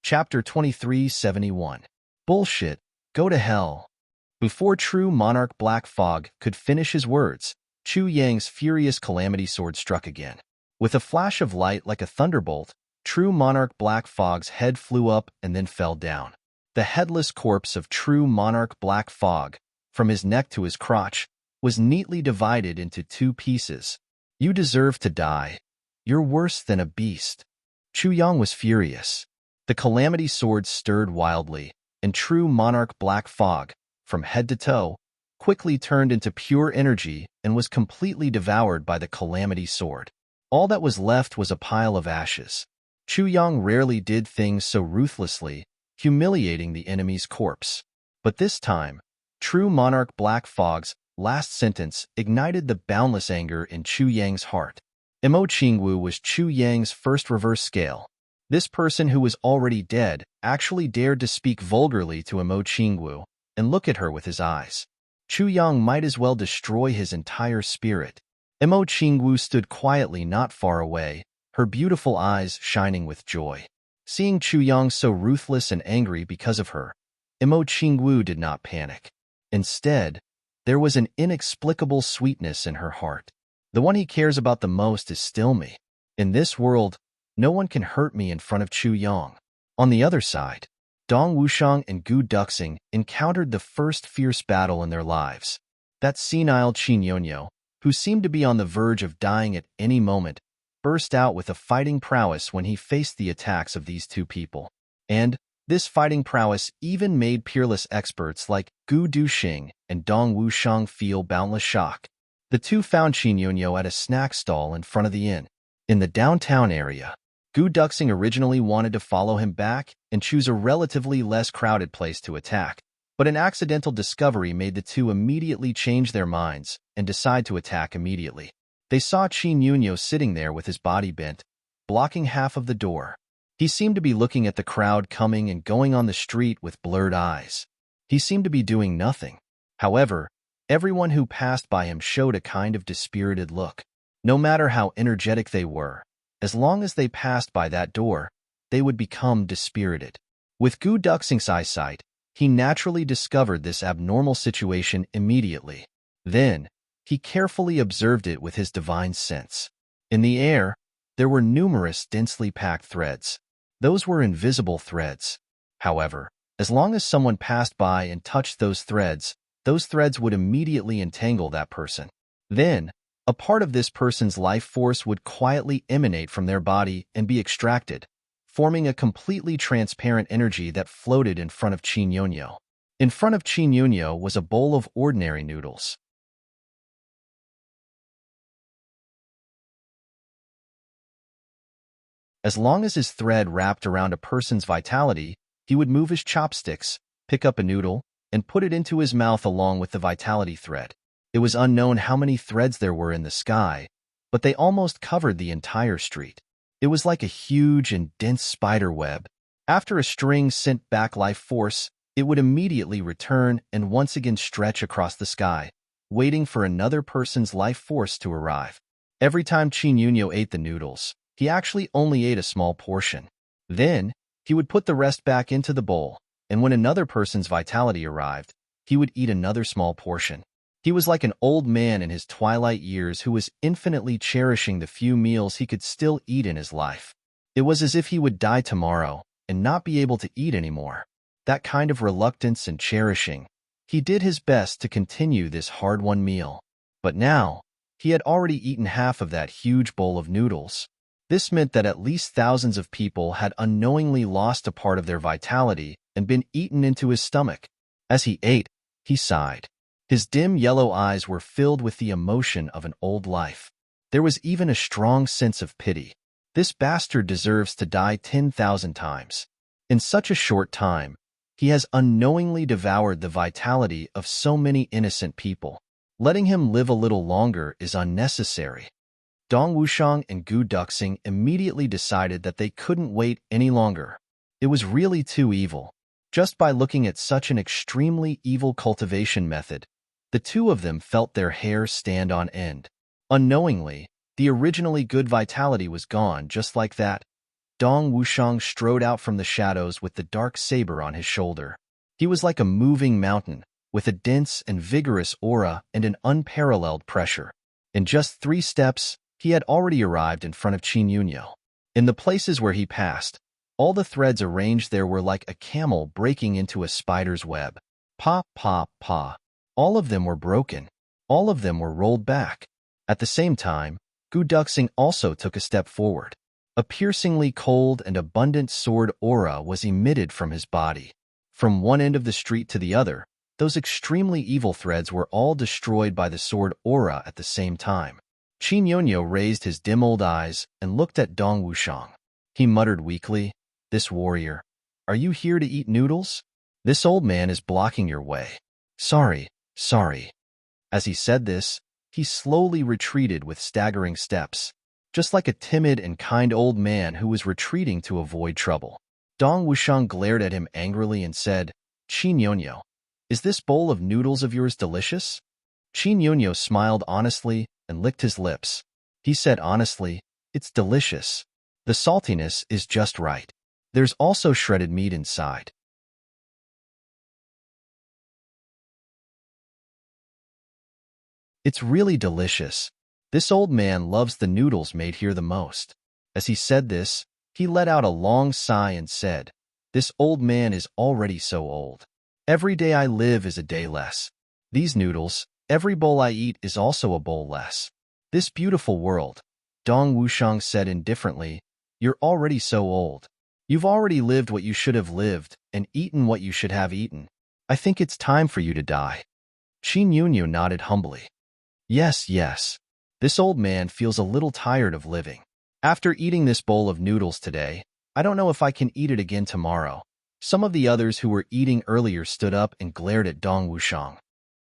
Chapter 2371. Bullshit. Go to hell. Before true monarch Black Fog could finish his words, Chu Yang's furious calamity sword struck again. With a flash of light like a thunderbolt, true monarch Black Fog's head flew up and then fell down. The headless corpse of true monarch Black Fog, from his neck to his crotch, was neatly divided into two pieces. You deserve to die. You're worse than a beast. Chu Yang was furious. The calamity sword stirred wildly, and true monarch Black Fog, from head to toe, quickly turned into pure energy and was completely devoured by the calamity sword. All that was left was a pile of ashes. Chu Yang rarely did things so ruthlessly, humiliating the enemy's corpse. But this time, true monarch Black Fog's last sentence ignited the boundless anger in Chu Yang's heart. Mo Qingwu was Chu Yang's first reverse scale. This person who was already dead actually dared to speak vulgarly to Mo Qingwu and look at her with his eyes. Chu Yang might as well destroy his entire spirit. Mo Qingwu stood quietly not far away, her beautiful eyes shining with joy. Seeing Chu Yang so ruthless and angry because of her, Mo Qingwu did not panic. Instead, there was an inexplicable sweetness in her heart. The one he cares about the most is still me. In this world, no one can hurt me in front of Chu Yang. On the other side, Dong Wushang and Gu Duxing encountered the first fierce battle in their lives. That senile Qin who seemed to be on the verge of dying at any moment, burst out with a fighting prowess when he faced the attacks of these two people. And, This fighting prowess even made peerless experts like Gu Duxing and Dong Wushang feel boundless shock. The two found Qin Yunyo at a snack stall in front of the inn. In the downtown area, Gu Duxing originally wanted to follow him back and choose a relatively less crowded place to attack, but an accidental discovery made the two immediately change their minds and decide to attack immediately. They saw Qin Yunyo sitting there with his body bent, blocking half of the door. He seemed to be looking at the crowd coming and going on the street with blurred eyes. He seemed to be doing nothing. However, everyone who passed by him showed a kind of dispirited look. No matter how energetic they were, as long as they passed by that door, they would become dispirited. With Gu Duxing's eyesight, he naturally discovered this abnormal situation immediately. Then, he carefully observed it with his divine sense. In the air, there were numerous densely packed threads. Those were invisible threads. However, as long as someone passed by and touched those threads would immediately entangle that person. Then, a part of this person's life force would quietly emanate from their body and be extracted, forming a completely transparent energy that floated in front of Qin Yunyo. In front of Qin Yunyo was a bowl of ordinary noodles. As long as his thread wrapped around a person's vitality, he would move his chopsticks, pick up a noodle, and put it into his mouth along with the vitality thread. It was unknown how many threads there were in the sky, but they almost covered the entire street. It was like a huge and dense spider web. After a string sent back life force, it would immediately return and once again stretch across the sky, waiting for another person's life force to arrive. Every time Qin Yunyo ate the noodles, he actually only ate a small portion. Then, he would put the rest back into the bowl, and when another person's vitality arrived, he would eat another small portion. He was like an old man in his twilight years who was infinitely cherishing the few meals he could still eat in his life. It was as if he would die tomorrow and not be able to eat anymore. That kind of reluctance and cherishing. He did his best to continue this hard-won meal. But now, he had already eaten half of that huge bowl of noodles. This meant that at least thousands of people had unknowingly lost a part of their vitality and been eaten into his stomach. As he ate, he sighed. His dim yellow eyes were filled with the emotion of an old life. There was even a strong sense of pity. This bastard deserves to die 10,000 times. In such a short time, he has unknowingly devoured the vitality of so many innocent people. Letting him live a little longer is unnecessary. Dong Wushang and Gu Duxing immediately decided that they couldn't wait any longer. It was really too evil. Just by looking at such an extremely evil cultivation method, the two of them felt their hair stand on end. Unknowingly, the originally good vitality was gone just like that. Dong Wushang strode out from the shadows with the dark saber on his shoulder. He was like a moving mountain, with a dense and vigorous aura and an unparalleled pressure. In just 3 steps, he had already arrived in front of Qin Yunyo. In the places where he passed, all the threads arranged there were like a camel breaking into a spider's web. Pa, pa, pa. All of them were broken. All of them were rolled back. At the same time, Gu Duxing also took a step forward. A piercingly cold and abundant sword aura was emitted from his body. From one end of the street to the other, those extremely evil threads were all destroyed by the sword aura at the same time. Qin Yunyo raised his dim old eyes and looked at Dong Wushang. He muttered weakly, "This warrior, are you here to eat noodles? This old man is blocking your way. Sorry. As he said this, he slowly retreated with staggering steps, just like a timid and kind old man who was retreating to avoid trouble. Dong Wushang glared at him angrily and said, "Qin Yunyo, is this bowl of noodles of yours delicious?" Qin Yunyo smiled honestly and licked his lips. He said honestly, "It's delicious. The saltiness is just right. There's also shredded meat inside." "It's really delicious. This old man loves the noodles made here the most." As he said this, he let out a long sigh and said, "This old man is already so old. Every day I live is a day less. These noodles, every bowl I eat is also a bowl less. This beautiful world," Dong Wushang said indifferently, "you're already so old. You've already lived what you should have lived and eaten what you should have eaten. I think it's time for you to die. Qin Yunyu nodded humbly. Yes, yes. This old man feels a little tired of living. After eating this bowl of noodles today, I don't know if I can eat it again tomorrow. Some of the others who were eating earlier stood up and glared at Dong Wushang.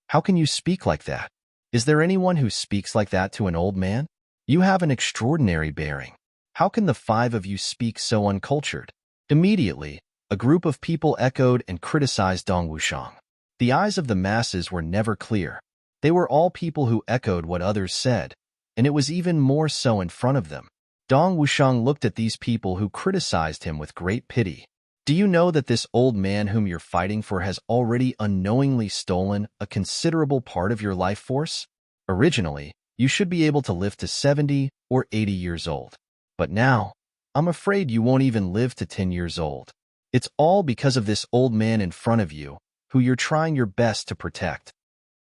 How can you speak like that? Is there anyone who speaks like that to an old man? You have an extraordinary bearing. How can the five of you speak so uncultured? Immediately, a group of people echoed and criticized Dong Wushang. The eyes of the masses were never clear. They were all people who echoed what others said, and it was even more so in front of them. Dong Wushang looked at these people who criticized him with great pity. Do you know that this old man whom you're fighting for has already unknowingly stolen a considerable part of your life force? Originally, you should be able to live to 70 or 80 years old. But now, I'm afraid you won't even live to 10 years old. It's all because of this old man in front of you, who you're trying your best to protect.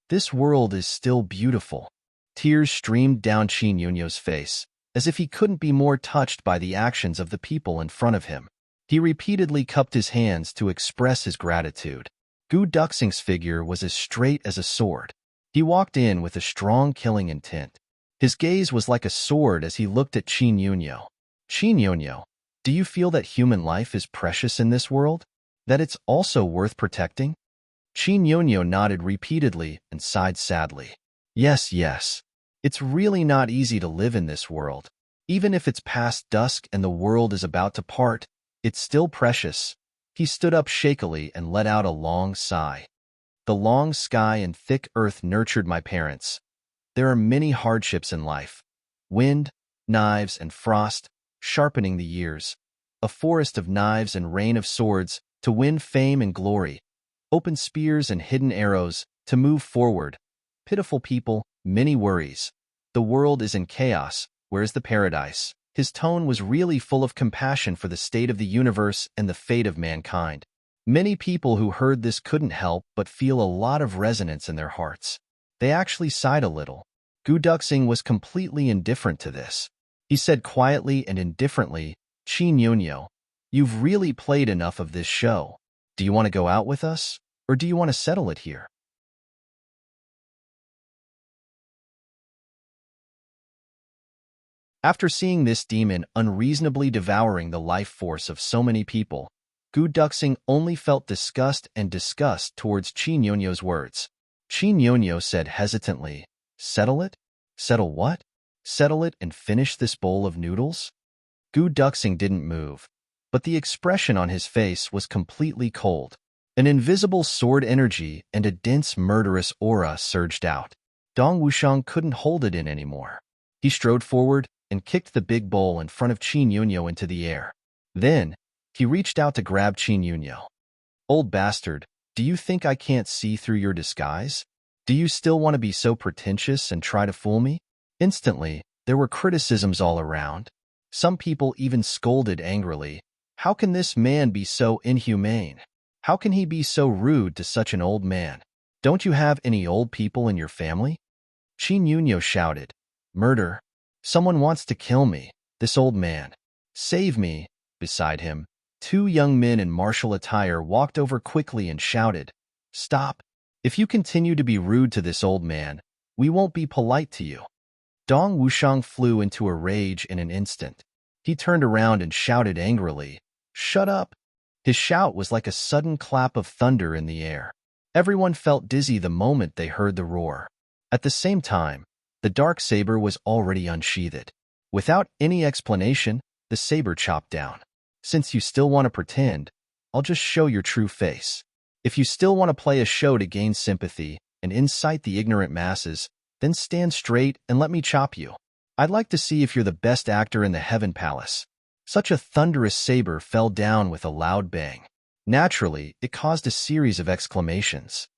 This world is still beautiful. Tears streamed down Qin Yunyu's face, as if he couldn't be more touched by the actions of the people in front of him. He repeatedly cupped his hands to express his gratitude. Gu Duxing's figure was as straight as a sword. He walked in with a strong killing intent. His gaze was like a sword as he looked at Qin Yunyu. Qin Yunyu, do you feel that human life is precious in this world? That it's also worth protecting? Qin Yunyu nodded repeatedly and sighed sadly. Yes, yes. It's really not easy to live in this world. Even if it's past dusk and the world is about to part, it's still precious. He stood up shakily and let out a long sigh. The long sky and thick earth nurtured my parents. There are many hardships in life. Wind, knives, and frost, sharpening the years. A forest of knives and rain of swords to win fame and glory. Open spears and hidden arrows to move forward. Pitiful people, many worries. The world is in chaos. Where's the paradise? His tone was really full of compassion for the state of the universe and the fate of mankind. Many people who heard this couldn't help but feel a lot of resonance in their hearts. They actually sighed a little. Gu Duxing was completely indifferent to this. He said quietly and indifferently, Qin Yunyu, you've really played enough of this show. Do you want to go out with us, or do you want to settle it here? After seeing this demon unreasonably devouring the life force of so many people, Gu Duxing only felt disgust towards Qin Yunyu's words. Qin Yunyu said hesitantly, Settle it? Settle what? Settle it and finish this bowl of noodles? Gu Duxing didn't move, but the expression on his face was completely cold. An invisible sword energy and a dense murderous aura surged out. Dong Wushang couldn't hold it in anymore. He strode forward and kicked the big bowl in front of Qin Yunyu into the air. Then, he reached out to grab Qin Yunyu. Old bastard, do you think I can't see through your disguise? Do you still want to be so pretentious and try to fool me? Instantly, there were criticisms all around. Some people even scolded angrily. How can this man be so inhumane? How can he be so rude to such an old man? Don't you have any old people in your family? Qin Yunyu shouted. Murder. Someone wants to kill me, this old man. Save me. Beside him, two young men in martial attire walked over quickly and shouted, Stop. If you continue to be rude to this old man, we won't be polite to you. Dong Wushang flew into a rage in an instant. He turned around and shouted angrily, Shut up. His shout was like a sudden clap of thunder in the air. Everyone felt dizzy the moment they heard the roar. At the same time, the dark saber was already unsheathed. Without any explanation, the saber chopped down. Since you still want to pretend, I'll just show your true face. If you still want to play a show to gain sympathy and incite the ignorant masses, then stand straight and let me chop you. I'd like to see if you're the best actor in the Heaven Palace. Such a thunderous saber fell down with a loud bang. Naturally, it caused a series of exclamations.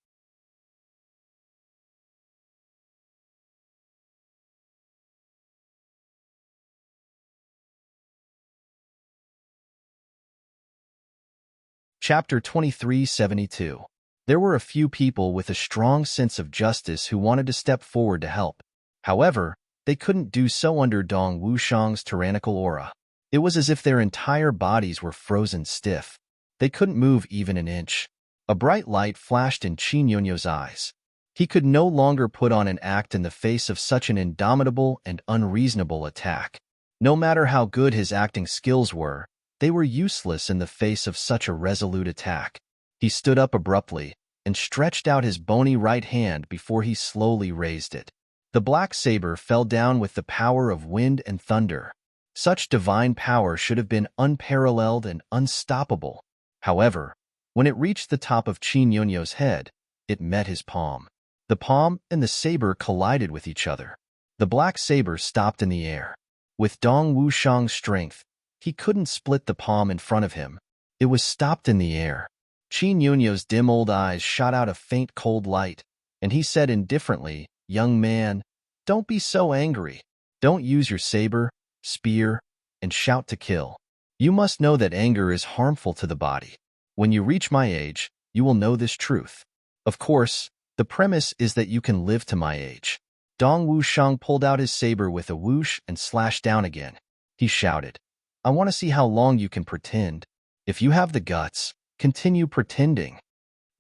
Chapter 2372. There were a few people with a strong sense of justice who wanted to step forward to help. However, they couldn't do so under Dong Wushang's tyrannical aura. It was as if their entire bodies were frozen stiff. They couldn't move even an inch. A bright light flashed in Qin Yunyo's eyes. He could no longer put on an act in the face of such an indomitable and unreasonable attack. No matter how good his acting skills were, they were useless in the face of such a resolute attack. He stood up abruptly and stretched out his bony right hand before he slowly raised it. The black saber fell down with the power of wind and thunder. Such divine power should have been unparalleled and unstoppable. However, when it reached the top of Qin Yunyo's head, it met his palm. The palm and the saber collided with each other. The black saber stopped in the air. With Dong Wushang's strength, he couldn't split the palm in front of him. It was stopped in the air. Qin Yunyo's dim old eyes shot out a faint cold light, and he said indifferently, "Young man, don't be so angry. Don't use your saber, spear, and shout to kill. You must know that anger is harmful to the body. When you reach my age, you will know this truth. Of course, the premise is that you can live to my age." Dong Wushang pulled out his saber with a whoosh and slashed down again. He shouted, "I want to see how long you can pretend. If you have the guts, continue pretending."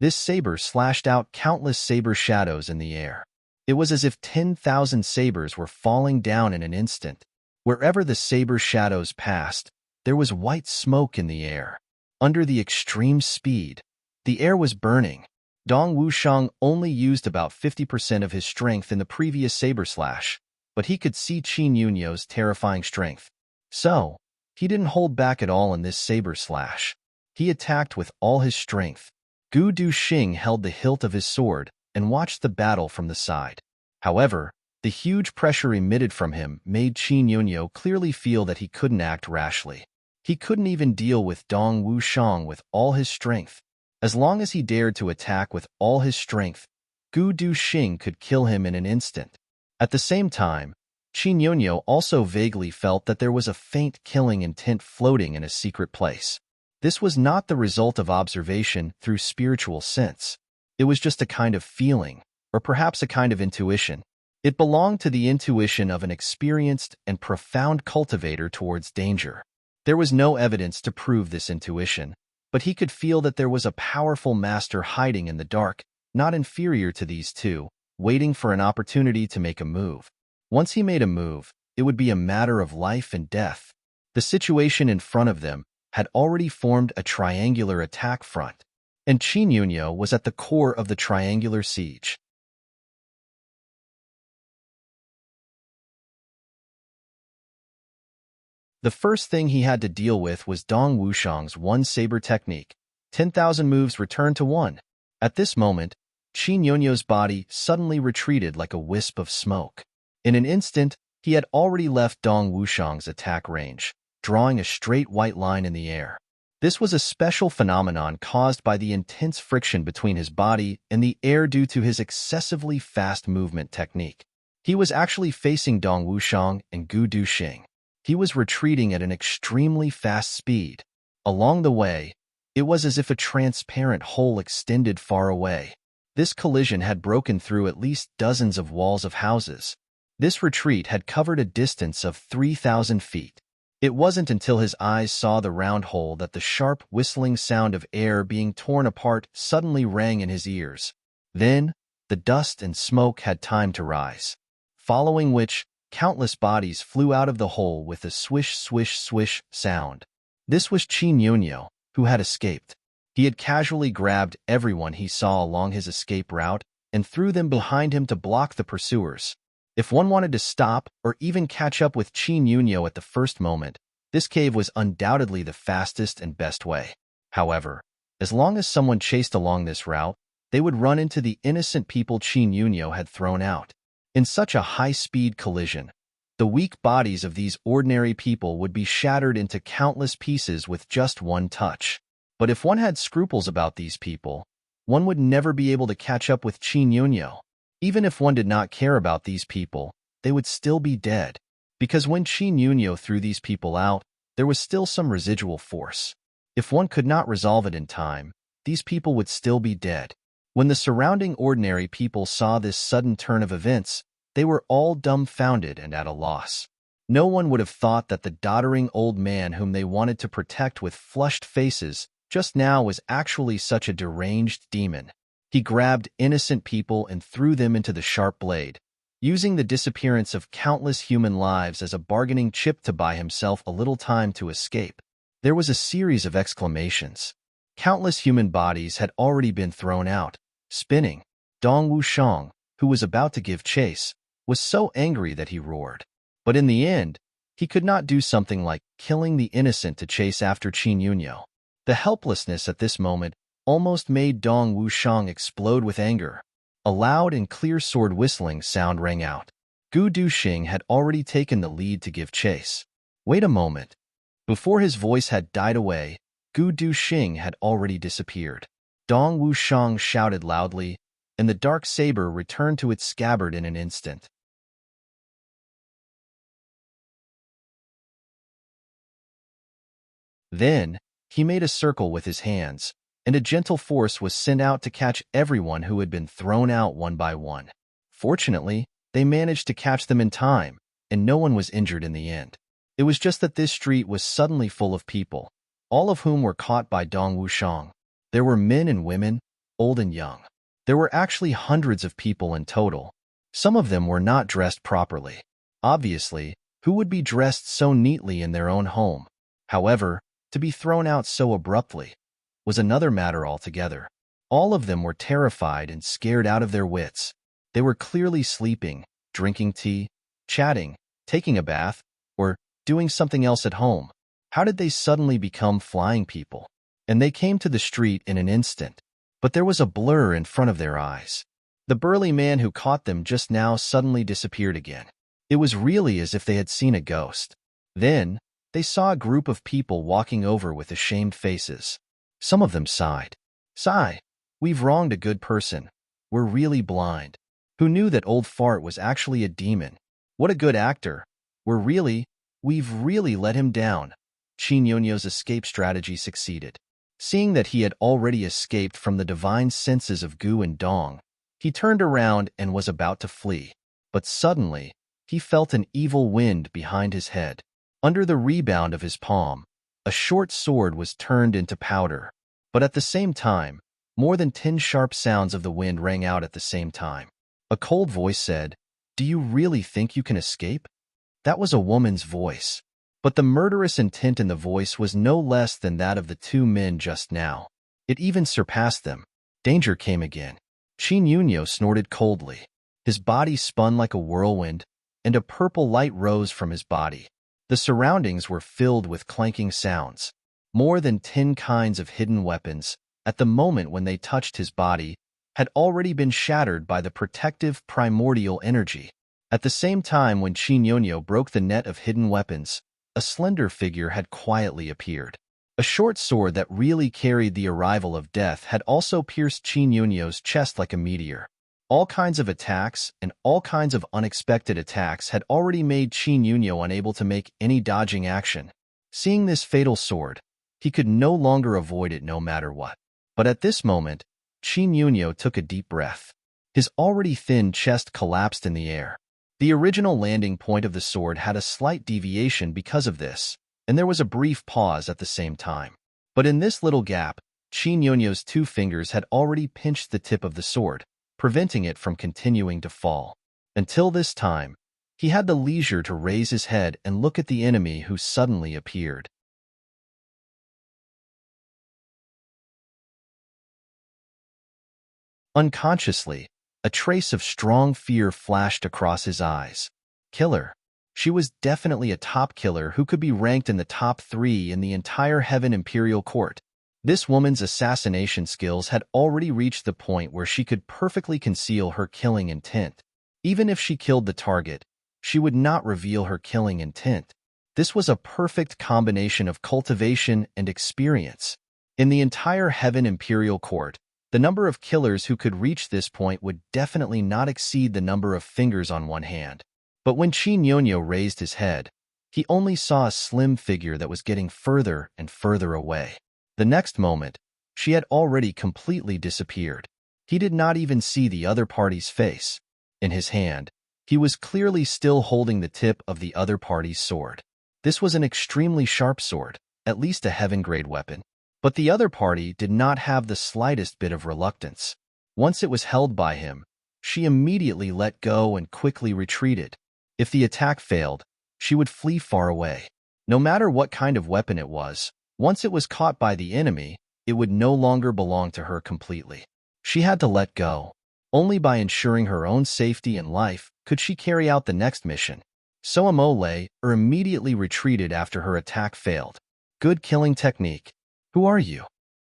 This saber slashed out countless saber shadows in the air. It was as if 10,000 sabers were falling down in an instant. Wherever the saber shadows passed, there was white smoke in the air. Under the extreme speed, the air was burning. Dong Wushang only used about 50% of his strength in the previous saber slash, but he could see Qin Yunyo's terrifying strength. So, he didn't hold back at all in this saber slash. He attacked with all his strength. Gu Duxing held the hilt of his sword and watched the battle from the side. However, the huge pressure emitted from him made Qin Yunyo clearly feel that he couldn't act rashly. He couldn't even deal with Dong Wushang with all his strength. As long as he dared to attack with all his strength, Gu Duxing could kill him in an instant. At the same time, Qin Yunyo also vaguely felt that there was a faint killing intent floating in a secret place. This was not the result of observation through spiritual sense. It was just a kind of feeling, or perhaps a kind of intuition. It belonged to the intuition of an experienced and profound cultivator towards danger. There was no evidence to prove this intuition, but he could feel that there was a powerful master hiding in the dark, not inferior to these two, waiting for an opportunity to make a move. Once he made a move, it would be a matter of life and death. The situation in front of them had already formed a triangular attack front, and Qin Yunyo was at the core of the triangular siege. The first thing he had to deal with was Dong Wushang's one-saber technique. 10,000 moves returned to one. At this moment, Qin Yunyo's body suddenly retreated like a wisp of smoke. In an instant, he had already left Dong Wushang's attack range, drawing a straight white line in the air. This was a special phenomenon caused by the intense friction between his body and the air due to his excessively fast movement technique. He was actually facing Dong Wushang and Gu Duxing. He was retreating at an extremely fast speed. Along the way, it was as if a transparent hole extended far away. This collision had broken through at least dozens of walls of houses. This retreat had covered a distance of 3,000 feet. It wasn't until his eyes saw the round hole that the sharp, whistling sound of air being torn apart suddenly rang in his ears. Then, the dust and smoke had time to rise, following which, countless bodies flew out of the hole with a swish, swish, swish sound. This was Qin Yunyo, who had escaped. He had casually grabbed everyone he saw along his escape route and threw them behind him to block the pursuers. If one wanted to stop or even catch up with Qin Yunyo at the first moment, this cave was undoubtedly the fastest and best way. However, as long as someone chased along this route, they would run into the innocent people Qin Yunyo had thrown out. In such a high-speed collision, the weak bodies of these ordinary people would be shattered into countless pieces with just one touch. But if one had scruples about these people, one would never be able to catch up with Qin Yunyo. Even if one did not care about these people, they would still be dead. Because when Qin Yunyo threw these people out, there was still some residual force. If one could not resolve it in time, these people would still be dead. When the surrounding ordinary people saw this sudden turn of events, they were all dumbfounded and at a loss. No one would have thought that the doddering old man whom they wanted to protect with flushed faces just now was actually such a deranged demon. He grabbed innocent people and threw them into the sharp blade, using the disappearance of countless human lives as a bargaining chip to buy himself a little time to escape. There was a series of exclamations. Countless human bodies had already been thrown out, spinning. Dong Wushang, who was about to give chase, was so angry that he roared. But in the end, he could not do something like killing the innocent to chase after Qin Yunyo. The helplessness at this moment almost made Dong Wushang explode with anger. A loud and clear sword whistling sound rang out. Gu Duxing had already taken the lead to give chase. Wait a moment. Before his voice had died away, Gu Duxing had already disappeared. Dong Wushang shouted loudly, and the dark saber returned to its scabbard in an instant. Then, he made a circle with his hands, and a gentle force was sent out to catch everyone who had been thrown out one by one. Fortunately, they managed to catch them in time, and no one was injured in the end. It was just that this street was suddenly full of people, all of whom were caught by Dong Wushang. There were men and women, old and young. There were actually hundreds of people in total. Some of them were not dressed properly. Obviously, who would be dressed so neatly in their own home? However, to be thrown out so abruptly was another matter altogether. All of them were terrified and scared out of their wits. They were clearly sleeping, drinking tea, chatting, taking a bath, or doing something else at home. How did they suddenly become flying people? And they came to the street in an instant. But there was a blur in front of their eyes. The burly man who caught them just now suddenly disappeared again. It was really as if they had seen a ghost. Then, they saw a group of people walking over with ashamed faces. Some of them sighed. Sigh, we've wronged a good person. We're really blind. Who knew that old fart was actually a demon? What a good actor. We've really let him down. Qin Yunyo's escape strategy succeeded. Seeing that he had already escaped from the divine senses of Gu and Dong, he turned around and was about to flee. But suddenly, he felt an evil wind behind his head. Under the rebound of his palm, a short sword was turned into powder. But at the same time, more than 10 sharp sounds of the wind rang out at the same time. A cold voice said, "Do you really think you can escape?" That was a woman's voice. But the murderous intent in the voice was no less than that of the two men just now. It even surpassed them. Danger came again. Qin Yunyo snorted coldly. His body spun like a whirlwind, and a purple light rose from his body. The surroundings were filled with clanking sounds. More than 10 kinds of hidden weapons, at the moment when they touched his body, had already been shattered by the protective primordial energy. At the same time when Qin Yunyo broke the net of hidden weapons, a slender figure had quietly appeared. A short sword that really carried the arrival of death had also pierced Qin Yunyo's chest like a meteor. All kinds of attacks and all kinds of unexpected attacks had already made Qin Yunyo unable to make any dodging action. Seeing this fatal sword, he could no longer avoid it no matter what. But at this moment, Qin Yunyo took a deep breath. His already thin chest collapsed in the air. The original landing point of the sword had a slight deviation because of this, and there was a brief pause at the same time. But in this little gap, Qin Yunyo's 2 fingers had already pinched the tip of the sword, preventing it from continuing to fall. Until this time, he had the leisure to raise his head and look at the enemy who suddenly appeared. Unconsciously, a trace of strong fear flashed across his eyes. Killer. She was definitely a top killer who could be ranked in the top 3 in the entire Heaven Imperial Court. This woman's assassination skills had already reached the point where she could perfectly conceal her killing intent. Even if she killed the target, she would not reveal her killing intent. This was a perfect combination of cultivation and experience. In the entire Heaven Imperial Court, the number of killers who could reach this point would definitely not exceed the number of fingers on one hand. But when Qin Yunyo raised his head, he only saw a slim figure that was getting further and further away. The next moment, she had already completely disappeared. He did not even see the other party's face. In his hand, He was clearly still holding the tip of the other party's sword. This was an extremely sharp sword, at least a heaven-grade weapon. But the other party did not have the slightest bit of reluctance. Once it was held by him, she immediately let go and quickly retreated. If the attack failed, she would flee far away. No matter what kind of weapon it was, once it was caught by the enemy, it would no longer belong to her completely. She had to let go. Only by ensuring her own safety and life could she carry out the next mission. So Imole immediately retreated after her attack failed. Good killing technique. Who are you?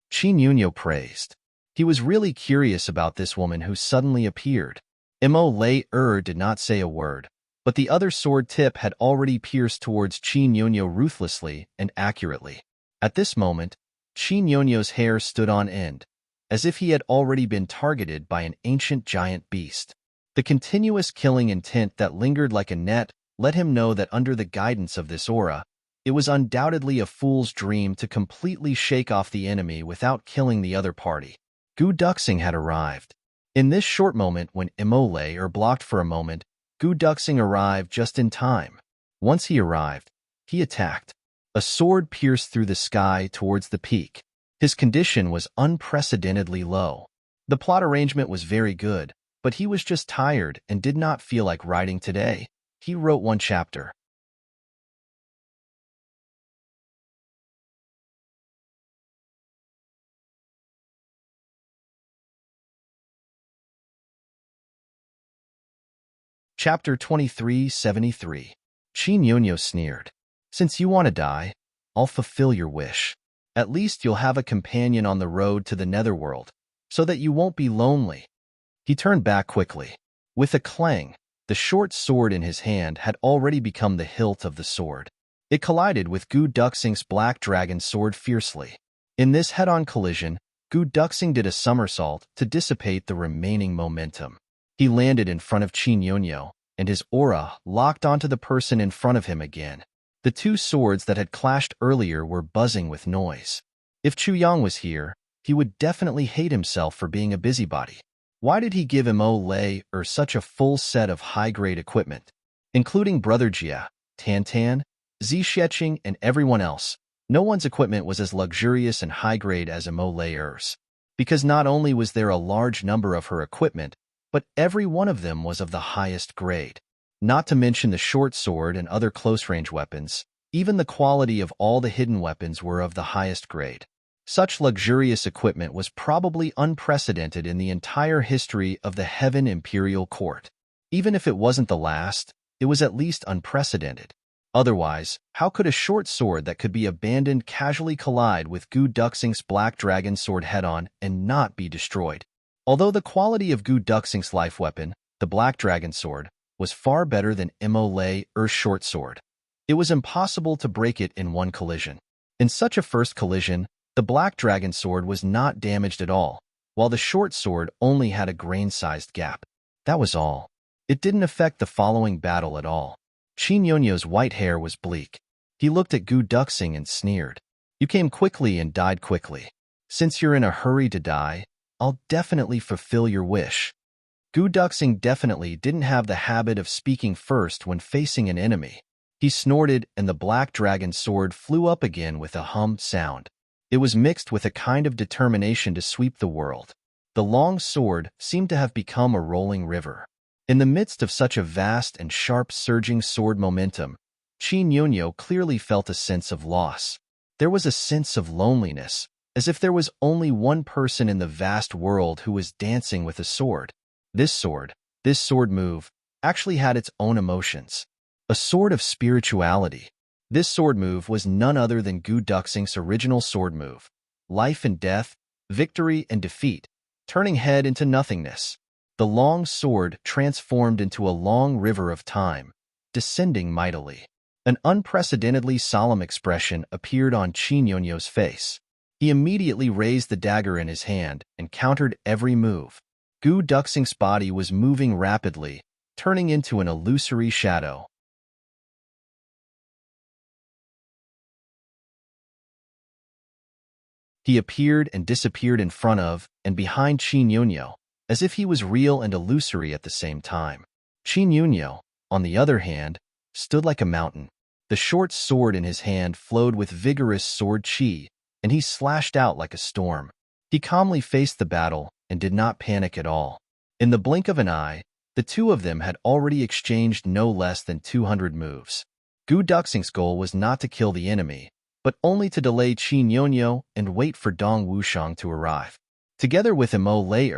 Qin Yunyo praised. He was really curious about this woman who suddenly appeared. Imole did not say a word, but the other sword tip had already pierced towards Qin Yunyo ruthlessly and accurately. At this moment, Qin Yunyo's hair stood on end, as if he had already been targeted by an ancient giant beast. The continuous killing intent that lingered like a net let him know that under the guidance of this aura, it was undoubtedly a fool's dream to completely shake off the enemy without killing the other party. Gu Duxing had arrived. In this short moment when Imole blocked for a moment, Gu Duxing arrived just in time. Once he arrived, he attacked. A sword pierced through the sky towards the peak. His condition was unprecedentedly low. The plot arrangement was very good, but he was just tired and did not feel like writing today. He wrote one chapter. Chapter 2373. Qin Yunyo sneered. Since you want to die, I'll fulfill your wish. At least you'll have a companion on the road to the netherworld, so that you won't be lonely. He turned back quickly. With a clang, the short sword in his hand had already become the hilt of the sword. It collided with Gu Duxing's black dragon sword fiercely. In this head-on collision, Gu Duxing did a somersault to dissipate the remaining momentum. He landed in front of Qin Yunyo, and his aura locked onto the person in front of him again. The two swords that had clashed earlier were buzzing with noise. If Chu Yang was here, he would definitely hate himself for being a busybody. Why did he give Imole such a full set of high-grade equipment, including Brother Jia, Tan, Zixeching, and everyone else? No one's equipment was as luxurious and high-grade as Imole's, because not only was there a large number of her equipment, but every one of them was of the highest grade. Not to mention the short sword and other close-range weapons, even the quality of all the hidden weapons were of the highest grade. Such luxurious equipment was probably unprecedented in the entire history of the Heaven Imperial Court. Even if it wasn't the last, it was at least unprecedented. Otherwise, how could a short sword that could be abandoned casually collide with Gu Duxing's black dragon sword head-on and not be destroyed? Although the quality of Gu Duxing's life weapon, the black dragon sword, was far better than Imole's short sword, it was impossible to break it in one collision. In such a first collision, the black dragon sword was not damaged at all, while the short sword only had a grain-sized gap. That was all. It didn't affect the following battle at all. Qin Yunyo's white hair was bleak. He looked at Gu Duxing and sneered. You came quickly and died quickly. Since you're in a hurry to die, I'll definitely fulfill your wish. Gu Duxing definitely didn't have the habit of speaking first when facing an enemy. He snorted and the black dragon sword flew up again with a hum sound. It was mixed with a kind of determination to sweep the world. The long sword seemed to have become a rolling river. In the midst of such a vast and sharp surging sword momentum, Qin Yunyo clearly felt a sense of loss. There was a sense of loneliness, as if there was only one person in the vast world who was dancing with a sword. This sword move, actually had its own emotions. A sword of spirituality. This sword move was none other than Gu Duxing's original sword move. Life and death, victory and defeat, turning head into nothingness. The long sword transformed into a long river of time, descending mightily. An unprecedentedly solemn expression appeared on Qin Yunyo's face. He immediately raised the dagger in his hand and countered every move. Gu Duxing's body was moving rapidly, turning into an illusory shadow. He appeared and disappeared in front of and behind Qin Yunyo, as if he was real and illusory at the same time. Qin Yunyo, on the other hand, stood like a mountain. The short sword in his hand flowed with vigorous sword chi, and he slashed out like a storm. He calmly faced the battle and did not panic at all. In the blink of an eye, the two of them had already exchanged no less than 200 moves. Gu Duxing's goal was not to kill the enemy, but only to delay Qin Yunyo and wait for Dong Wushang to arrive. Together with Imo Lei,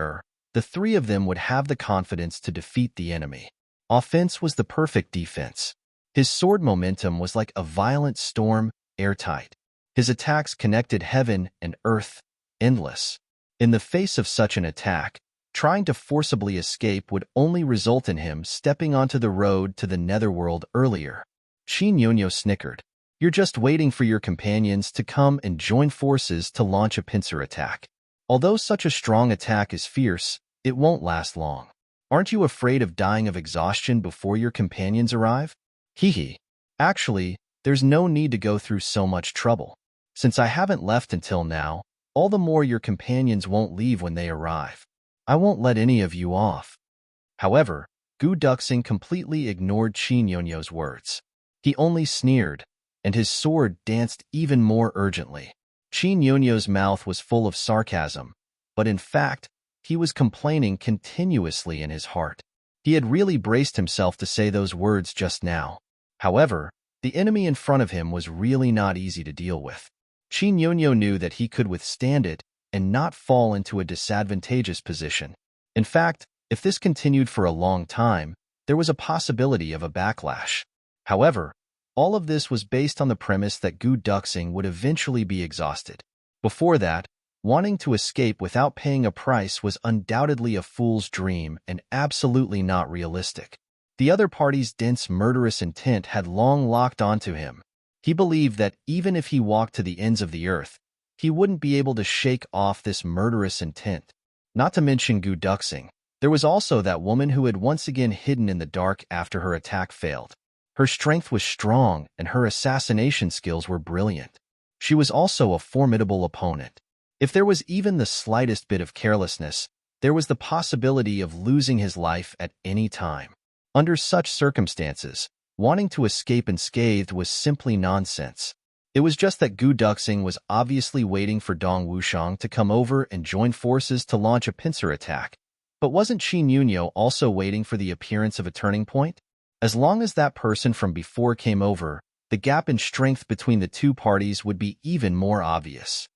the three of them would have the confidence to defeat the enemy. Offense was the perfect defense. His sword momentum was like a violent storm, airtight. His attacks connected heaven and earth, endless. In the face of such an attack, trying to forcibly escape would only result in him stepping onto the road to the netherworld earlier. Qin Yunyo snickered. You're just waiting for your companions to come and join forces to launch a pincer attack. Although such a strong attack is fierce, it won't last long. Aren't you afraid of dying of exhaustion before your companions arrive? Hee. Actually, there's no need to go through so much trouble. Since I haven't left until now, all the more your companions won't leave when they arrive. I won't let any of you off. However, Gu Duxing completely ignored Qin Yunyo's words. He only sneered, and his sword danced even more urgently. Qin Yunyo's mouth was full of sarcasm, but in fact, he was complaining continuously in his heart. He had really braced himself to say those words just now. However, the enemy in front of him was really not easy to deal with. Qin Yunyo knew that he could withstand it and not fall into a disadvantageous position. In fact, if this continued for a long time, there was a possibility of a backlash. However, all of this was based on the premise that Gu Duxing would eventually be exhausted. Before that, wanting to escape without paying a price was undoubtedly a fool's dream and absolutely not realistic. The other party's dense murderous intent had long locked onto him. He believed that even if he walked to the ends of the earth, he wouldn't be able to shake off this murderous intent. Not to mention Gu Duxing, there was also that woman who had once again hidden in the dark after her attack failed. Her strength was strong and her assassination skills were brilliant. She was also a formidable opponent. If there was even the slightest bit of carelessness, there was the possibility of losing his life at any time. Under such circumstances, wanting to escape unscathed was simply nonsense. It was just that Gu Duxing was obviously waiting for Dong Wushang to come over and join forces to launch a pincer attack. But wasn't Qin Yunyo also waiting for the appearance of a turning point? As long as that person from before came over, the gap in strength between the two parties would be even more obvious.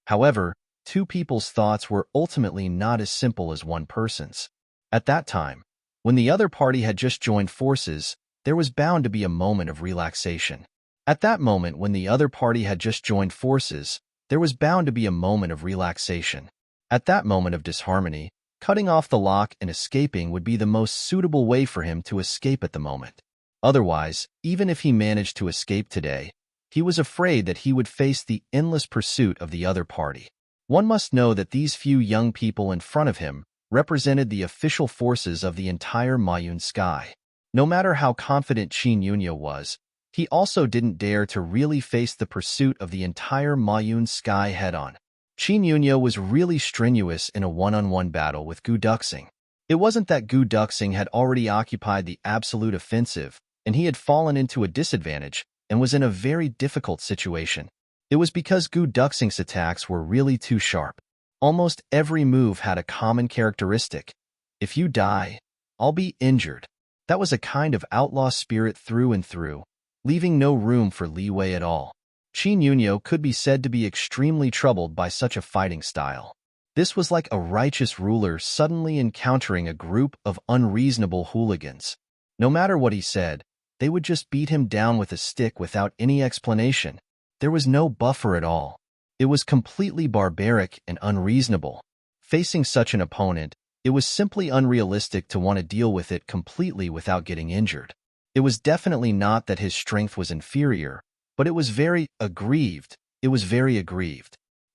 However, two people's thoughts were ultimately not as simple as one person's. At that time, when the other party had just joined forces, there was bound to be a moment of relaxation. At that moment when the other party had just joined forces, there was bound to be a moment of relaxation. At that moment of disharmony, cutting off the lock and escaping would be the most suitable way for him to escape at the moment. Otherwise, even if he managed to escape today, he was afraid that he would face the endless pursuit of the other party. One must know that these few young people in front of him represented the official forces of the entire Mayun sky. No matter how confident Qin Yunyo was, he also didn't dare to really face the pursuit of the entire Mayun sky head-on. Qin Yunyo was really strenuous in a one-on-one battle with Gu Duxing. It wasn't that Gu Duxing had already occupied the absolute offensive, and he had fallen into a disadvantage and was in a very difficult situation. It was because Gu Duxing's attacks were really too sharp. Almost every move had a common characteristic. If you die, I'll be injured. That was a kind of outlaw spirit through and through, leaving no room for leeway at all. Qin Yunyo could be said to be extremely troubled by such a fighting style. This was like a righteous ruler suddenly encountering a group of unreasonable hooligans. No matter what he said, they would just beat him down with a stick without any explanation. There was no buffer at all. It was completely barbaric and unreasonable. Facing such an opponent, it was simply unrealistic to want to deal with it completely without getting injured. It was definitely not that his strength was inferior, but it was very aggrieved.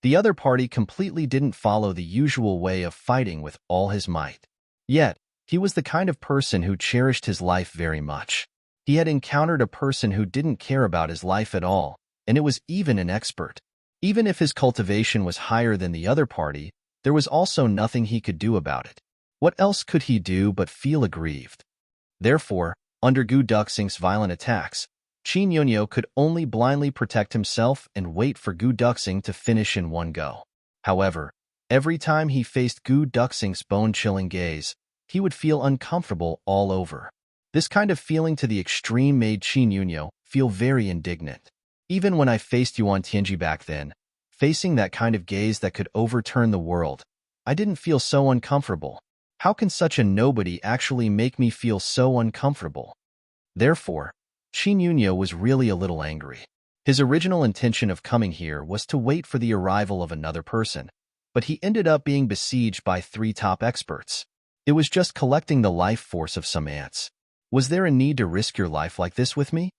The other party completely didn't follow the usual way of fighting with all his might. Yet, he was the kind of person who cherished his life very much. He had encountered a person who didn't care about his life at all, and it was even an expert. Even if his cultivation was higher than the other party, there was also nothing he could do about it. What else could he do but feel aggrieved? Therefore, under Gu Duxing's violent attacks, Qin Yunyo could only blindly protect himself and wait for Gu Duxing to finish in one go. However, every time he faced Gu Duxing's bone-chilling gaze, he would feel uncomfortable all over. This kind of feeling to the extreme made Qin Yunyo feel very indignant. Even when I faced Yuan Tianji back then, facing that kind of gaze that could overturn the world, I didn't feel so uncomfortable. How can such a nobody actually make me feel so uncomfortable? Therefore, Qin Yunyo was really a little angry. His original intention of coming here was to wait for the arrival of another person, but he ended up being besieged by 3 top experts. It was just collecting the life force of some ants. Was there a need to risk your life like this with me?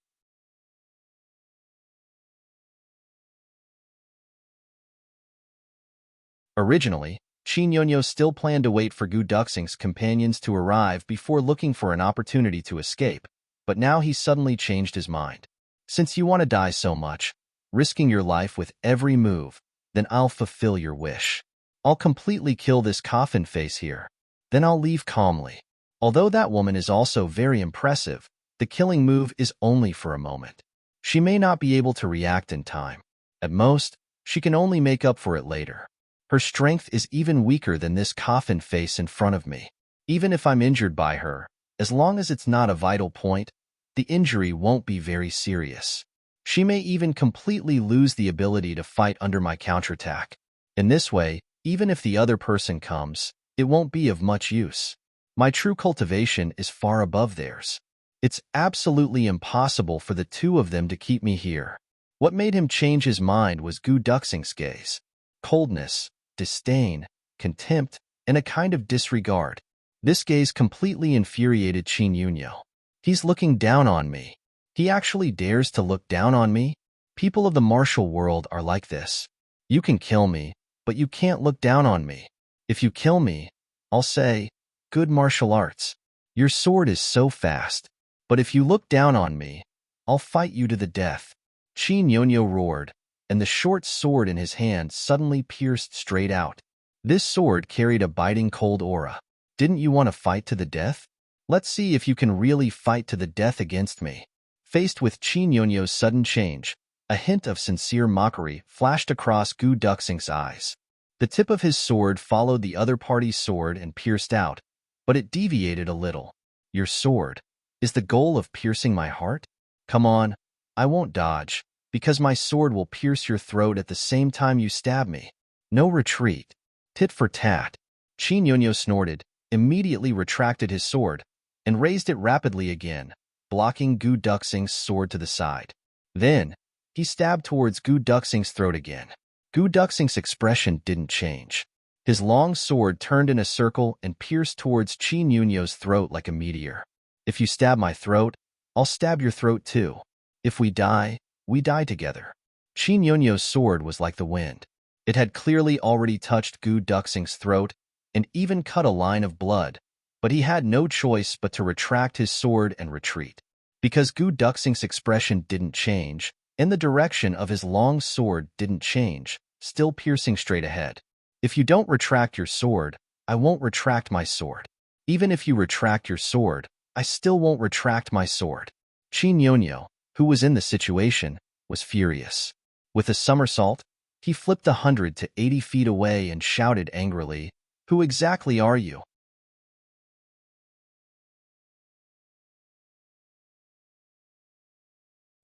Originally, Qin Yunyo still planned to wait for Gu Duxing's companions to arrive before looking for an opportunity to escape, but now he suddenly changed his mind. Since you want to die so much, risking your life with every move, then I'll fulfill your wish. I'll completely kill this coffin face here. Then I'll leave calmly. Although that woman is also very impressive, the killing move is only for a moment. She may not be able to react in time. At most, she can only make up for it later. Her strength is even weaker than this coffin face in front of me. Even if I'm injured by her, as long as it's not a vital point, the injury won't be very serious. She may even completely lose the ability to fight under my counterattack. In this way, even if the other person comes, it won't be of much use. My true cultivation is far above theirs. It's absolutely impossible for the 2 of them to keep me here. What made him change his mind was Gu Duxing's gaze. Coldness, disdain, contempt, and a kind of disregard. This gaze completely infuriated Qin Yunyo. He's looking down on me. He actually dares to look down on me? People of the martial world are like this. You can kill me, but you can't look down on me. If you kill me, I'll say, good martial arts. Your sword is so fast. But if you look down on me, I'll fight you to the death. Qin Yunyo roared, and the short sword in his hand suddenly pierced straight out. This sword carried a biting cold aura. Didn't you want to fight to the death? Let's see if you can really fight to the death against me. Faced with Qin Yunyo's sudden change, a hint of sincere mockery flashed across Gu Duxing's eyes. The tip of his sword followed the other party's sword and pierced out, but it deviated a little. Your sword is the goal of piercing my heart? Come on, I won't dodge, because my sword will pierce your throat at the same time you stab me. No retreat. Tit for tat. Qin Yunyo snorted, immediately retracted his sword, and raised it rapidly again, blocking Gu Duxing's sword to the side. Then, he stabbed towards Gu Duxing's throat again. Gu Duxing's expression didn't change. His long sword turned in a circle and pierced towards Qin Yunyo's throat like a meteor. If you stab my throat, I'll stab your throat too. If we die together. Qin Yunyo's sword was like the wind. It had clearly already touched Gu Duxing's throat and even cut a line of blood, but he had no choice but to retract his sword and retreat. Because Gu Duxing's expression didn't change, and the direction of his long sword didn't change, still piercing straight ahead. If you don't retract your sword, I won't retract my sword. Even if you retract your sword, I still won't retract my sword. Qin Yunyo, who was in the situation, was furious. With a somersault, he flipped 100 to 80 feet away and shouted angrily, "Who exactly are you?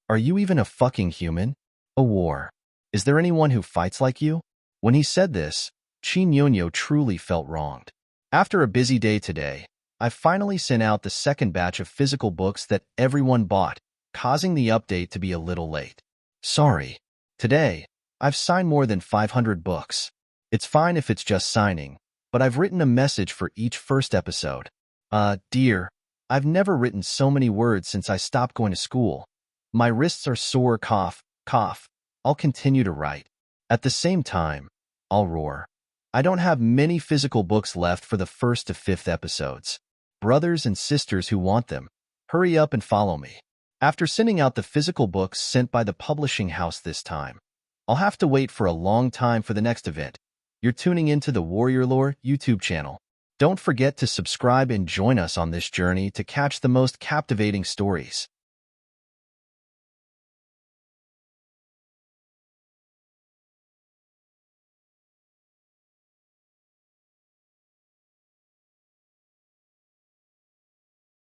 Are you even a fucking human? A war. Is there anyone who fights like you?" When he said this, Qin Yunyo truly felt wronged. After a busy day today, I finally sent out the second batch of physical books that everyone bought, causing the update to be a little late. Sorry. Today, I've signed more than 500 books. It's fine if it's just signing, but I've written a message for each first episode. Dear, I've never written so many words since I stopped going to school. My wrists are sore, cough, cough. I'll continue to write. At the same time, I'll roar. I don't have many physical books left for the 1st to 5th episodes. Brothers and sisters who want them, hurry up and follow me. After sending out the physical books sent by the publishing house this time, I'll have to wait for a long time for the next event. You're tuning into the Warrior Lore YouTube channel. Don't forget to subscribe and join us on this journey to catch the most captivating stories.